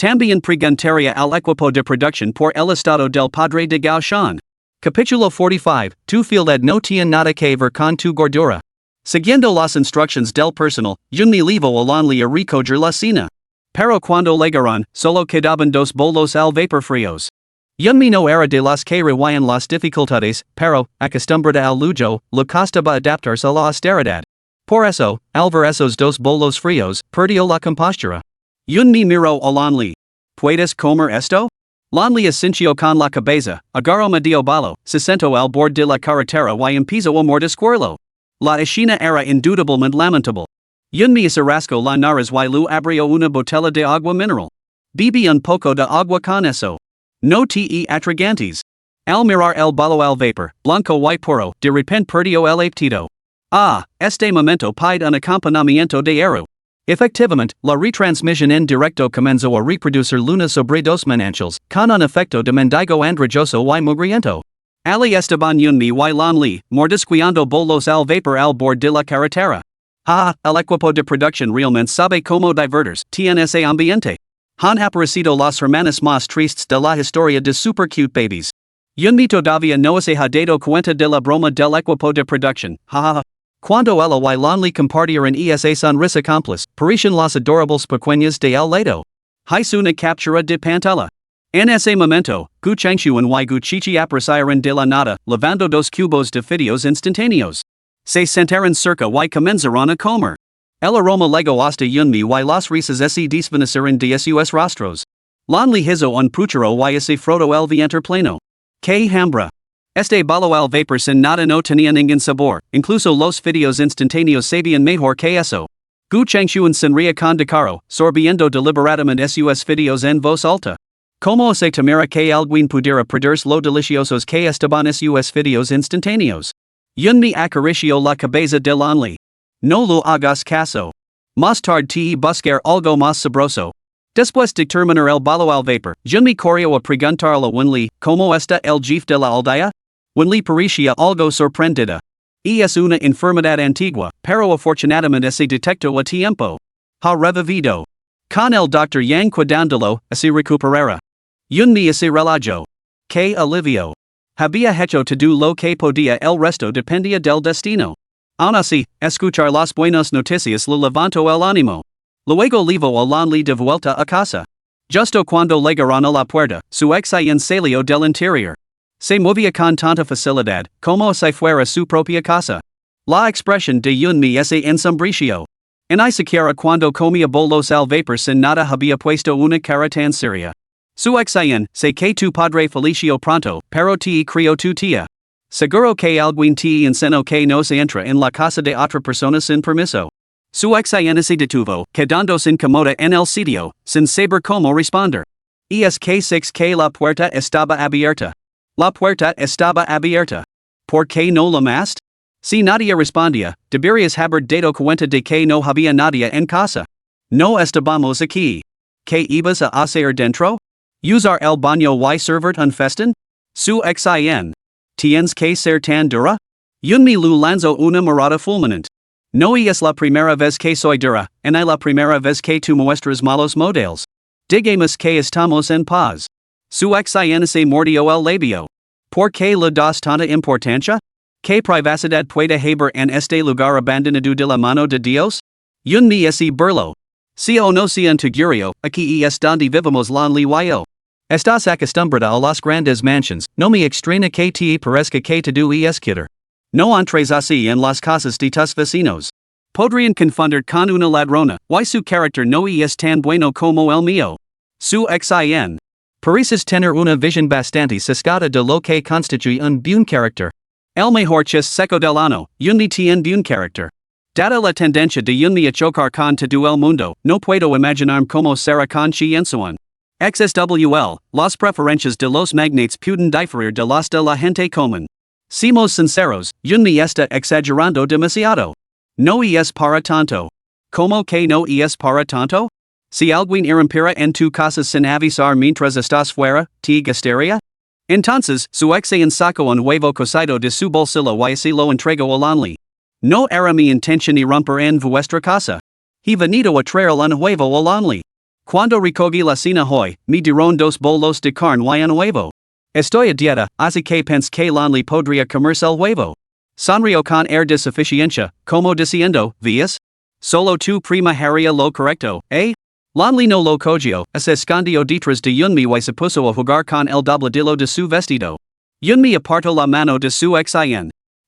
[SPEAKER 2] También preguntaría al equipo de producción por el estado del padre de Gao Shan. Capítulo 45, tu fieldad no tiene nada que ver con tu gordura. Siguiendo las instrucciones del personal, yo me levo a recoger la cena. Pero cuando llegaron, solo quedaban dos bolos al vapor fríos. Yo no era de las que rehuían las dificultades, pero, acostumbrada al lujo, le costaba adaptarse a la austeridad. Por eso, al ver esos dos bolos fríos, perdió la compostura. Yun me miró a Lanli. ¿Puedes comer esto? Lanli asintió con la cabeza, agarró medio balo, se sentó al borde de la carretera y empezó a mordisquearlo. La escena era indudablemente lamentable. Yun me rascó la nariz y lu abrió una botella de agua mineral. Bebí un poco de agua con eso. No te atragantes. Al mirar el balo al vapor, blanco y puro, de repente perdió el apetito. Ah, este momento pide un acompañamiento de aero. Efectivamente, la retransmisión en directo comenzó a reproducir luna sobre dos manantiales, con un efecto de mendigo andrajoso y mugriento. Ali Esteban Yunmi y Lanli, mordisqueando bolos al vapor al borde de la carretera. El equipo de producción realmente sabe cómo divertirse en ese ambiente. Han aparecido las hermanas más tristes de la historia de super cute babies. Yunmi todavía no se ha dado cuenta de la broma del equipo de producción. Cuando ella y Lanli compartieron esa sonrisa cómplice, parecían las adorables pequeñas de el lado. Hizo una captura de pantalla. En ese momento, Gu Changshuan y Gu Chichi aparecieron de la nada, levando dos cubos de fideos instantáneos. Se sentaron cerca y comenzaron a comer. El aroma llegó hasta Yunmi y las risas se desvanecieron de sus rostros. Lanli hizo un puchero y se frotó el vientre pleno. Que hambre. Este balo al vapor sin nada no tenía ningún sabor, incluso los fideos instantáneos sabían mejor que eso. Gu Changshuan sonría con descaro, sorbiendo deliberadamente sus fideos en voz alta. Como se temera que alguien pudiera perderse lo deliciosos que estaban sus fideos instantáneos. Yunmi acarició la cabeza de Lanli. No lo hagas caso. Más tarde te buscar algo más sabroso. Después de terminar el balo al vapor, Yunmi corrió a preguntarle a Wenli, ¿cómo está el jefe de la aldea? Wenli parecía algo sorprendida. Es una enfermedad antigua, pero afortunadamente se detectó a tiempo. Ha revivido. Con el doctor Yang cuidándolo, se recuperará. Yunmi se relajó. Que alivio. Había hecho todo lo que podía, el resto dependía del destino. Aun así, escuchar las buenas noticias le levantó el ánimo. Luego llevó a Lanli de vuelta a casa. Justo cuando llegaron a la puerta, su exayen salió del interior. Se movía con tanta facilidad, como si fuera su propia casa. La expresión de Yunmi se ensombreció. Ni siquiera cuando comía bolos al vapor sin nada había puesto una cara tan seria. Su exayen, sé que tu padre felició pronto, pero te crió tu tía. Seguro que alguien te enseñó que no se entra en la casa de otra persona sin permiso. Su exayen se detuvo, quedándose incómoda en el sitio, sin saber cómo responder. Es que la puerta estaba abierta. La puerta estaba abierta. ¿Por qué no llamaste? Si nadie respondía, deberías haber dado cuenta de que no había nadie en casa. No estábamos aquí. ¿Qué ibas a hacer dentro? ¿Usar el baño y servir un festín? Su exayen. ¿Tienes que ser tan dura? Yunmi lu lanzó una mirada fulminante. No es la primera vez que soy dura, ni la primera vez que tú muestras malos modelos. Digamos que estamos en paz. Su exayen se mordió el labio. ¿Por qué le das tanta importancia? ¿Qué privacidad puede haber en este lugar abandonado de la mano de Dios? Yunmi se burló. Si o no se integró, aquí es donde vivimos Lanli y yo. Estás acostumbrada a las grandes mansions, no me extraña que te parezca que todo es quitter. No entres así en las casas de tus vecinos. Podrían confundir con una ladrona, y su carácter no es tan bueno como el mío. Su exayen. Pareces tener una visión bastante sesgada de lo que constituye un buen carácter. El mejor chis seco del año, Yunmi tiene buen carácter. Dada la tendencia de Yunmi a chocar con todo el mundo, no puedo imaginar cómo será con Chi Ensuan. XSWL, las preferencias de los magnates pueden diferir de las de la gente común. Seamos sinceros, Yunmi está exagerando demasiado. No es para tanto. ¿Cómo que no es para tanto? Si alguien irrumpiera en tu casa sin avisar mientras estás fuera, ¿te gustaría? Entonces, su exayen sacó un huevo cocido de su bolsillo y se lo entregó a Lanli. No era mi intención irrumpir en vuestra casa. He venido a traer un huevo a Lanli. Cuando recogí la cena hoy, me dieron dos bolos de carne y un huevo. Estoy a dieta, así que pensé que Lonely podría comerse el huevo. Sonrío con air de suficiencia, como diciendo, ¿ves? Solo tu prima haría lo correcto, ¿eh? Lonely no lo cogió, se escondió detrás de Yunmi y se puso a jugar con el dobladillo de su vestido. Yunmi apartó la mano de su ex.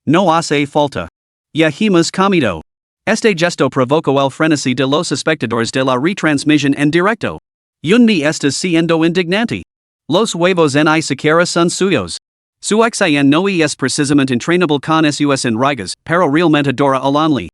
[SPEAKER 2] No hace falta. Ya hemos comido. Este gesto provocó el frenesí de los espectadores de la retransmisión en directo. Yunmi está siendo indignante. Los huevos ni siquiera son suyos. Su ex no es precisamente entrenable con sus enrigas, pero realmente adora a Lonely.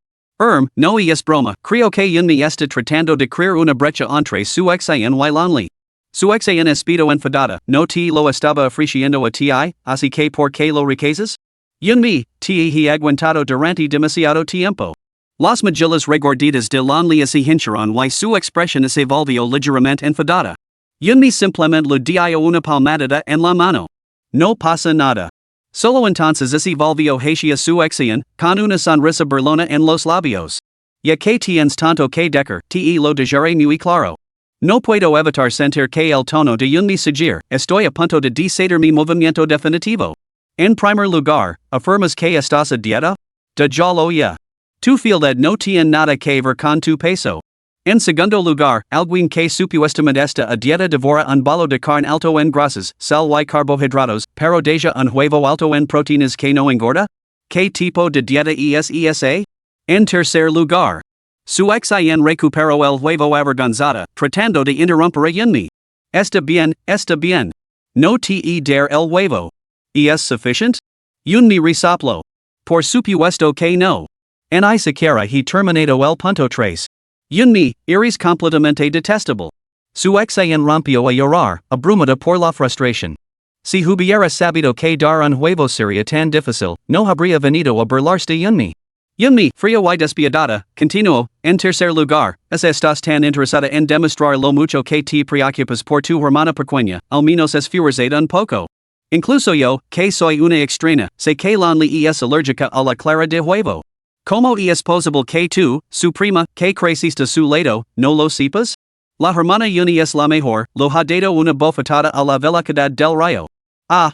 [SPEAKER 2] No es broma, creo que Yunmi está tratando de crear una brecha entre su ex y Lonely. Su ex espido enfadada, no te lo estaba ofreciendo a ti, así que ¿por qué lo rechazas? Yunmi, te he aguantado durante demasiado tiempo. Las mejillas regorditas de Lonely se hincharon y su expresión se volvió ligeramente enfadada. Yunmi simplemente le dio una palmadita en la mano. No pasa nada. Solo entonces se volvió hacia su ex con una sonrisa burlona en los labios. Ya que tienes tanto que decir, te lo dejaré muy claro. No puedo evitar sentir que el tono de Yunmi seguir, estoy a punto de decidir mi movimiento definitivo. En primer lugar, ¿afirmas que estás a dieta? De ya lo ya. Tu fieldad no tiene nada que ver con tu peso. En segundo lugar, alguien que supuestamente está a dieta devora un bolo de carne alto en grasas, sal y carbohidratos, pero deja un huevo alto en proteínas que no engorda? ¿Qué tipo de dieta es esa? En tercer lugar, su ex recuperó el huevo avergonzada, tratando de interrumpir a Yunmi. Está bien. No te dar el huevo. ¿Es suficiente? Yunmi resopló. Por supuesto que no. Ni siquiera he terminado el punto 3. Yunmi, eres completamente detestable. Su ex rompió a llorar, abrumada por la frustración. Si hubiera sabido que dar un huevo sería tan difícil, no habría venido a burlarse de Yunmi. Yunmi, fría y despiadada, continuó, en tercer lugar, estás tan interesada en demostrar lo mucho que te preocupas por tu hermana pequeña, al menos esfuérzate un poco. Incluso yo, que soy una extraña, sé que Lonely es alérgica a la clara de huevo. ¿Cómo es posible que tú, su prima, que creciste a su lado, no lo sepas? La hermana Yuni es la mejor, lo ha dado una bofetada a la velocidad del rayo.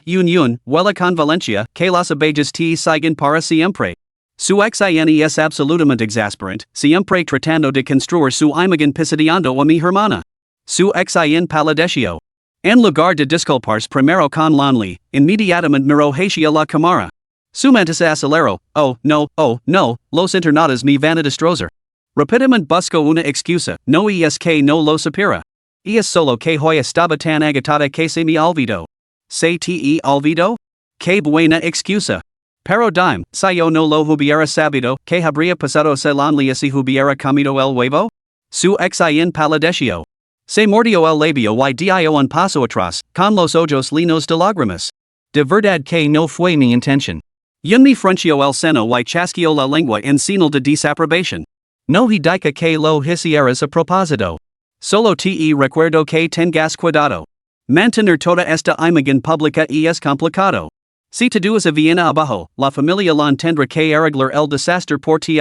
[SPEAKER 2] Yun, huela con Valencia, que las abejas te siguen para siempre. Su ex es absolutamente exasperante, siempre tratando de construir su imagen pisoteando a mi hermana. Su ex palideció. En lugar de disculparse primero con Lonely, inmediatamente miró hacia la cámara. Su mente se aceleró, oh no, los internados me van a destrozar. Rápidamente busco una excusa, no es que no lo supiera. Es solo que hoy estaba tan agitada que se me olvidó. ¿Se te olvidó? Qué buena excusa. Pero dime, si yo no lo hubiera sabido, ¿qué habría pasado si Lonely si hubiera comido el huevo? Su ex palideció. Se mordió el labio y dio un paso atrás, con los ojos llenos de lágrimas. De verdad que no fue mi intención. Yunmi frunció el seno y chasqueó la lengua en señal de desaprobación. No he dicho que lo hicieras a propósito. Solo te recuerdo que tengas cuidado. Mantener toda esta imagen pública es complicado. Si te duas a Viena abajo, la familia Lon tendrá que arreglar el desastre por ti.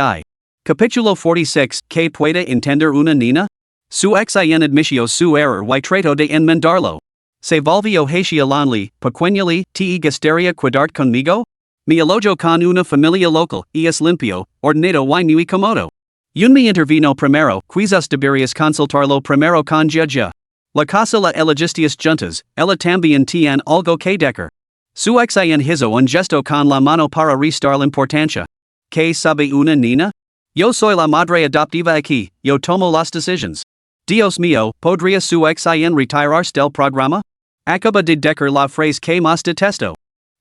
[SPEAKER 2] Capítulo 46, ¿Qué puede entender una niña? Su ex admitió su error y trató de enmendarlo. Se volvió hacia Lonely, pequeñali, ¿te gustaría cuidar conmigo? Me alojo con una familia local, es limpio, ordenado y muy cómodo. Yunmi intervino primero, quizás deberías consultarlo primero con Jia. La casa la elogistias juntas, ella también tiene algo que decir. Su ex hizo un gesto con la mano para restar la importancia. ¿Qué sabe una niña? Yo soy la madre adoptiva aquí, yo tomo las decisiones. Dios mío, ¿podría su ex retirarse del programa? Acaba de decir la frase que más detesto.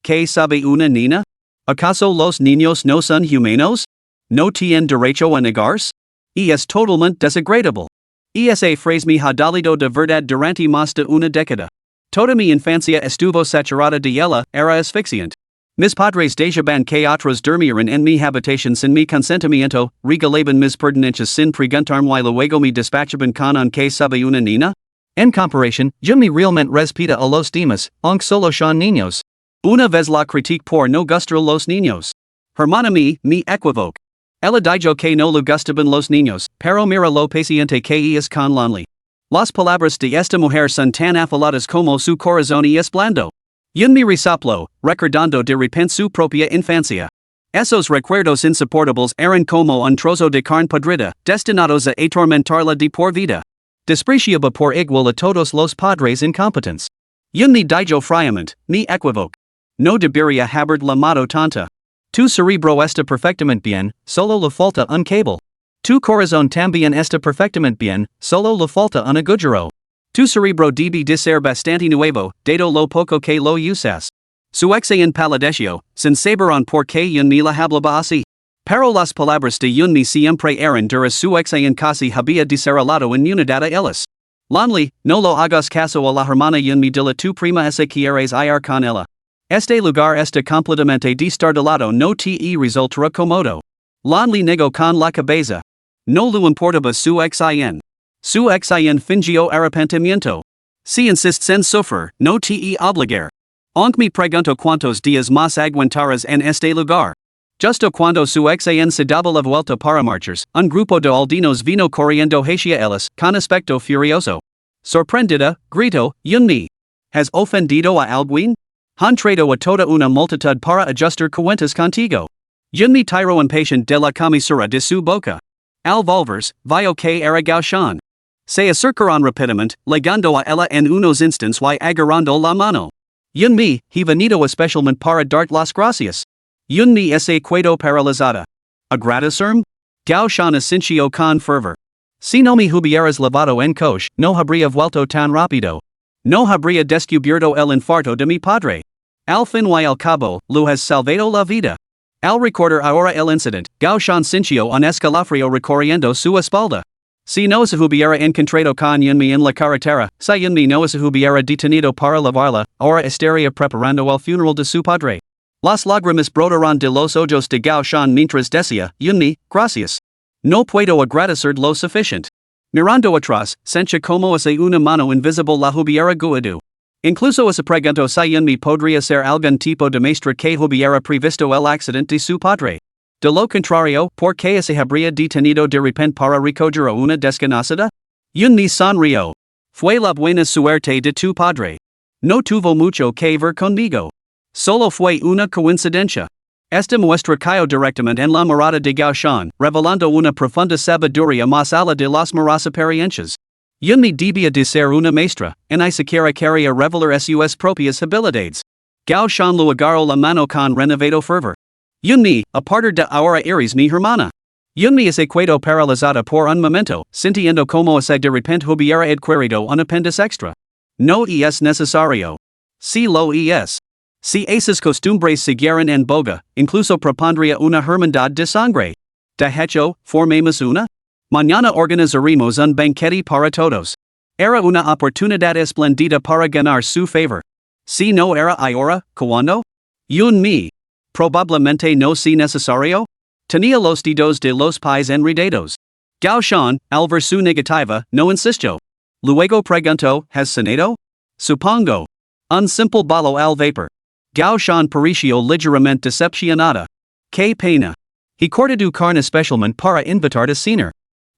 [SPEAKER 2] ¿Qué sabe una niña? ¿Acaso los niños no son humanos? ¿No tienen derecho a negarse? Es totalmente desagradable. Esa frase me ha dolido de verdad durante más de una década. Toda mi infancia estuvo saturada de ella, era asfixiante. Mis padres dejaban que otros durmieran en mi habitación sin mi consentimiento, regalaban mis pertenencias sin preguntarme y luego me despachaban con un que sabe una niña? En comparación, Yunmi realmente respeta a los demás, aunque solo son niños. Una vez la critique por no gustar los niños. Hermana me equivoco. Ella dijo que no le gustaban los niños, pero mira lo paciente que es con Lonely. Las palabras de esta mujer son tan afaladas como su corazón y es blando. Yun mi resoplo, recordando de repente su propia infancia. Esos recuerdos insoportables eran como un trozo de carne podrida, destinados a atormentarla de por vida. Despreciaba por igual a todos los padres incompetentes. Yun mi dijo friamente, mi equivoque. No debería haber llamado tanta. Tu cerebro está perfectamente bien, solo le falta un cable. Tu corazón también está perfectamente bien, solo le falta un agujero. Tu cerebro debe de ser bastante nuevo, dado lo poco que lo usas. Su examen palideció, sin saber por qué yun mi la hablaba así. Pero las palabras de yun mi siempre eran duras su examen casi había desarrollado en unidad a ellas. Lonely, no lo hagas caso a la hermana yun mi de la tu prima esa quieres ir con ella. Este lugar está completamente destartalado no te resultará cómodo. Lonely negó con la cabeza. No le importaba su examen. Su examen fingió arrepentimiento. Si insistes en sufrir, no te obligar. Aunque me pregunto cuántos días más aguantarás en este lugar. Justo cuando su examen se daba la vuelta para marchas, un grupo de aldeanos vino corriendo hacia ellos, con aspecto furioso. Sorprendida, gritó, yun mi. ¿Has ofendido a alguien? Han traído a toda una multitud para ajustar cuentas contigo. Yun mi tiró impatient de la camisura de su boca. Al volvers, vio que era Gaushan. Se acercaron rápidamente, legando a ella en unos instantes y agarrando la mano. Yun mi, he venido especialmente para darte las gracias. Yun mi se quedó paralizada. ¿Agradecerme? Gaushan asintió con fervor. Si no me hubieras lavado en coche, no habría vuelto tan rápido. No habría descubierto el infarto de mi padre. Al fin y al cabo, lo has salvado la vida. Al recordar ahora el incidente, Gaushan sintió un escalofrío recorriendo su espalda. Si no se hubiera encontrado con yun mi en la carretera, si yun mi no se hubiera detenido para lavarla, ahora estaría preparando el funeral de su padre. Las lágrimas brotaron de los ojos de Gaushan mientras decía, yun mi, gracias. No puedo agradecer lo suficiente. Mirando atrás, sentía como si una mano invisible la hubiera guiado. Incluso se preguntó si yun mi podría ser algún tipo de maestra que hubiera previsto el accidente de su padre. De lo contrario, ¿por qué se habría detenido de repente para recoger a una desconocida? Yun mi sonrió. Fue la buena suerte de tu padre. No tuvo mucho que ver conmigo. Solo fue una coincidencia. Esta muestra cayó directamente en la mirada de Gaushan, revelando una profunda sabiduría más allá de las malas apariencias. Yun mi debía de ser una maestra, y ni siquiera quería revelar sus propias habilidades. Gaushan lo agarró la mano con renovado fervor. Yun mi, a partir de ahora eres mi hermana. Yun mi se quedó paralizada por un momento, sintiendo como si de repente hubiera adquirido un apéndice extra. No es necesario. Si lo es. Si esas costumbres siguieran en boga, incluso propondría una hermandad de sangre. De hecho, formemos una. Mañana organizaremos un banquete para todos. Era una oportunidad esplendida para ganar su favor. Si no era ahora, ¿cuándo? Yun mi. Probablemente no si necesario. Tenía los dedos de los pies enredados. Gaushan, al ver su negativa, no insistió. Luego preguntó, ¿has cenado? Supongo. Un simple balo al vapor. Gaushan pareció ligeramente decepcionada. Qué pena. He cortado carne especialmente para invitar a cenar.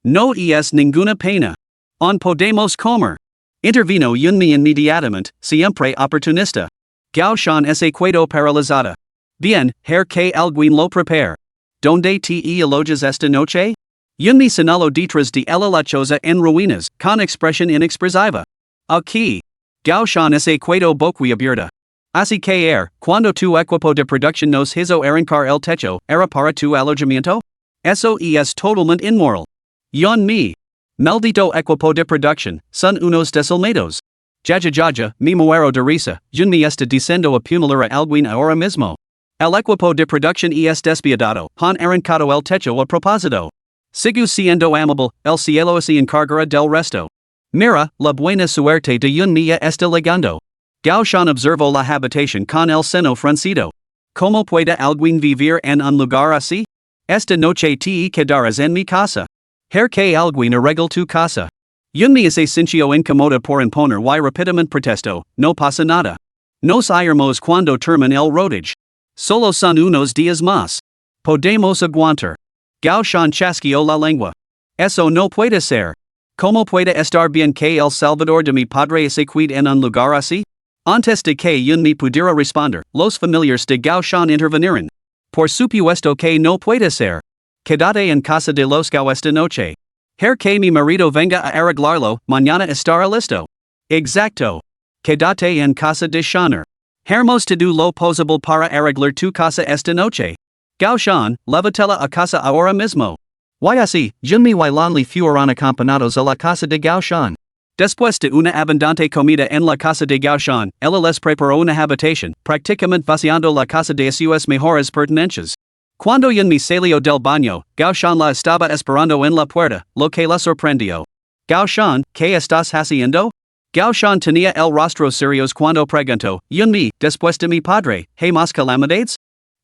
[SPEAKER 2] No es ninguna pena. On podemos comer. Intervino yun mi inmediatamente, siempre oportunista. Gaushan se quedó paralizada. Bien, que alguien lo prepare. ¿Dónde te alojas esta noche? Yun mi señaló detrás de ella la choza en ruinas, con expresión inexpresiva. Aquí. Gaushan se quedó boquiabierta. Así que cuando tu equipo de producción nos hizo arrancar el techo, ¿era para tu alojamiento? Eso es totalmente inmoral. Yun mi. Maldito equipo de producción, son unos desalmados. Jaja, me muero de risa, yun mi está diciendo a apuñalar a alguien ahora mismo. El equipo de producción es despiadado, han arrancado el techo a propósito. Sigue siendo amable, el cielo se encargará del resto. Mira, la buena suerte de yun mi está llegando. Gaushan observó la habitación con el seno fruncido. ¿Cómo puede alguien vivir en un lugar así? Esta noche te quedarás en mi casa. Que alguien arregle tu casa. Yun mi se sintió incómoda por imponer y rápidamente protestó, no pasa nada. Nos iremos cuando termine el rodaje. Solo son unos días más. Podemos aguantar. Gaushan chasqueó la lengua. Eso no puede ser. ¿Cómo puede estar bien que El Salvador de mi padre se quede en un lugar así? Antes de que yo me pudiera responder, los familiares de Gao Shan intervinieron. Por supuesto que no puede ser. Quédate en casa de los Gao esta noche. Que mi marido venga a arreglarlo, mañana estará listo. Exacto. Quédate en casa de Shanner. Hermos te do lo posible para arreglar tu casa esta noche. Gao Shan, llévatela a casa ahora mismo. Y así, Junmi y Lanli fueron acompañados a la casa de Gao Shan. Después de una abundante comida en la casa de Gao Shan, ella les preparó una habitación, prácticamente vaciando la casa de sus mejores pertenencias. Cuando Yunmi salió del baño, Gao Shan la estaba esperando en la puerta, lo que la sorprendió. Gao Shan, ¿qué estás haciendo? Gao Shan tenía el rostro serios cuando preguntó, Yunmi, después de mi padre, ¿hay más calamidades?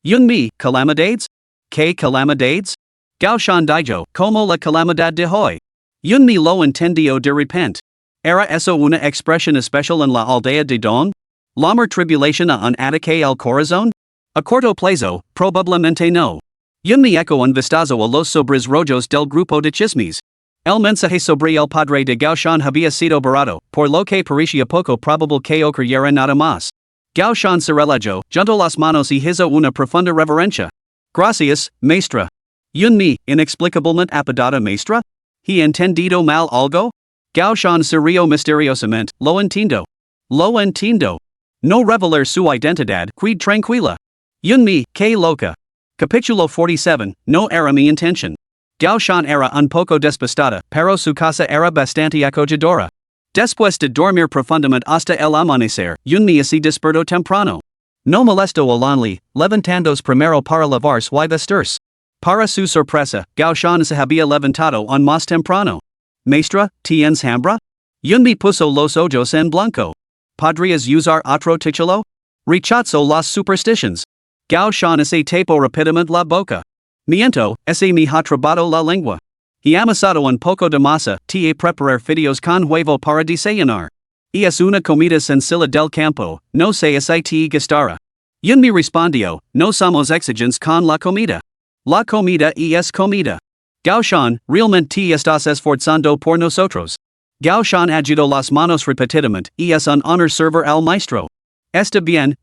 [SPEAKER 2] Yunmi, ¿calamidades? ¿Qué calamidades? Gao Shan dijo, como la calamidad de hoy. Yunmi lo entendió de repente. ¿Era eso una expresión especial en la aldea de Don? ¿Llamar tribulación a un ataque al corazón? A corto plazo, probablemente no. Yunmi echó un vistazo a los sobres rojos del grupo de chismes. El mensaje sobre el padre de Gao Shan había sido borrado, por lo que parecía poco probable que ocurriera nada más. Gao Shan se relajó, juntó las manos y hizo una profunda reverencia. Gracias, maestra. Yunmi, inexplicablemente apodada maestra? ¿He entendido mal algo? Gao Shan se rió misteriosamente, lo entiendo. Lo entiendo. No revelar su identidad, quid tranquila. Yunmi, que loca. Capítulo 47, no era mi intención. Gao Shan era un poco despistada, pero su casa era bastante acogedora. Después de dormir profundamente hasta el amanecer, Yunmi se despertó temprano. No molestó a Lanli, levantándose primero para lavarse y vestirse. Para su sorpresa, Gao Shan se había levantado aún más temprano. Maestra, ¿tienes hambre? Yunmi puso los ojos en blanco. ¿Podrías usar otro título? Rechazo las superstitions. Gao Shan se tapó rápidamente la boca. Miento, ese me ha trabado la lengua. He amasado un poco de masa, te preparar fideos con huevo para desayunar. Y es una comida sencilla del campo, no sé si te gustará. Yunmi respondió, no somos exigentes con la comida. La comida es comida. Gao Shan, realmente te estás esforzando por nosotros. Gao Shan agitó las manos repetidamente, y es un honor servir al maestro. Está bien,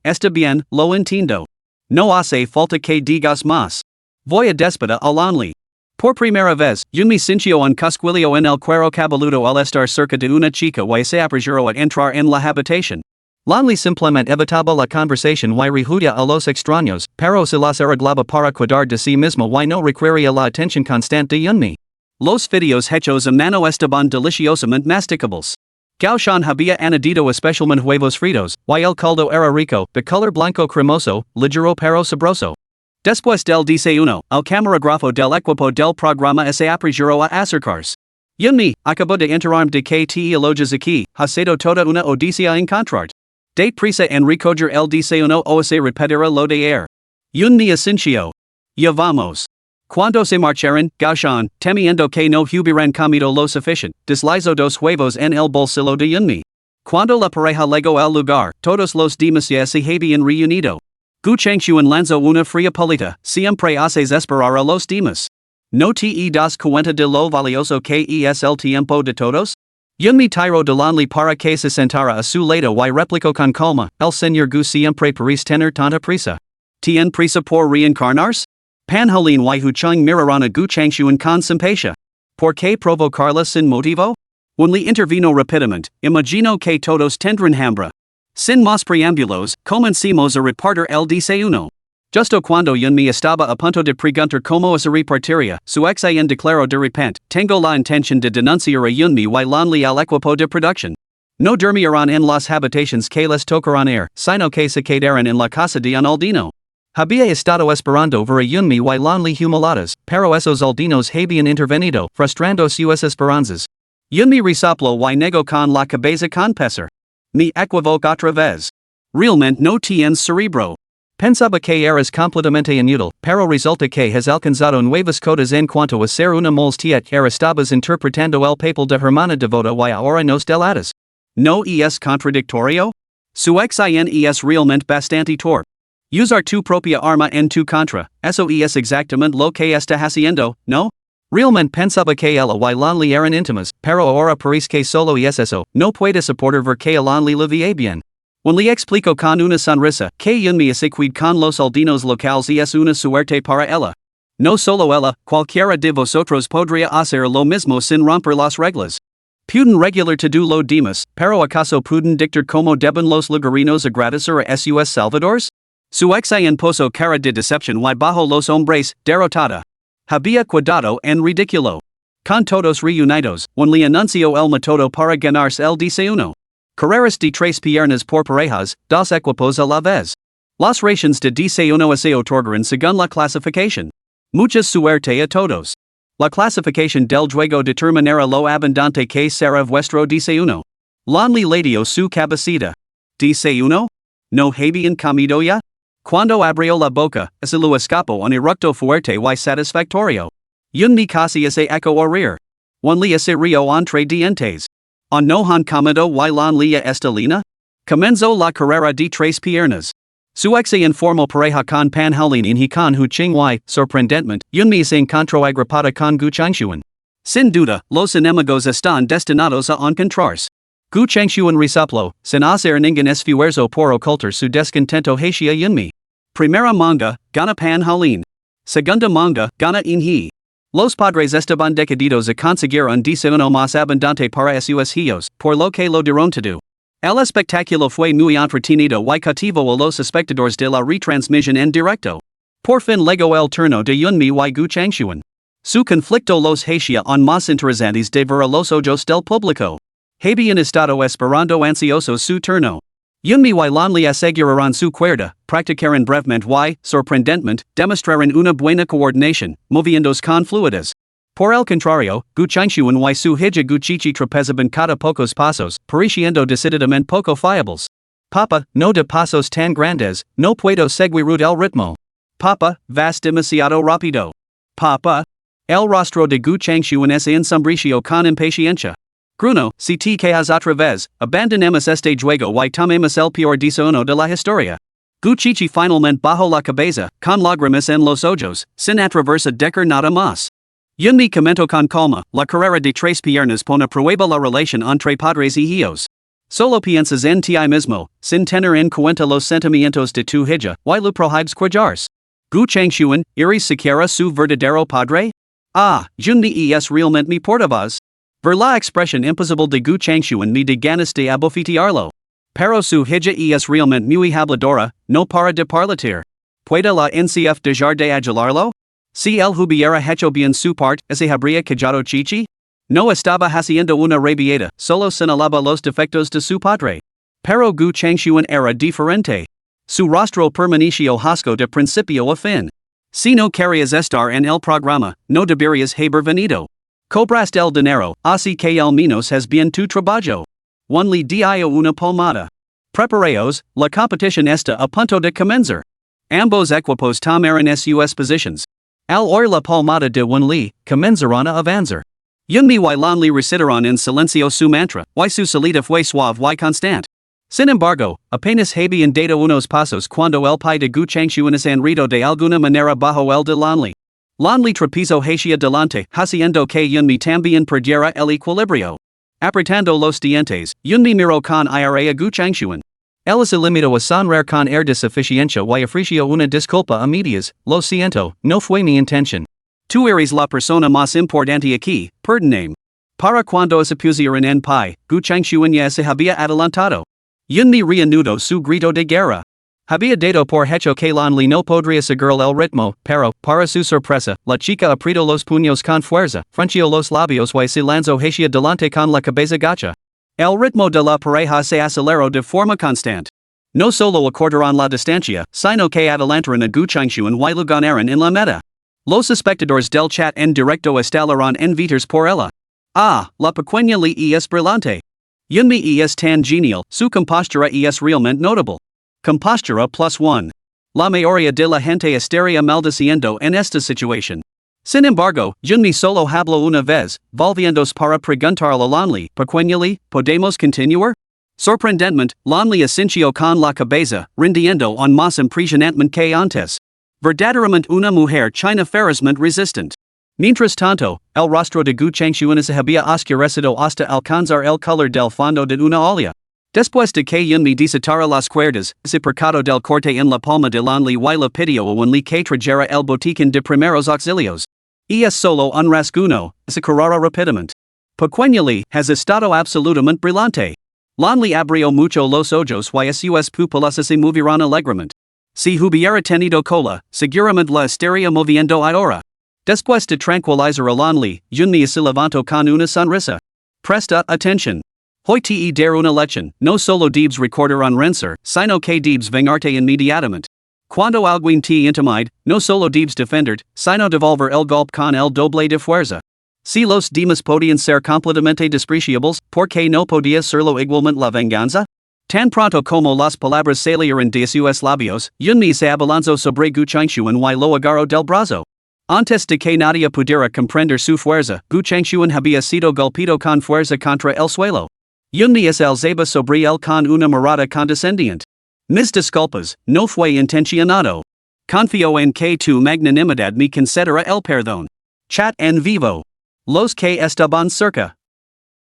[SPEAKER 2] lo entiendo. No hace falta que digas más. Voy a despedir a Lanli. Por primera vez, Yunmi sintió un cosquilleo en el cuero cabelludo al estar cerca de una chica y se apresuró a entrar en la habitación. Lanli simplemente evitaba la conversación y rehuía a los extraños, pero se las arreglaba para cuidar de sí mismo y no requería la atención constante de Yunmi. Los fideos hechos a mano estaban deliciosamente masticables. Gao Shan había añadido especialmente huevos fritos, y el caldo era rico, de color blanco cremoso, ligero pero sabroso. Después del desayuno, el camarógrafo del equipo del programa se apresuró a acercarse. Yunmi, acabo de enterarme de que te elogias aquí, ha sido toda una odisea encontrarte. De prisa en recoger el desayuno o se repetirá lo de ayer. Yunmi asintió. Ya vamos. Cuando se marcharon, Gao Shan, temiendo que no hubieran comido lo suficiente, deslizó dos huevos en el bolsillo de Yunmi. Cuando la pareja llegó al lugar, todos los demás ya se habían reunido. Gu Changxuan lanzó una fría polita, siempre haces esperar a los demás. ¿No te das cuenta de lo valioso que es el tiempo de todos? Yunmi tiró de Lanli para que se sentara a su lado y replicó con calma, el señor Gu siempre parece tener tanta prisa. ¿Tien prisa por reencarnarse? Panjolin y Hucheng miraron a Gu Changxuan con simpatia. ¿Por qué provocarla sin motivo? Yunli intervino rápidamente, imagino que todos tendrán hambre. Sin más preámbulos, comencemos a repartir el desayuno. Justo cuando Yunmi estaba a punto de preguntar cómo se repartiría, su ex-ayan declaró de repente, tengo la intención de denunciar a Yunmi y Lanli al equipo de producción. No dormirán en las habitaciones que les tocarán ir, sino que se quedarán en la casa de un aldino. Había estado esperando ver a Yunmi y Lanli humiliados, pero esos aldinos habían intervenido, frustrando sus esperanzas. Yunmi resopló y negó con la cabeza con pesar. Me equivoco otra vez. Realmente no tienes cerebro. Pensaba que eras completamente inútil, pero resulta que has alcanzado nuevas cotas en cuanto a ser una molestia. Estabas interpretando el papel de hermana devota y ahora nos delatas. ¿No es contradictorio? Su ex-in es realmente bastante torpe. Usar tu propia arma en tu contra, eso es exactamente lo que está haciendo, ¿no? Realmente pensaba que ella y Lonely eran íntimas, pero ahora parece que solo es eso, no puede soportar ver que Lonely le veía bien. When le explico con una sonrisa, que Yunmi asequid con los aldeanos locales y es una suerte para ella. No solo ella, cualquiera de vosotros podría hacer lo mismo sin romper las reglas. Pueden regular todo lo demás, pero acaso pueden dictar como deben los lugareños agradecer a sus salvadores? Su ex en poso cara de decepción y bajo los hombres, derrotada. Había cuidado en ridículo. Con todos reunidos, un le anunció el método para ganarse el desayuno. Carreras de tres piernas por parejas, dos equipos a la vez. Las raciones de desayuno se otorgan según la clasificación. Mucha suerte a todos. La clasificación del juego determinará lo abundante que será vuestro desayuno. Lonely le dio su cabecita. ¿Desayuno? ¿No habían comido ya? Cuando abrió la boca, se lo escapó un eructo fuerte y satisfactorio. Yunmi casi se eco oír. Un le se rio entre dientes. ¿On no han comido y Lonely esta lina? Comenzó la carrera de tres piernas. Su ex informal pareja con Panhalin y con Hu Ching y, sorprendentmente, Yunmi se encontró agrupada con Gu Changshuan. Sin duda, los enemigos están destinados a encontrarse. Gu Changshuan resoplo, sin hacer ningún esfuerzo por ocultar su descontento hacia Yunmi. Primera manga, gana Panhalin. Segunda manga, gana Inhi. Los padres estaban decididos a conseguir un desayuno más abundante para sus hijos, por lo que lo dieron todo. El espectáculo fue muy entretenido y cautivo a los espectadores de la retransmisión en directo. Por fin llegó el turno de Yunmi y Gu Changshuan. Su conflicto los hacía aún más interesantes de ver a los ojos del público. Habían estado esperando ansiosos su turno. Yunmi y Lonely aseguraron su cuerda, practicaron brevemente y, sorprendentemente, demostraron una buena coordinación, moviéndose con fluidez. Por el contrario, Gu Changshuan y su hija Gu Chichi trapezaban cada pocos pasos, pareciendo decididamente poco fiables. Papa, no de pasos tan grandes, no puedo seguir el ritmo. Papa, vas demasiado rápido. Papa. El rostro de Gu Changshuan se ensombreció con impaciencia. Gruno, si te quejas otra vez, abandonemos este juego y tomemos el peor desayuno de la historia. Gu Chichi finalmente bajó la cabeza, con lágrimas en los ojos, sin atreverse a decir nada más. Yunmi comentó con calma, la carrera de tres piernas pone a prueba la relación entre padres y hijos. Solo piensas en ti mismo, sin tener en cuenta los sentimientos de tu hija, y lo prohibes cuidarse. Gu Changshuan, ¿eres siquiera su verdadero padre? Ah, Yunmi es realmente mi portavoz. Ver la expresión imposible de Gu Changshuan me da ganas de abofetearlo. Pero su hija es realmente muy habladora, no para de parlatir. ¿Puede la NCF dejar de adularlo? Si él hubiera hecho bien su parte, ¿se habría callado Chichi? No estaba haciendo una rabieta, solo señalaba los defectos de su padre. Pero Gu Changshuan era diferente. Su rostro permaneció hosco de principio a fin. Si no querías estar en el programa, no deberías haber venido. Cobraste el dinero, así que al menos has bien tu trabajo. Un le dio una palmada. Preparaos, la competición está a punto de comenzar. Ambos equipos tomaron sus posiciones. Al oír la palmada de un le, comenzarán a avanzar. Yunmi y Lonely recitaron en silencio su mantra, y su salida fue suave y constante. Sin embargo, apenas habían dado unos pasos cuando el pie de Gu Changshuan se enredó de alguna manera bajo el de Lonely. Lonely tropezó hacia delante, haciendo que Yunmi también perdiera el equilibrio. Apretando los dientes, Yunmi miró con ira a Gu Changshuan. Él se limitó a sonreír con air de suficiencia y ofreció una disculpa a medias, lo siento, no fue mi intención. Tú eres la persona más importante aquí, perdóname. Para cuando se pusieron en pie, Gu Changshuan ya se había adelantado. Yunmi reanudó su grito de guerra. Había dado por hecho que Lonely no podría seguir el ritmo, pero, para su sorpresa, la chica apretó los puños con fuerza, frunció los labios y se lanzó hacia delante con la cabeza gacha. El ritmo de la pareja se aceleró de forma constante. No solo acortaron la distancia, sino que adelantaron a Gu Changshuan y lo ganaron en la meta. Los espectadores del chat en directo estallaron enviados por ella. Ah, la pequeña le es brillante. Yunmi es tan genial, su compostura es realmente notable. Compostura +1. La mayoría de la gente estaría maldiciendo en esta situación. Sin embargo, Yunmi solo habló una vez, volviéndose para preguntarle a Lonely, pequeña, ¿podemos continuar? Sorprendentemente, Lonely asintió con la cabeza, rindiendo aún más impresionantemente que antes. Verdaderamente una mujer china ferozmente resistente. Mientras tanto, el rostro de Gu Changxuan se había oscurecido hasta alcanzar el color del fondo de una olla. Después de que Yunmi desatara las cuerdas, se percató del corte en la palma de Lanli y le pidió a Wenli que trajera el botiquín de primeros auxilios. Y es solo un rasguño, se curara rápidamente. Pequeño has estado absolutamente brillante. Lanli abrió mucho los ojos y sus pupilas se movieron alegremente. Si hubiera tenido cola, seguramente la estaría moviendo ahora. Después de tranquilizar a Lanli, Yunmi se levantó con una sonrisa. Presta atención. Hoy te dar una lección, no solo debes recordar un renser, sino que debes vengarte inmediatamente. Cuando alguien te intimide, no solo debes defenderte, sino devolver el golpe con el doble de fuerza. Si los demás podían ser completamente despreciables, ¿por qué no podía serlo igualmente la venganza? Tan pronto como las palabras salieron de sus labios, Yunmi se abalanzó sobre Gu Changxuan y lo agarró del brazo. Antes de que nadie pudiera comprender su fuerza, Gu Changxuan había sido golpeado con fuerza contra el suelo. Yunmi se alzaba sobre él con una mirada condescendiente. Mis disculpas, no fue intencionado. Confío en que tu magnanimidad me concederá el perdón. Chat en vivo. Los que estaban cerca,